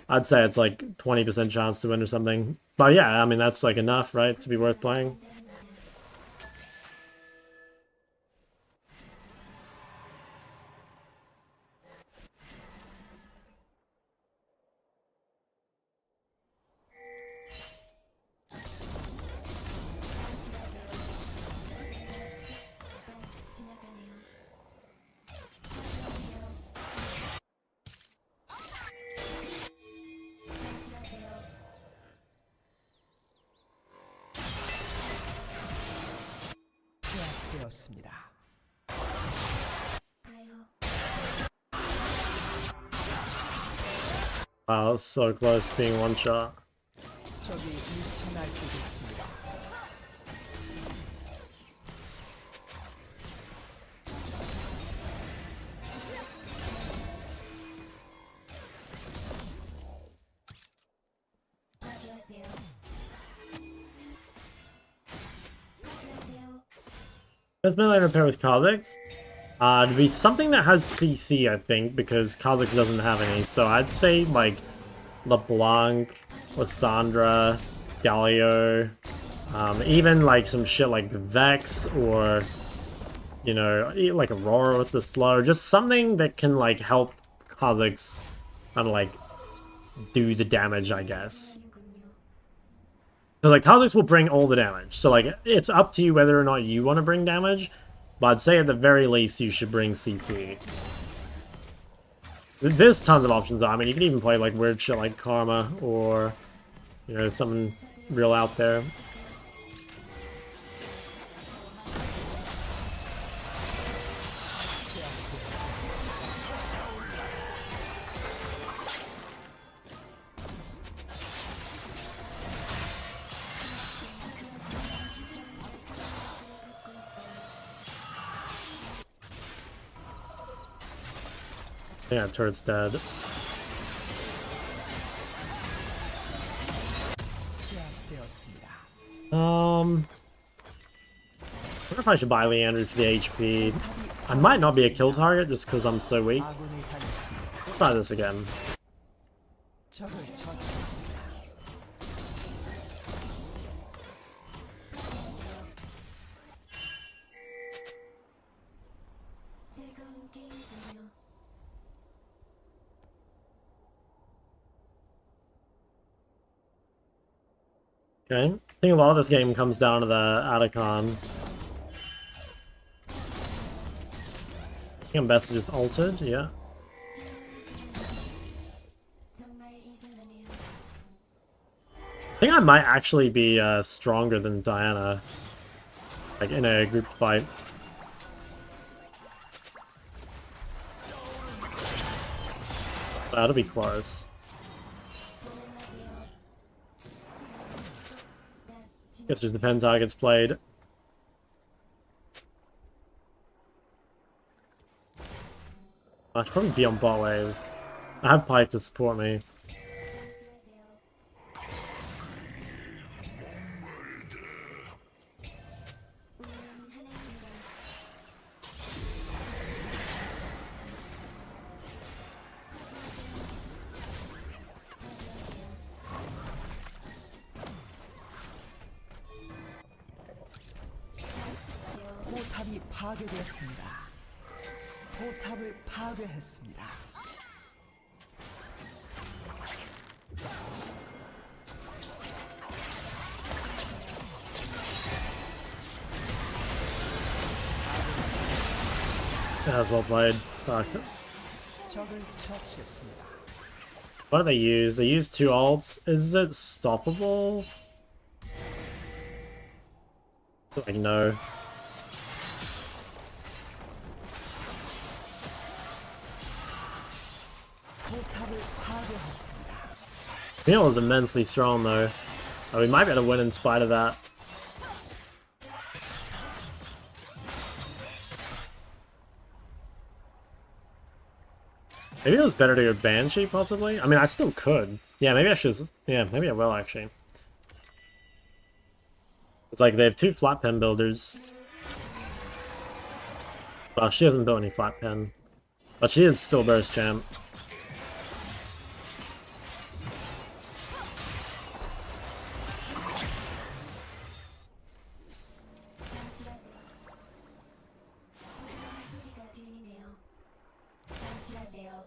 I'd say it's like 20% chance to win or something. But yeah, I mean, that's like enough, right, to be worth playing. 지나가네요. 조심하세요. 제압되었습니다. 가요. Wow, that's so close to being one shot. 적이 미쳐 날뛰고 있습니다. 파괴하세요. 파괴하세요. There's melee repair with Kha'Zix. It'd be something that has CC, I think, because Kha'Zix doesn't have any. So I'd say like LeBlanc, Lissandra, Galio, even like some shit like Vex or, you know, like Aurora with the slow. Just something that can like help Kha'Zix kind of like do the damage, I guess. Because like Kha'Zix will bring all the damage, so like it's up to you whether or not you want to bring damage. But I'd say at the very least you should bring CT. There's tons of options. I mean, you can even play like weird shit like Karma or, you know, something real out there. Yeah, turret's dead. 제압되었습니다. I wonder if I should buy Leandro for the HP. I might not be a kill target just because I'm so weak. 아군이 당했습니다. Let's try this again. 적을 처치했습니다. 즐거운 게임이군요. Okay. I think a lot of this game comes down to the Atacon. I think I'm best to just altered, yeah. 정말 이상하네요. I think I might actually be stronger than Diana. Like in a group fight. That'll be close. Guess it just depends how it gets played. I should probably be on bot wave. I have Pike to support me. 파괴되었습니다. 포탑을 파괴했습니다. That's well played. Fuck. 적을 처치했습니다. What do they use? They use 2 ults. Is it stoppable? Like, no. 포탑을 파괴했습니다. Camille is immensely strong though. Oh, we might be able to win in spite of that. Maybe it was better to go Banshee, possibly? I mean, I still could. Yeah, maybe I should. Yeah, maybe I will, actually. It's like they have 2 flat pen builders. Well, she hasn't built any flat pen. But she is still burst champ. 소리가 들리네요. 방심하세요.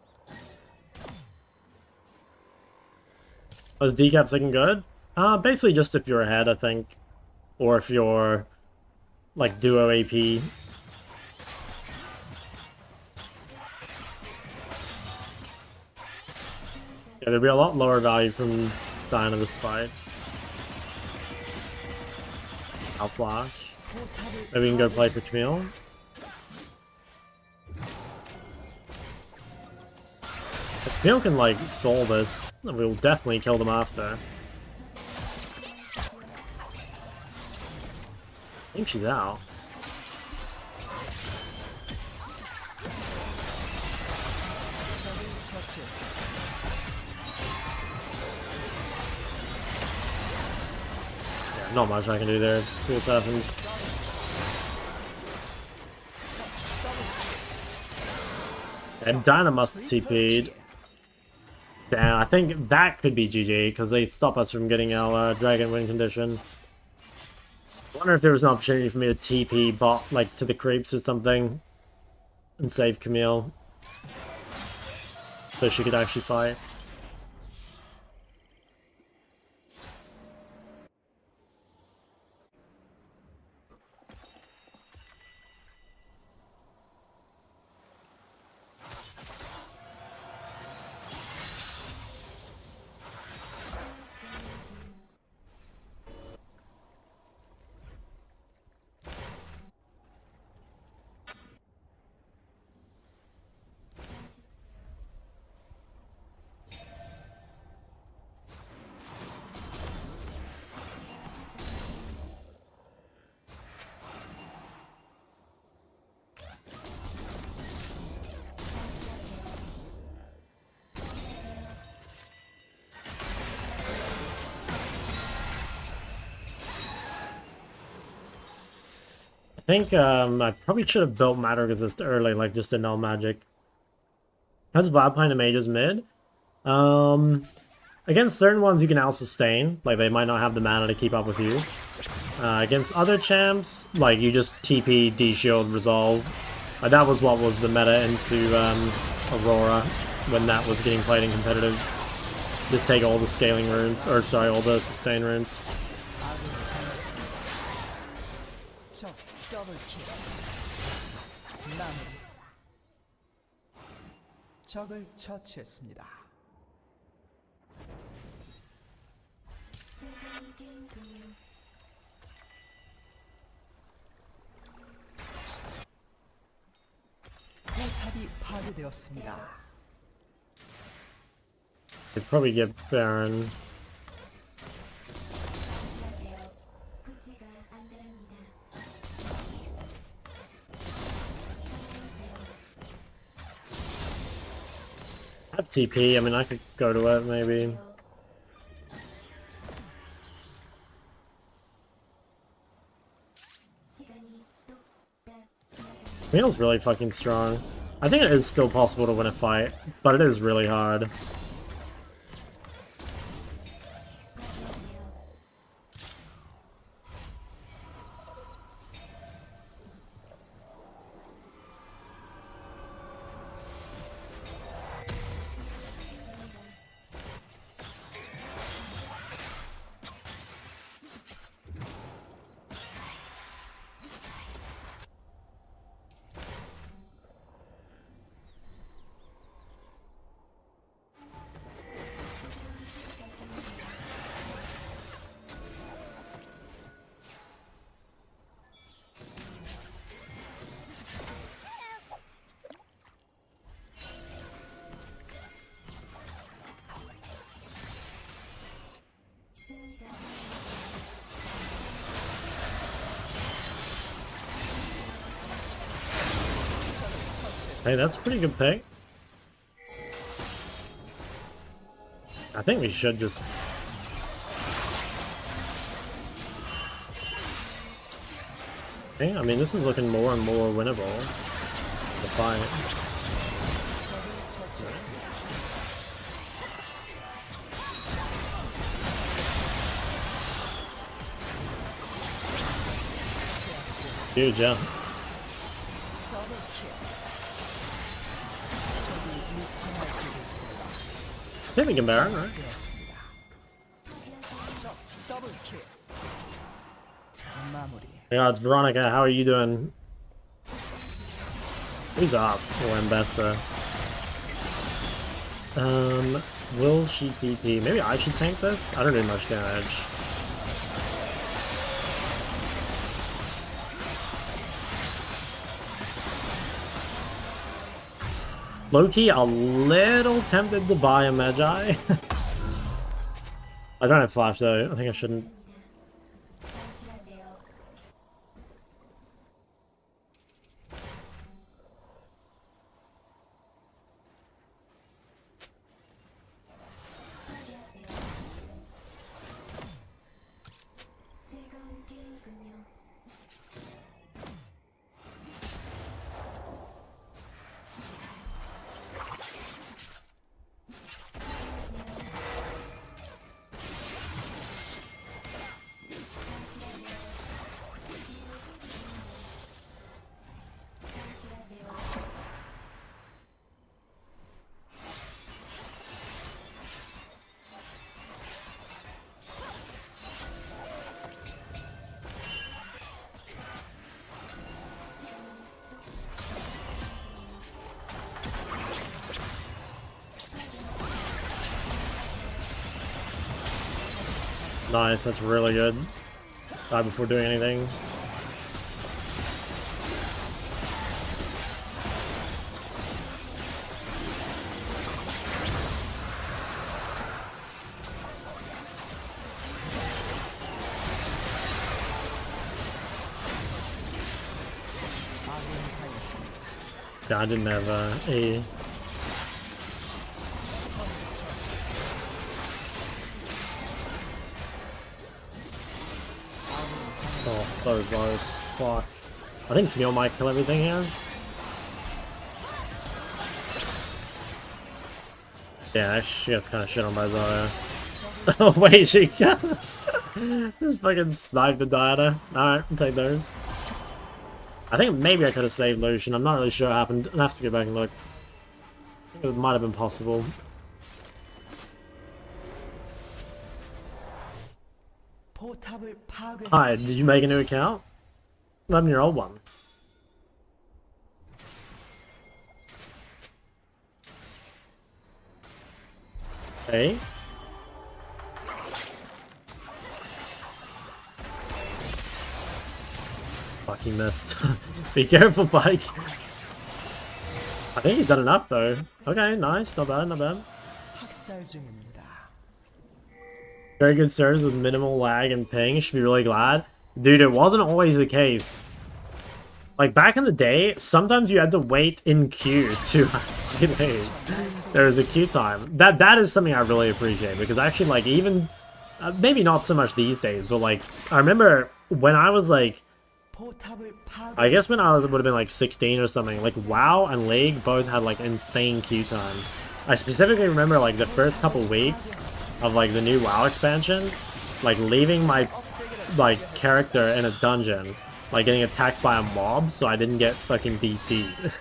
Was Dcap looking good? Basically just if you're ahead, I think. Or if you're, like, duo AP. Yeah, there'd be a lot lower value from dying of this fight. I'll flash. Maybe we can go play for Camille. If Camille can, like, stall this, then we'll definitely kill them after. I think she's out. Yeah, not much I can do there. See what happens. And Dinah must have TP'd. Damn, I think that could be GG, because they stop us from getting our dragon win condition. I wonder if there was an opportunity for me to TP bot, like, to the creeps or something, and save Camille. So she could actually fight. I think I probably should have built Matter Resist early, like just a null magic. Has Vladpine and Mages mid? Against certain ones you can out-sustain, like they might not have the mana to keep up with you. Against other champs, like you just TP, D-Shield, Resolve. That was what was the meta into Aurora when that was getting played in competitive. Just take all the scaling runes, or sorry, all the sustain runes. 적 더블킬. 마무리. 적을 처치했습니다. 즐거운 게임 공유. 포탑이 파괴되었습니다. They'd probably get Baron. 방심하세요. 부지가 안 들립니다. I have TP, I mean I could go to it maybe. 시간이 똑딱 지나갑니다. Camille's really fucking strong. I think it is still possible to win a fight, but it is really hard. Hey, that's a pretty good pick. I think we should just... Okay, I mean, this is looking more and more winnable. The fight. Huge, yeah. I think we can bear it, right? 더블킬. 마무리. Yeah, it's Veronica. How are you doing? Who's up? Oh, Ambessa. Will she TP? Maybe I should tank this? I don't do much damage. Low-key, a little tempted to buy a Magi. I don't have flash though. I think I shouldn't. 방심하세요. 준비하세요. 즐거운 게임이군요. Nice, that's really good. Die before doing anything. Yeah, I didn't have a... Oh, so close. Fuck. I think Camille might kill everything here. Yeah, she gets kind of shit on by Zarya. Oh wait, she got... just fucking sniped the Diana. Alright, I'll take those. I think maybe I could have saved Lucian. I'm not really sure what happened. I'll have to go back and look. I think it might have been possible. 포탑을 파괴. Hi, did you make a new account? What happened to your old one? Hey? Fuck, he missed. Be careful, Pike. I think he's done enough, though. Okay, nice. Not bad, not bad. 학살 중입니다. Very good serves with minimal lag and ping. Should be really glad. Dude, it wasn't always the case. Like, back in the day, sometimes you had to wait in queue to actually there was a queue time. That is something I really appreciate, because actually, like, even... maybe not so much these days, but, like, I remember when I was, like... 포탑을 파괴. I guess when I would have been, like, 16 or something, like, WoW and League both had, like, insane queue times. I specifically remember, like, the first couple weeks of, like, the new WoW expansion, like, leaving my, like, character in a dungeon, like, getting attacked by a mob so I didn't get fucking DC'd.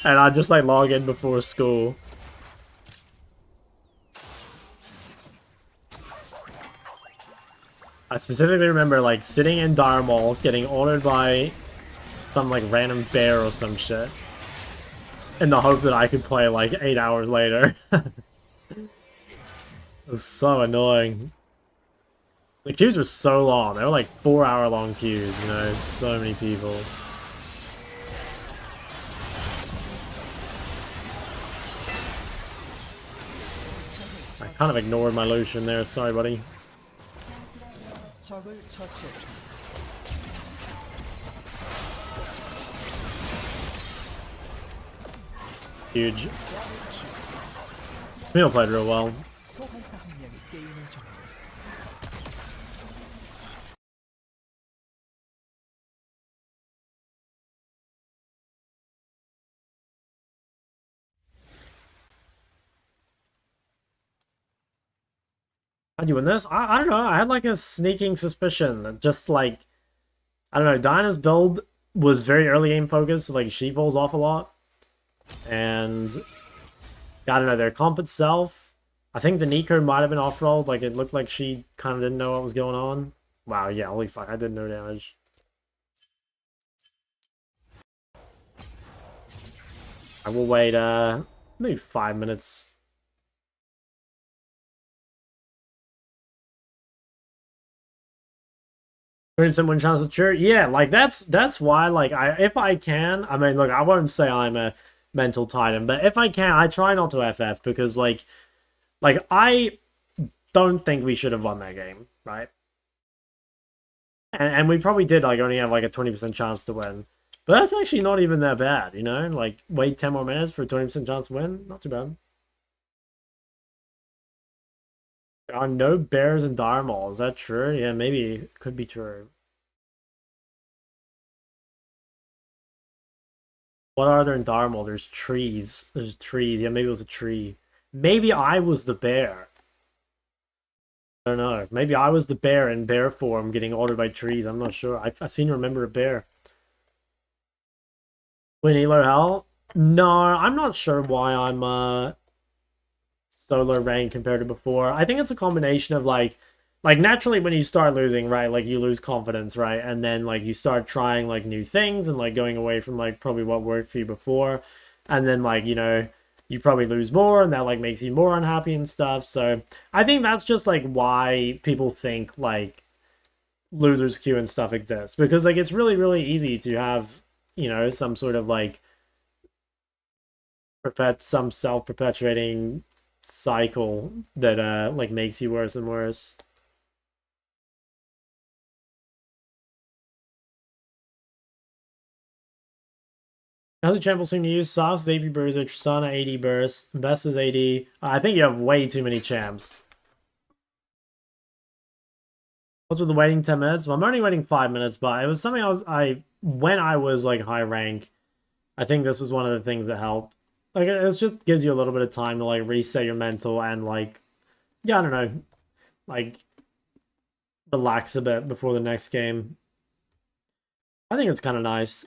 And I'd just, like, log in before school. I specifically remember, like, sitting in Dire Mall, getting ordered by some, like, random bear or some shit, in the hope that I could play, like, 8 hours later. It was so annoying. The queues were so long. They were, like, 4-hour-long queues, you know, so many people. I kind of ignored my Lucian there. Sorry, buddy. 적을 처치했습니다. huge. Camille played real well. 소환사 한 명이 게임을 종료했습니다. How'd you win this? I don't know. I had like a sneaking suspicion that just like, I don't know, Dinah's build was very early game focused, so like she falls off a lot. And I don't know, their comp itself, I think the Nico might have been off-rolled. Like it looked like she kind of didn't know what was going on. Wow, yeah, holy fuck, I did no damage. I will wait maybe 5 minutes. Some win chance with sure. Yeah, like that's why like if I can, I mean look, I won't say I'm a mental titan, but if I can, I try not to FF because like I don't think we should have won that game, right? And we probably did like only have like a 20% chance to win. But that's actually not even that bad, you know? Like wait 10 more minutes for a 20% chance to win, not too bad. There are no bears in Dire Mall. Is that true? Yeah, maybe it could be true. What are there in Dire Mall? There's trees. There's trees. Yeah, maybe it was a tree. Maybe I was the bear. I don't know. Maybe I was the bear in bear form getting ordered by trees. I'm not sure. I seem to remember a bear. Win Elo Hell? No, I'm not sure why I'm so low rank compared to before. I think it's a combination of like naturally when you start losing, right, like you lose confidence, right, and then like you start trying like new things and like going away from like probably what worked for you before, and then like you know you probably lose more and that like makes you more unhappy and stuff. So I think that's just like why people think like losers queue and stuff exists, because like it's really easy to have, you know, some sort of like some self-perpetuating cycle that like makes you worse and worse. Other champions seem to use Sauce, AP Bruiser, Tristana AD Burst, Best is AD. I think you have way too many champs. What's with the waiting 10 minutes? Well, I'm only waiting 5 minutes, but it was something when I was like high rank, I think this was one of the things that helped. Like it just gives you a little bit of time to like reset your mental and like, yeah, I don't know, like relax a bit before the next game. I think it's kind of nice.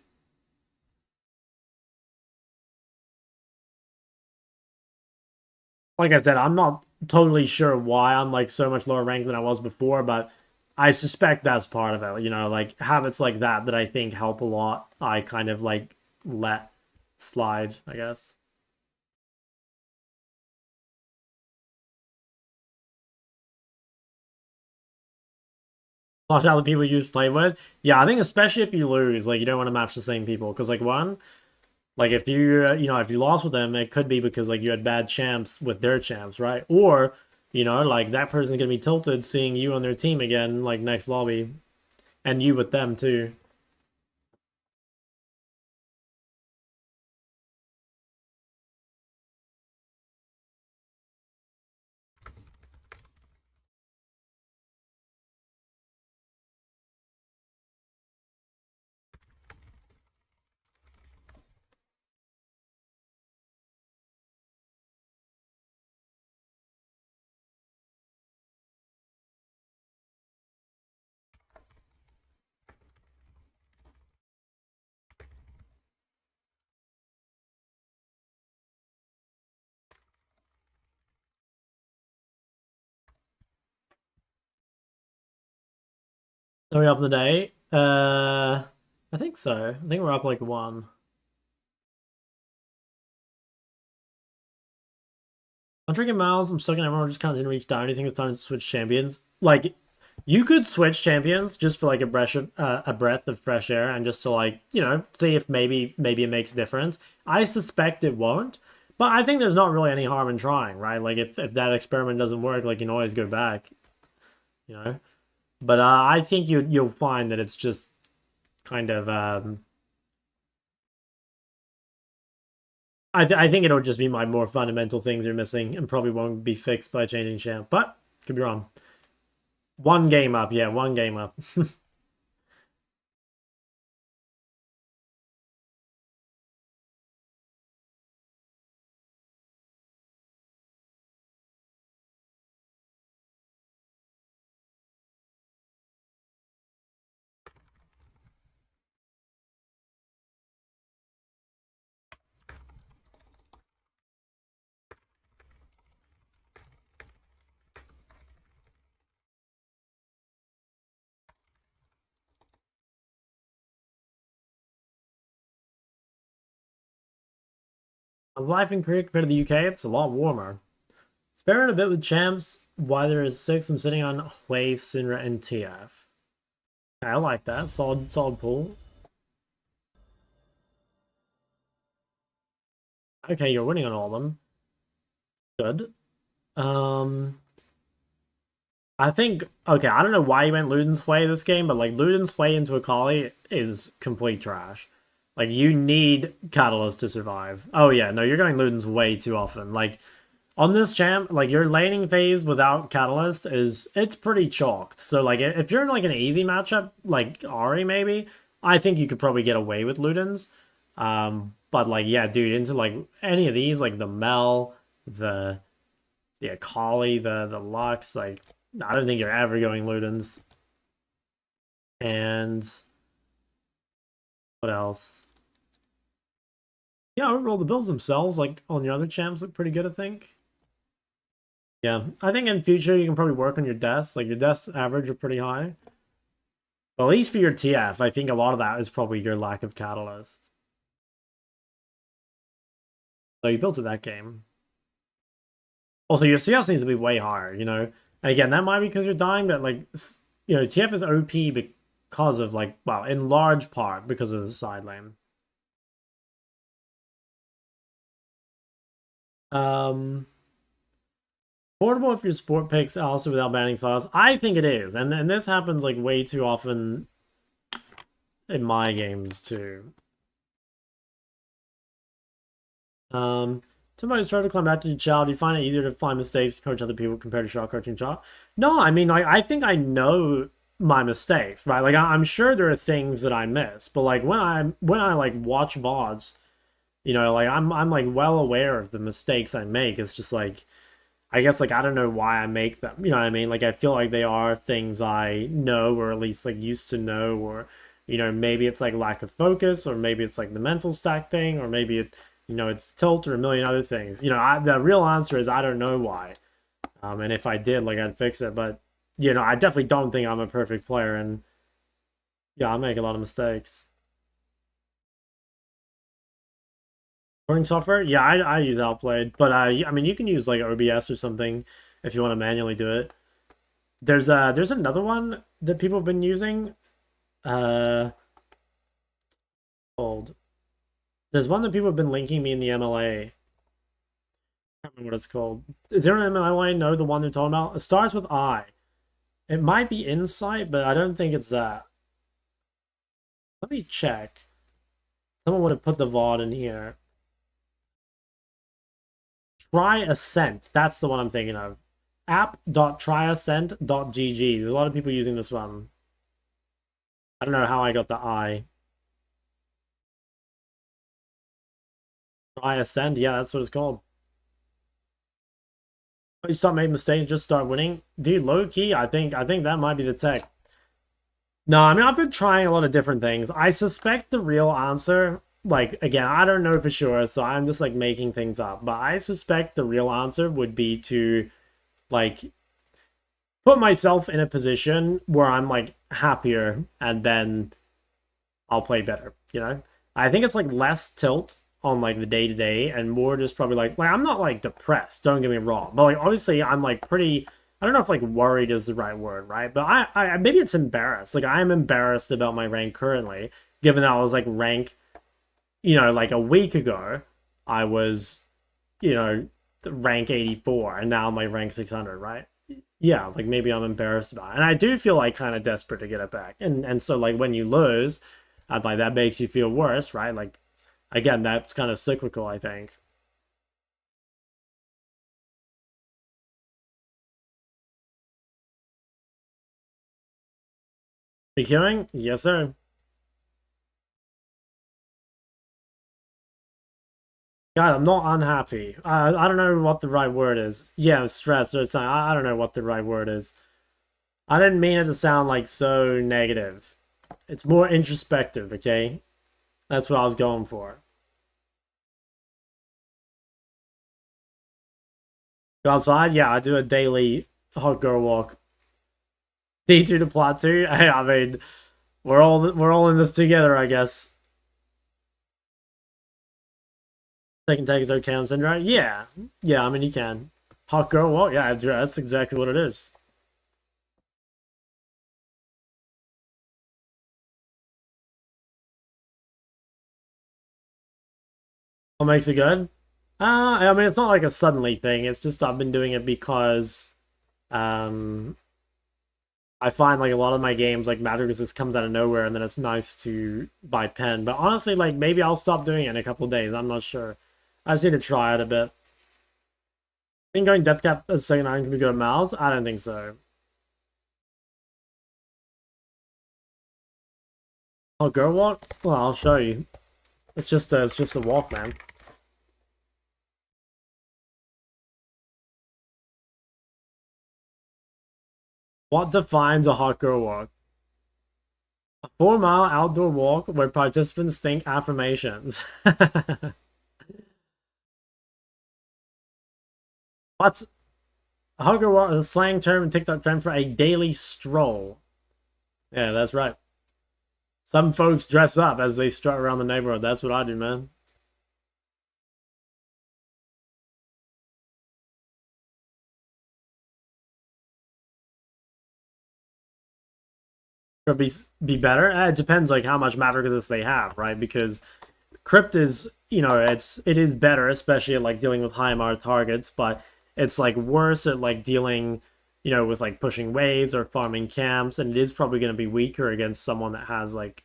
Like I said, I'm not totally sure why I'm like so much lower ranked than I was before, but I suspect that's part of it. You know, like habits like that I think help a lot. I kind of like let slide, I guess. Watch out the people you play with. Yeah, I think especially if you lose, like you don't want to match the same people because like one, like if you you know if you lost with them, it could be because like you had bad champs with their champs, right? Or you know like that person's gonna be tilted seeing you on their team again like next lobby, and you with them too. Are we up in the day? I think so. I think we're up like one. I'm drinking miles. I'm stuck in everyone just kind of reach down. Anything it's time to switch champions. Like, you could switch champions just for like a breath of fresh air and just to like you know see if maybe it makes a difference. I suspect it won't, but I think there's not really any harm in trying, right? Like if that experiment doesn't work, like you can always go back, you know. But I think you'll find that it's just kind of I think it'll just be my more fundamental things are missing and probably won't be fixed by changing champ, but could be wrong. One game up, yeah, one game up. Life in Korea compared to the UK, it's a lot warmer. Sparing a bit with champs, why there is 6, I'm sitting on Hui, Sinra, and TF. I like that. Solid pool. Okay, you're winning on all of them. Good. I think, okay, I don't know why you went Luden's Way this game, but like Luden's Way into Akali is complete trash. Like you need Catalyst to survive. Oh yeah, no, you're going Luden's Way too often. Like on this champ, like your laning phase without Catalyst it's pretty chalked. So like if you're in like an easy matchup, like Ari maybe, I think you could probably get away with Luden's. But like yeah, dude, into like any of these, like the Mel, the Akali, the Lux, like I don't think you're ever going Luden's. And what else? Yeah, overall the builds themselves, like on the other champs, look pretty good, I think. Yeah, I think in future you can probably work on your deaths. Like your deaths average are pretty high. But at least for your TF, I think a lot of that is probably your lack of catalyst. So you built it that game. Also, your CS needs to be way higher, you know? And again, that might be because you're dying, but like, you know, TF is OP because of like, well, in large part because of the side lane. Portable if your sport picks also without banning styles. I think it is, and this happens like way too often in my games too. Somebody's trying to climb back to your child. Do you find it easier to find mistakes to coach other people compared to shot coaching shot? No, I mean, like, I think I know my mistakes, right? Like, I'm sure there are things that I miss, but like when I like watch VODs, you know, like I'm like well aware of the mistakes I make. It's just like, I guess like I don't know why I make them. You know what I mean? Like I feel like they are things I know or at least like used to know, or you know, maybe it's like lack of focus, or maybe it's like the mental stack thing, or maybe it, you know, it's tilt or a million other things. You know, the real answer is I don't know why. And if I did, like I'd fix it. But you know, I definitely don't think I'm a perfect player, and yeah, I make a lot of mistakes. Recording software? Yeah, I use Outplayed, but I mean, you can use like OBS or something if you want to manually do it. There's another one that people have been using. Called. There's one that people have been linking me in the MLA. I can't remember what it's called. Is there an MLA? No, the one they're talking about. It starts with I. It might be Insight, but I don't think it's that. Let me check. Someone would have put the VOD in here. Try Ascent. That's the one I'm thinking of. app.tryascent.gg. There's a lot of people using this one. I don't know how I got the I. Try Ascent. Yeah, that's what it's called. You start making mistakes, just start winning. Dude, low key, I think that might be the tech. No, I mean, I've been trying a lot of different things. I suspect the real answer, like, again, I don't know for sure, so I'm just, like, making things up. But I suspect the real answer would be to, like, put myself in a position where I'm, like, happier, and then I'll play better, you know? I think it's, like, less tilt on like the day-to-day and more just probably like I'm not like depressed, don't get me wrong, but like obviously I'm like pretty, I don't know if like worried is the right word, right? But I maybe it's embarrassed. Like I'm embarrassed about my rank currently, given that I was like rank, you know, like a week ago I was, you know, rank 84 and now I'm like rank 600, right? Yeah, like maybe I'm embarrassed about it. And I do feel like kind of desperate to get it back. And so like when you lose, like that makes you feel worse, right? Like again, that's kind of cyclical, I think. You queuing? Yes, sir. God, I'm not unhappy. I don't know what the right word is. Yeah, I'm stressed. Or something. I don't know what the right word is. I didn't mean it to sound like so negative. It's more introspective, okay? That's what I was going for. Go outside? Yeah, I do a daily hot girl walk. D2 to plot 2? Hey, I mean, we're all in this together, I guess. Second take is okay on Syndrome? Yeah. Yeah, I mean, you can. Hot girl walk? Yeah, that's exactly what it is. What makes it good? I mean, it's not like a suddenly thing. It's just I've been doing it because um, I find like a lot of my games like matter because this comes out of nowhere, and then it's nice to buy pen. But honestly, like maybe I'll stop doing it in a couple of days. I'm not sure. I just need to try it a bit. Think going Dcap as second item can be good at Mouse? I don't think so. Oh, girl walk? Well, I'll show you. It's just a walk, man. What defines a hot girl walk? A 4-mile outdoor walk where participants think affirmations. What's a hot girl walk is a slang term and TikTok trend for a daily stroll. Yeah, that's right. Some folks dress up as they strut around the neighborhood. That's what I do, man. Could be better. It depends like how much matter resist they have, right? Because crypt is, you know, it is better, especially at like dealing with high MR targets, but it's like worse at like dealing, you know, with like pushing waves or farming camps, and it is probably going to be weaker against someone that has like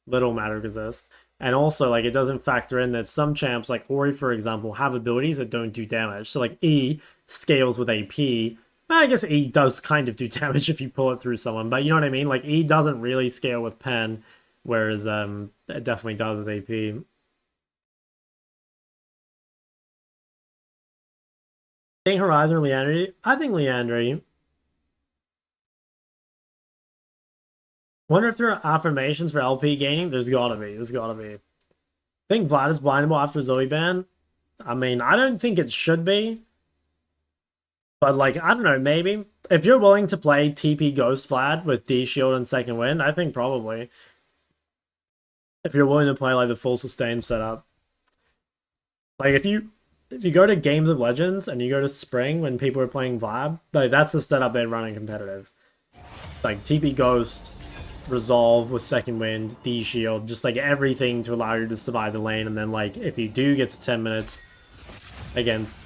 little matter resist. And also, like, it doesn't factor in that some champs, like Ori, for example, have abilities that don't do damage. So, like, E scales with AP. I guess E does kind of do damage if you pull it through someone, but you know what I mean? Like, E doesn't really scale with Pen, whereas it definitely does with AP. Think Horizon or Leandry? I think Leandry. Wonder if there are affirmations for LP gaining? There's gotta be. There's gotta be. Think Vlad is blindable after Zoe ban? I mean, I don't think it should be. But, like, I don't know, maybe. If you're willing to play TP Ghost Vlad with D Shield and Second Wind, I think probably. If you're willing to play, like, the full sustain setup. Like, if you go to Games of Legends and you go to Spring when people are playing Vlad, like, that's the setup they run in competitive. Like, TP Ghost, Resolve with Second Wind, D Shield, just, like, everything to allow you to survive the lane, and then, like, if you do get to 10 minutes against...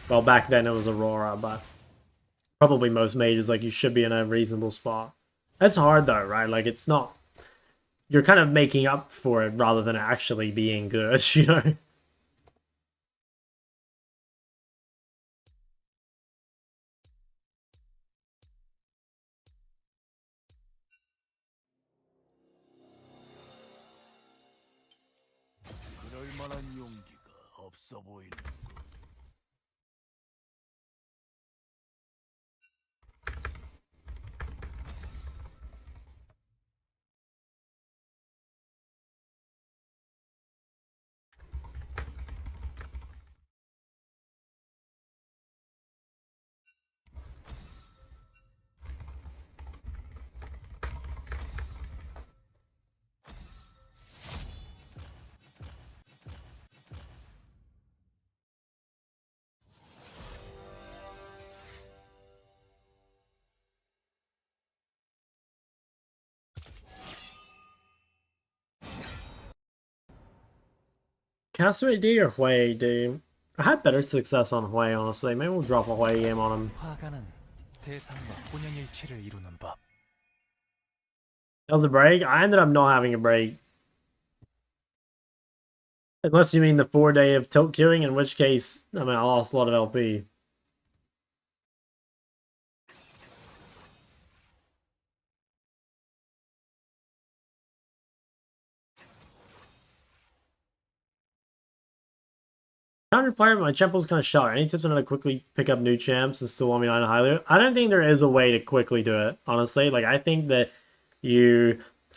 Well, back then it was Aurora, but probably most mages, like, you should be in a reasonable spot. That's hard, though, right? Like, it's not... You're kind of making up for it rather than actually being good, you know? 그럴 만한 용기가 없어 보이는. Castaway D or Hui D? I had better success on Hui, honestly. Maybe we'll drop a Hui game on him. 화가는 대상과 혼연일치를 이루는 법. That was a break? I ended up not having a break. Unless you mean the 4-day of tilt queuing, in which case, I mean, I lost a lot of LP. Counter player, my Chempel's kind of shot. Any tips on how to quickly pick up new champs and still 1v9 highly? I don't think there is a way to quickly do it, honestly. Like, I think that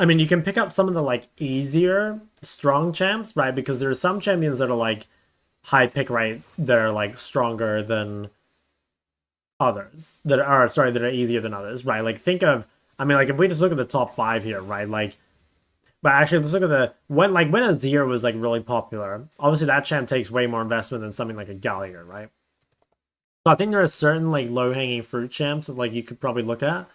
I mean, you can pick up some of the, like, easier, strong champs, right? Because there are some champions that are, like, high pick rate that are, like, stronger than others. That are easier than others, right? Like, think of, I mean, like, if we just look at the top 5 here, right? Like, but actually, let's look at the when Azir was like really popular. Obviously, that champ takes way more investment than something like a Gallier, right? So I think there are certain like low hanging fruit champs that like you could probably look at.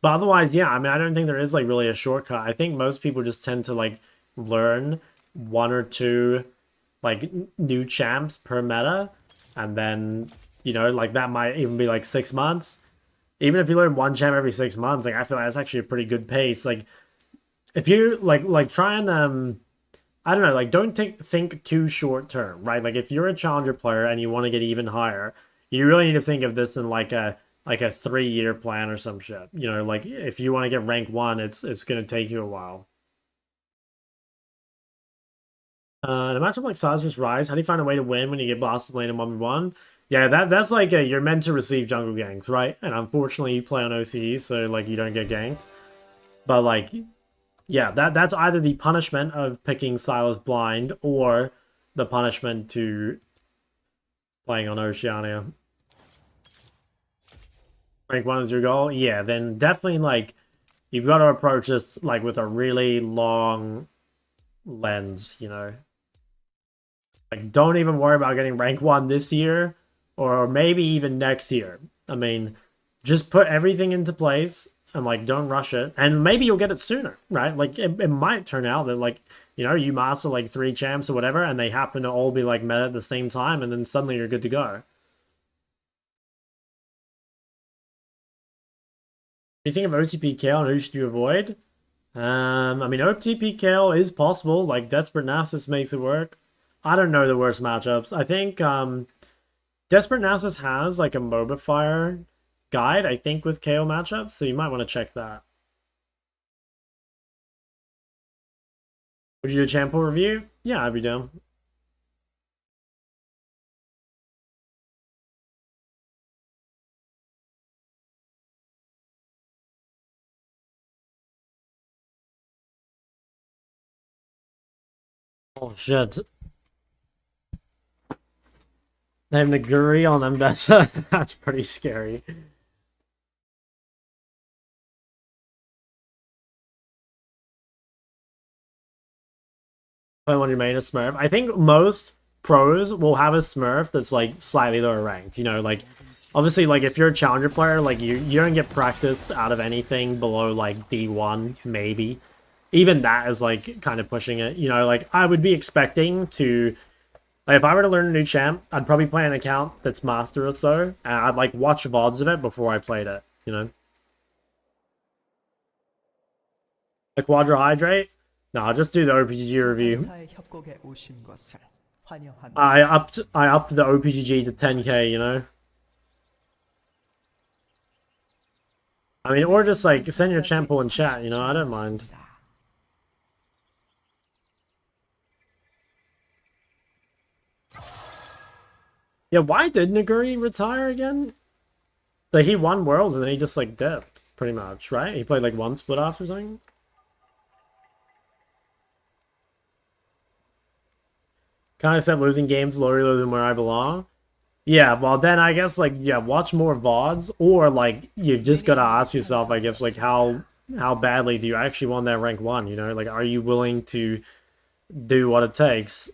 But otherwise, yeah, I mean, I don't think there is like really a shortcut. I think most people just tend to like learn one or two like new champs per meta, and then like that might even be like 6 months. Even if you learn one champ every 6 months, like I feel like that's actually a pretty good pace. Like if you like try and I don't know, like don't think too short term, right? Like if you're a challenger player and you want to get even higher, you really need to think of this in like a 3-year plan or some shit. Like if you want to get rank 1, it's gonna take you a while. In a matchup like Silas Rise, how do you find a way to win when you get blasted lane in 1v1? Yeah, that's like you're meant to receive jungle ganks, right? And unfortunately you play on OCE, so like you don't get ganked. But like yeah, that's either the punishment of picking Silas blind or the punishment to playing on Oceania. Rank 1 is your goal? Yeah, then definitely like you've got to approach this like with a really long lens, Like don't even worry about getting rank 1 this year or maybe even next year. I mean, just put everything into place and like don't rush it, and maybe you'll get it sooner, right? Like it might turn out that like you master like 3 champs or whatever and they happen to all be like meta at the same time, and then suddenly you're good to go. You think of OTP Kale and who should you avoid? I mean OTP Kale is possible, like Desperate Nasus makes it work. I don't know the worst matchups. I think Desperate Nasus has like a MOBA Fire guide, I think, with KO matchups, so you might want to check that. Would you do a Champo review? Yeah, I'd be down. Oh shit. They have Naguri on Mbessa. That's pretty scary. I want your main a Smurf. I think most pros will have a Smurf that's like slightly lower ranked. Like obviously like if you're a challenger player, like you don't get practice out of anything below like D1, maybe. Even that is like kind of pushing it. Like I would be expecting to, like if I were to learn a new champ, I'd probably play an account that's master or so, and I'd like watch VODs of it before I played it, Like Quadra Hydrate? No, I'll just do the OPGG review. I upped the OPGG to 10k, I mean, or just like send your champ pool in chat, I don't mind. Yeah, why did Naguri retire again? Like he won Worlds and then he just like dipped, pretty much, right? He played like one split off or something. Kind of said losing games lower than where I belong. Yeah, well then I guess like yeah, watch more VODs, or like you've just gotta ask yourself, I guess, like how badly do you actually want that rank 1, Like are you willing to do what it takes?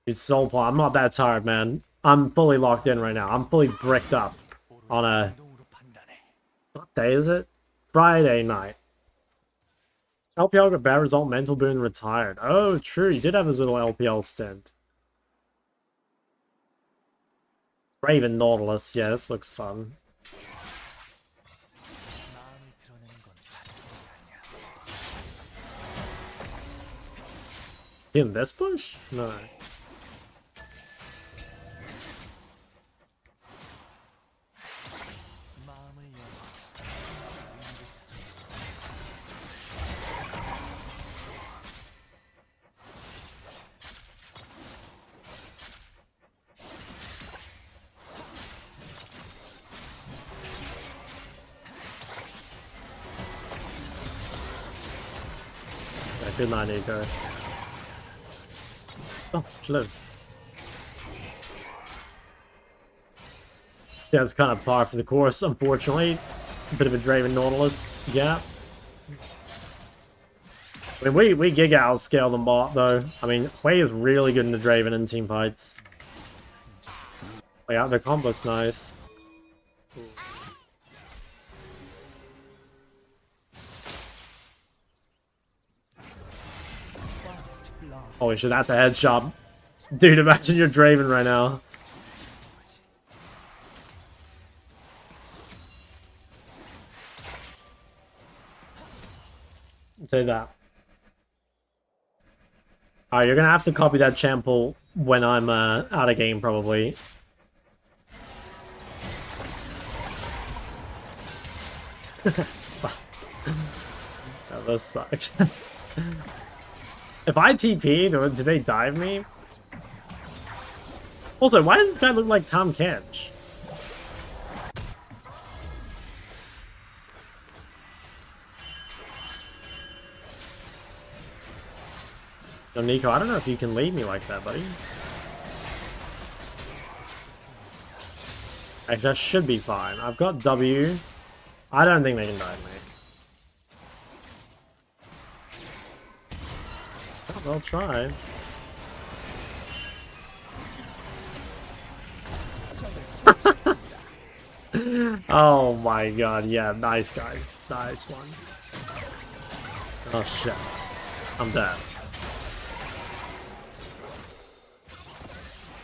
It's soul plot. I'm not that tired, man. I'm fully locked in right now. I'm fully bricked up on a what day is it? Friday night. LPL got bad result, mental boon, retired. Oh, true. He did have his little LPL stint. Raven Nautilus. Yeah, this looks fun. In this bush? No. 마음을 열어 의미를 찾아. Yeah, good night, Nico. Oh, she lived. Yeah, it's kind of par for the course, unfortunately. A bit of a Draven Nautilus gap. I mean, we giga outscale them bot, though. I mean, Hui is really good in the Draven in team fights. Oh, yeah, their comp looks nice. Holy shit, that's a headshot. Dude, imagine you're Draven right now. Say that. Alright, you're gonna have to copy that chample when I'm out of game, probably. Oh, this sucks. If I TP, do they dive me? Also, why does this guy look like Tom Kench? No, Nico, I don't know if you can leave me like that, buddy. Actually, that should be fine. I've got W. I don't think they can dive me. Oh, they'll try. Oh my god, yeah, nice guys. Nice one. Oh shit. I'm dead.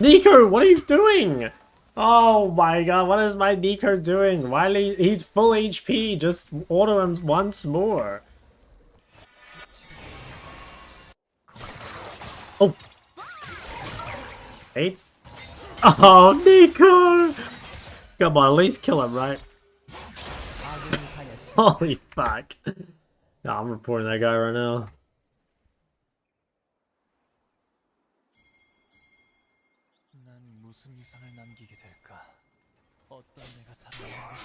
Nico, what are you doing? Oh my god, what is my Nico doing? Why he's full HP, just auto him once more. Oh. 8? Oh, Nico! Come on, at least kill him, right? Holy fuck. Nah, I'm reporting that guy right now. 난 무슨 이상을 남기게 될까? 어떤 내가 살아있는 거지?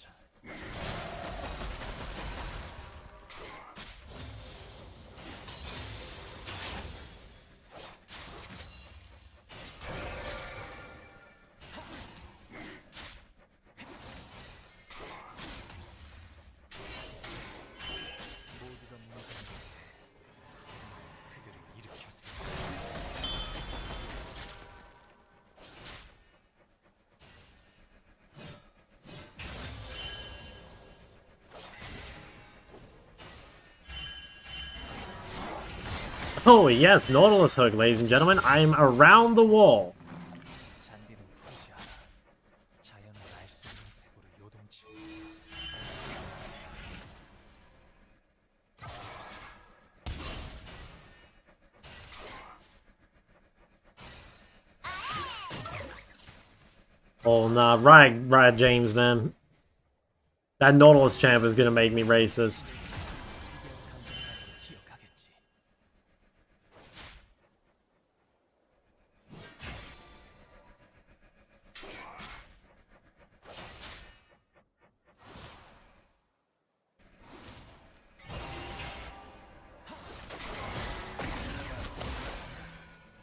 자, 모두가 무너진 것 같아. 그들을 일으켰으니. Oh yes, Nautilus hook, ladies and gentlemen. I'm around the wall. 잔디는 푸르지 않아. 자연은 알 수 없는 색으로 요동치고 있어. Oh nah, right, James, man. That Nautilus champ is gonna make me racist. 기억하겠지.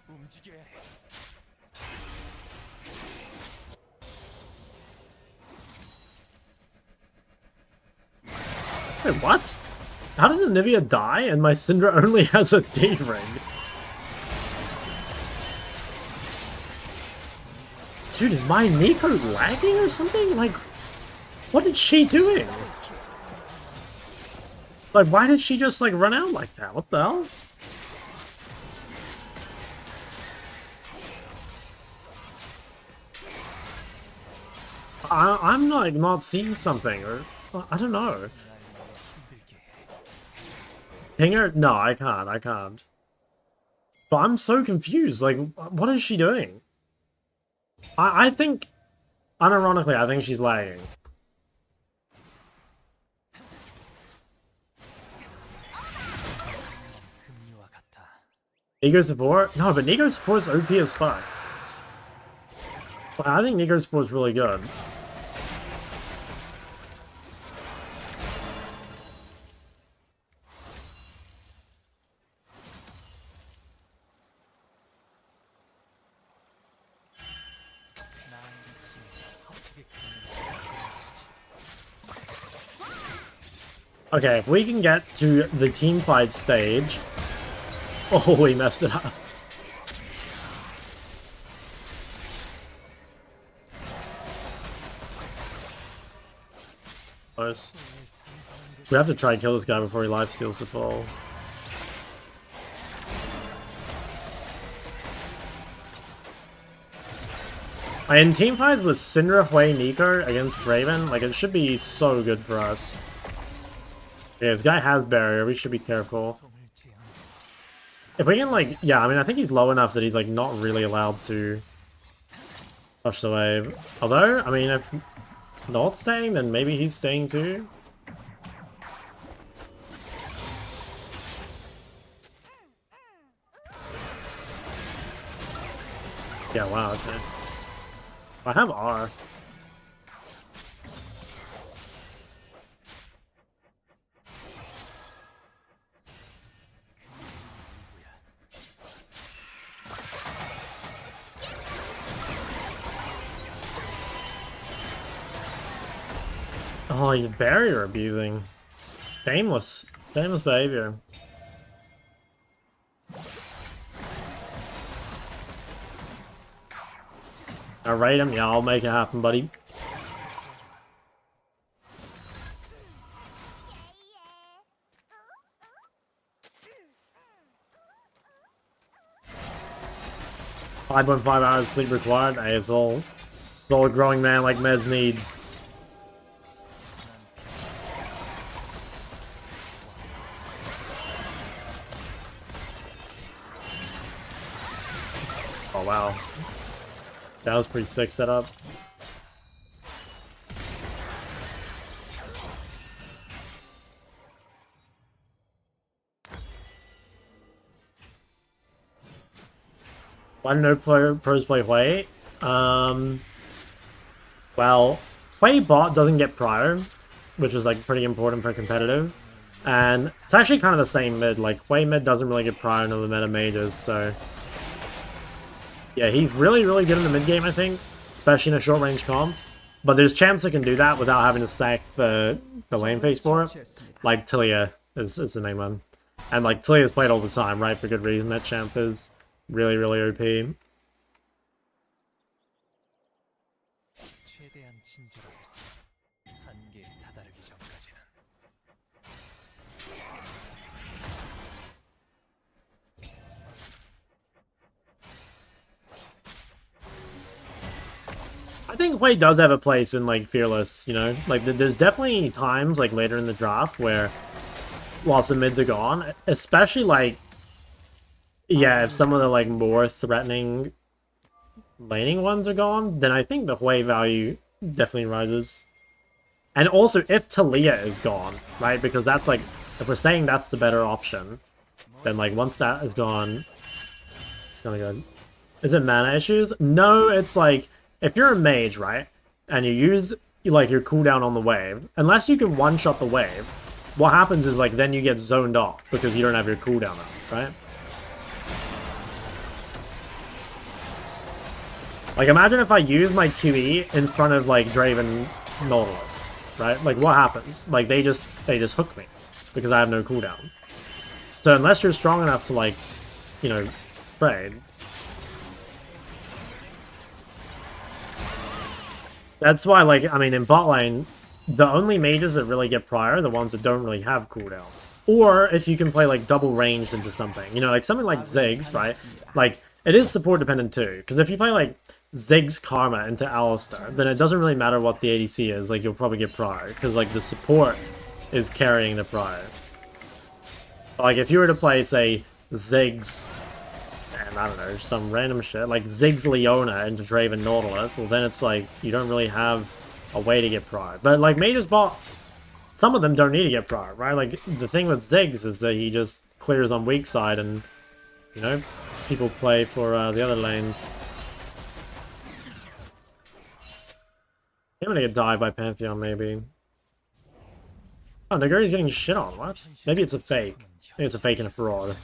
움직여야 해. Wait, what? How did Anivia die and my Syndra only has a D ring? Dude, is my Nico lagging or something? Like, what is she doing? Like, why did she just, like, run out like that? What the hell? I'm like not seeing something, or I don't know. 날 힘들게 해. Pinger? No, I can't. I can't. But I'm so confused. Like, what is she doing? I think, unironically, I think she's lagging. 금류와 같아. Ego support? No, but Nico support's OP as fuck. But I think Nico support's really good. 나의 위치에 어떻게 그러는지. Okay, if we can get to the team fight stage... Oh, we messed it up. Close. We have to try and kill this guy before he lifesteals the fall. In team fights with Syndra, Hui, Nico against Raven, like, it should be so good for us. Yeah, this guy has barrier, we should be careful. If we can, like, yeah, I mean, I think he's low enough that he's, like, not really allowed to push the wave. Although, I mean, if not staying, then maybe he's staying too. Yeah, wow, okay. I have R. Oh, he's barrier abusing. Shameless. Shameless behavior. I rate him? Yeah, I'll make it happen, buddy. $5.5 hours sleep required. Hey, it's all a growing man like Meds needs. Oh wow. That was pretty sick setup. Why do no pros play Hui? Well, Hui bot doesn't get prior, which is like pretty important for competitive. And it's actually kind of the same mid, like Hui mid doesn't really get prior into the meta mages, so... Yeah, he's really, really good in the mid game, I think, especially in a short range comp. But there's champs that can do that without having to sack the lane phase for it. Like Tilia is the main one. And like Tilia's played all the time, right? For good reason. That champ is really, really OP. 최대한 친절하겠어. 한계에 다다르기 전까지는. I think Hui does have a place in like Fearless, you know? Like there's definitely times like later in the draft where whilst the mids are gone, especially like yeah, if some of the like more threatening laning ones are gone, then I think the Hui value definitely rises. And also if Talia is gone, right? Because that's like if we're saying that's the better option, then like once that is gone, it's gonna go. Is it mana issues? No, it's like if you're a mage, right, and you use like your cooldown on the wave, unless you can one-shot the wave, what happens is like then you get zoned off because you don't have your cooldown up, right? Like imagine if I use my QE in front of like Draven Nautilus, right? Like what happens? Like they just hook me because I have no cooldown. So unless you're strong enough to like, you know, trade. That's why, like, I mean, in bot lane, the only mages that really get prior are the ones that don't really have cooldowns. Or if you can play, like, double ranged into something. You know, like something like Ziggs, right? Like, it is support dependent too. Because if you play, like, Ziggs Karma into Alistar, then it doesn't really matter what the ADC is. Like, you'll probably get prior. Because, like, the support is carrying the prior. Like, if you were to play, say, Ziggs, and I don't know, some random shit, like Ziggs Leona into Draven Nautilus, well then it's like, you don't really have a way to get prior. But like, Mage's bot, some of them don't need to get prior, right? Like, the thing with Ziggs is that he just clears on weak side and, you know, people play for the other lanes. I'm gonna get died by Pantheon, maybe. Oh, Naguri's getting shit on, what? Maybe it's a fake. Maybe it's a fake and a fraud.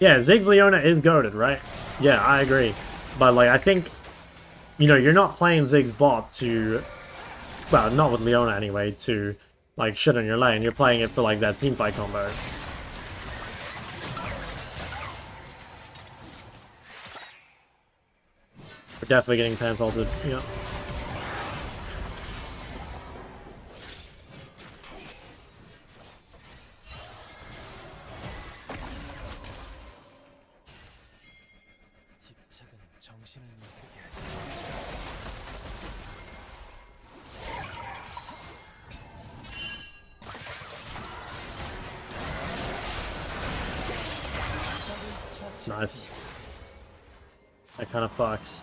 Yeah, Ziggs Leona is goated, right? Yeah, I agree. But, like, I think, you know, you're not playing Ziggs bot to... Well, not with Leona anyway, to, like, shit on your lane. You're playing it for, like, that teamfight combo. We're definitely getting pan-faulted, yeah. 집착은 정신을 못 뜨게 하지. Nice. That kind of fucks.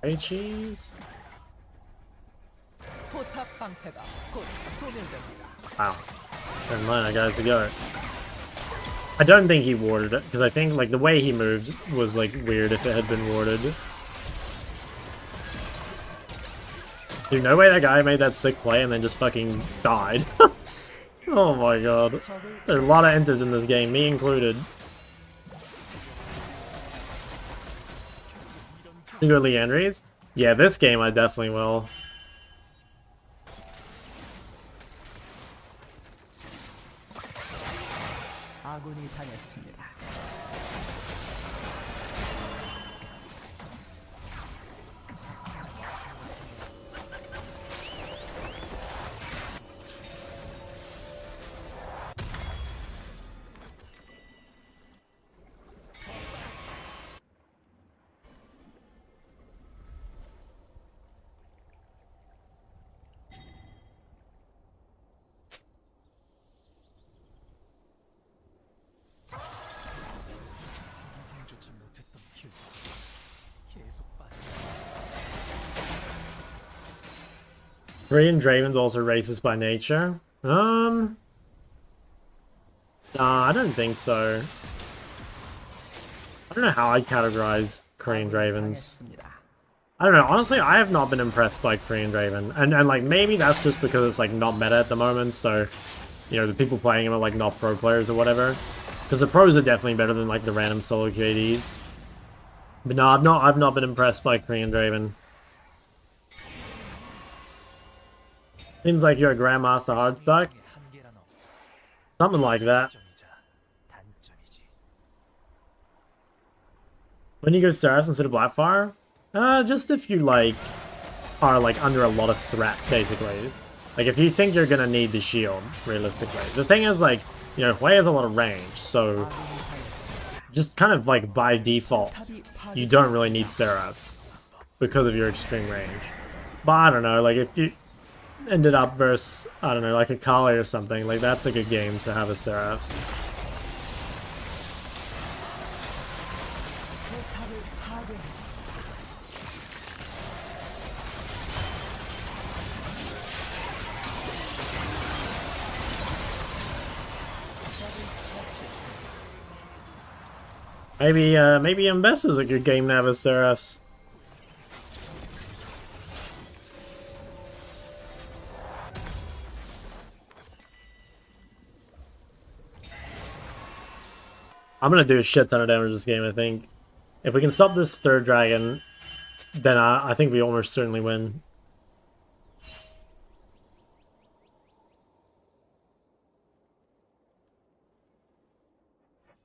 Hey, cheese. 포탑 방패가 곧 소멸됩니다. Wow. Never mind, I got it to go. I don't think he warded it, because I think, like, the way he moved was, like, weird if it had been warded. Dude, no way that guy made that sick play and then just fucking died. Oh my god. There are a lot of enters in this game, me included. You go Leandries? Yeah, this game I definitely will. 아군이 당했습니다. 생각조차 못했던 길. 계속 빠져. Korean Draven's also racist by nature. Nah, I don't think so. I don't know how I'd categorize Korean Dravens. 당했습니다. I don't know, honestly, I have not been impressed by Korean Draven. And like, maybe that's just because it's, like, not meta at the moment, so, you know, the people playing him are, like, not pro players or whatever. Because the pros are definitely better than, like, the random solo QADs. But no, I've not been impressed by Korean Draven. Seems like you're a Grandmaster Hardstack. 한계란 없어. Something like that. 점이자 단점이지. When you go Seraphs instead of Blackfire? Just if you, like, are, like, under a lot of threat, basically. Like, if you think you're gonna need the shield, realistically. The thing is, like, you know, Hui has a lot of range, so just kind of, like, by default, you don't really need Seraphs because of your extreme range. But I don't know, like, if you ended up versus, I don't know, like a Kali or something, like, that's a good game to have a Seraphs. 포탑을 파괴했습니다. Maybe Investor's a good game to have a Seraphs. I'm gonna do a shit ton of damage this game, I think. If we can stop this third dragon, then I think we almost certainly win.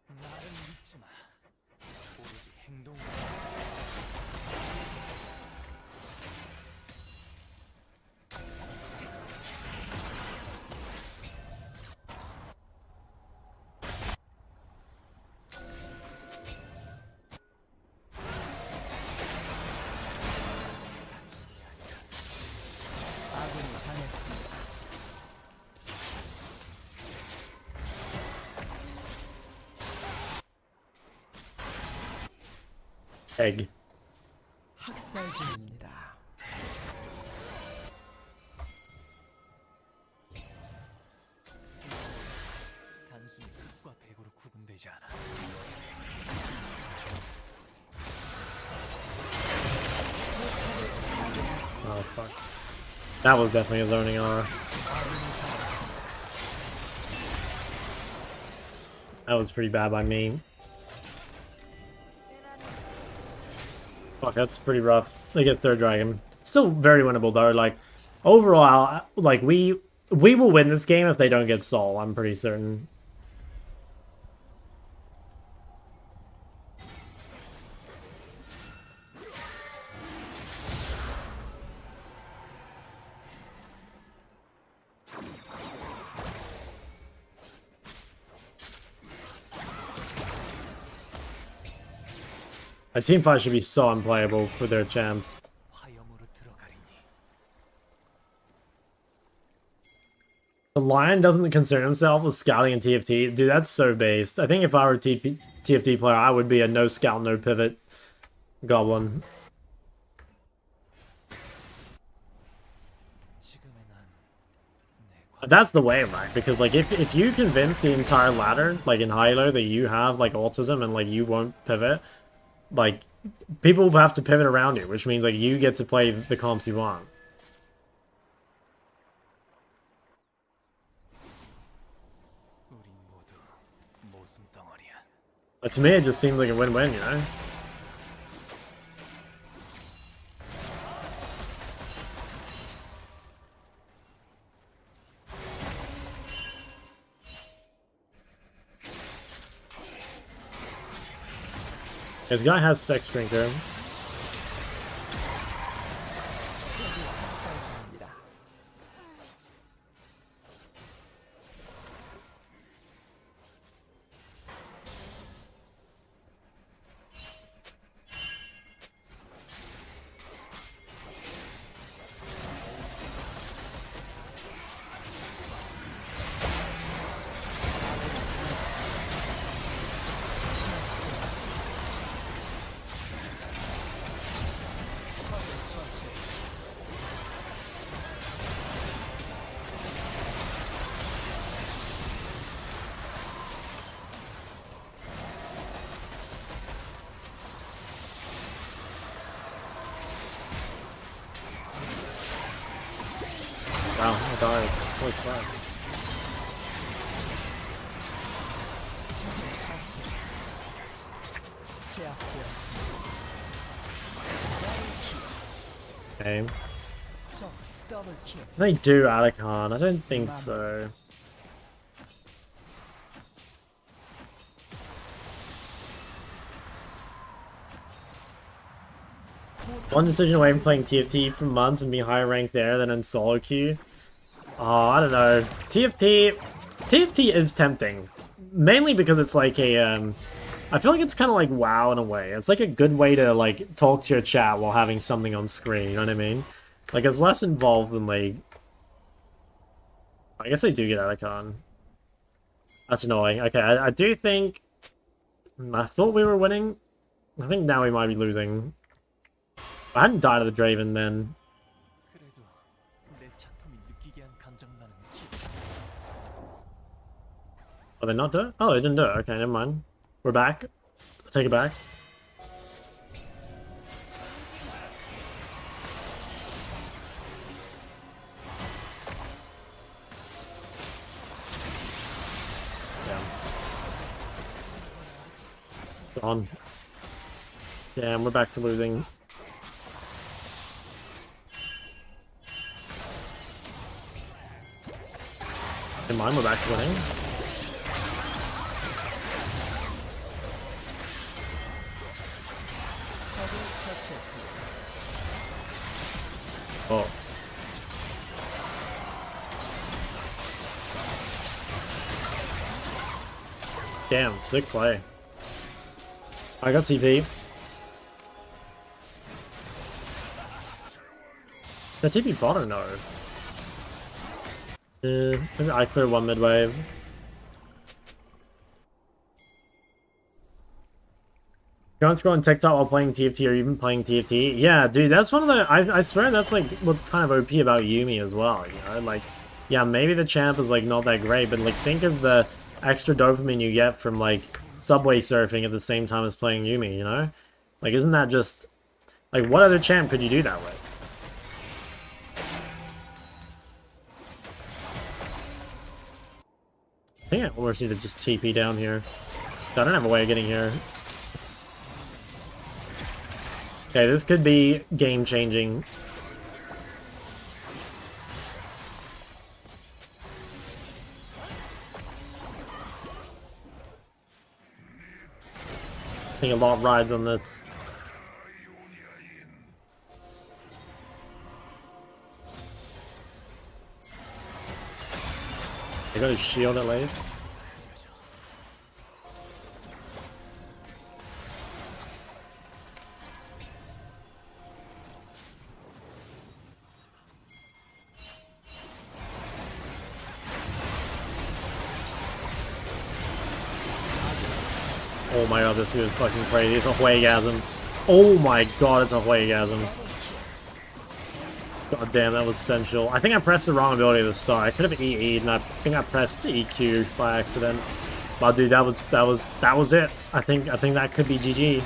나를 믿지 마. 오로지 행동으로. Egg. 학살 중입니다. 단순히 흙과 백으로 구분되지 않아. Oh fuck. That was definitely a zoning error. That was pretty bad by me. Fuck, that's pretty rough. They get third dragon. Still very winnable though. Like overall, like we will win this game if they don't get Sol. I'm pretty certain. A team fight should be so unplayable for their champs. 화염으로 들어가리니. The Lion doesn't concern himself with scouting and TFT. Dude, that's so based. I think if I were a TFT player, I would be a no scout, no pivot goblin. 지금의 난 That's the way, right? Because like if you convince the entire ladder, like in Hilo, that you have like autism and like you won't pivot, like people will have to pivot around you, which means like you get to play the comps you want. 우린 모두 모순 덩어리야. But to me, it just seems like a win-win, you know? This guy has sex drinker. 학살 중입니다. Wow, I died. Holy crap. 제압되었습니다. Okay. 적 더블킬. They do Atacon. I don't think so. One decision away from playing TFT for months and being higher ranked there than in solo queue. Oh, I don't know. TFT is tempting. Mainly because it's like a, I feel like it's kind of like WoW in a way. It's like a good way to like talk to your chat while having something on screen, you know what I mean? Like it's less involved than like, I guess they do get Atacon. That's annoying. Okay, I do think, I thought we were winning. I think now we might be losing. I hadn't died of the Draven then. 그래도 내 작품이 느끼게 한 감정 나는 Oh, they not do it? Oh, they didn't do it. Okay, never mind. We're back. Take it back. Yeah. Gone. Damn, we're back to losing. In mind, we're back to winning. 적을 처치했습니다. Oh. Damn, sick play. I got TP. The TP bot or no? Maybe I clear one mid wave. Don't scroll on TikTok while playing TFT or even playing TFT. Yeah, dude, that's one of the... I swear that's like what's kind of OP about Yumi as well, you know? Like, yeah, maybe the champ is like not that great, but like think of the extra dopamine you get from like subway surfing at the same time as playing Yumi, you know? Like, isn't that just... Like, what other champ could you do that with? I think I almost need to just TP down here. I don't have a way of getting here. Okay, this could be game-changing. I think a lot rides on this. I got his shield at least. Oh my god, this is fucking crazy. It's a Huaygasm. Oh my god, it's a Huaygasm. God damn, that was sensual. I think I pressed the wrong ability at the start. I could have EE'd, and I think I pressed EQ by accident. But dude, that was it. I think that could be GG.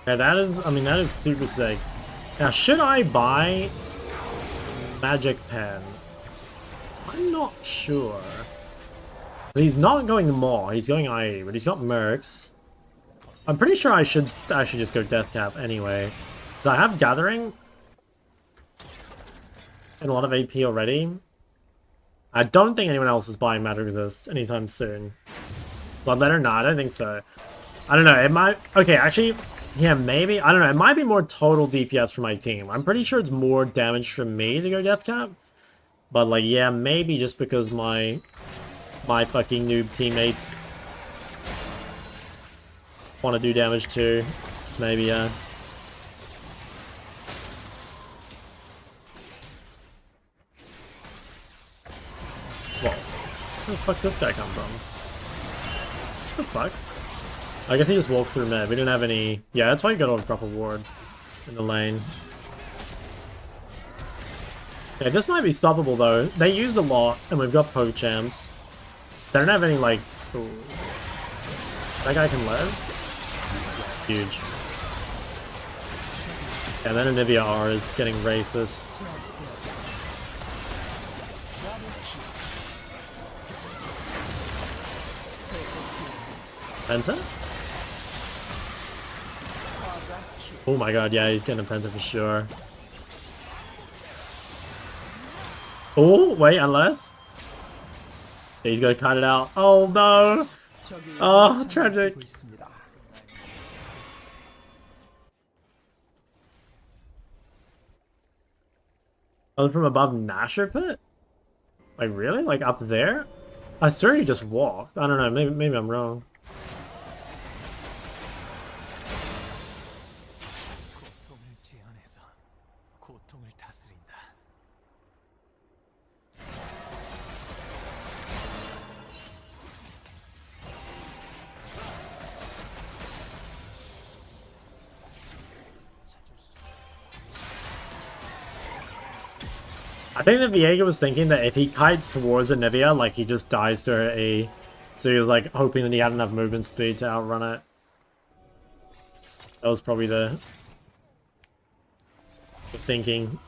Yeah, that is, I mean, that is super sick. Now, should I buy Magic Pen? I'm not sure. He's not going Maw, he's going IE, but he's got Mercs. I'm pretty sure I should just go Deathcap anyway. So I have Gathering and a lot of AP already. I don't think anyone else is buying Magic Resist anytime soon. Bloodletter? No, I don't think so. I don't know, it might... Okay, actually... Yeah, maybe. I don't know. It might be more total DPS for my team. I'm pretty sure it's more damage from me to go Deathcap. But, like, yeah, maybe just because my fucking noob teammates want to do damage too. Maybe, yeah. Whoa. Where the fuck did this guy come from? What the fuck? I guess he just walked through mid. We didn't have any... Yeah, that's why you got to drop a ward in the lane. Yeah, this might be stoppable, though. They used a lot, and we've got poke champs. They don't have any, like... Ooh. That guy can live? Huge. Yeah, and then Anivia R is getting racist. Penta? Oh my god, yeah, he's getting a Penta for sure. Oh, wait, unless? Yeah, he's gonna cut it out. Oh no! Oh, tragic. Oh, from above Nasher Pit? Like, really? Like, up there? I swear he just walked. I don't know, maybe I'm wrong. 고통을 제한해서 고통을 다스린다. I think that Viega was thinking that if he kites towards Anivia, like, he just dies to her E. So he was, like, hoping that he had enough movement speed to outrun it. That was probably the thinking.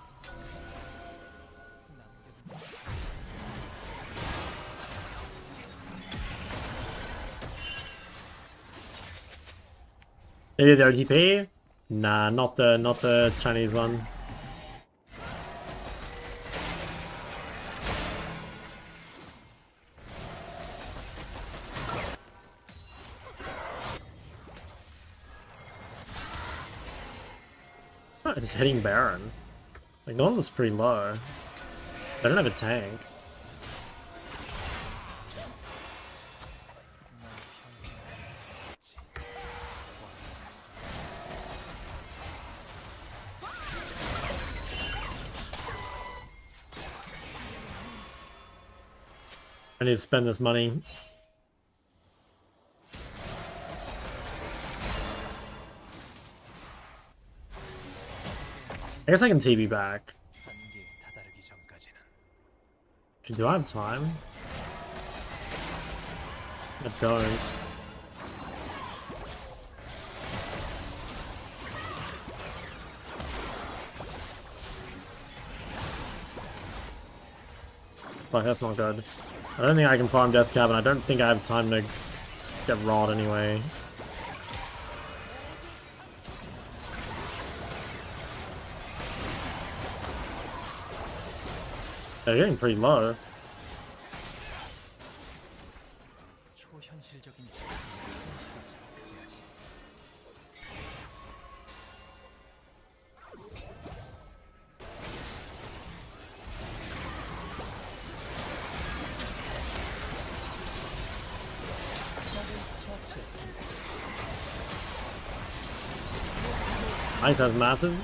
Maybe the OTP? Nah, not the Chinese one. It's hitting Baron. Like, Nautilus is pretty low. They don't have a tank. I need to spend this money. I guess I can TB back. 한계에 다다르기 전까지는 Do I have time? I don't. Fuck, that's not good. I don't think I can farm Dcap, and I don't think I have time to get Rod anyway. They're getting pretty low. 초현실적인 현실을 자극해야지. 처치했습니다. Ice has massive.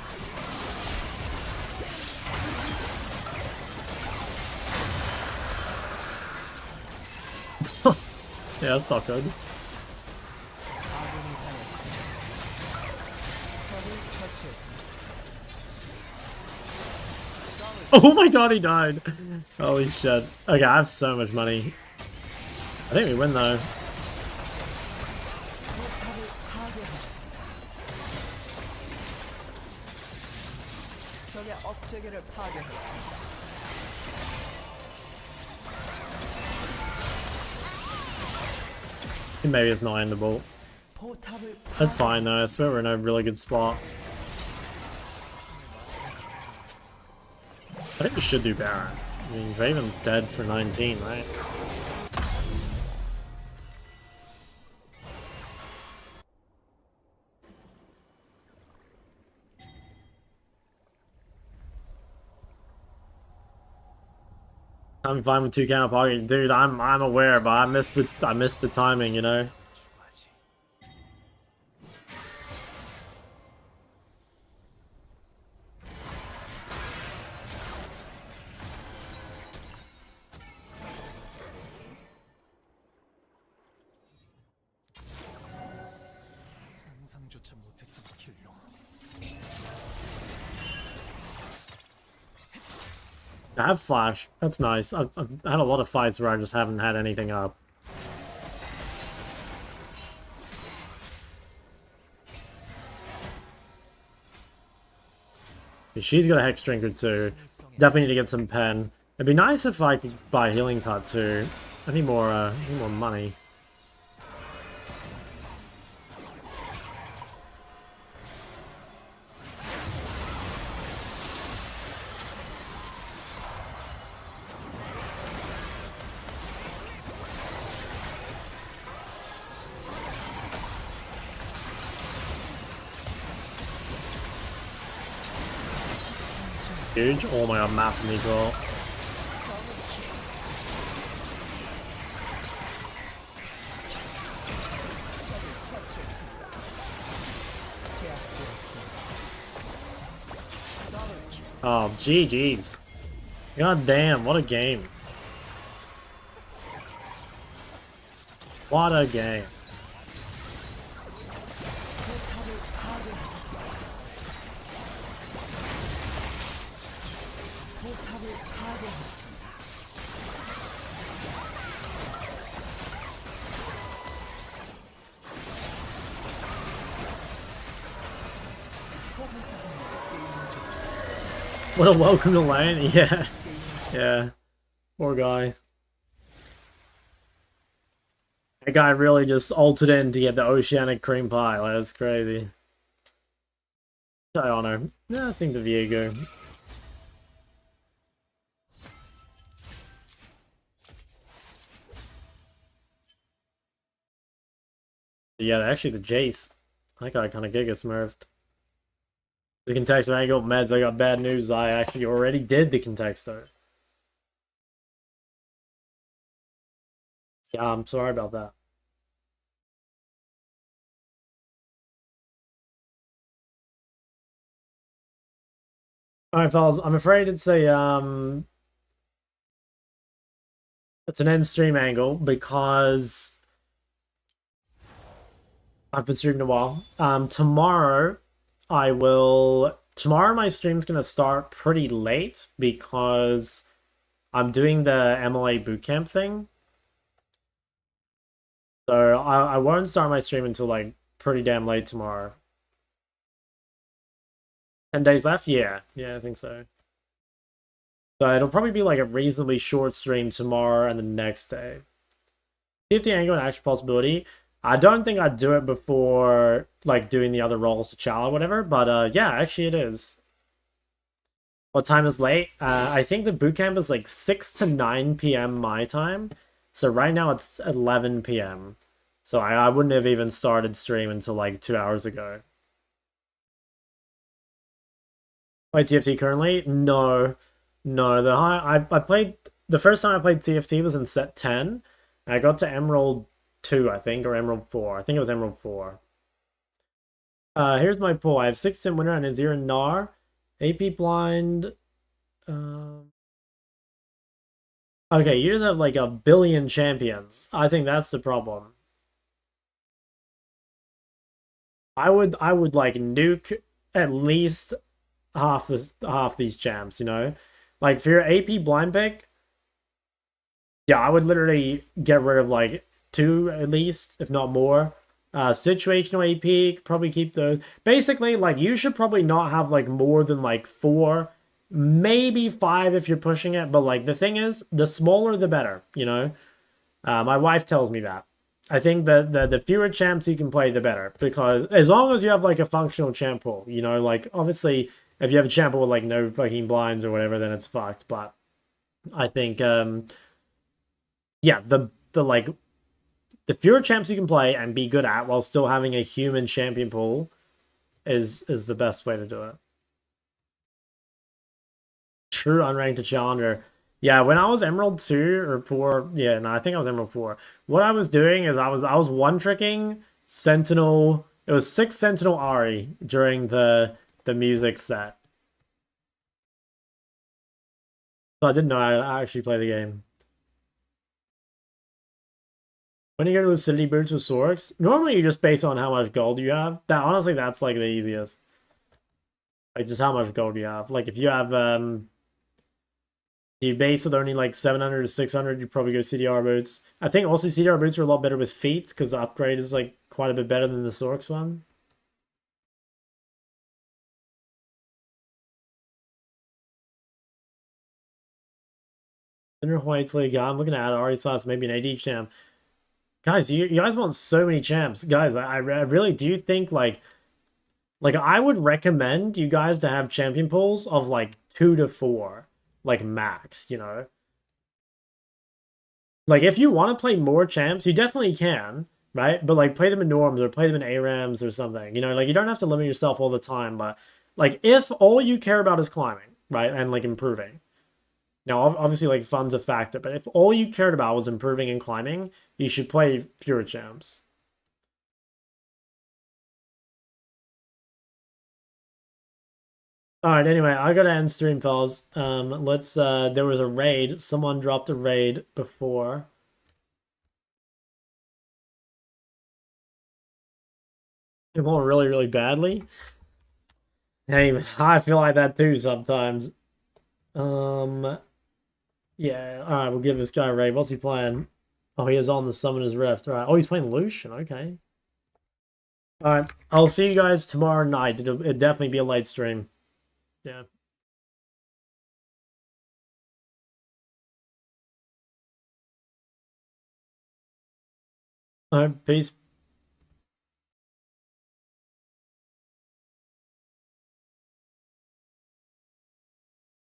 Yeah, that's not good. 아군이 당했습니다. 적을 처치했습니다. Oh my god, he died. Holy shit. Okay, I have so much money. I think we win though. 포탑을 파괴했습니다. 적의 업체계를 파괴했습니다. Maybe it's not endable. 포탑을 That's fine though, I swear we're in a really good spot. I think we should do Baron. I mean, Raven's dead for 19, right? I'm fine with 2 counter pocket, dude. I'm aware, but I missed the timing, you know. 추가지. 상상조차 못했던 길로. I have flash. That's nice. I've had a lot of fights where I just haven't had anything up. She's got a Hex Drinker too. Definitely need to get some pen. It'd be nice if I could buy a healing card too. I need more money. Huge. Oh my god, massive neutral. Oh, GG's. God damn, what a game. What a game. 포탑을 파괴했습니다. 포탑을 파괴했습니다. 서비스 게임을 좀 What a welcome to lane. Yeah. Yeah. Poor guy. That guy really just ulted in to get the oceanic cream pie. Like, that's crazy. I honor. Yeah, I think the Viego. Yeah, actually the Jace. That guy kind of giga smurfed. The contexto, I ain't got meds, I got bad news. I actually already did the contexto. Yeah, I'm sorry about that. Alright, fellas, I'm afraid it's an end stream angle because I've been streaming a while. Tomorrow my stream's gonna start pretty late because I'm doing the MLA bootcamp thing. So I won't start my stream until like pretty damn late tomorrow. 10 days left? Yeah, I think so. So it'll probably be like a reasonably short stream tomorrow and the next day. TFT angle an actual possibility. I don't think I'd do it before like doing the other roles to Chow or whatever, but yeah, actually it is. What time is late? I think the bootcamp is like 6 to 9 p.m. my time. So right now it's 11 p.m. So I wouldn't have even started stream until like 2 hours ago. Play TFT currently? No. No, I played the first time I played TFT was in set 10. And I got to Emerald 2, I think, or Emerald 4. I think it was Emerald 4. Here's my pool. I have 6 in winter and a 0 in Gnar. AP blind. Okay, you just have like a billion champions. I think that's the problem. I would like nuke at least half these champs, you know? Like for your AP blind pick, yeah, I would literally get rid of like 2 at least, if not more. Situational AP, probably keep those. Basically, like you should probably not have like more than like 4, maybe 5 if you're pushing it. But like the thing is, the smaller the better, you know? My wife tells me that. I think that the fewer champs you can play, the better. Because as long as you have like a functional champ pool, you know, like obviously if you have a champ pool with like no fucking blinds or whatever, then it's fucked. But I think yeah, the like the fewer champs you can play and be good at while still having a human champion pool is the best way to do it. True unranked to challenger. Yeah, when I was Emerald 2 or 4, yeah, no, I think I was Emerald 4. What I was doing is I was one tricking Sentinel. It was 6 Sentinel Ari during the music set. So I didn't know I actually play the game. When you go to Lucidity Boots with Sorks, normally you just base on how much gold you have. That honestly, that's like the easiest. Like just how much gold you have. Like if you have you base with only like 700 to 600, you probably go CDR boots. I think also CDR boots are a lot better with feet because the upgrade is like quite a bit better than the Sorks one. Inner White's League, I'm looking at Ari Sauce, maybe an AD champ. Guys, you guys want so many champs. Guys, I really do think like I would recommend you guys to have champion pools of like 2 to 4, like max, you know? Like if you want to play more champs, you definitely can, right? But like play them in norms or play them in ARAMs or something. You know, like you don't have to limit yourself all the time, but like if all you care about is climbing, right? And like improving. Now obviously like fun's a factor, but if all you cared about was improving and climbing, you should play fewer champs. All right, anyway, I gotta end stream, fellas. Let's there was a raid. Someone dropped a raid before. It went really, really badly. Hey, I feel like that too sometimes. Yeah, alright, we'll give this guy a raid. What's he playing? Oh, he is on the Summoner's Rift. Alright. Oh, he's playing Lucian, okay. Alright, I'll see you guys tomorrow night. It'll definitely be a late stream. Yeah. Alright, peace.